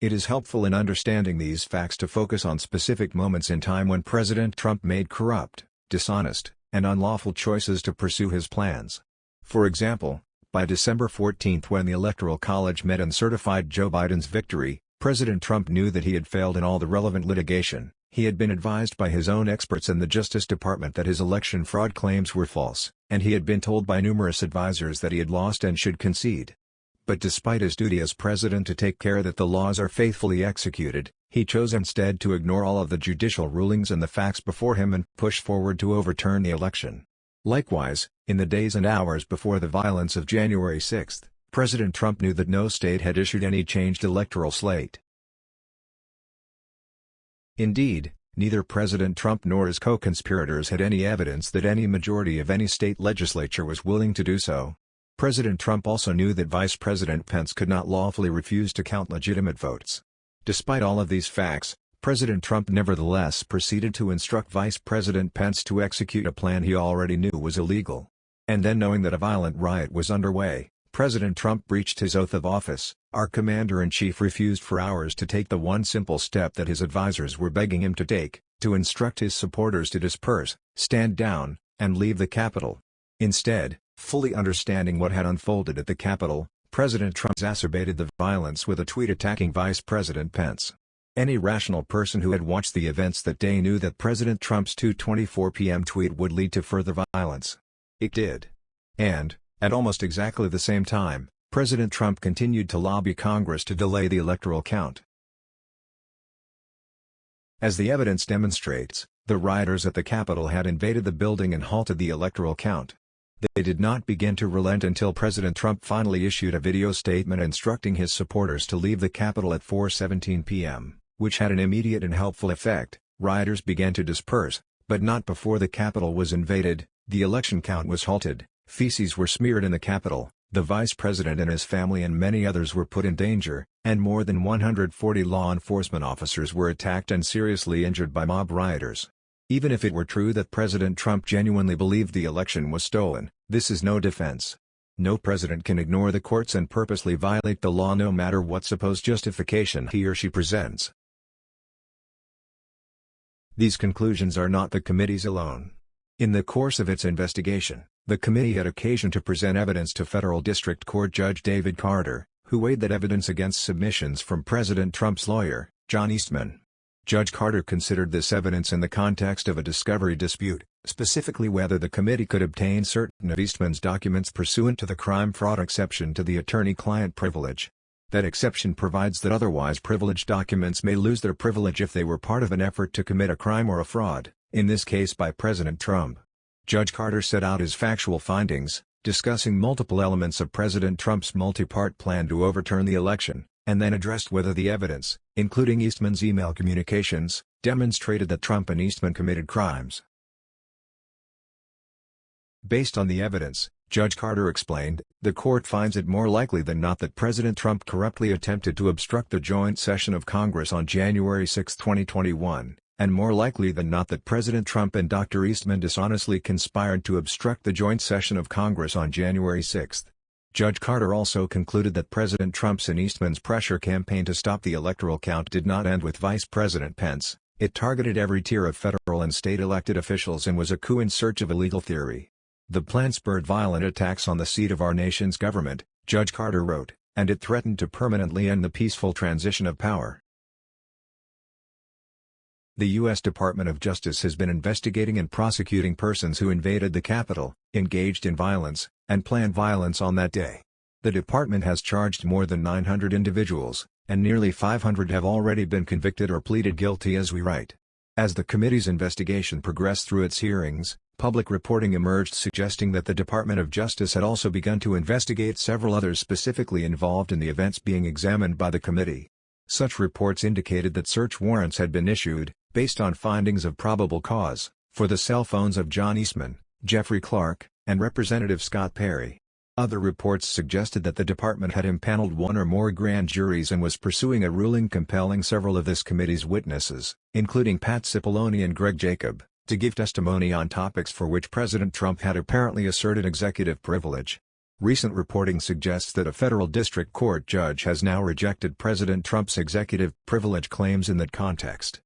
It is helpful in understanding these facts to focus on specific moments in time when President Trump made corrupt, dishonest, and unlawful choices to pursue his plans. For example, by December 14 when the Electoral College met and certified Joe Biden's victory, President Trump knew that he had failed in all the relevant litigation. He had been advised by his own experts in the Justice Department that his election fraud claims were false, and he had been told by numerous advisors that he had lost and should concede. But despite his duty as president to take care that the laws are faithfully executed, he chose instead to ignore all of the judicial rulings and the facts before him and push forward to overturn the election. Likewise, in the days and hours before the violence of January 6, President Trump knew that no state had issued any changed electoral slate. Indeed, Neither President Trump nor his co-conspirators had any evidence that any majority of any state legislature was willing to do so. President Trump also knew that Vice President Pence could not lawfully refuse to count legitimate votes. Despite all of these facts, President Trump nevertheless proceeded to instruct Vice President Pence to execute a plan he already knew was illegal. And then, knowing that a violent riot was underway, President Trump breached his oath of office. Our commander-in-chief refused for hours to take the one simple step that his advisors were begging him to take, to instruct his supporters to disperse, stand down, and leave the Capitol. Instead, fully understanding what had unfolded at the Capitol, President Trump exacerbated the violence with a tweet attacking Vice President Pence. Any rational person who had watched the events that day knew that President Trump's 2:24 p.m. tweet would lead to further violence. It did. And, at almost exactly the same time, President Trump continued to lobby Congress to delay the electoral count. As the evidence demonstrates, the rioters at the Capitol had invaded the building and halted the electoral count. They did not begin to relent until President Trump finally issued a video statement instructing his supporters to leave the Capitol at 4:17 p.m., which had an immediate and helpful effect. Rioters began to disperse, but not before the Capitol was invaded. The election count was halted, feces were smeared in the Capitol, the Vice President and his family and many others were put in danger, and more than 140 law enforcement officers were attacked and seriously injured by mob rioters. Even if it were true that President Trump genuinely believed the election was stolen, this is no defense. No president can ignore the courts and purposely violate the law no matter what supposed justification he or she presents. These conclusions are not the committee's alone. In the course of its investigation, the committee had occasion to present evidence to Federal District Court Judge David Carter, who weighed that evidence against submissions from President Trump's lawyer, John Eastman. Judge Carter considered this evidence in the context of a discovery dispute, specifically whether the committee could obtain certain of Eastman's documents pursuant to the crime-fraud exception to the attorney-client privilege. That exception provides that otherwise privileged documents may lose their privilege if they were part of an effort to commit a crime or a fraud, in this case by President Trump. Judge Carter set out his factual findings, discussing multiple elements of President Trump's multi-part plan to overturn the election, and then addressed whether the evidence, including Eastman's email communications, demonstrated that Trump and Eastman committed crimes. Based on the evidence, Judge Carter explained, the court finds it more likely than not that President Trump corruptly attempted to obstruct the joint session of Congress on January 6, 2021, and more likely than not that President Trump and Dr. Eastman dishonestly conspired to obstruct the joint session of Congress on January 6. Judge Carter also concluded that President Trump's and Eastman's pressure campaign to stop the electoral count did not end with Vice President Pence. It targeted every tier of federal and state elected officials and was a coup in search of a legal theory. The plan spurred violent attacks on the seat of our nation's government, Judge Carter wrote, and it threatened to permanently end the peaceful transition of power. The U.S. Department of Justice has been investigating and prosecuting persons who invaded the Capitol, engaged in violence, and planned violence on that day. The department has charged more than 900 individuals, and nearly 500 have already been convicted or pleaded guilty as we write. As the committee's investigation progressed through its hearings, public reporting emerged suggesting that the Department of Justice had also begun to investigate several others specifically involved in the events being examined by the committee. Such reports indicated that search warrants had been issued, based on findings of probable cause, for the cell phones of John Eastman, Jeffrey Clark, and Representative Scott Perry. Other reports suggested that the department had impaneled one or more grand juries and was pursuing a ruling compelling several of this committee's witnesses, including Pat Cipollone and Greg Jacob, to give testimony on topics for which President Trump had apparently asserted executive privilege. Recent reporting suggests that a federal district court judge has now rejected President Trump's executive privilege claims in that context.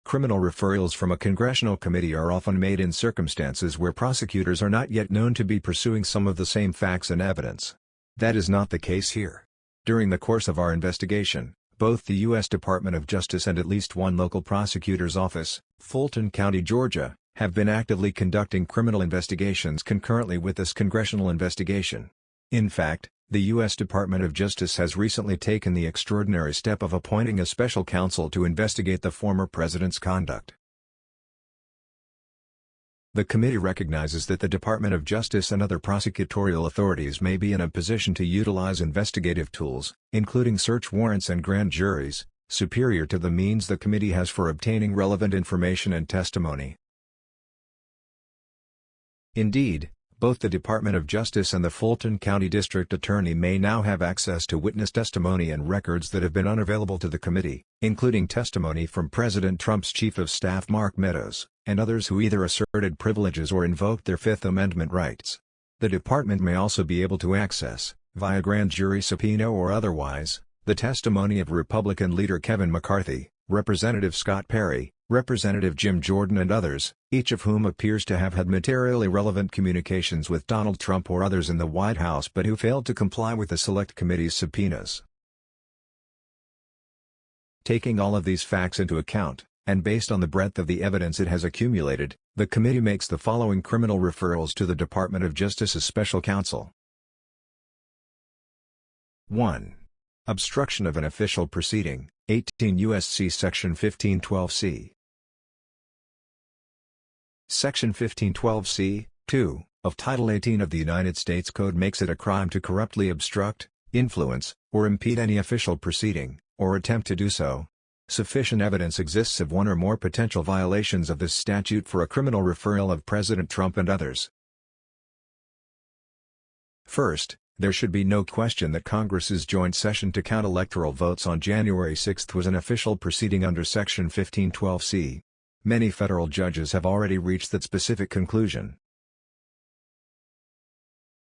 Criminal referrals from a congressional committee are often made in circumstances where prosecutors are not yet known to be pursuing some of the same facts and evidence. That is not the case here. During the course of our investigation, both the U.S. Department of Justice and at least one local prosecutor's office, Fulton County, Georgia, have been actively conducting criminal investigations concurrently with this congressional investigation. In fact, the U.S. Department of Justice has recently taken the extraordinary step of appointing a special counsel to investigate the former president's conduct. The committee recognizes that the Department of Justice and other prosecutorial authorities may be in a position to utilize investigative tools, including search warrants and grand juries, superior to the means the committee has for obtaining relevant information and testimony. Indeed, both the Department of Justice and the Fulton County District Attorney may now have access to witness testimony and records that have been unavailable to the committee, including testimony from President Trump's Chief of Staff Mark Meadows, and others who either asserted privileges or invoked their Fifth Amendment rights. The department may also be able to access, via grand jury subpoena or otherwise, the testimony of Republican leader Kevin McCarthy, Representative Scott Perry, Representative Jim Jordan and others, each of whom appears to have had materially relevant communications with Donald Trump or others in the White House but who failed to comply with the Select Committee's subpoenas. Taking all of these facts into account, and based on the breadth of the evidence it has accumulated, the committee makes the following criminal referrals to the Department of Justice's Special Counsel. 1. Obstruction of an official proceeding, 18 U.S.C. Section 1512c. Section 1512c, 2, of Title 18 of the United States Code makes it a crime to corruptly obstruct, influence, or impede any official proceeding, or attempt to do so. Sufficient evidence exists of one or more potential violations of this statute for a criminal referral of President Trump and others. First, there should be no question that Congress's joint session to count electoral votes on January 6 was an official proceeding under Section 1512c. Many federal judges have already reached that specific conclusion.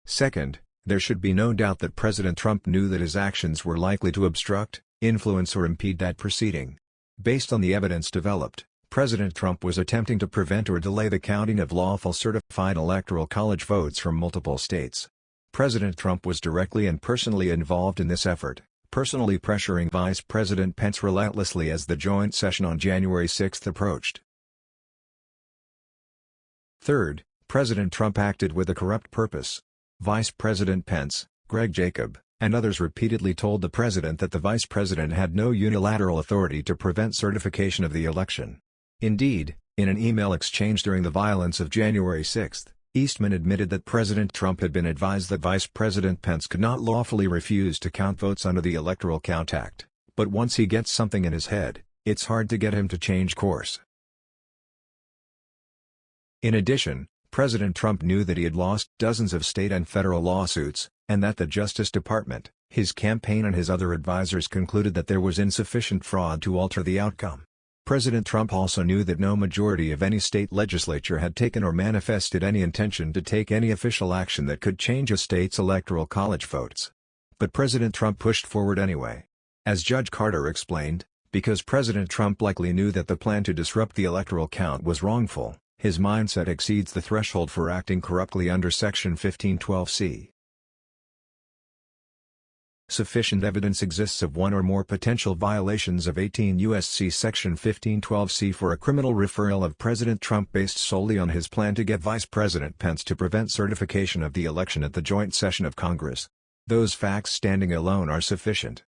Second, there should be no doubt that President Trump knew that his actions were likely to obstruct, influence or impede that proceeding. Based on the evidence developed, President Trump was attempting to prevent or delay the counting of lawful certified electoral college votes from multiple states. President Trump was directly and personally involved in this effort, personally pressuring Vice President Pence relentlessly as the joint session on January 6 approached. Third, President Trump acted with a corrupt purpose. Vice President Pence, Greg Jacob, and others repeatedly told the president that the vice president had no unilateral authority to prevent certification of the election. Indeed, in an email exchange during the violence of January 6, Eastman admitted that President Trump had been advised that Vice President Pence could not lawfully refuse to count votes under the Electoral Count Act, but once he gets something in his head, it's hard to get him to change course. In addition, President Trump knew that he had lost dozens of state and federal lawsuits, and that the Justice Department, his campaign and his other advisors concluded that there was insufficient fraud to alter the outcome. President Trump also knew that no majority of any state legislature had taken or manifested any intention to take any official action that could change a state's electoral college votes. But President Trump pushed forward anyway. As Judge Carter explained, because President Trump likely knew that the plan to disrupt the electoral count was wrongful, his mindset exceeds the threshold for acting corruptly under Section 1512c. Sufficient evidence exists of one or more potential violations of 18 U.S.C. Section 1512c for a criminal referral of President Trump based solely on his plan to get Vice President Pence to prevent certification of the election at the joint session of Congress. Those facts standing alone are sufficient.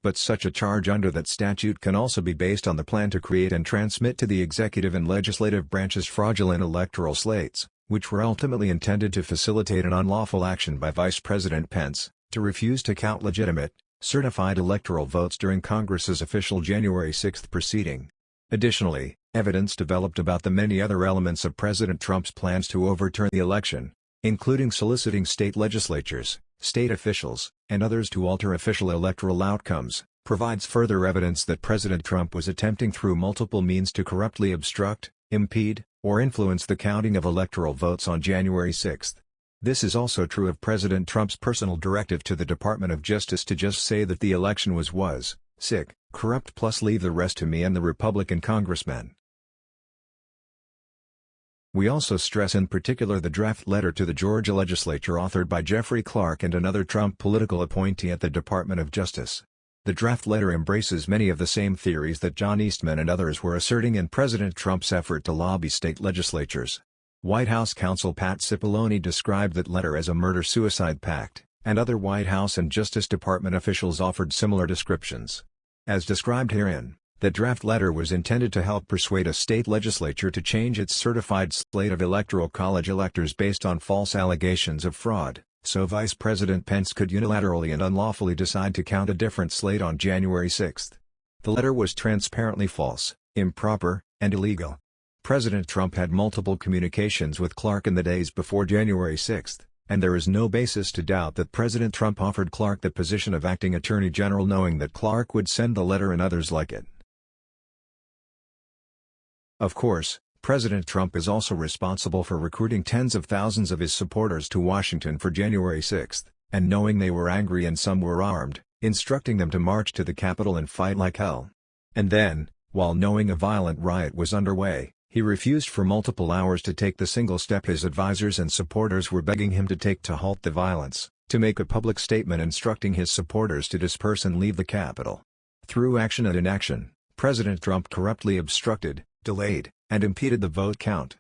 But such a charge under that statute can also be based on the plan to create and transmit to the executive and legislative branches fraudulent electoral slates, which were ultimately intended to facilitate an unlawful action by Vice President Pence to refuse to count legitimate, certified electoral votes during Congress's official January 6 proceeding. Additionally, evidence developed about the many other elements of President Trump's plans to overturn the election, including soliciting state legislatures, state officials, and others to alter official electoral outcomes, provides further evidence that President Trump was attempting through multiple means to corruptly obstruct, impede, or influence the counting of electoral votes on January 6. This is also true of President Trump's personal directive to the Department of Justice to just say that the election was corrupt plus leave the rest to me and the Republican congressmen. We also stress in particular the draft letter to the Georgia legislature authored by Jeffrey Clark and another Trump political appointee at the Department of Justice. The draft letter embraces many of the same theories that John Eastman and others were asserting in President Trump's effort to lobby state legislatures. White House counsel Pat Cipollone described that letter as a murder-suicide pact, and other White House and Justice Department officials offered similar descriptions. As described herein, the draft letter was intended to help persuade a state legislature to change its certified slate of electoral college electors based on false allegations of fraud, so Vice President Pence could unilaterally and unlawfully decide to count a different slate on January 6. The letter was transparently false, improper, and illegal. President Trump had multiple communications with Clark in the days before January 6, and there is no basis to doubt that President Trump offered Clark the position of acting Attorney General knowing that Clark would send the letter and others like it. Of course, President Trump is also responsible for recruiting tens of thousands of his supporters to Washington for January 6, and knowing they were angry and some were armed, instructing them to march to the Capitol and fight like hell. And then, while knowing a violent riot was underway, he refused for multiple hours to take the single step his advisers and supporters were begging him to take to halt the violence, to make a public statement instructing his supporters to disperse and leave the Capitol. Through action and inaction, President Trump corruptly obstructed, delayed, and impeded the vote count.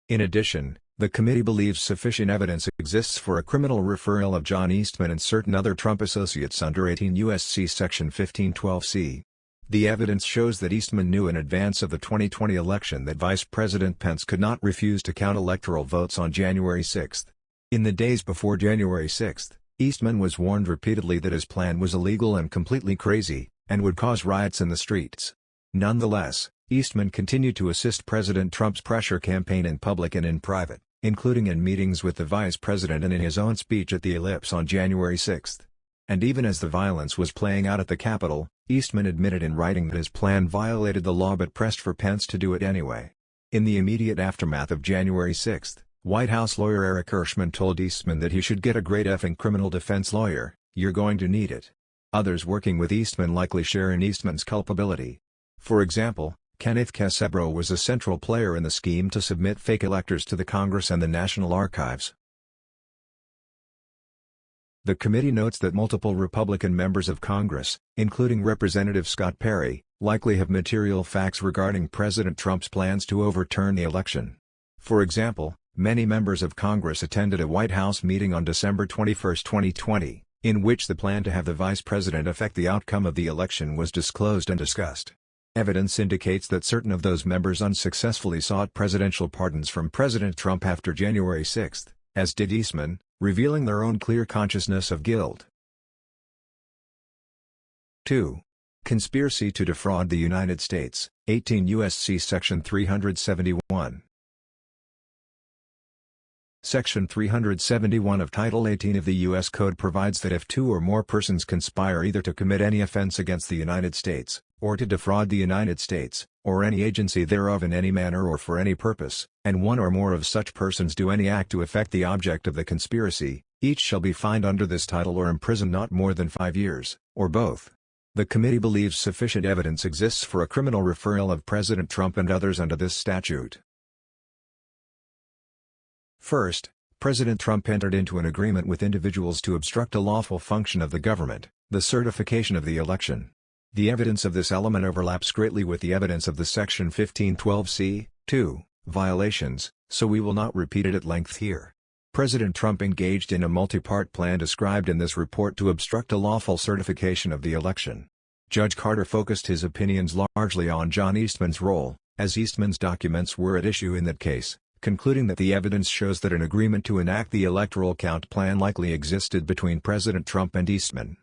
In addition, the committee believes sufficient evidence exists for a criminal referral of John Eastman and certain other Trump associates under 18 U.S.C. Section 1512C. The evidence shows that Eastman knew in advance of the 2020 election that Vice President Pence could not refuse to count electoral votes on January 6. In the days before January 6, Eastman was warned repeatedly that his plan was illegal and completely crazy, and would cause riots in the streets. Nonetheless, Eastman continued to assist President Trump's pressure campaign in public and in private, including in meetings with the Vice President and in his own speech at the Ellipse on January 6. And even as the violence was playing out at the Capitol, Eastman admitted in writing that his plan violated the law but pressed for Pence to do it anyway. In the immediate aftermath of January 6, White House lawyer Eric Hirschman told Eastman that he should get a great effing criminal defense lawyer, "You're going to need it." Others working with Eastman likely share in Eastman's culpability. For example, Kenneth Kesebro was a central player in the scheme to submit fake electors to the Congress and the National Archives. The committee notes that multiple Republican members of Congress, including Representative Scott Perry, likely have material facts regarding President Trump's plans to overturn the election. For example, many members of Congress attended a White House meeting on December 21, 2020, in which the plan to have the vice president affect the outcome of the election was disclosed and discussed. Evidence indicates that certain of those members unsuccessfully sought presidential pardons from President Trump after January 6, as did Eastman, revealing their own clear consciousness of guilt. 2. Conspiracy to defraud the United States, 18 U.S.C. Section 371. Section 371 of Title 18 of the U.S. Code provides that if two or more persons conspire either to commit any offense against the United States, or to defraud the United States, or any agency thereof in any manner or for any purpose, and one or more of such persons do any act to effect the object of the conspiracy, each shall be fined under this title or imprisoned not more than 5 years, or both. The committee believes sufficient evidence exists for a criminal referral of President Trump and others under this statute. First, President Trump entered into an agreement with individuals to obstruct a lawful function of the government, the certification of the election. The evidence of this element overlaps greatly with the evidence of the Section 1512c, 2, violations, so we will not repeat it at length here. President Trump engaged in a multi-part plan described in this report to obstruct a lawful certification of the election. Judge Carter focused his opinions largely on John Eastman's role, as Eastman's documents were at issue in that case, concluding that the evidence shows that an agreement to enact the electoral count plan likely existed between President Trump and Eastman.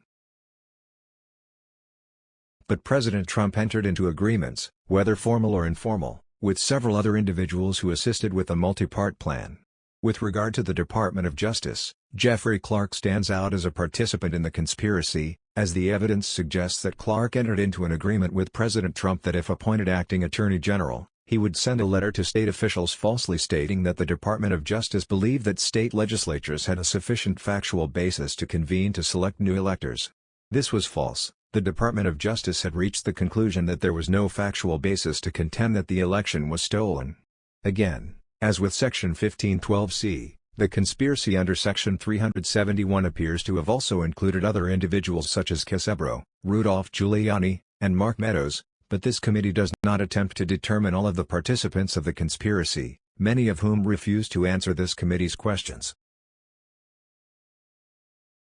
But President Trump entered into agreements, whether formal or informal, with several other individuals who assisted with the multi-part plan. With regard to the Department of Justice, Jeffrey Clark stands out as a participant in the conspiracy, as the evidence suggests that Clark entered into an agreement with President Trump that if appointed acting Attorney General, he would send a letter to state officials falsely stating that the Department of Justice believed that state legislatures had a sufficient factual basis to convene to select new electors. This was false. The Department of Justice had reached the conclusion that there was no factual basis to contend that the election was stolen. Again, as with Section 1512c, the conspiracy under Section 371 appears to have also included other individuals such as Kesebro, Rudolph Giuliani, and Mark Meadows, but this committee does not attempt to determine all of the participants of the conspiracy, many of whom refuse to answer this committee's questions.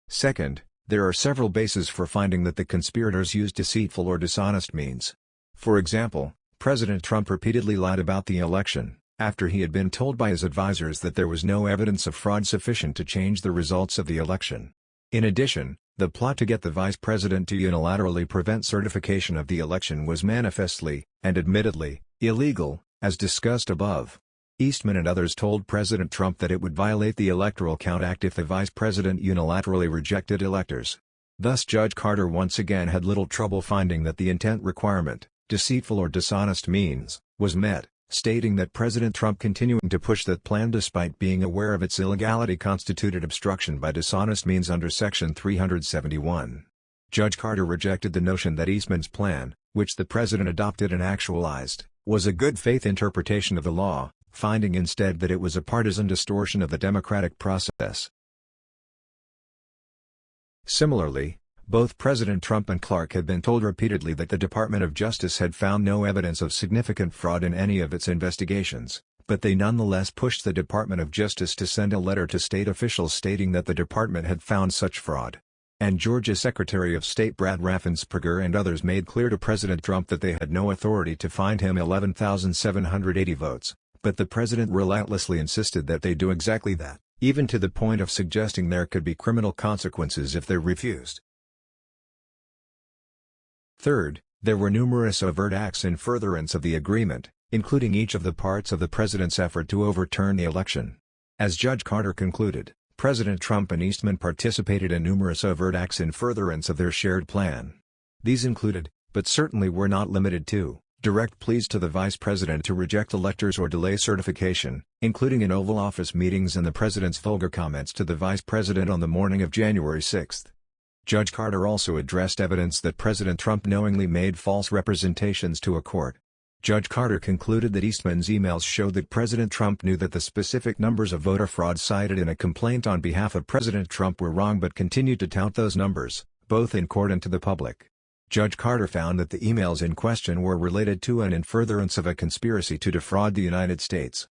Second, there are several bases for finding that the conspirators used deceitful or dishonest means. For example, President Trump repeatedly lied about the election, after he had been told by his advisers that there was no evidence of fraud sufficient to change the results of the election. In addition, The plot to get the vice president to unilaterally prevent certification of the election was manifestly, and admittedly, illegal, as discussed above. Eastman and others told President Trump that it would violate the Electoral Count Act if the vice president unilaterally rejected electors. Thus Judge Carter once again had little trouble finding that the intent requirement, deceitful or dishonest means, was met, stating that President Trump continuing to push that plan despite being aware of its illegality constituted obstruction by dishonest means under Section 371. Judge Carter rejected the notion that Eastman's plan, which the president adopted and actualized, was a good faith interpretation of the law, finding instead that it was a partisan distortion of the democratic process. Similarly, both President Trump and Clark had been told repeatedly that the Department of Justice had found no evidence of significant fraud in any of its investigations, but they nonetheless pushed the Department of Justice to send a letter to state officials stating that the department had found such fraud. And Georgia Secretary of State Brad Raffensperger and others made clear to President Trump that they had no authority to find him 11,780 votes, but the president relentlessly insisted that they do exactly that, even to the point of suggesting there could be criminal consequences if they refused. Third, there were numerous overt acts in furtherance of the agreement, including each of the parts of the president's effort to overturn the election. As Judge Carter concluded, President Trump and Eastman participated in numerous overt acts in furtherance of their shared plan. These included, but certainly were not limited to, direct pleas to the vice president to reject electors or delay certification, including in Oval Office meetings and the president's vulgar comments to the vice president on the morning of January 6. Judge Carter also addressed evidence that President Trump knowingly made false representations to a court. Judge Carter concluded that Eastman's emails showed that President Trump knew that the specific numbers of voter fraud cited in a complaint on behalf of President Trump were wrong but continued to tout those numbers, both in court and to the public. Judge Carter found that the emails in question were related to and in furtherance of a conspiracy to defraud the United States.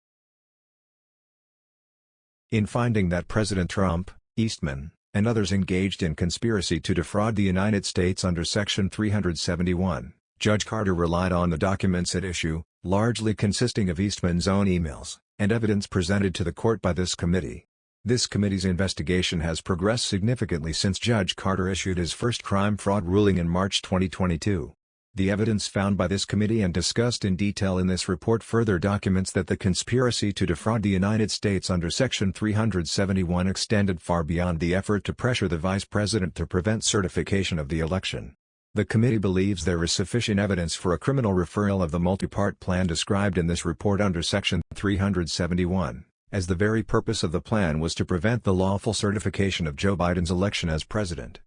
In finding that President Trump, Eastman, and others engaged in conspiracy to defraud the United States under Section 371, Judge Carter relied on the documents at issue, largely consisting of Eastman's own emails, and evidence presented to the court by this committee. This committee's investigation has progressed significantly since Judge Carter issued his first crime fraud ruling in March 2022. The evidence found by this committee and discussed in detail in this report further documents that the conspiracy to defraud the United States under Section 371 extended far beyond the effort to pressure the vice president to prevent certification of the election. The committee believes there is sufficient evidence for a criminal referral of the multi-part plan described in this report under Section 371, as the very purpose of the plan was to prevent the lawful certification of Joe Biden's election as president.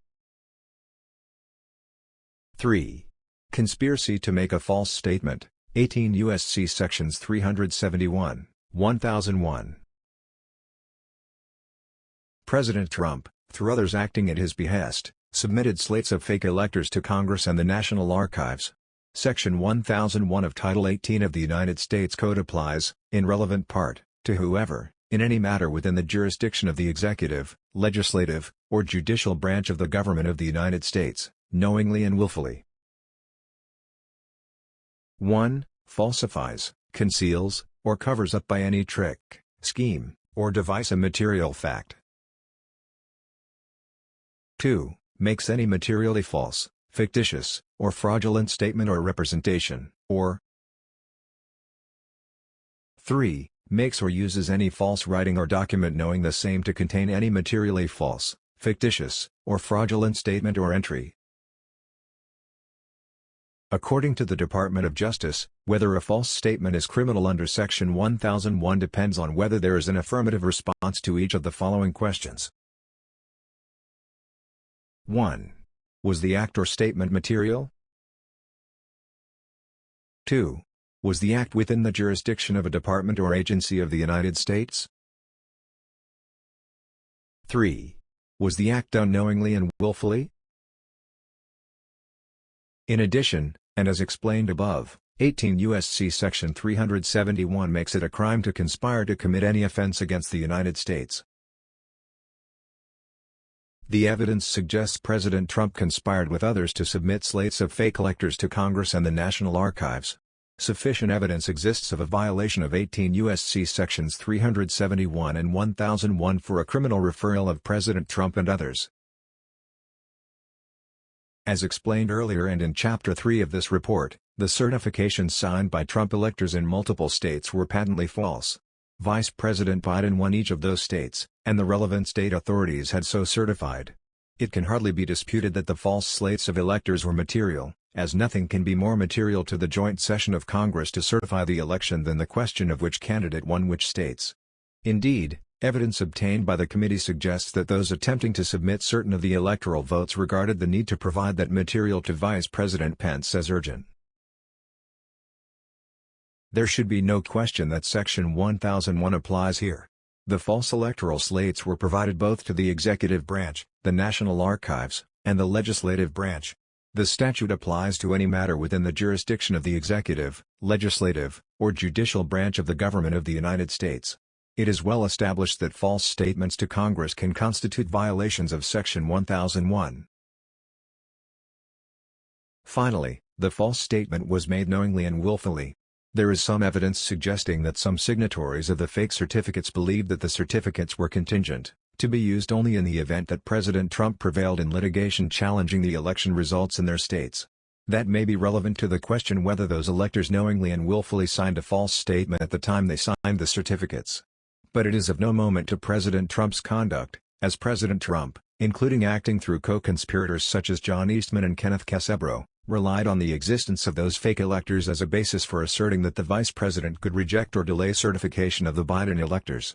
3. Conspiracy to make a false statement, 18 U.S.C. Sections 371, 1001. President Trump, through others acting at his behest, submitted slates of fake electors to Congress and the National Archives. Section 1001 of Title 18 of the United States Code applies, in relevant part, to whoever, in any matter within the jurisdiction of the executive, legislative, or judicial branch of the government of the United States, knowingly and willfully 1. Falsifies, conceals, or covers up by any trick, scheme, or device a material fact. 2. Makes any materially false, fictitious, or fraudulent statement or representation, or 3. Makes or uses any false writing or document knowing the same to contain any materially false, fictitious, or fraudulent statement or entry. According to the Department of Justice, whether a false statement is criminal under Section 1001 depends on whether there is an affirmative response to each of the following questions. 1. Was the act or statement material? 2. Was the act within the jurisdiction of a department or agency of the United States? 3. Was the act done knowingly and willfully? In addition, and as explained above, 18 U.S.C. Section 371 makes it a crime to conspire to commit any offense against the United States. The evidence suggests President Trump conspired with others to submit slates of fake electors to Congress and the National Archives. Sufficient evidence exists of a violation of 18 U.S.C. Sections 371 and 1001 for a criminal referral of President Trump and others. As explained earlier and in Chapter 3 of this report, the certifications signed by Trump electors in multiple states were patently false. Vice President Biden won each of those states, and the relevant state authorities had so certified. It can hardly be disputed that the false slates of electors were material, as nothing can be more material to the joint session of Congress to certify the election than the question of which candidate won which states. Indeed, evidence obtained by the committee suggests that those attempting to submit certain of the electoral votes regarded the need to provide that material to Vice President Pence as urgent. There should be no question that Section 1001 applies here. The false electoral slates were provided both to the executive branch, the National Archives, and the legislative branch. The statute applies to any matter within the jurisdiction of the executive, legislative, or judicial branch of the government of the United States. It is well established that false statements to Congress can constitute violations of Section 1001. Finally, the false statement was made knowingly and willfully. There is some evidence suggesting that some signatories of the fake certificates believed that the certificates were contingent, to be used only in the event that President Trump prevailed in litigation challenging the election results in their states. That may be relevant to the question whether those electors knowingly and willfully signed a false statement at the time they signed the certificates. But it is of no moment to President Trump's conduct, as President Trump, including acting through co-conspirators such as John Eastman and Kenneth Casebro, relied on the existence of those fake electors as a basis for asserting that the vice president could reject or delay certification of the Biden electors.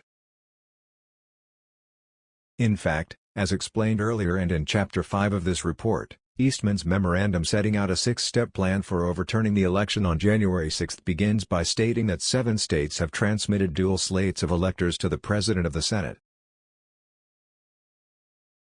In fact, as explained earlier and in Chapter 5 of this report, Eastman's memorandum setting out a 6-step plan for overturning the election on January 6 begins by stating that 7 states have transmitted dual slates of electors to the President of the Senate.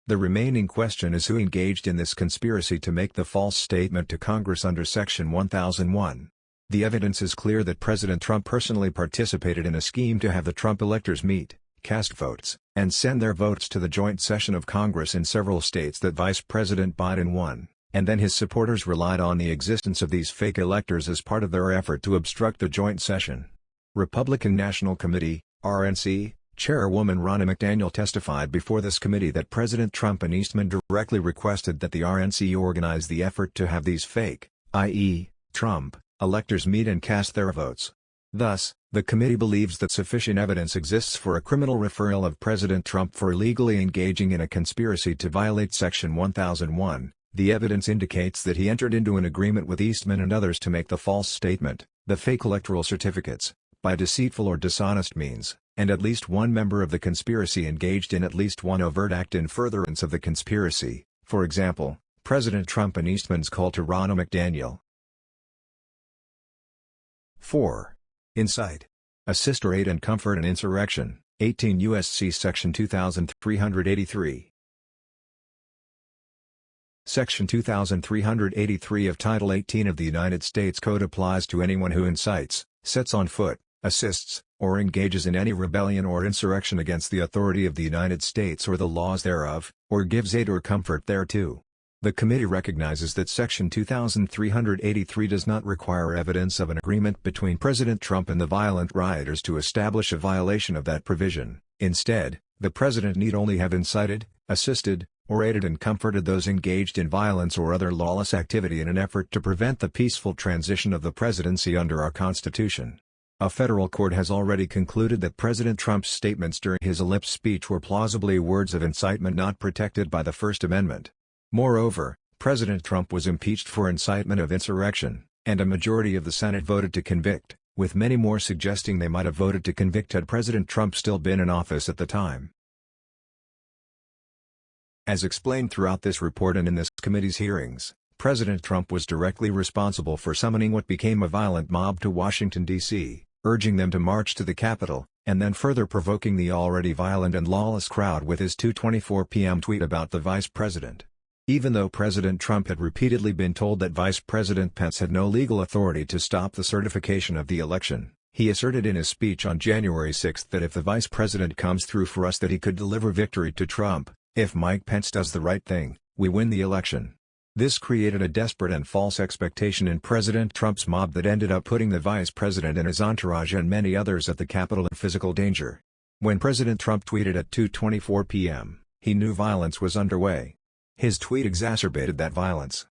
The remaining question is who engaged in this conspiracy to make the false statement to Congress under Section 1001. The evidence is clear that President Trump personally participated in a scheme to have the Trump electors meet, cast votes, and send their votes to the joint session of Congress in several states that Vice President Biden won, and then his supporters relied on the existence of these fake electors as part of their effort to obstruct the joint session. Republican National Committee, RNC, Chairwoman Ronna McDaniel testified before this committee that President Trump and Eastman directly requested that the RNC organize the effort to have these fake, i.e., Trump, electors meet and cast their votes. Thus, the committee believes that sufficient evidence exists for a criminal referral of President Trump for illegally engaging in a conspiracy to violate Section 1001. The evidence indicates that he entered into an agreement with Eastman and others to make the false statement, the fake electoral certificates, by deceitful or dishonest means, and at least one member of the conspiracy engaged in at least one overt act in furtherance of the conspiracy, for example, President Trump and Eastman's call to Ronna McDaniel. 4. Incite. Assist or aid and comfort an insurrection, 18 U.S.C. Section 2383. Section 2383 of Title 18 of the United States Code applies to anyone who incites, sets on foot, assists, or engages in any rebellion or insurrection against the authority of the United States or the laws thereof, or gives aid or comfort thereto. The committee recognizes that Section 2383 does not require evidence of an agreement between President Trump and the violent rioters to establish a violation of that provision. Instead, the president need only have incited, assisted, or aided and comforted those engaged in violence or other lawless activity in an effort to prevent the peaceful transition of the presidency under our Constitution. A federal court has already concluded that President Trump's statements during his Ellipse speech were plausibly words of incitement not protected by the First Amendment. Moreover, President Trump was impeached for incitement of insurrection, and a majority of the Senate voted to convict, with many more suggesting they might have voted to convict had President Trump still been in office at the time. As explained throughout this report and in this committee's hearings, President Trump was directly responsible for summoning what became a violent mob to Washington, D.C., urging them to march to the Capitol, and then further provoking the already violent and lawless crowd with his 2:24 p.m. tweet about the vice president. Even though President Trump had repeatedly been told that Vice President Pence had no legal authority to stop the certification of the election, he asserted in his speech on January 6 that if the vice president comes through for us that he could deliver victory to Trump. If Mike Pence does the right thing, we win the election. This created a desperate and false expectation in President Trump's mob that ended up putting the vice president and his entourage and many others at the Capitol in physical danger. When President Trump tweeted at 2:24 p.m., he knew violence was underway. His tweet exacerbated that violence,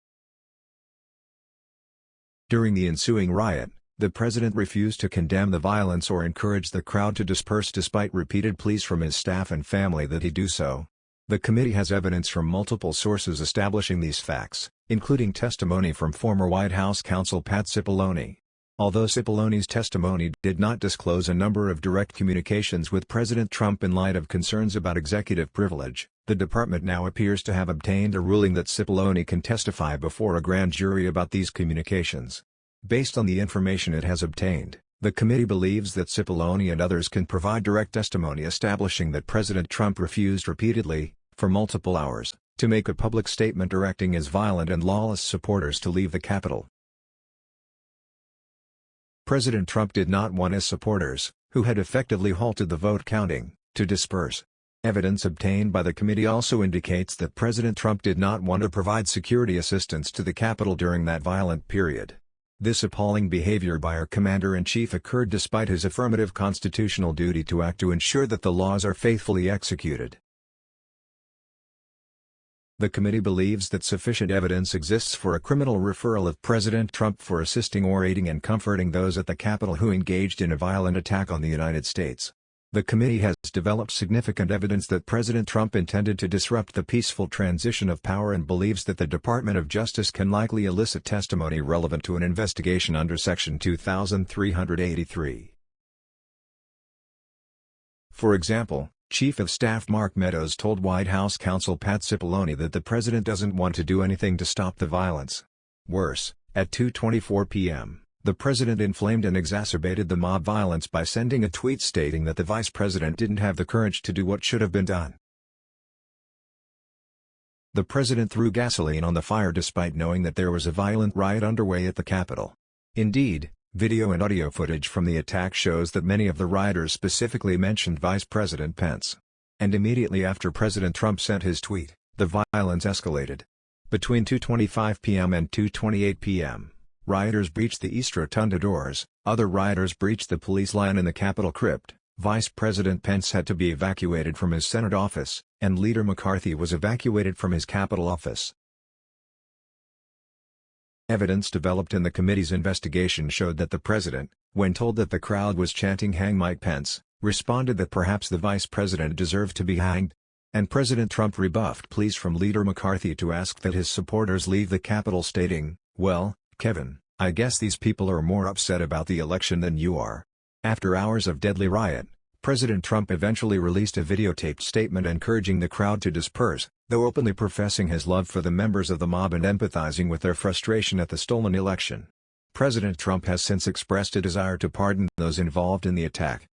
During the ensuing riot, the president refused to condemn the violence or encourage the crowd to disperse despite repeated pleas from his staff and family that he do so. The committee has evidence from multiple sources establishing these facts, including testimony from former White House counsel Pat Cipollone. Although Cipollone's testimony did not disclose a number of direct communications with President Trump in light of concerns about executive privilege, the department now appears to have obtained a ruling that Cipollone can testify before a grand jury about these communications. Based on the information it has obtained, the committee believes that Cipollone and others can provide direct testimony establishing that President Trump refused repeatedly, for multiple hours, to make a public statement directing his violent and lawless supporters to leave the Capitol. President Trump did not want his supporters, who had effectively halted the vote counting, to disperse. Evidence obtained by the committee also indicates that President Trump did not want to provide security assistance to the Capitol during that violent period. This appalling behavior by our commander-in-chief occurred despite his affirmative constitutional duty to act to ensure that the laws are faithfully executed. The committee believes that sufficient evidence exists for a criminal referral of President Trump for assisting or aiding and comforting those at the Capitol who engaged in a violent attack on the United States. The committee has developed significant evidence that President Trump intended to disrupt the peaceful transition of power and believes that the Department of Justice can likely elicit testimony relevant to an investigation under Section 2383. For example, Chief of Staff Mark Meadows told White House counsel Pat Cipollone that the president doesn't want to do anything to stop the violence. Worse, at 2:24 p.m., the president inflamed and exacerbated the mob violence by sending a tweet stating that the vice president didn't have the courage to do what should have been done. The president threw gasoline on the fire despite knowing that there was a violent riot underway at the Capitol. Indeed, video and audio footage from the attack shows that many of the rioters specifically mentioned Vice President Pence. And immediately after President Trump sent his tweet, the violence escalated. Between 2:25 p.m. and 2:28 p.m., rioters breached the East Rotunda doors, other rioters breached the police line in the Capitol crypt, Vice President Pence had to be evacuated from his Senate office, and Leader McCarthy was evacuated from his Capitol office. Evidence developed in the committee's investigation showed that the president, when told that the crowd was chanting "Hang Mike Pence," responded that perhaps the vice president deserved to be hanged. And President Trump rebuffed pleas from Leader McCarthy to ask that his supporters leave the Capitol stating, "Well, Kevin, I guess these people are more upset about the election than you are." After hours of deadly riot, President Trump eventually released a videotaped statement encouraging the crowd to disperse, though openly professing his love for the members of the mob and empathizing with their frustration at the stolen election. President Trump has since expressed a desire to pardon those involved in the attack.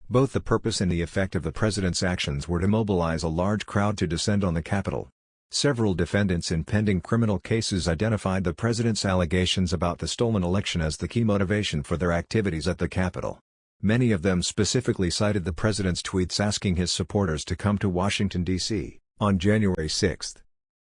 Both the purpose and the effect of the president's actions were to mobilize a large crowd to descend on the Capitol. Several defendants in pending criminal cases identified the president's allegations about the stolen election as the key motivation for their activities at the Capitol. Many of them specifically cited the president's tweets asking his supporters to come to Washington, D.C., on January 6.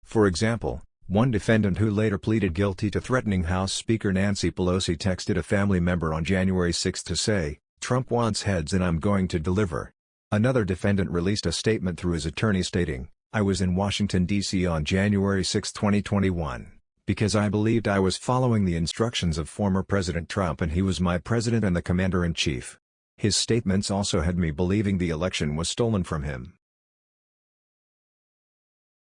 For example, one defendant who later pleaded guilty to threatening House Speaker Nancy Pelosi texted a family member on January 6 to say, "Trump wants heads and I'm going to deliver." Another defendant released a statement through his attorney stating, "I was in Washington, D.C. on January 6, 2021, because I believed I was following the instructions of former President Trump and he was my president and the commander-in-chief. His statements also had me believing the election was stolen from him."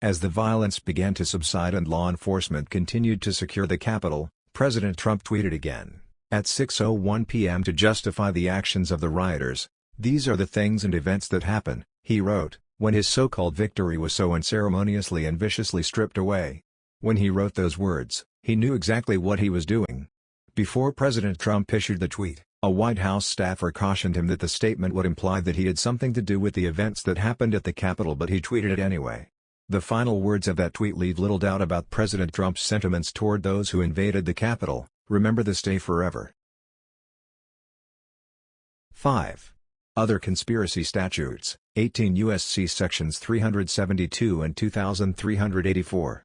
As the violence began to subside and law enforcement continued to secure the Capitol, President Trump tweeted again, at 6:01 p.m. to justify the actions of the rioters. "These are the things and events that happen," he wrote, when his so-called victory was so unceremoniously and viciously stripped away. When he wrote those words, he knew exactly what he was doing. Before President Trump issued the tweet, a White House staffer cautioned him that the statement would imply that he had something to do with the events that happened at the Capitol, but he tweeted it anyway. The final words of that tweet leave little doubt about President Trump's sentiments toward those who invaded the Capitol: "Remember this day forever." 5. Other conspiracy statutes, 18 U.S.C. Sections 372 and 2384.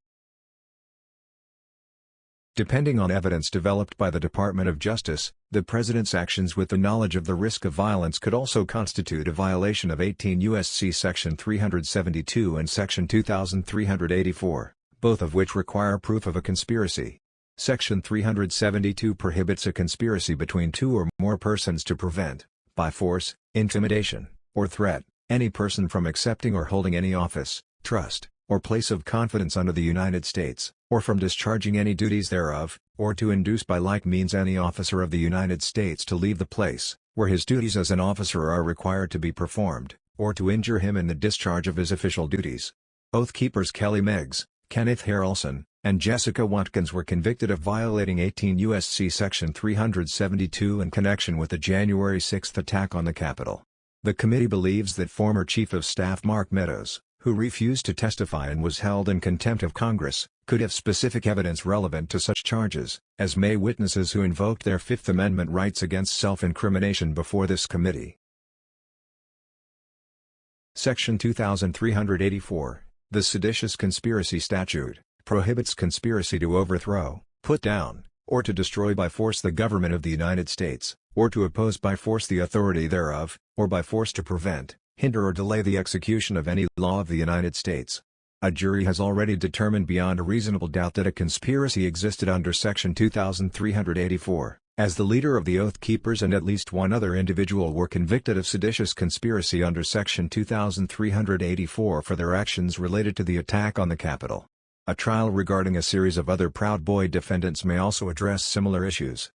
Depending on evidence developed by the Department of Justice, the President's actions with the knowledge of the risk of violence could also constitute a violation of 18 U.S.C. Section 372 and Section 2384, both of which require proof of a conspiracy. Section 372 prohibits a conspiracy between two or more persons to prevent, by force, intimidation, or threat, any person from accepting or holding any office, trust, or place of confidence under the United States, or from discharging any duties thereof, or to induce by like means any officer of the United States to leave the place, where his duties as an officer are required to be performed, or to injure him in the discharge of his official duties. Oath keepers Kelly Meggs, Kenneth Harrelson, and Jessica Watkins were convicted of violating 18 U.S.C. Section 372 in connection with the January 6 attack on the Capitol. The committee believes that former Chief of Staff Mark Meadows, who refused to testify and was held in contempt of Congress, could have specific evidence relevant to such charges, as may witnesses who invoked their Fifth Amendment rights against self-incrimination before this committee. Section 2384, the Seditious Conspiracy Statute, prohibits conspiracy to overthrow, put down, or to destroy by force the government of the United States, or to oppose by force the authority thereof, or by force to prevent, hinder or delay the execution of any law of the United States. A jury has already determined beyond a reasonable doubt that a conspiracy existed under Section 2384, as the leader of the Oath Keepers and at least one other individual were convicted of seditious conspiracy under Section 2384 for their actions related to the attack on the Capitol. A trial regarding a series of other Proud Boy defendants may also address similar issues.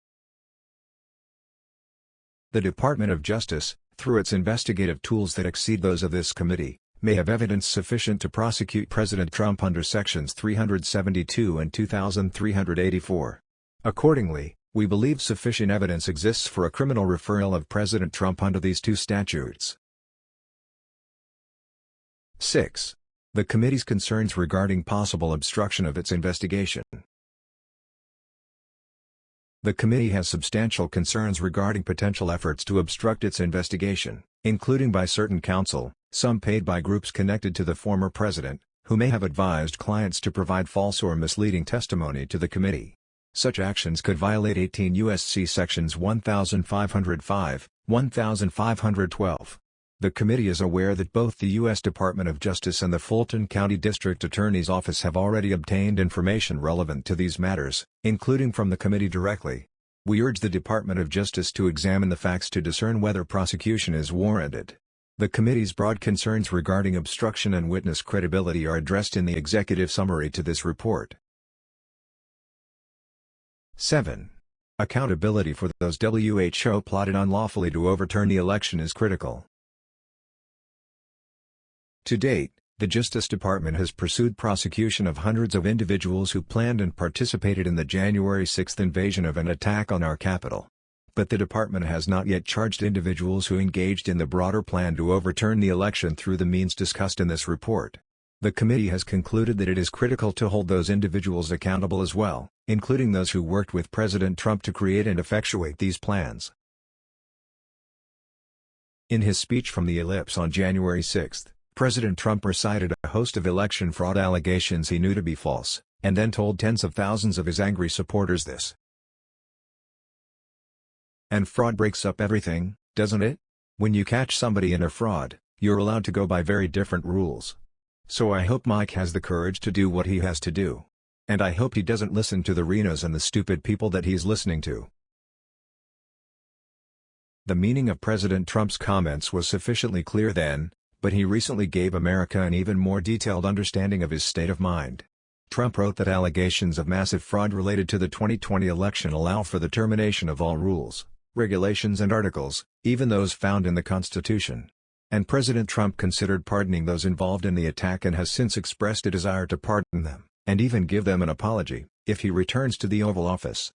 The Department of Justice, through its investigative tools that exceed those of this committee, may have evidence sufficient to prosecute President Trump under Sections 372 and 2384. Accordingly, we believe sufficient evidence exists for a criminal referral of President Trump under these two statutes. 6. The committee's concerns regarding possible obstruction of its investigation. The committee has substantial concerns regarding potential efforts to obstruct its investigation, including by certain counsel, some paid by groups connected to the former president, who may have advised clients to provide false or misleading testimony to the committee. Such actions could violate 18 U.S.C. Sections 1505, 1512. The committee is aware that both the U.S. Department of Justice and the Fulton County District Attorney's Office have already obtained information relevant to these matters, including from the committee directly. We urge the Department of Justice to examine the facts to discern whether prosecution is warranted. The committee's broad concerns regarding obstruction and witness credibility are addressed in the executive summary to this report. 7. Accountability for those who plotted unlawfully to overturn the election is critical. To date, the Justice Department has pursued prosecution of hundreds of individuals who planned and participated in the January 6 invasion of an attack on our Capitol. But the department has not yet charged individuals who engaged in the broader plan to overturn the election through the means discussed in this report. The committee has concluded that it is critical to hold those individuals accountable as well, including those who worked with President Trump to create and effectuate these plans. In his speech from the Ellipse on January 6, President Trump recited a host of election fraud allegations he knew to be false, and then told tens of thousands of his angry supporters this. And fraud breaks up everything, doesn't it? When you catch somebody in a fraud, you're allowed to go by very different rules. So I hope Mike has the courage to do what he has to do. And I hope he doesn't listen to the Renos and the stupid people that he's listening to. The meaning of President Trump's comments was sufficiently clear then, but he recently gave America an even more detailed understanding of his state of mind. Trump wrote that allegations of massive fraud related to the 2020 election allow for the termination of all rules, regulations and articles, even those found in the Constitution. And President Trump considered pardoning those involved in the attack and has since expressed a desire to pardon them, and even give them an apology, if he returns to the Oval Office.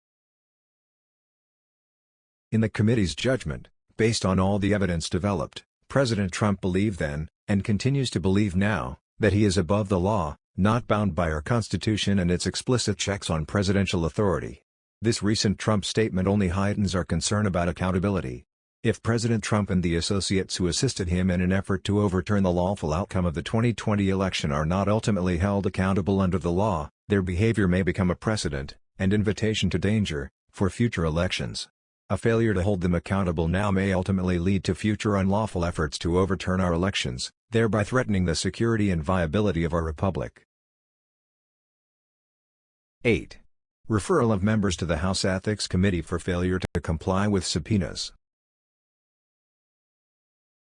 In the committee's judgment, based on all the evidence developed, President Trump believed then, and continues to believe now, that he is above the law, not bound by our Constitution and its explicit checks on presidential authority. This recent Trump statement only heightens our concern about accountability. If President Trump and the associates who assisted him in an effort to overturn the lawful outcome of the 2020 election are not ultimately held accountable under the law, their behavior may become a precedent, and invitation to danger, for future elections. A failure to hold them accountable now may ultimately lead to future unlawful efforts to overturn our elections, thereby threatening the security and viability of our republic. 8. Referral of members to the House Ethics Committee for failure to comply with subpoenas.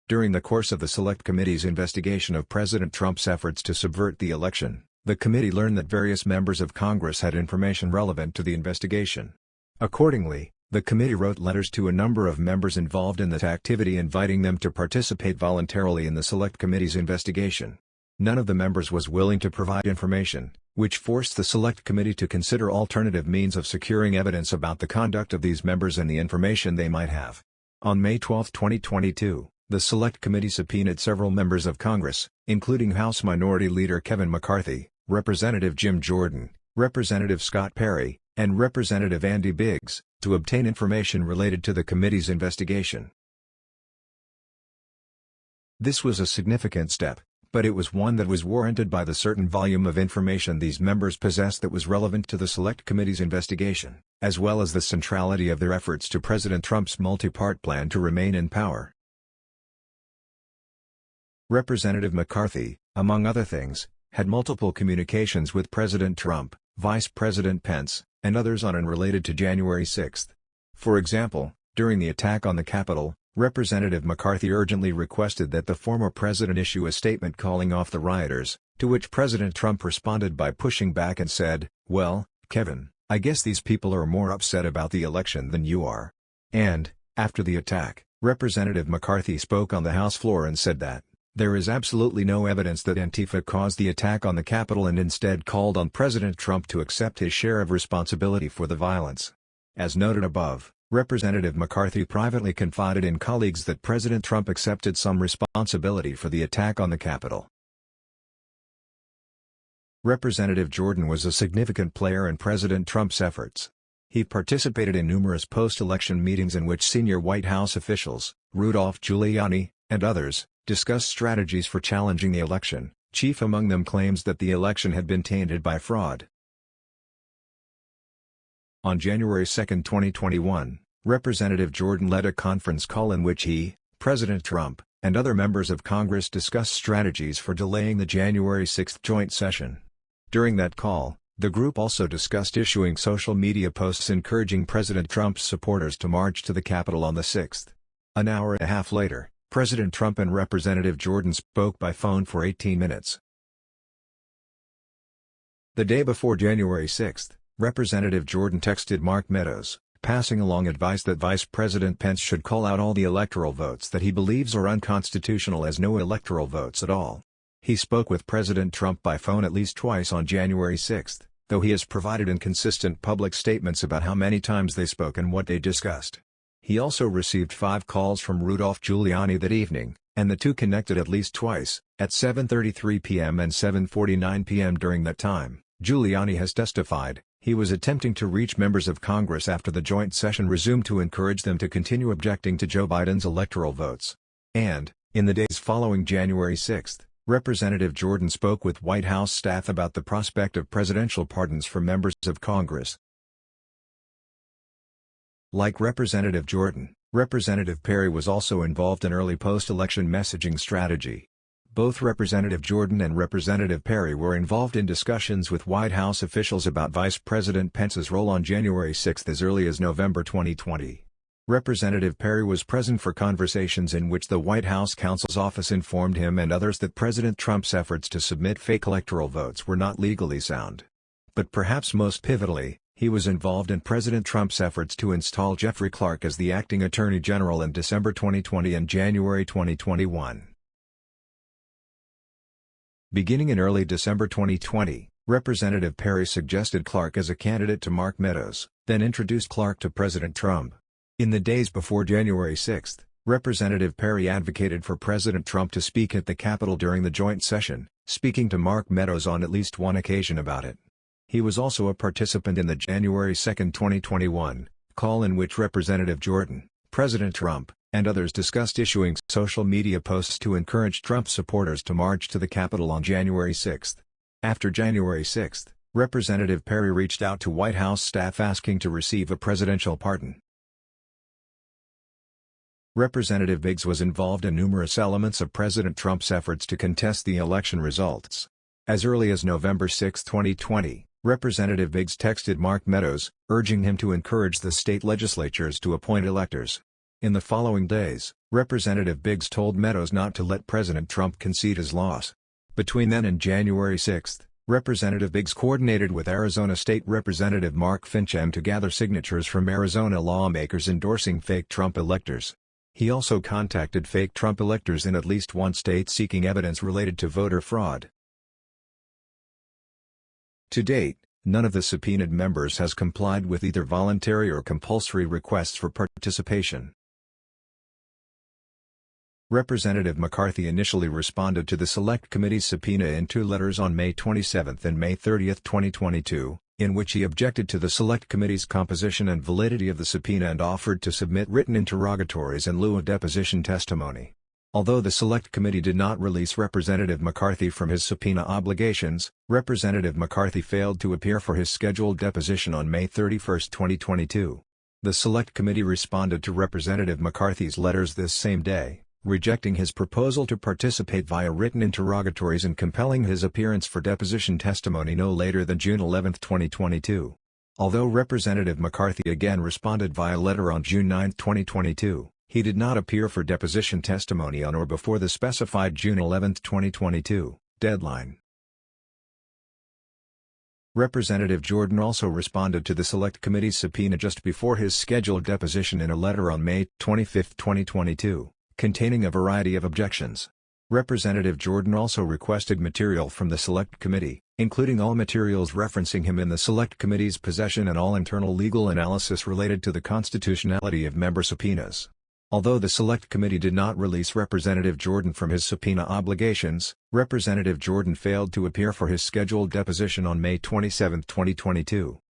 During the course of the Select Committee's investigation of President Trump's efforts to subvert the election, the committee learned that various members of Congress had information relevant to the investigation. Accordingly, the committee wrote letters to a number of members involved in the activity inviting them to participate voluntarily in the Select Committee's investigation. None of the members was willing to provide information, which forced the Select Committee to consider alternative means of securing evidence about the conduct of these members and the information they might have. On May 12, 2022, the Select Committee subpoenaed several members of Congress, including House Minority Leader Kevin McCarthy, Representative Jim Jordan, Representative Scott Perry, and Representative Andy Biggs, to obtain information related to the committee's investigation. This was a significant step, but it was one that was warranted by the certain volume of information these members possessed that was relevant to the Select Committee's investigation, as well as the centrality of their efforts to President Trump's multi-part plan to remain in power. Representative McCarthy, among other things, had multiple communications with President Trump, Vice President Pence, and others on and related to January 6. For example, during the attack on the Capitol, Representative McCarthy urgently requested that the former president issue a statement calling off the rioters, to which President Trump responded by pushing back and said, "Well, Kevin, I guess these people are more upset about the election than you are." And, after the attack, Representative McCarthy spoke on the House floor and said that there is absolutely no evidence that Antifa caused the attack on the Capitol and instead called on President Trump to accept his share of responsibility for the violence. As noted above, Representative McCarthy privately confided in colleagues that President Trump accepted some responsibility for the attack on the Capitol. Representative Jordan was a significant player in President Trump's efforts. He participated in numerous post-election meetings in which senior White House officials, Rudolph Giuliani, and others, discussed strategies for challenging the election, chief among them claims that the election had been tainted by fraud. On January 2, 2021, Representative Jordan led a conference call in which he, President Trump, and other members of Congress discussed strategies for delaying the January 6 joint session. During that call, the group also discussed issuing social media posts encouraging President Trump's supporters to march to the Capitol on the 6th. An hour and a half later, President Trump and Representative Jordan spoke by phone for 18 minutes. The day before January 6, Representative Jordan texted Mark Meadows, passing along advice that Vice President Pence should call out all the electoral votes that he believes are unconstitutional as no electoral votes at all. He spoke with President Trump by phone at least twice on January 6, though he has provided inconsistent public statements about how many times they spoke and what they discussed. He also received 5 calls from Rudolph Giuliani that evening, and the two connected at least twice, at 7:33 p.m. and 7:49 p.m. During that time, Giuliani has testified, he was attempting to reach members of Congress after the joint session resumed to encourage them to continue objecting to Joe Biden's electoral votes. And, in the days following January 6, Representative Jordan spoke with White House staff about the prospect of presidential pardons for members of Congress. Like Representative Jordan, Representative Perry was also involved in early post-election messaging strategy. Both Representative Jordan and Representative Perry were involved in discussions with White House officials about Vice President Pence's role on January 6 as early as November 2020. Representative Perry was present for conversations in which the White House counsel's office informed him and others that President Trump's efforts to submit fake electoral votes were not legally sound. But perhaps most pivotally, he was involved in President Trump's efforts to install Jeffrey Clark as the acting Attorney General in December 2020 and January 2021. Beginning in early December 2020, Representative Perry suggested Clark as a candidate to Mark Meadows, then introduced Clark to President Trump. In the days before January 6, Representative Perry advocated for President Trump to speak at the Capitol during the joint session, speaking to Mark Meadows on at least one occasion about it. He was also a participant in the January 2, 2021, call in which Representative Jordan, President Trump, and others discussed issuing social media posts to encourage Trump supporters to march to the Capitol on January 6. After January 6, Representative Perry reached out to White House staff asking to receive a presidential pardon. Representative Biggs was involved in numerous elements of President Trump's efforts to contest the election results. As early as November 6, 2020, Representative Biggs texted Mark Meadows, urging him to encourage the state legislatures to appoint electors. In the following days, Representative Biggs told Meadows not to let President Trump concede his loss. Between then and January 6, Representative Biggs coordinated with Arizona State Representative Mark Finchem to gather signatures from Arizona lawmakers endorsing fake Trump electors. He also contacted fake Trump electors in at least one state seeking evidence related to voter fraud. To date, none of the subpoenaed members has complied with either voluntary or compulsory requests for participation. Representative McCarthy initially responded to the Select Committee's subpoena in two letters on May 27 and May 30, 2022, in which he objected to the Select Committee's composition and validity of the subpoena and offered to submit written interrogatories in lieu of deposition testimony. Although the Select Committee did not release Representative McCarthy from his subpoena obligations, Representative McCarthy failed to appear for his scheduled deposition on May 31, 2022. The Select Committee responded to Representative McCarthy's letters this same day, rejecting his proposal to participate via written interrogatories and compelling his appearance for deposition testimony no later than June 11, 2022. Although Representative McCarthy again responded via letter on June 9, 2022, he did not appear for deposition testimony on or before the specified June 11, 2022, deadline. Representative Jordan also responded to the Select Committee's subpoena just before his scheduled deposition in a letter on May 25, 2022. Containing a variety of objections. Representative Jordan also requested material from the Select Committee, including all materials referencing him in the Select Committee's possession and all internal legal analysis related to the constitutionality of member subpoenas. Although the Select Committee did not release Representative Jordan from his subpoena obligations, Representative Jordan failed to appear for his scheduled deposition on May 27, 2022.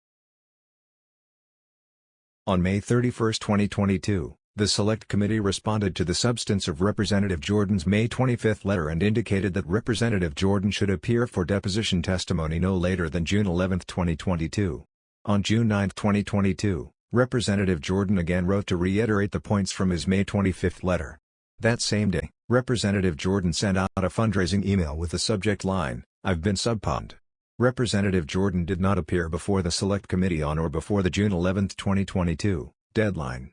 On May 31, 2022, the Select Committee responded to the substance of Representative Jordan's May 25 letter and indicated that Representative Jordan should appear for deposition testimony no later than June 11, 2022. On June 9, 2022, Representative Jordan again wrote to reiterate the points from his May 25 letter. That same day, Representative Jordan sent out a fundraising email with the subject line, "I've been subpoenaed." Representative Jordan did not appear before the Select Committee on or before the June 11, 2022, deadline.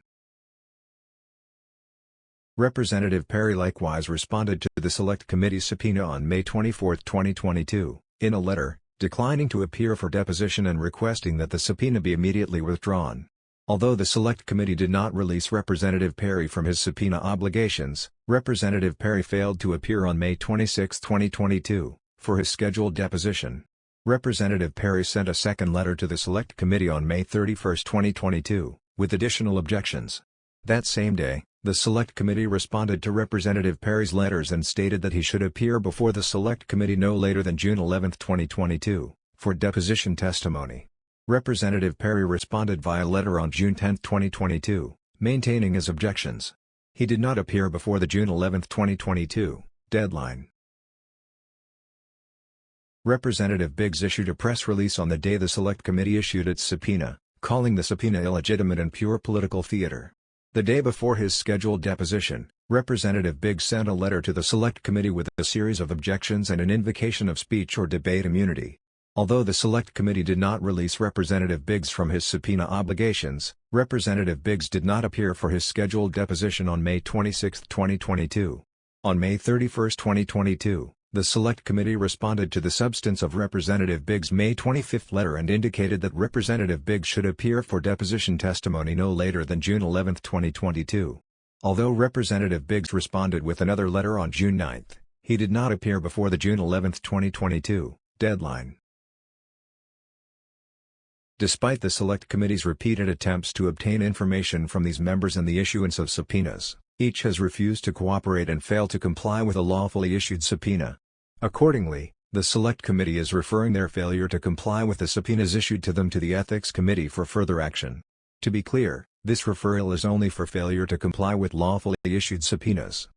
Representative Perry likewise responded to the Select Committee's subpoena on May 24, 2022, in a letter, declining to appear for deposition and requesting that the subpoena be immediately withdrawn. Although the Select Committee did not release Representative Perry from his subpoena obligations, Representative Perry failed to appear on May 26, 2022, for his scheduled deposition. Representative Perry sent a second letter to the Select Committee on May 31, 2022, with additional objections. That same day, the Select Committee responded to Representative Perry's letters and stated that he should appear before the Select Committee no later than June 11, 2022, for deposition testimony. Representative Perry responded via letter on June 10, 2022, maintaining his objections. He did not appear before the June 11, 2022, deadline. Representative Biggs issued a press release on the day the Select Committee issued its subpoena, calling the subpoena illegitimate and pure political theater. The day before his scheduled deposition, Representative Biggs sent a letter to the Select Committee with a series of objections and an invocation of speech or debate immunity. Although the Select Committee did not release Representative Biggs from his subpoena obligations, Representative Biggs did not appear for his scheduled deposition on May 26, 2022. On May 31, 2022, the Select Committee responded to the substance of Representative Biggs' May 25 letter and indicated that Representative Biggs should appear for deposition testimony no later than June 11, 2022. Although Representative Biggs responded with another letter on June 9, he did not appear before the June 11, 2022, deadline. Despite the Select Committee's repeated attempts to obtain information from these members and the issuance of subpoenas, each has refused to cooperate and failed to comply with a lawfully issued subpoena. Accordingly, the Select Committee is referring their failure to comply with the subpoenas issued to them to the Ethics Committee for further action. To be clear, this referral is only for failure to comply with lawfully issued subpoenas.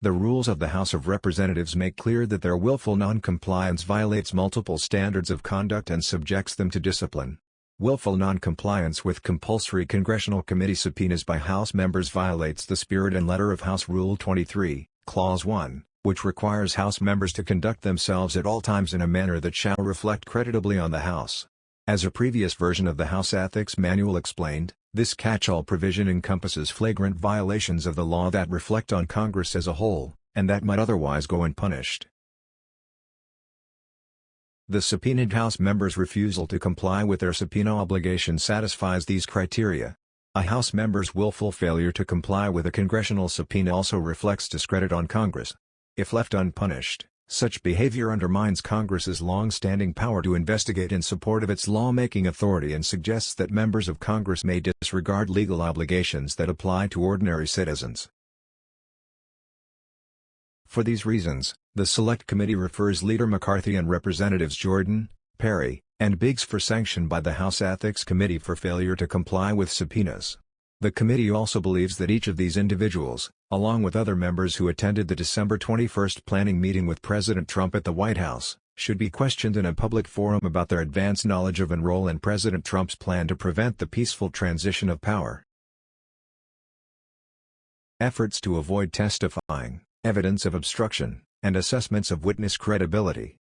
The rules of the House of Representatives make clear that their willful non-compliance violates multiple standards of conduct and subjects them to discipline. Willful non-compliance with compulsory congressional committee subpoenas by House members violates the spirit and letter of House Rule 23, Clause 1, which requires House members to conduct themselves at all times in a manner that shall reflect creditably on the House. As a previous version of the House Ethics Manual explained, this catch-all provision encompasses flagrant violations of the law that reflect on Congress as a whole, and that might otherwise go unpunished. The subpoenaed House members' refusal to comply with their subpoena obligation satisfies these criteria. A House member's willful failure to comply with a congressional subpoena also reflects discredit on Congress. If left unpunished, such behavior undermines Congress's long-standing power to investigate in support of its lawmaking authority and suggests that members of Congress may disregard legal obligations that apply to ordinary citizens. For these reasons, the Select Committee refers Leader McCarthy and Representatives Jordan, Perry, and Biggs for sanction by the House Ethics Committee for failure to comply with subpoenas. The committee also believes that each of these individuals, along with other members who attended the December 21 planning meeting with President Trump at the White House, should be questioned in a public forum about their advance knowledge of and role in President Trump's plan to prevent the peaceful transition of power. Efforts to avoid testifying, evidence of obstruction, and assessments of witness credibility.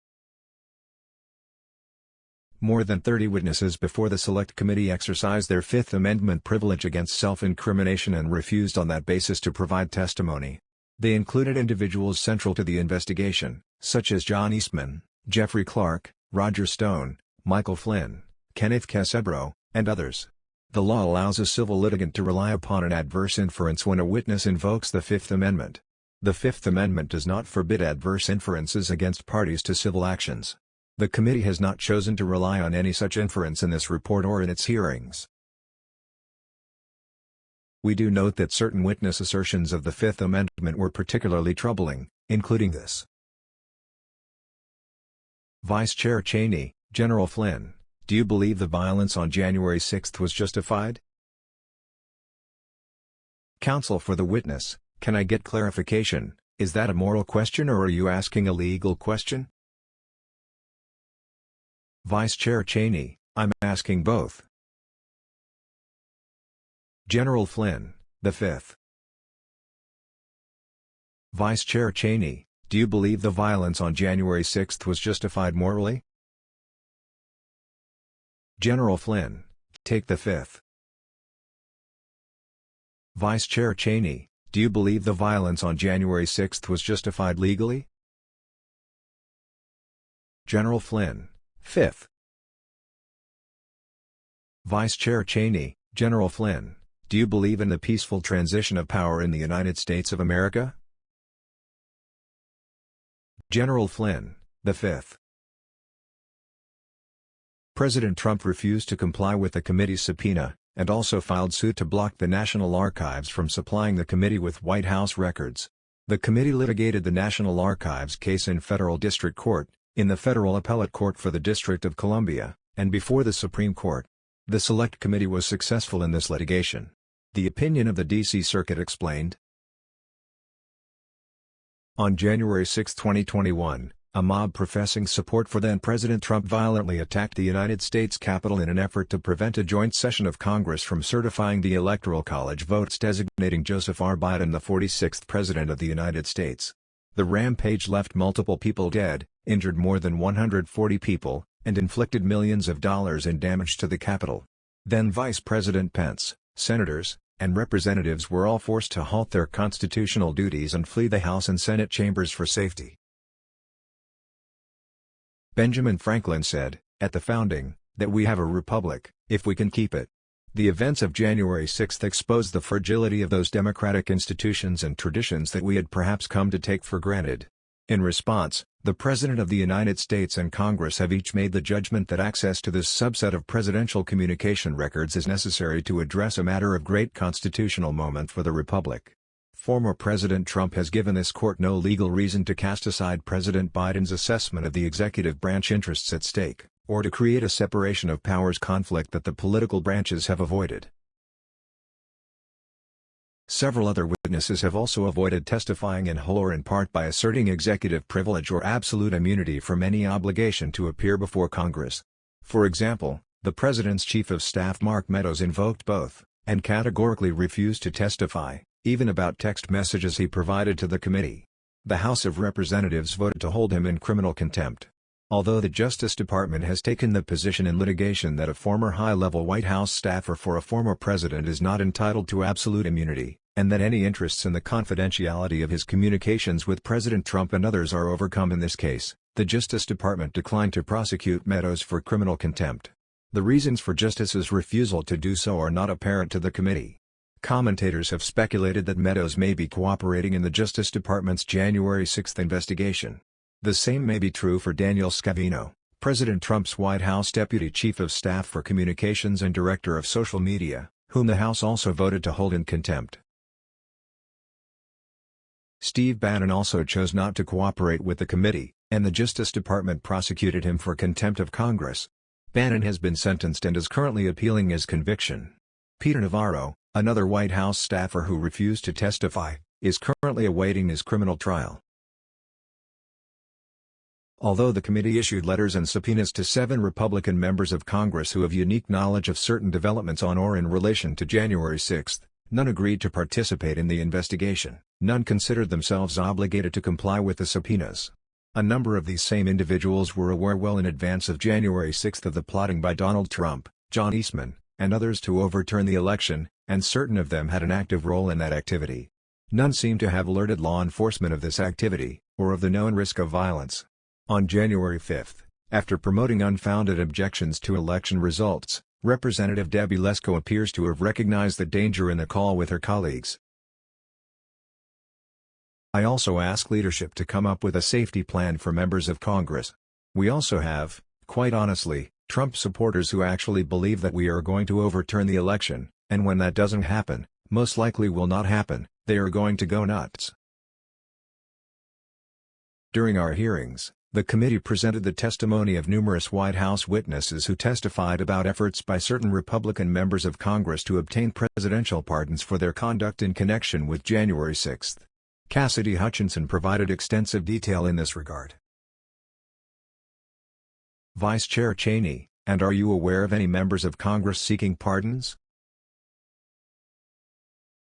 More than 30 witnesses before the Select Committee exercised their Fifth Amendment privilege against self-incrimination and refused on that basis to provide testimony. They included individuals central to the investigation, such as John Eastman, Jeffrey Clark, Roger Stone, Michael Flynn, Kenneth Casebro, and others. The law allows a civil litigant to rely upon an adverse inference when a witness invokes the Fifth Amendment. The Fifth Amendment does not forbid adverse inferences against parties to civil actions. The committee has not chosen to rely on any such inference in this report or in its hearings. We do note that certain witness assertions of the Fifth Amendment were particularly troubling, including this. Vice Chair Cheney, General Flynn, do you believe the violence on January 6 was justified? Counsel for the witness, can I get clarification, is that a moral question or are you asking a legal question? Vice Chair Cheney, I'm asking both. General Flynn, the Fifth. Vice Chair Cheney, do you believe the violence on January 6 was justified morally? General Flynn, take the Fifth. Vice Chair Cheney, do you believe the violence on January 6 was justified legally? General Flynn, Fifth. Vice Chair Cheney, General Flynn, do you believe in the peaceful transition of power in the United States of America? General Flynn, the Fifth. President Trump refused to comply with the committee's subpoena, and also filed suit to block the National Archives from supplying the committee with White House records. The committee litigated the National Archives case in federal district court, in the Federal Appellate Court for the District of Columbia, and before the Supreme Court. The Select Committee was successful in this litigation. The opinion of the D.C. Circuit explained. On January 6, 2021, a mob professing support for then-President Trump violently attacked the United States Capitol in an effort to prevent a joint session of Congress from certifying the Electoral College votes designating Joseph R. Biden the 46th President of the United States. The rampage left multiple people dead, injured more than 140 people, and inflicted millions of dollars in damage to the Capitol. Then Vice President Pence, senators, and representatives were all forced to halt their constitutional duties and flee the House and Senate chambers for safety. Benjamin Franklin said, at the founding, that we have a republic, if we can keep it. The events of January 6 exposed the fragility of those democratic institutions and traditions that we had perhaps come to take for granted. In response, the President of the United States and Congress have each made the judgment that access to this subset of presidential communication records is necessary to address a matter of great constitutional moment for the Republic. Former President Trump has given this court no legal reason to cast aside President Biden's assessment of the executive branch interests at stake, or to create a separation of powers conflict that the political branches have avoided. Several other witnesses have also avoided testifying in whole or in part by asserting executive privilege or absolute immunity from any obligation to appear before Congress. For example, the President's Chief of Staff Mark Meadows invoked both, and categorically refused to testify, even about text messages he provided to the committee. The House of Representatives voted to hold him in criminal contempt. Although the Justice Department has taken the position in litigation that a former high-level White House staffer for a former president is not entitled to absolute immunity, and that any interests in the confidentiality of his communications with President Trump and others are overcome in this case, the Justice Department declined to prosecute Meadows for criminal contempt. The reasons for Justice's refusal to do so are not apparent to the committee. Commentators have speculated that Meadows may be cooperating in the Justice Department's January 6 investigation. The same may be true for Daniel Scavino, President Trump's White House Deputy Chief of Staff for Communications and Director of Social Media, whom the House also voted to hold in contempt. Steve Bannon also chose not to cooperate with the committee, and the Justice Department prosecuted him for contempt of Congress. Bannon has been sentenced and is currently appealing his conviction. Peter Navarro, another White House staffer who refused to testify, is currently awaiting his criminal trial. Although the committee issued letters and subpoenas to 7 Republican members of Congress who have unique knowledge of certain developments on or in relation to January 6, none agreed to participate in the investigation. None considered themselves obligated to comply with the subpoenas. A number of these same individuals were aware well in advance of January 6 of the plotting by Donald Trump, John Eastman, and others to overturn the election, and certain of them had an active role in that activity. None seem to have alerted law enforcement of this activity, or of the known risk of violence. On January 5, after promoting unfounded objections to election results, Representative Debbie Lesko appears to have recognized the danger in the call with her colleagues. I also ask leadership to come up with a safety plan for members of Congress. We also have, quite honestly, Trump supporters who actually believe that we are going to overturn the election, and when that doesn't happen, most likely will not happen, they are going to go nuts. During our hearings, the committee presented the testimony of numerous White House witnesses who testified about efforts by certain Republican members of Congress to obtain presidential pardons for their conduct in connection with January 6. Cassidy Hutchinson provided extensive detail in this regard. Vice Chair Cheney, and are you aware of any members of Congress seeking pardons?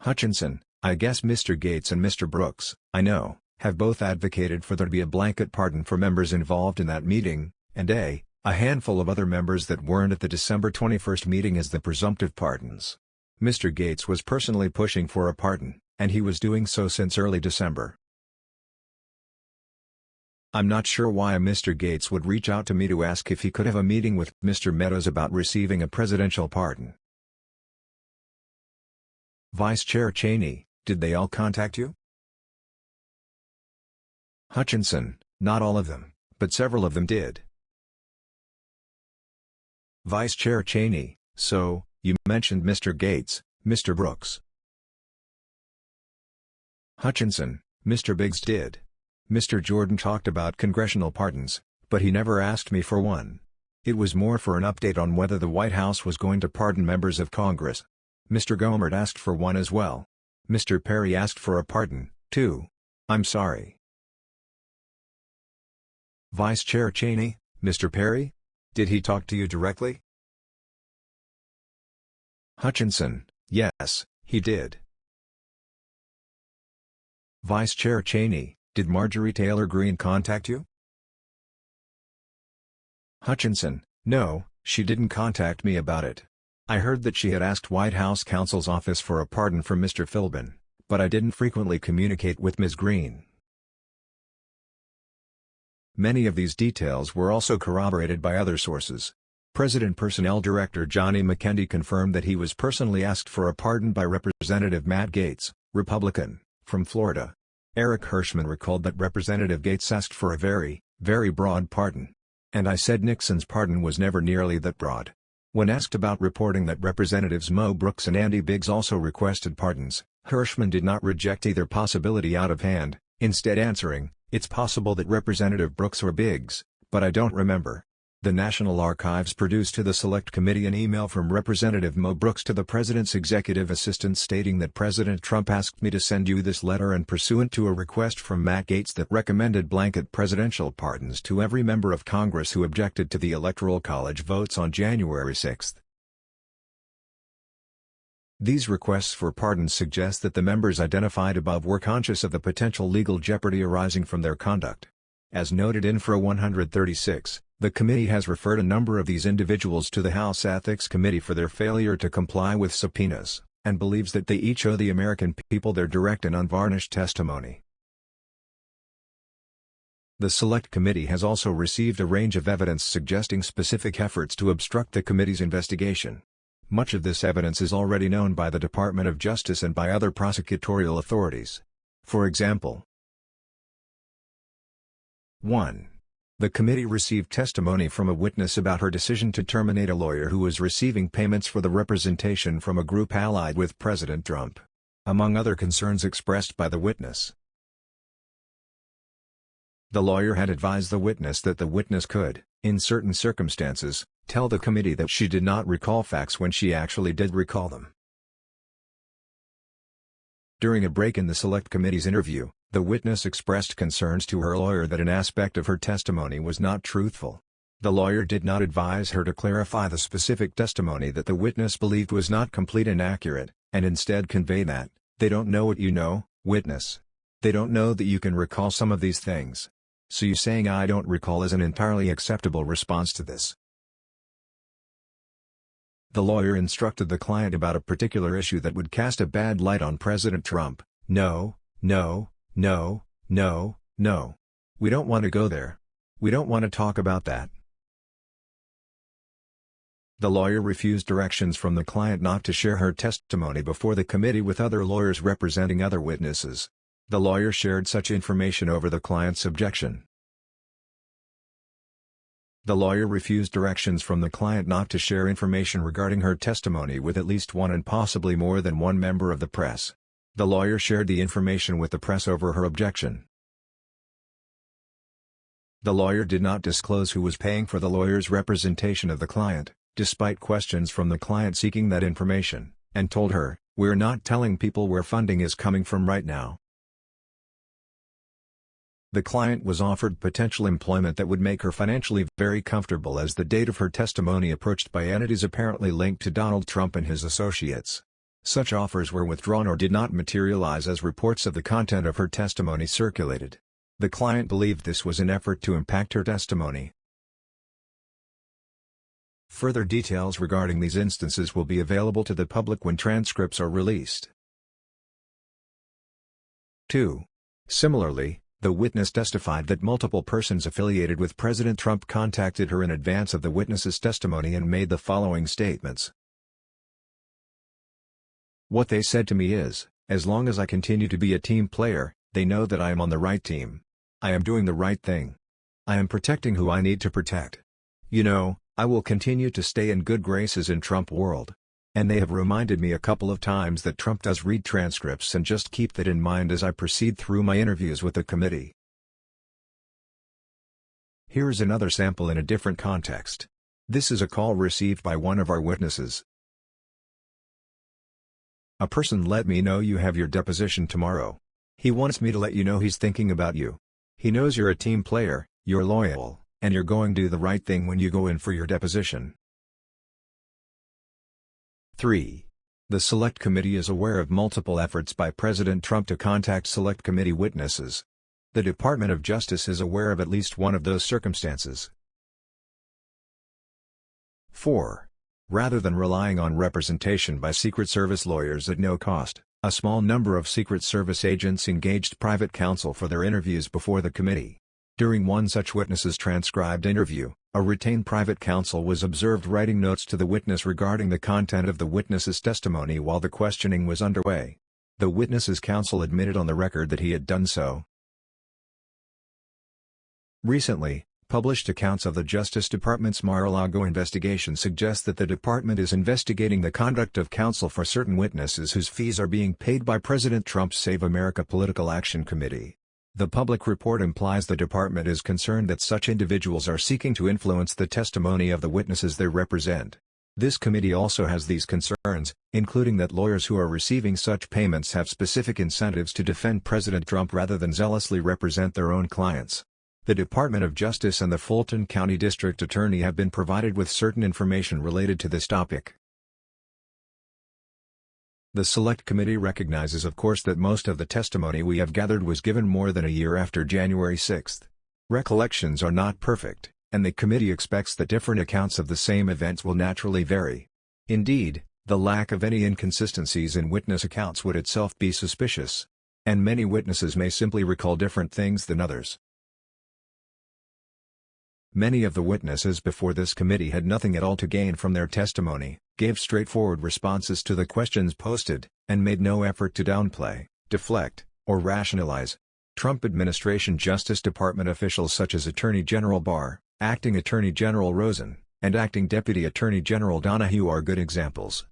Hutchinson, I guess Mr. Gates and Mr. Brooks, I know, have both advocated for there to be a blanket pardon for members involved in that meeting, and a handful of other members that weren't at the December 21 meeting as the presumptive pardons. Mr. Gates was personally pushing for a pardon, and he was doing so since early December. I'm not sure why Mr. Gates would reach out to me to ask if he could have a meeting with Mr. Meadows about receiving a presidential pardon. Vice Chair Cheney, did they all contact you? Hutchinson, not all of them, but several of them did. Vice Chair Cheney, so, you mentioned Mr. Gates, Mr. Brooks. Hutchinson, Mr. Biggs did. Mr. Jordan talked about congressional pardons, but he never asked me for one. It was more for an update on whether the White House was going to pardon members of Congress. Mr. Gohmert asked for one as well. Mr. Perry asked for a pardon, too. I'm sorry. Vice Chair Cheney, Mr. Perry? Did he talk to you directly? Hutchinson, yes, he did. Vice Chair Cheney, did Marjorie Taylor Greene contact you? Hutchinson, no, she didn't contact me about it. I heard that she had asked White House counsel's office for a pardon for Mr. Philbin, but I didn't frequently communicate with Ms. Greene. Many of these details were also corroborated by other sources. President Personnel Director Johnny McKendy confirmed that he was personally asked for a pardon by Representative Matt Gaetz, Republican, from Florida. Eric Hirschman recalled that Representative Gaetz asked for a very, very broad pardon. And I said Nixon's pardon was never nearly that broad. When asked about reporting that Representatives Mo Brooks and Andy Biggs also requested pardons, Hirschman did not reject either possibility out of hand, instead answering, "It's possible that Representative Brooks or Biggs, but I don't remember." The National Archives produced to the Select Committee an email from Representative Mo Brooks to the President's executive assistant stating that President Trump asked me to send you this letter and pursuant to a request from Matt Gaetz that recommended blanket presidential pardons to every member of Congress who objected to the Electoral College votes on January 6. These requests for pardons suggest that the members identified above were conscious of the potential legal jeopardy arising from their conduct. As noted in Infra 136, the committee has referred a number of these individuals to the House Ethics Committee for their failure to comply with subpoenas, and believes that they each owe the American people their direct and unvarnished testimony. The Select Committee has also received a range of evidence suggesting specific efforts to obstruct the committee's investigation. Much of this evidence is already known by the Department of Justice and by other prosecutorial authorities. For example, 1. The committee received testimony from a witness about her decision to terminate a lawyer who was receiving payments for the representation from a group allied with President Trump. Among other concerns expressed by the witness, the lawyer had advised the witness that the witness could, in certain circumstances, tell the committee that she did not recall facts when she actually did recall them. During a break in the Select Committee's interview, the witness expressed concerns to her lawyer that an aspect of her testimony was not truthful. The lawyer did not advise her to clarify the specific testimony that the witness believed was not complete and accurate, and instead convey that, "They don't know what you know, witness. They don't know that you can recall some of these things. So you saying I don't recall is an entirely acceptable response to this." The lawyer instructed the client about a particular issue that would cast a bad light on President Trump. "No, no, no, no, no. We don't want to go there. We don't want to talk about that." The lawyer refused directions from the client not to share her testimony before the committee with other lawyers representing other witnesses. The lawyer shared such information over the client's objection. The lawyer refused directions from the client not to share information regarding her testimony with at least one and possibly more than one member of the press. The lawyer shared the information with the press over her objection. The lawyer did not disclose who was paying for the lawyer's representation of the client, despite questions from the client seeking that information, and told her, "We're not telling people where funding is coming from right now." The client was offered potential employment that would make her financially very comfortable as the date of her testimony approached by entities apparently linked to Donald Trump and his associates. Such offers were withdrawn or did not materialize as reports of the content of her testimony circulated. The client believed this was an effort to impact her testimony. Further details regarding these instances will be available to the public when transcripts are released. 2. Similarly, the witness testified that multiple persons affiliated with President Trump contacted her in advance of the witness's testimony and made the following statements. "What they said to me is, as long as I continue to be a team player, they know that I am on the right team. I am doing the right thing. I am protecting who I need to protect. You know, I will continue to stay in good graces in Trump world. And they have reminded me a couple of times that Trump does read transcripts and just keep that in mind as I proceed through my interviews with the committee." Here is another sample in a different context. This is a call received by one of our witnesses. "A person let me know you have your deposition tomorrow. He wants me to let you know he's thinking about you. He knows you're a team player, you're loyal, and you're going to do the right thing when you go in for your deposition." 3. The Select Committee is aware of multiple efforts by President Trump to contact Select Committee witnesses. The Department of Justice is aware of at least one of those circumstances. 4. Rather than relying on representation by Secret Service lawyers at no cost, a small number of Secret Service agents engaged private counsel for their interviews before the committee. During one such witness's transcribed interview, a retained private counsel was observed writing notes to the witness regarding the content of the witness's testimony while the questioning was underway. The witness's counsel admitted on the record that he had done so. Recently, published accounts of the Justice Department's Mar-a-Lago investigation suggest that the department is investigating the conduct of counsel for certain witnesses whose fees are being paid by President Trump's Save America Political Action Committee. The public report implies the department is concerned that such individuals are seeking to influence the testimony of the witnesses they represent. This committee also has these concerns, including that lawyers who are receiving such payments have specific incentives to defend President Trump rather than zealously represent their own clients. The Department of Justice and the Fulton County District Attorney have been provided with certain information related to this topic. The Select Committee recognizes of course that most of the testimony we have gathered was given more than a year after January 6. Recollections are not perfect, and the committee expects that different accounts of the same events will naturally vary. Indeed, the lack of any inconsistencies in witness accounts would itself be suspicious. And many witnesses may simply recall different things than others. Many of the witnesses before this committee had nothing at all to gain from their testimony, gave straightforward responses to the questions posted, and made no effort to downplay, deflect, or rationalize. Trump administration Justice Department officials such as Attorney General Barr, Acting Attorney General Rosen, and Acting Deputy Attorney General Donoghue are good examples.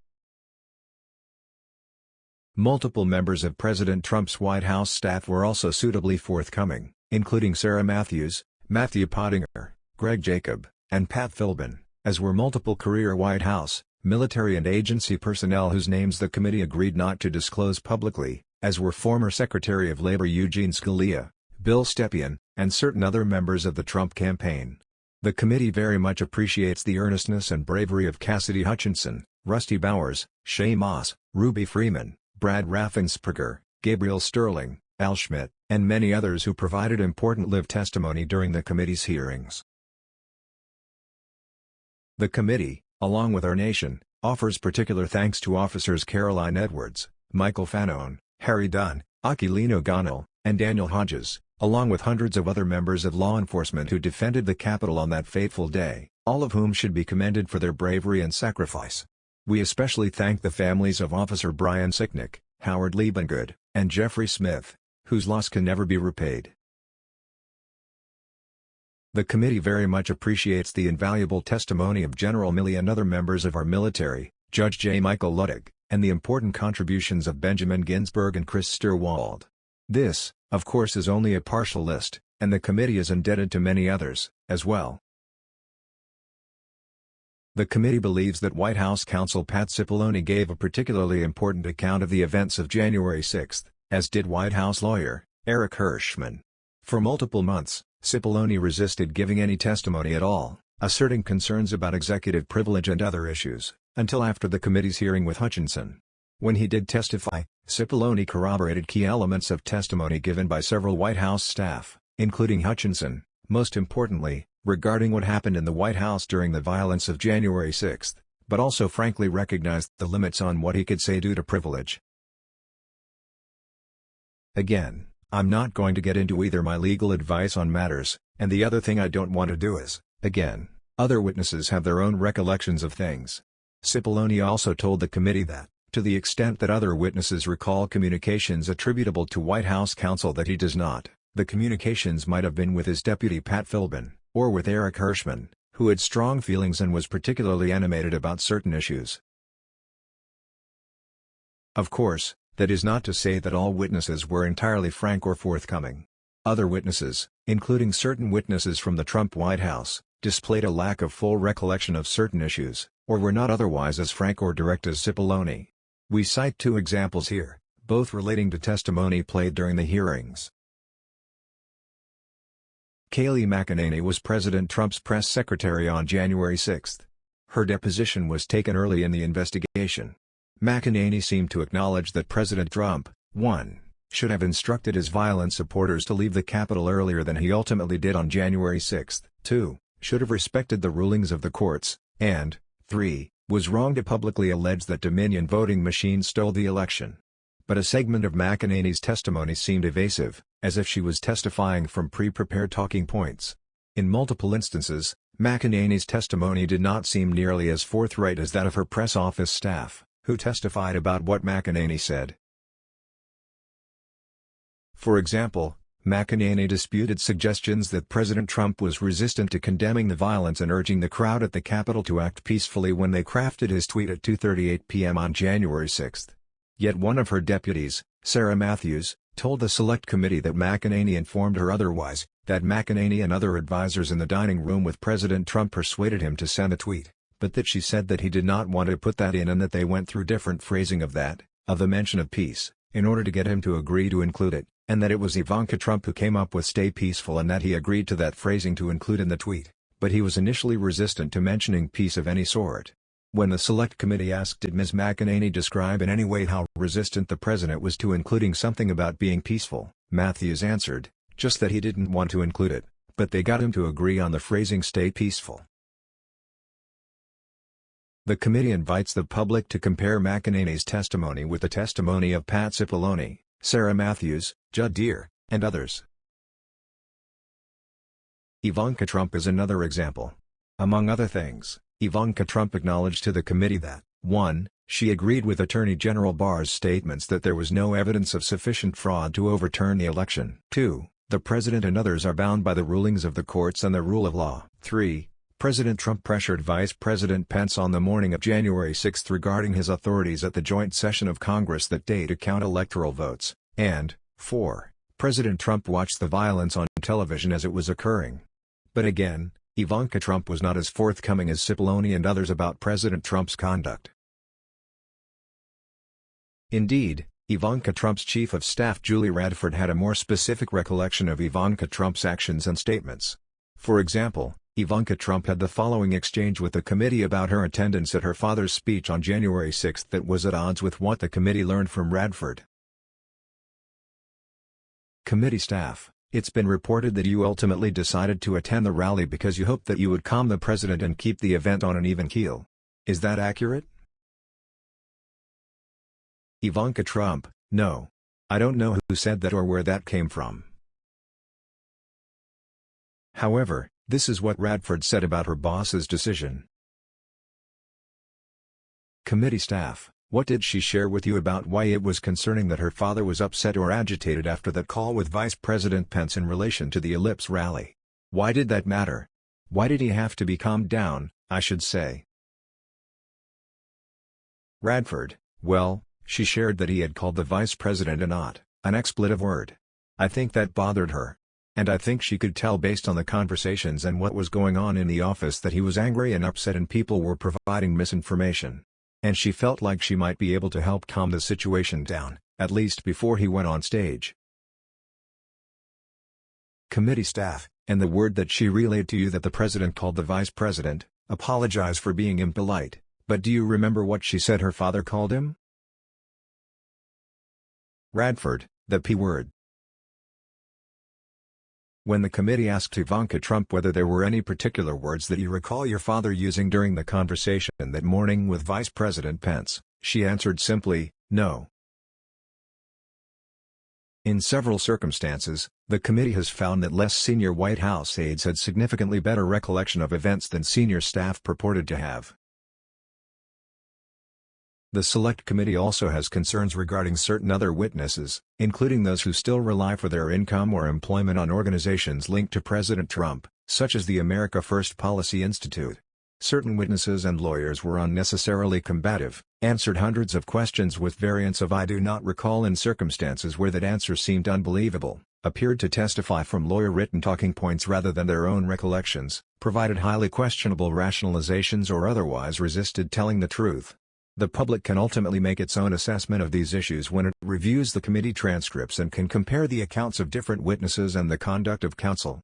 Multiple members of President Trump's White House staff were also suitably forthcoming, including Sarah Matthews, Matthew Pottinger, Greg Jacob, and Pat Philbin, as were multiple career White House, military and agency personnel whose names the committee agreed not to disclose publicly, as were former Secretary of Labor Eugene Scalia, Bill Stepien, and certain other members of the Trump campaign. The committee very much appreciates the earnestness and bravery of Cassidy Hutchinson, Rusty Bowers, Shay Moss, Ruby Freeman, Brad Raffensperger, Gabriel Sterling, Al Schmidt, and many others who provided important live testimony during the committee's hearings. The committee, along with our nation, offers particular thanks to Officers Caroline Edwards, Michael Fanone, Harry Dunn, Aquilino Gonal, and Daniel Hodges, along with hundreds of other members of law enforcement who defended the Capitol on that fateful day, all of whom should be commended for their bravery and sacrifice. We especially thank the families of Officer Brian Sicknick, Howard Liebengood, and Jeffrey Smith, whose loss can never be repaid. The committee very much appreciates the invaluable testimony of General Milley and other members of our military, Judge J. Michael Luttig, and the important contributions of Benjamin Ginsburg and Chris Stirwald. This, of course, is only a partial list, and the committee is indebted to many others, as well. The committee believes that White House counsel Pat Cipollone gave a particularly important account of the events of January 6, as did White House lawyer, Eric Hirschman. For multiple months, Cipollone resisted giving any testimony at all, asserting concerns about executive privilege and other issues, until after the committee's hearing with Hutchinson. When he did testify, Cipollone corroborated key elements of testimony given by several White House staff, including Hutchinson, most importantly, regarding what happened in the White House during the violence of January 6, but also frankly recognized the limits on what he could say due to privilege. Again, I'm not going to get into either my legal advice on matters, and the other thing I don't want to do is, again, other witnesses have their own recollections of things. Cipollone also told the committee that, to the extent that other witnesses recall communications attributable to White House counsel that he does not, the communications might have been with his deputy Pat Philbin, or with Eric Hirschman, who had strong feelings and was particularly animated about certain issues. Of course, that is not to say that all witnesses were entirely frank or forthcoming. Other witnesses, including certain witnesses from the Trump White House, displayed a lack of full recollection of certain issues, or were not otherwise as frank or direct as Cipollone. We cite two examples here, both relating to testimony played during the hearings. Kayleigh McEnany was President Trump's press secretary on January 6. Her deposition was taken early in the investigation. McEnany seemed to acknowledge that President Trump, 1. should have instructed his violent supporters to leave the Capitol earlier than he ultimately did on January 6, 2, should have respected the rulings of the courts, and, 3, was wrong to publicly allege that Dominion voting machines stole the election. But a segment of McEnany's testimony seemed evasive, as if she was testifying from pre-prepared talking points. In multiple instances, McEnany's testimony did not seem nearly as forthright as that of her press office staff, who testified about what McEnany said. For example, McEnany disputed suggestions that President Trump was resistant to condemning the violence and urging the crowd at the Capitol to act peacefully when they crafted his tweet at 2:38 p.m. on January 6. Yet one of her deputies, Sarah Matthews, told the Select Committee that McEnany informed her otherwise, that McEnany and other advisors in the dining room with President Trump persuaded him to send the tweet, but that she said that he did not want to put that in and that they went through different phrasing of the mention of peace, in order to get him to agree to include it, and that it was Ivanka Trump who came up with "stay peaceful" and that he agreed to that phrasing to include in the tweet, but he was initially resistant to mentioning peace of any sort. When the Select Committee asked did Ms. McEnany describe in any way how resistant the president was to including something about being peaceful, Matthews answered, just that he didn't want to include it, but they got him to agree on the phrasing "stay peaceful." The committee invites the public to compare McEnany's testimony with the testimony of Pat Cipollone, Sarah Matthews, Judd Deere, and others. Ivanka Trump is another example. Among other things, Ivanka Trump acknowledged to the committee that, 1. She agreed with Attorney General Barr's statements that there was no evidence of sufficient fraud to overturn the election. 2. The president and others are bound by the rulings of the courts and the rule of law. 3. President Trump pressured Vice President Pence on the morning of January 6 regarding his authorities at the joint session of Congress that day to count electoral votes. And, 4. President Trump watched the violence on television as it was occurring. But again, Ivanka Trump was not as forthcoming as Cipollone and others about President Trump's conduct. Indeed, Ivanka Trump's chief of staff Julie Radford had a more specific recollection of Ivanka Trump's actions and statements. For example, Ivanka Trump had the following exchange with the committee about her attendance at her father's speech on January 6 that was at odds with what the committee learned from Radford. Committee staff: It's been reported that you ultimately decided to attend the rally because you hoped that you would calm the president and keep the event on an even keel. Is that accurate? Ivanka Trump: No. I don't know who said that or where that came from. However, this is what Radford said about her boss's decision. Committee staff: What did she share with you about why it was concerning that her father was upset or agitated after that call with Vice President Pence in relation to the Ellipse rally? Why did that matter? Why did he have to be calmed down, I should say? Radford: Well, she shared that he had called the vice president an expletive word. I think that bothered her. And I think she could tell based on the conversations and what was going on in the office that he was angry and upset and people were providing misinformation. And she felt like she might be able to help calm the situation down, at least before he went on stage. Committee staff: And the word that she relayed to you that the president called the vice president, apologize for being impolite, but do you remember what she said her father called him? Radford: The P word. When the committee asked Ivanka Trump whether there were any particular words that you recall your father using during the conversation that morning with Vice President Pence, she answered simply, no. In several circumstances, the committee has found that less senior White House aides had significantly better recollection of events than senior staff purported to have. The Select Committee also has concerns regarding certain other witnesses, including those who still rely for their income or employment on organizations linked to President Trump, such as the America First Policy Institute. Certain witnesses and lawyers were unnecessarily combative, answered hundreds of questions with variants of "I do not recall" in circumstances where that answer seemed unbelievable, appeared to testify from lawyer-written talking points rather than their own recollections, provided highly questionable rationalizations or otherwise resisted telling the truth. The public can ultimately make its own assessment of these issues when it reviews the committee transcripts and can compare the accounts of different witnesses and the conduct of counsel.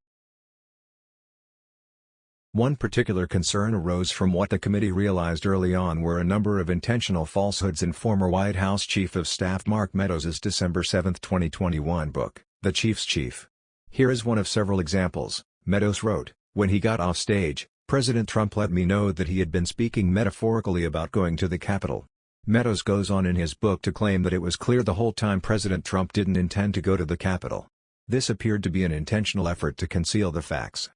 One particular concern arose from what the committee realized early on were a number of intentional falsehoods in former White House Chief of Staff Mark Meadows' December 7, 2021 book, The Chief's Chief. Here is one of several examples. Meadows wrote, "When he got off stage, President Trump let me know that he had been speaking metaphorically about going to the Capitol." Meadows goes on in his book to claim that it was clear the whole time President Trump didn't intend to go to the Capitol. This appeared to be an intentional effort to conceal the facts.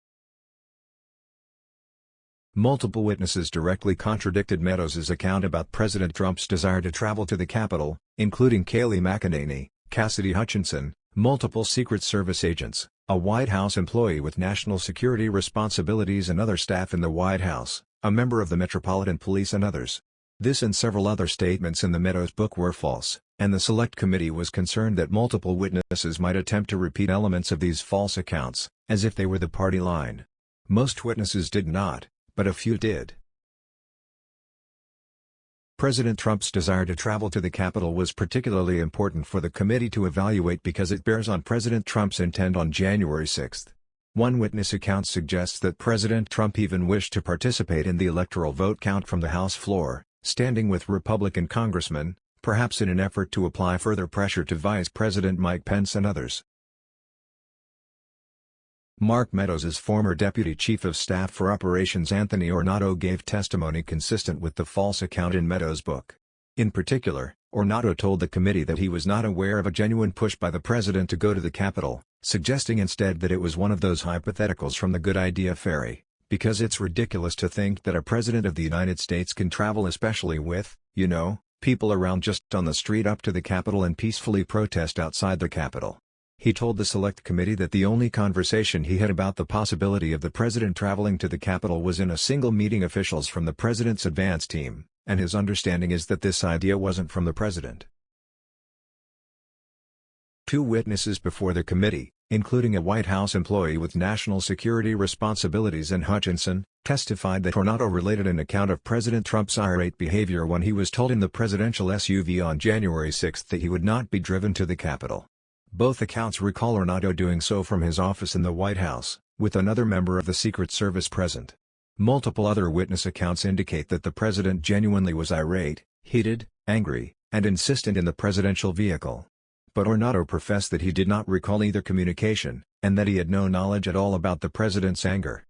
Multiple witnesses directly contradicted Meadows' account about President Trump's desire to travel to the Capitol, including Kayleigh McEnany, Cassidy Hutchinson, multiple Secret Service agents, a White House employee with national security responsibilities and other staff in the White House, a member of the Metropolitan Police and others. This and several other statements in the Meadows book were false, and the Select Committee was concerned that multiple witnesses might attempt to repeat elements of these false accounts, as if they were the party line. Most witnesses did not, but a few did. President Trump's desire to travel to the Capitol was particularly important for the committee to evaluate because it bears on President Trump's intent on January 6. One witness account suggests that President Trump even wished to participate in the electoral vote count from the House floor, standing with Republican congressmen, perhaps in an effort to apply further pressure to Vice President Mike Pence and others. Mark Meadows' former Deputy Chief of Staff for Operations Anthony Ornato gave testimony consistent with the false account in Meadows' book. In particular, Ornato told the committee that he was not aware of a genuine push by the president to go to the Capitol, suggesting instead that it was one of those hypotheticals from the Good Idea Fairy, because it's ridiculous to think that a president of the United States can travel, especially with, people around just on the street, up to the Capitol and peacefully protest outside the Capitol. He told the Select Committee that the only conversation he had about the possibility of the president traveling to the Capitol was in a single meeting officials from the president's advance team, and his understanding is that this idea wasn't from the president. Two witnesses before the committee, including a White House employee with national security responsibilities and Hutchinson, testified that Ornato related an account of President Trump's irate behavior when he was told in the presidential SUV on January 6 that he would not be driven to the Capitol. Both accounts recall Ornato doing so from his office in the White House, with another member of the Secret Service present. Multiple other witness accounts indicate that the president genuinely was irate, heated, angry, and insistent in the presidential vehicle. But Ornato professed that he did not recall either communication, and that he had no knowledge at all about the president's anger.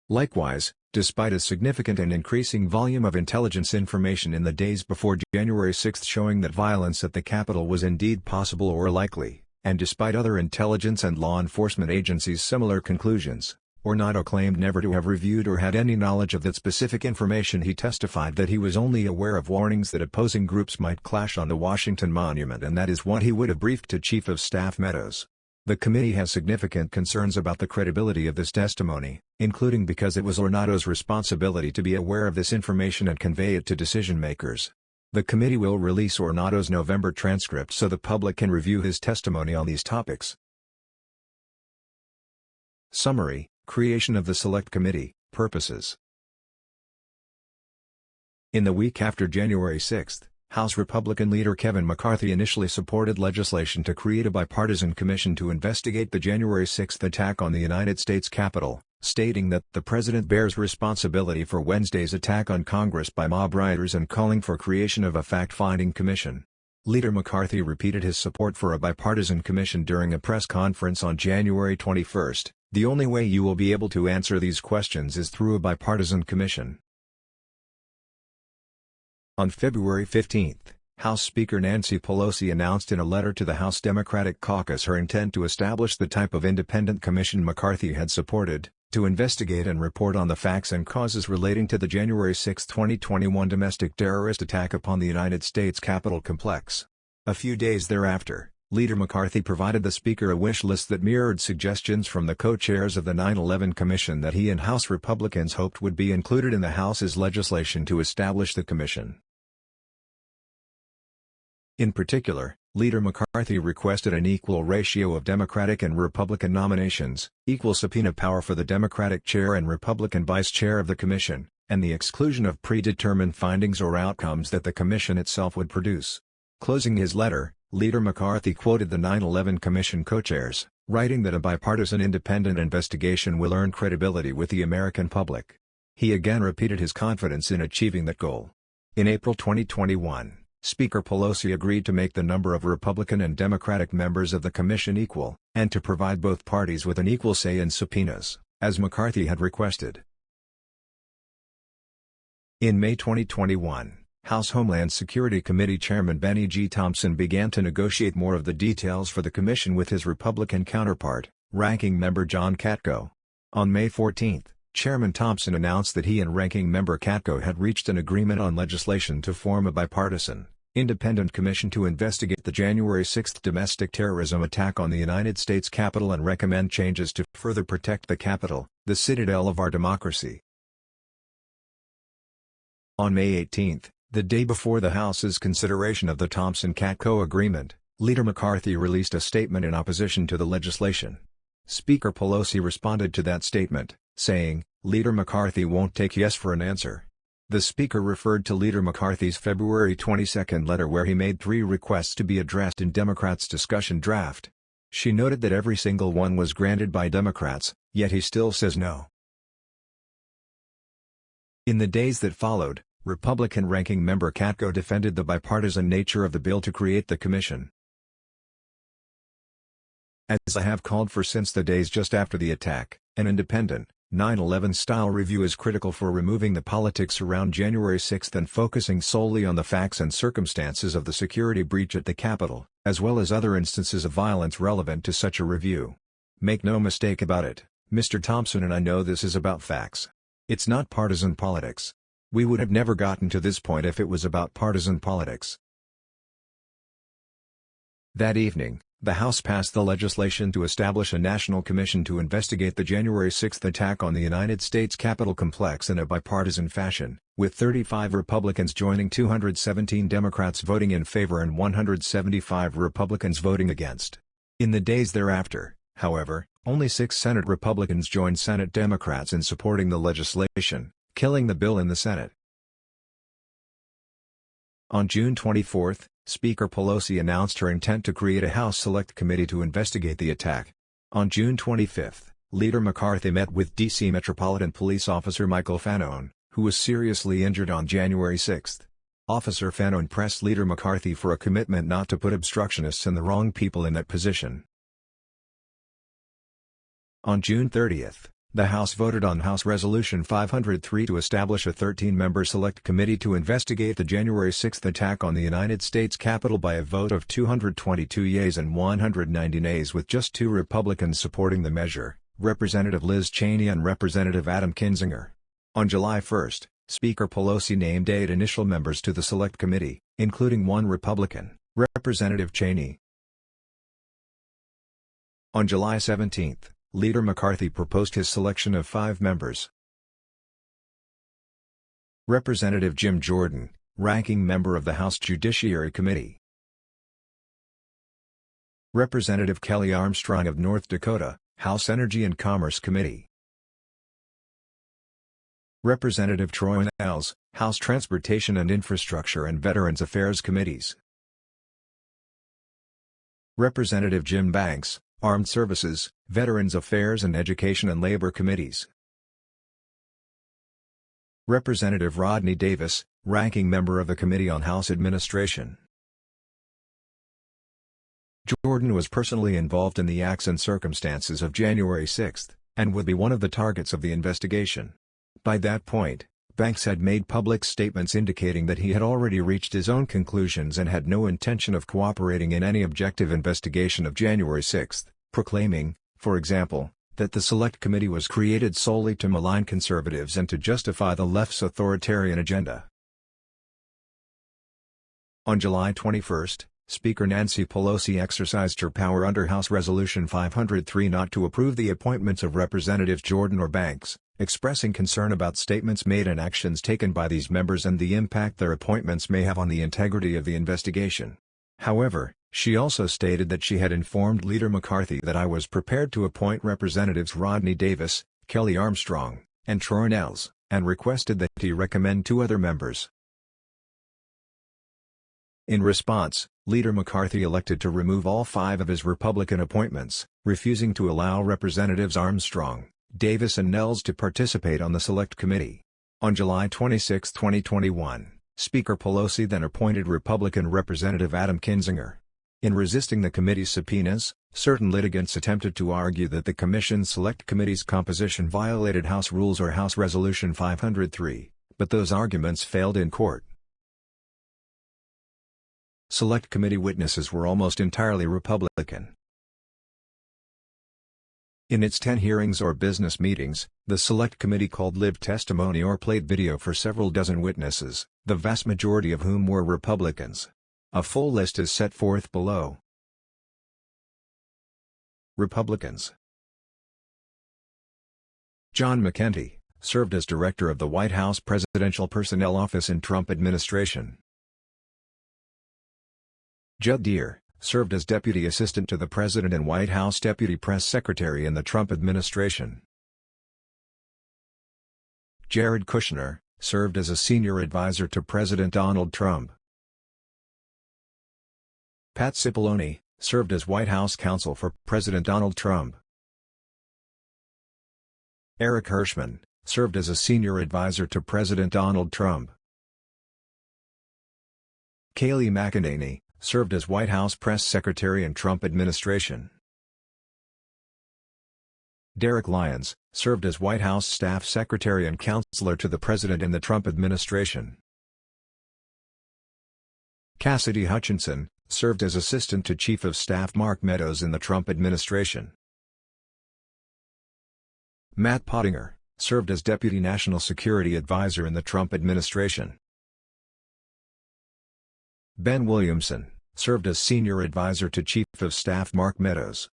Likewise, despite a significant and increasing volume of intelligence information in the days before January 6 showing that violence at the Capitol was indeed possible or likely, and despite other intelligence and law enforcement agencies' similar conclusions, Ornato claimed never to have reviewed or had any knowledge of that specific information. He testified that he was only aware of warnings that opposing groups might clash on the Washington Monument, and that is what he would have briefed to Chief of Staff Meadows. The committee has significant concerns about the credibility of this testimony, including because it was Ornato's responsibility to be aware of this information and convey it to decision-makers. The committee will release Ornato's November transcript so the public can review his testimony on these topics. Summary: Creation of the Select Committee, Purposes. In the week after January 6, House Republican leader Kevin McCarthy initially supported legislation to create a bipartisan commission to investigate the January 6 attack on the United States Capitol, stating that the president bears responsibility for Wednesday's attack on Congress by mob rioters and calling for creation of a fact-finding commission. Leader McCarthy repeated his support for a bipartisan commission during a press conference on January 21. "The only way you will be able to answer these questions is through a bipartisan commission." On February 15, House Speaker Nancy Pelosi announced in a letter to the House Democratic Caucus her intent to establish the type of independent commission McCarthy had supported, to investigate and report on the facts and causes relating to the January 6, 2021 domestic terrorist attack upon the United States Capitol complex. A few days thereafter, Leader McCarthy provided the Speaker a wish list that mirrored suggestions from the co-chairs of the 9/11 Commission that he and House Republicans hoped would be included in the House's legislation to establish the commission. In particular, Leader McCarthy requested an equal ratio of Democratic and Republican nominations, equal subpoena power for the Democratic chair and Republican vice chair of the commission, and the exclusion of predetermined findings or outcomes that the commission itself would produce. Closing his letter, Leader McCarthy quoted the 9/11 Commission co-chairs, writing that a bipartisan independent investigation will earn credibility with the American public. He again repeated his confidence in achieving that goal. In April 2021, Speaker Pelosi agreed to make the number of Republican and Democratic members of the commission equal, and to provide both parties with an equal say in subpoenas, as McCarthy had requested. In May 2021, House Homeland Security Committee Chairman Benny G. Thompson began to negotiate more of the details for the commission with his Republican counterpart, Ranking Member John Katko. On May 14, Chairman Thompson announced that he and Ranking Member Katko had reached an agreement on legislation to form a bipartisan, independent commission to investigate the January 6 domestic terrorism attack on the United States Capitol and recommend changes to further protect the Capitol, the citadel of our democracy. On May 18, the day before the House's consideration of the Thompson-Katko agreement, Leader McCarthy released a statement in opposition to the legislation. Speaker Pelosi responded to that statement, saying, "Leader McCarthy won't take yes for an answer." The Speaker referred to Leader McCarthy's February 22 letter where he made 3 requests to be addressed in Democrats' discussion draft. She noted that every single one was granted by Democrats, yet he still says no. In the days that followed, Republican Ranking Member Katko defended the bipartisan nature of the bill to create the commission. As I have called for since the days just after the attack, an independent, 9/11-style review is critical for removing the politics around January 6 and focusing solely on the facts and circumstances of the security breach at the Capitol, as well as other instances of violence relevant to such a review. Make no mistake about it, Mr. Thompson and I know this is about facts. It's not partisan politics. We would have never gotten to this point if it was about partisan politics. That evening, the House passed the legislation to establish a national commission to investigate the January 6 attack on the United States Capitol complex in a bipartisan fashion, with 35 Republicans joining 217 Democrats voting in favor and 175 Republicans voting against. In the days thereafter, however, only 6 Senate Republicans joined Senate Democrats in supporting the legislation, killing the bill in the Senate. On June 24, Speaker Pelosi announced her intent to create a House Select Committee to investigate the attack. On June 25, Leader McCarthy met with D.C. Metropolitan Police Officer Michael Fanone, who was seriously injured on January 6. Officer Fanone pressed Leader McCarthy for a commitment not to put obstructionists and the wrong people in that position. On June 30, the House voted on House Resolution 503 to establish a 13-member Select Committee to investigate the January 6 attack on the United States Capitol by a vote of 222 yeas and 190 nays, with just 2 Republicans supporting the measure, Representative Liz Cheney and Representative Adam Kinzinger. On July 1, Speaker Pelosi named 8 initial members to the Select Committee, including 1 Republican, Representative Cheney. On July 17, Leader McCarthy proposed his selection of 5 members. Representative Jim Jordan, ranking member of the House Judiciary Committee. Representative Kelly Armstrong of North Dakota, House Energy and Commerce Committee. Representative Troy Nehls, House Transportation and Infrastructure and Veterans Affairs Committees. Representative Jim Banks, Armed Services, Veterans Affairs and Education and Labor Committees. Representative Rodney Davis, ranking member of the Committee on House Administration. Jordan was personally involved in the acts and circumstances of January 6, and would be one of the targets of the investigation. By that point, Banks had made public statements indicating that he had already reached his own conclusions and had no intention of cooperating in any objective investigation of January 6, proclaiming, for example, that the Select Committee was created solely to malign conservatives and to justify the left's authoritarian agenda. On July 21, Speaker Nancy Pelosi exercised her power under House Resolution 503 not to approve the appointments of Representatives Jordan or Banks, expressing concern about statements made and actions taken by these members and the impact their appointments may have on the integrity of the investigation. However, she also stated that she had informed Leader McCarthy that I was prepared to appoint Representatives Rodney Davis, Kelly Armstrong, and Troy Nehls, and requested that he recommend 2 other members. In response, Leader McCarthy elected to remove all 5 of his Republican appointments, refusing to allow Representatives Armstrong, Davis and Nehls to participate on the Select Committee. On July 26, 2021, Speaker Pelosi then appointed Republican Representative Adam Kinzinger. In resisting the committee's subpoenas, certain litigants attempted to argue that the Commission's Select Committee's composition violated House Rules or House Resolution 503, but those arguments failed in court. Select Committee witnesses were almost entirely Republican. In its 10 hearings or business meetings, the Select Committee called live testimony or played video for several dozen witnesses, the vast majority of whom were Republicans. A full list is set forth below. Republicans. John McEntee, served as Director of the White House Presidential Personnel Office in Trump administration. Judd Deere, served as Deputy Assistant to the President and White House Deputy Press Secretary in the Trump administration. Jared Kushner, served as a Senior Advisor to President Donald Trump. Pat Cipollone, served as White House counsel for President Donald Trump. Eric Hirschman, served as a senior advisor to President Donald Trump. Kayleigh McEnany, served as White House press secretary in Trump administration. Derek Lyons, served as White House staff secretary and counselor to the president in the Trump administration. Cassidy Hutchinson, served as assistant to Chief of Staff Mark Meadows in the Trump administration. Matt Pottinger, served as Deputy National Security Advisor in the Trump administration. Ben Williamson, served as Senior Advisor to Chief of Staff Mark Meadows.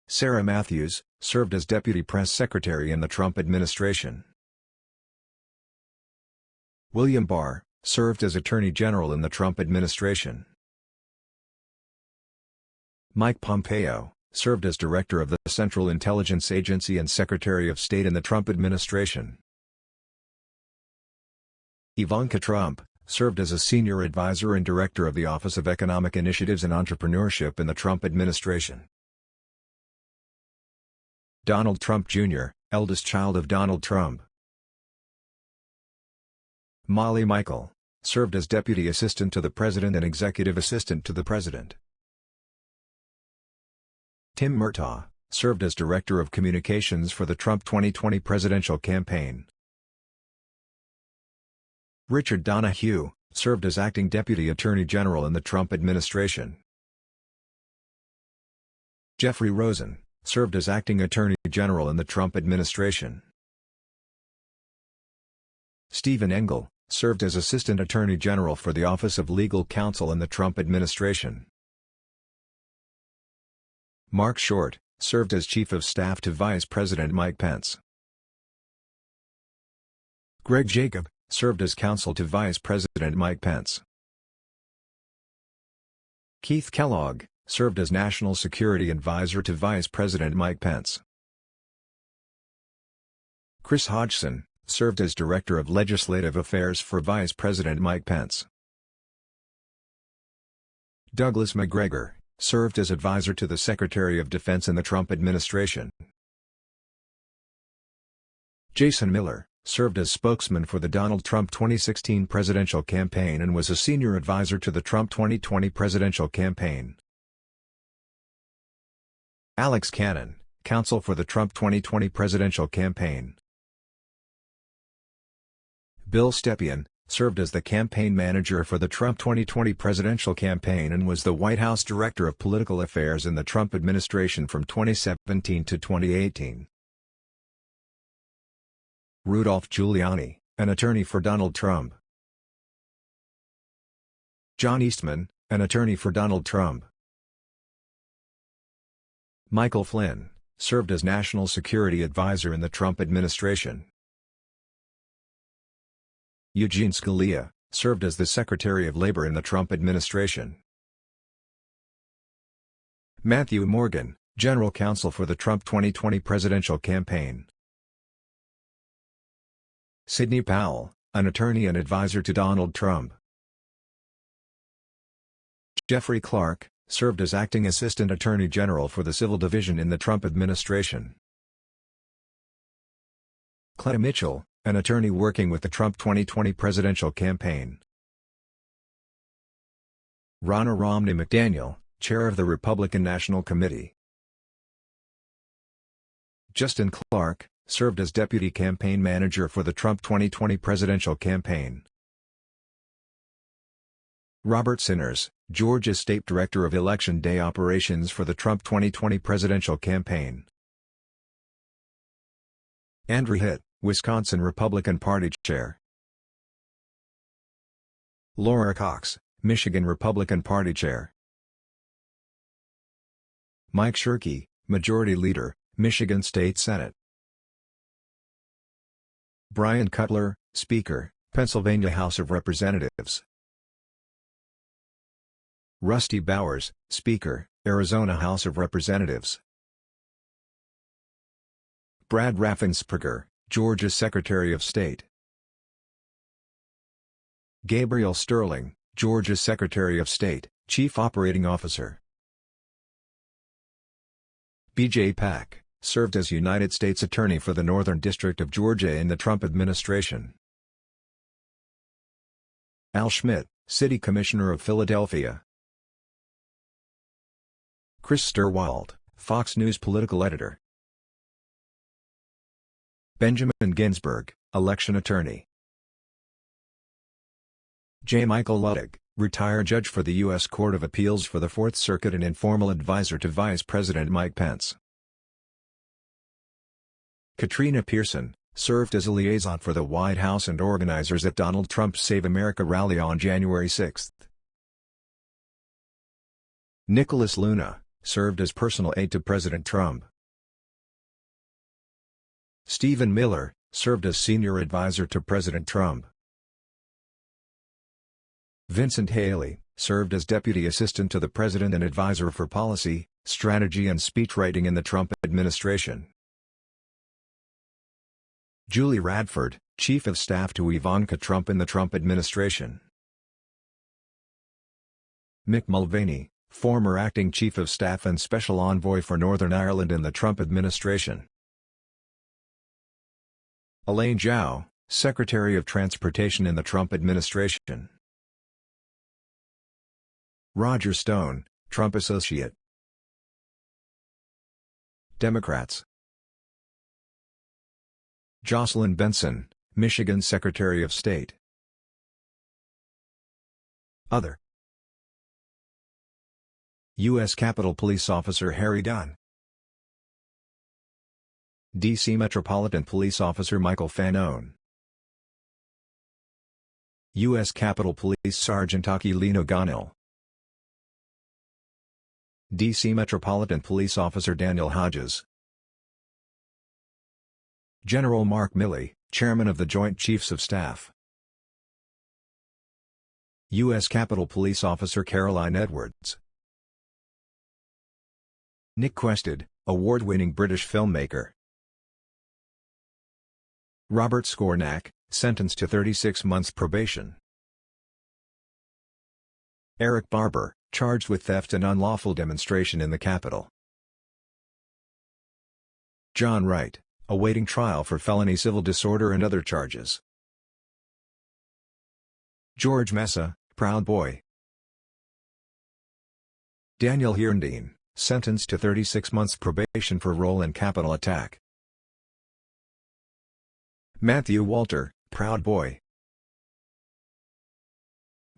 Sarah Matthews, served as Deputy Press Secretary in the Trump administration. William Barr, served as Attorney General in the Trump administration. Mike Pompeo, served as Director of the Central Intelligence Agency and Secretary of State in the Trump administration. Ivanka Trump, served as a Senior Advisor and Director of the Office of Economic Initiatives and Entrepreneurship in the Trump administration. Donald Trump Jr., eldest child of Donald Trump. Molly Michael, served as Deputy Assistant to the President and Executive Assistant to the President. Tim Murtaugh, served as Director of Communications for the Trump 2020 presidential campaign. Richard Donoghue, served as Acting Deputy Attorney General in the Trump administration. Jeffrey Rosen, served as Acting Attorney General in the Trump administration. Stephen Engel, served as Assistant Attorney General for the Office of Legal Counsel in the Trump administration. Mark Short, served as Chief of Staff to Vice President Mike Pence. Greg Jacob, served as counsel to Vice President Mike Pence. Keith Kellogg, served as National Security Advisor to Vice President Mike Pence. Chris Hodgson, served as Director of Legislative Affairs for Vice President Mike Pence. Douglas McGregor, served as advisor to the Secretary of Defense in the Trump administration. Jason Miller, served as spokesman for the Donald Trump 2016 presidential campaign and was a senior advisor to the Trump 2020 presidential campaign. Alex Cannon, counsel for the Trump 2020 presidential campaign. Bill Stepien, served as the campaign manager for the Trump 2020 presidential campaign and was the White House Director of Political Affairs in the Trump administration from 2017 to 2018. Rudolph Giuliani, an attorney for Donald Trump. John Eastman, an attorney for Donald Trump. Michael Flynn, served as National Security Advisor in the Trump administration. Eugene Scalia, served as the Secretary of Labor in the Trump administration. Matthew Morgan, General Counsel for the Trump 2020 presidential campaign. Sidney Powell, an attorney and advisor to Donald Trump. Jeffrey Clark, served as Acting Assistant Attorney General for the Civil Division in the Trump administration. Cleta Mitchell, an attorney working with the Trump 2020 presidential campaign. Ronna Romney McDaniel, chair of the Republican National Committee. Justin Clark, served as Deputy Campaign Manager for the Trump 2020 presidential campaign. Robert Sinners, Georgia State Director of Election Day Operations for the Trump 2020 presidential campaign. Andrew Hitt, Wisconsin Republican Party Chair. Laura Cox, Michigan Republican Party Chair. Mike Shirkey, Majority Leader, Michigan State Senate. Brian Cutler, Speaker, Pennsylvania House of Representatives. Rusty Bowers, Speaker, Arizona House of Representatives. Brad Raffensperger, Georgia Secretary of State. Gabriel Sterling, Georgia Secretary of State. Chief Operating Officer. B.J. Pak, served as United States Attorney for the Northern District of Georgia in the Trump administration. Al Schmidt, City Commissioner of Philadelphia. Chris Sturwald, Fox News political editor. Benjamin Ginsburg, election attorney. J. Michael Luttig, retired judge for the U.S. Court of Appeals for the Fourth Circuit and informal advisor to Vice President Mike Pence. Katrina Pearson, served as a liaison for the White House and organizers at Donald Trump's Save America rally on January 6. Nicholas Luna, served as personal aide to President Trump. Stephen Miller, served as senior advisor to President Trump. Vincent Haley, served as deputy assistant to the president and advisor for policy, strategy and speechwriting in the Trump administration. Julie Radford, chief of staff to Ivanka Trump in the Trump administration. Mick Mulvaney, former acting chief of staff and special envoy for Northern Ireland in the Trump administration. Elaine Chao, secretary of transportation in the Trump administration. Roger Stone, Trump associate. Democrats. Jocelyn Benson, Michigan Secretary of State. Other. U.S. Capitol Police Officer Harry Dunn. D.C. Metropolitan Police Officer Michael Fanone. U.S. Capitol Police Sergeant Aquilino Gonil. D.C. Metropolitan Police Officer Daniel Hodges. General Mark Milley, Chairman of the Joint Chiefs of Staff. U.S. Capitol Police Officer Caroline Edwards. Nick Quested, award-winning British filmmaker. Robert Skornak, sentenced to 36 months probation. Eric Barber, charged with theft and unlawful demonstration in the Capitol. John Wright, awaiting trial for felony civil disorder and other charges. George Mesa, Proud Boy. Daniel Hierndine, sentenced to 36 months probation for role in Capitol attack. Matthew Walter, Proud Boy.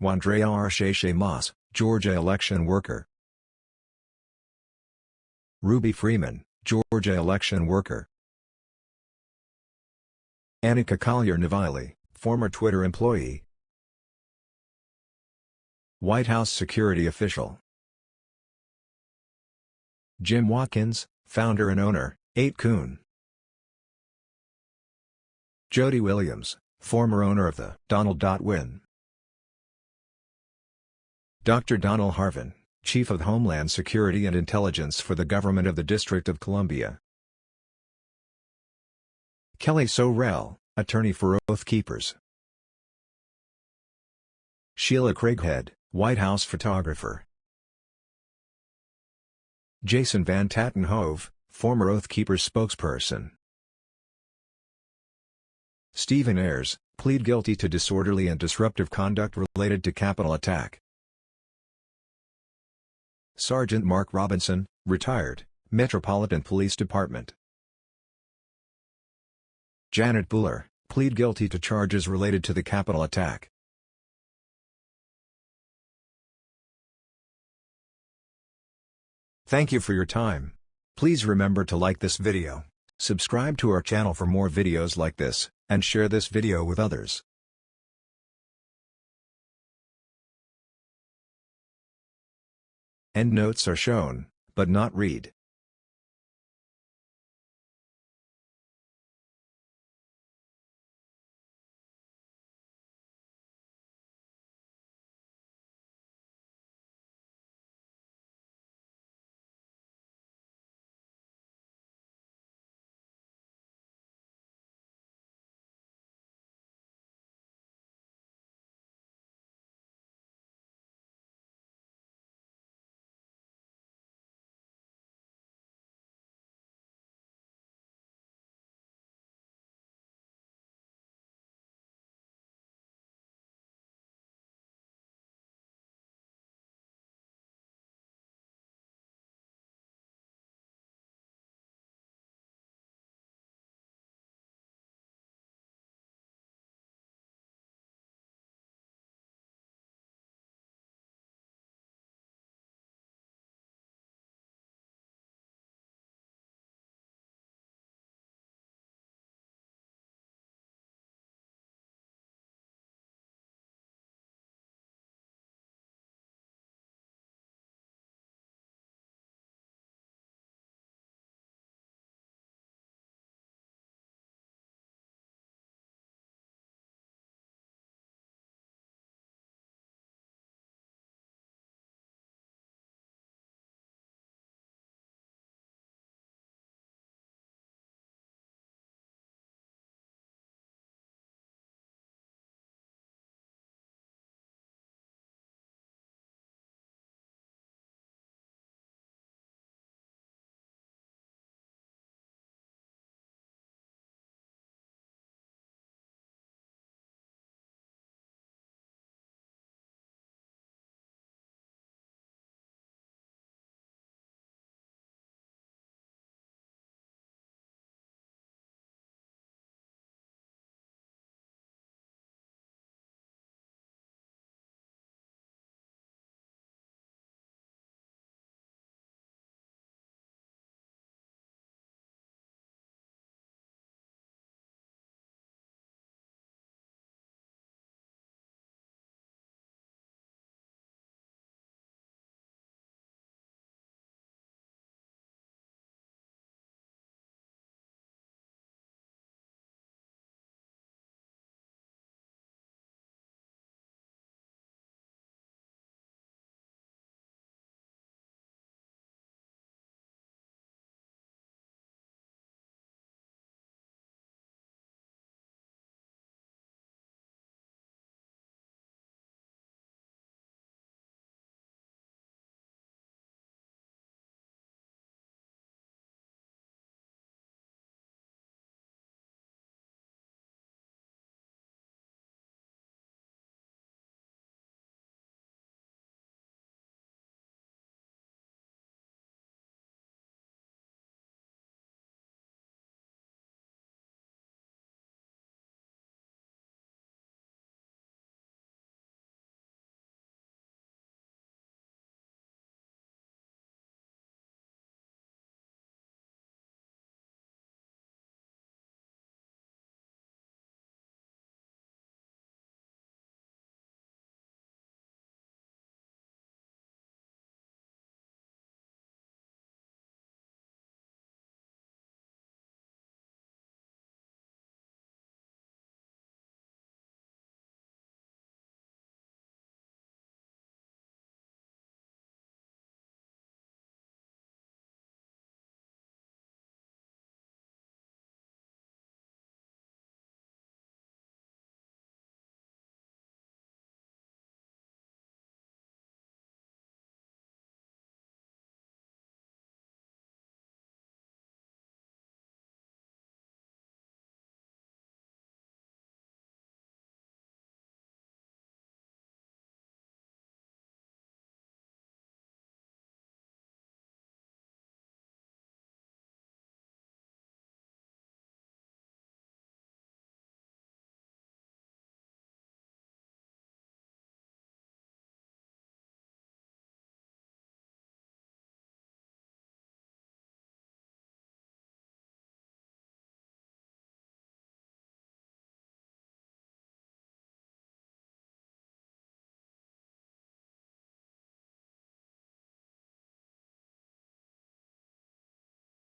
Wandrea Arsheshe Moss, Georgia election worker. Ruby Freeman, Georgia election worker. Annika Collier-Naviley, former Twitter employee. White House security official. Jim Watkins, founder and owner, 8kun. Jody Williams, former owner of the Donald.win. Dr. Donald Harvin, Chief of Homeland Security and Intelligence for the Government of the District of Columbia. Kelly Sorrell, attorney for Oath Keepers. Sheila Craighead, White House photographer. Jason Van Tatten-Hove, former Oath Keepers spokesperson. Stephen Ayers, plead guilty to disorderly and disruptive conduct related to Capitol attack. Sergeant Mark Robinson, retired, Metropolitan Police Department. Janet Buller, plead guilty to charges related to the Capitol attack. Thank you for your time. Please remember to like this video, subscribe to our channel for more videos like this, and share this video with others. Endnotes are shown, but not read.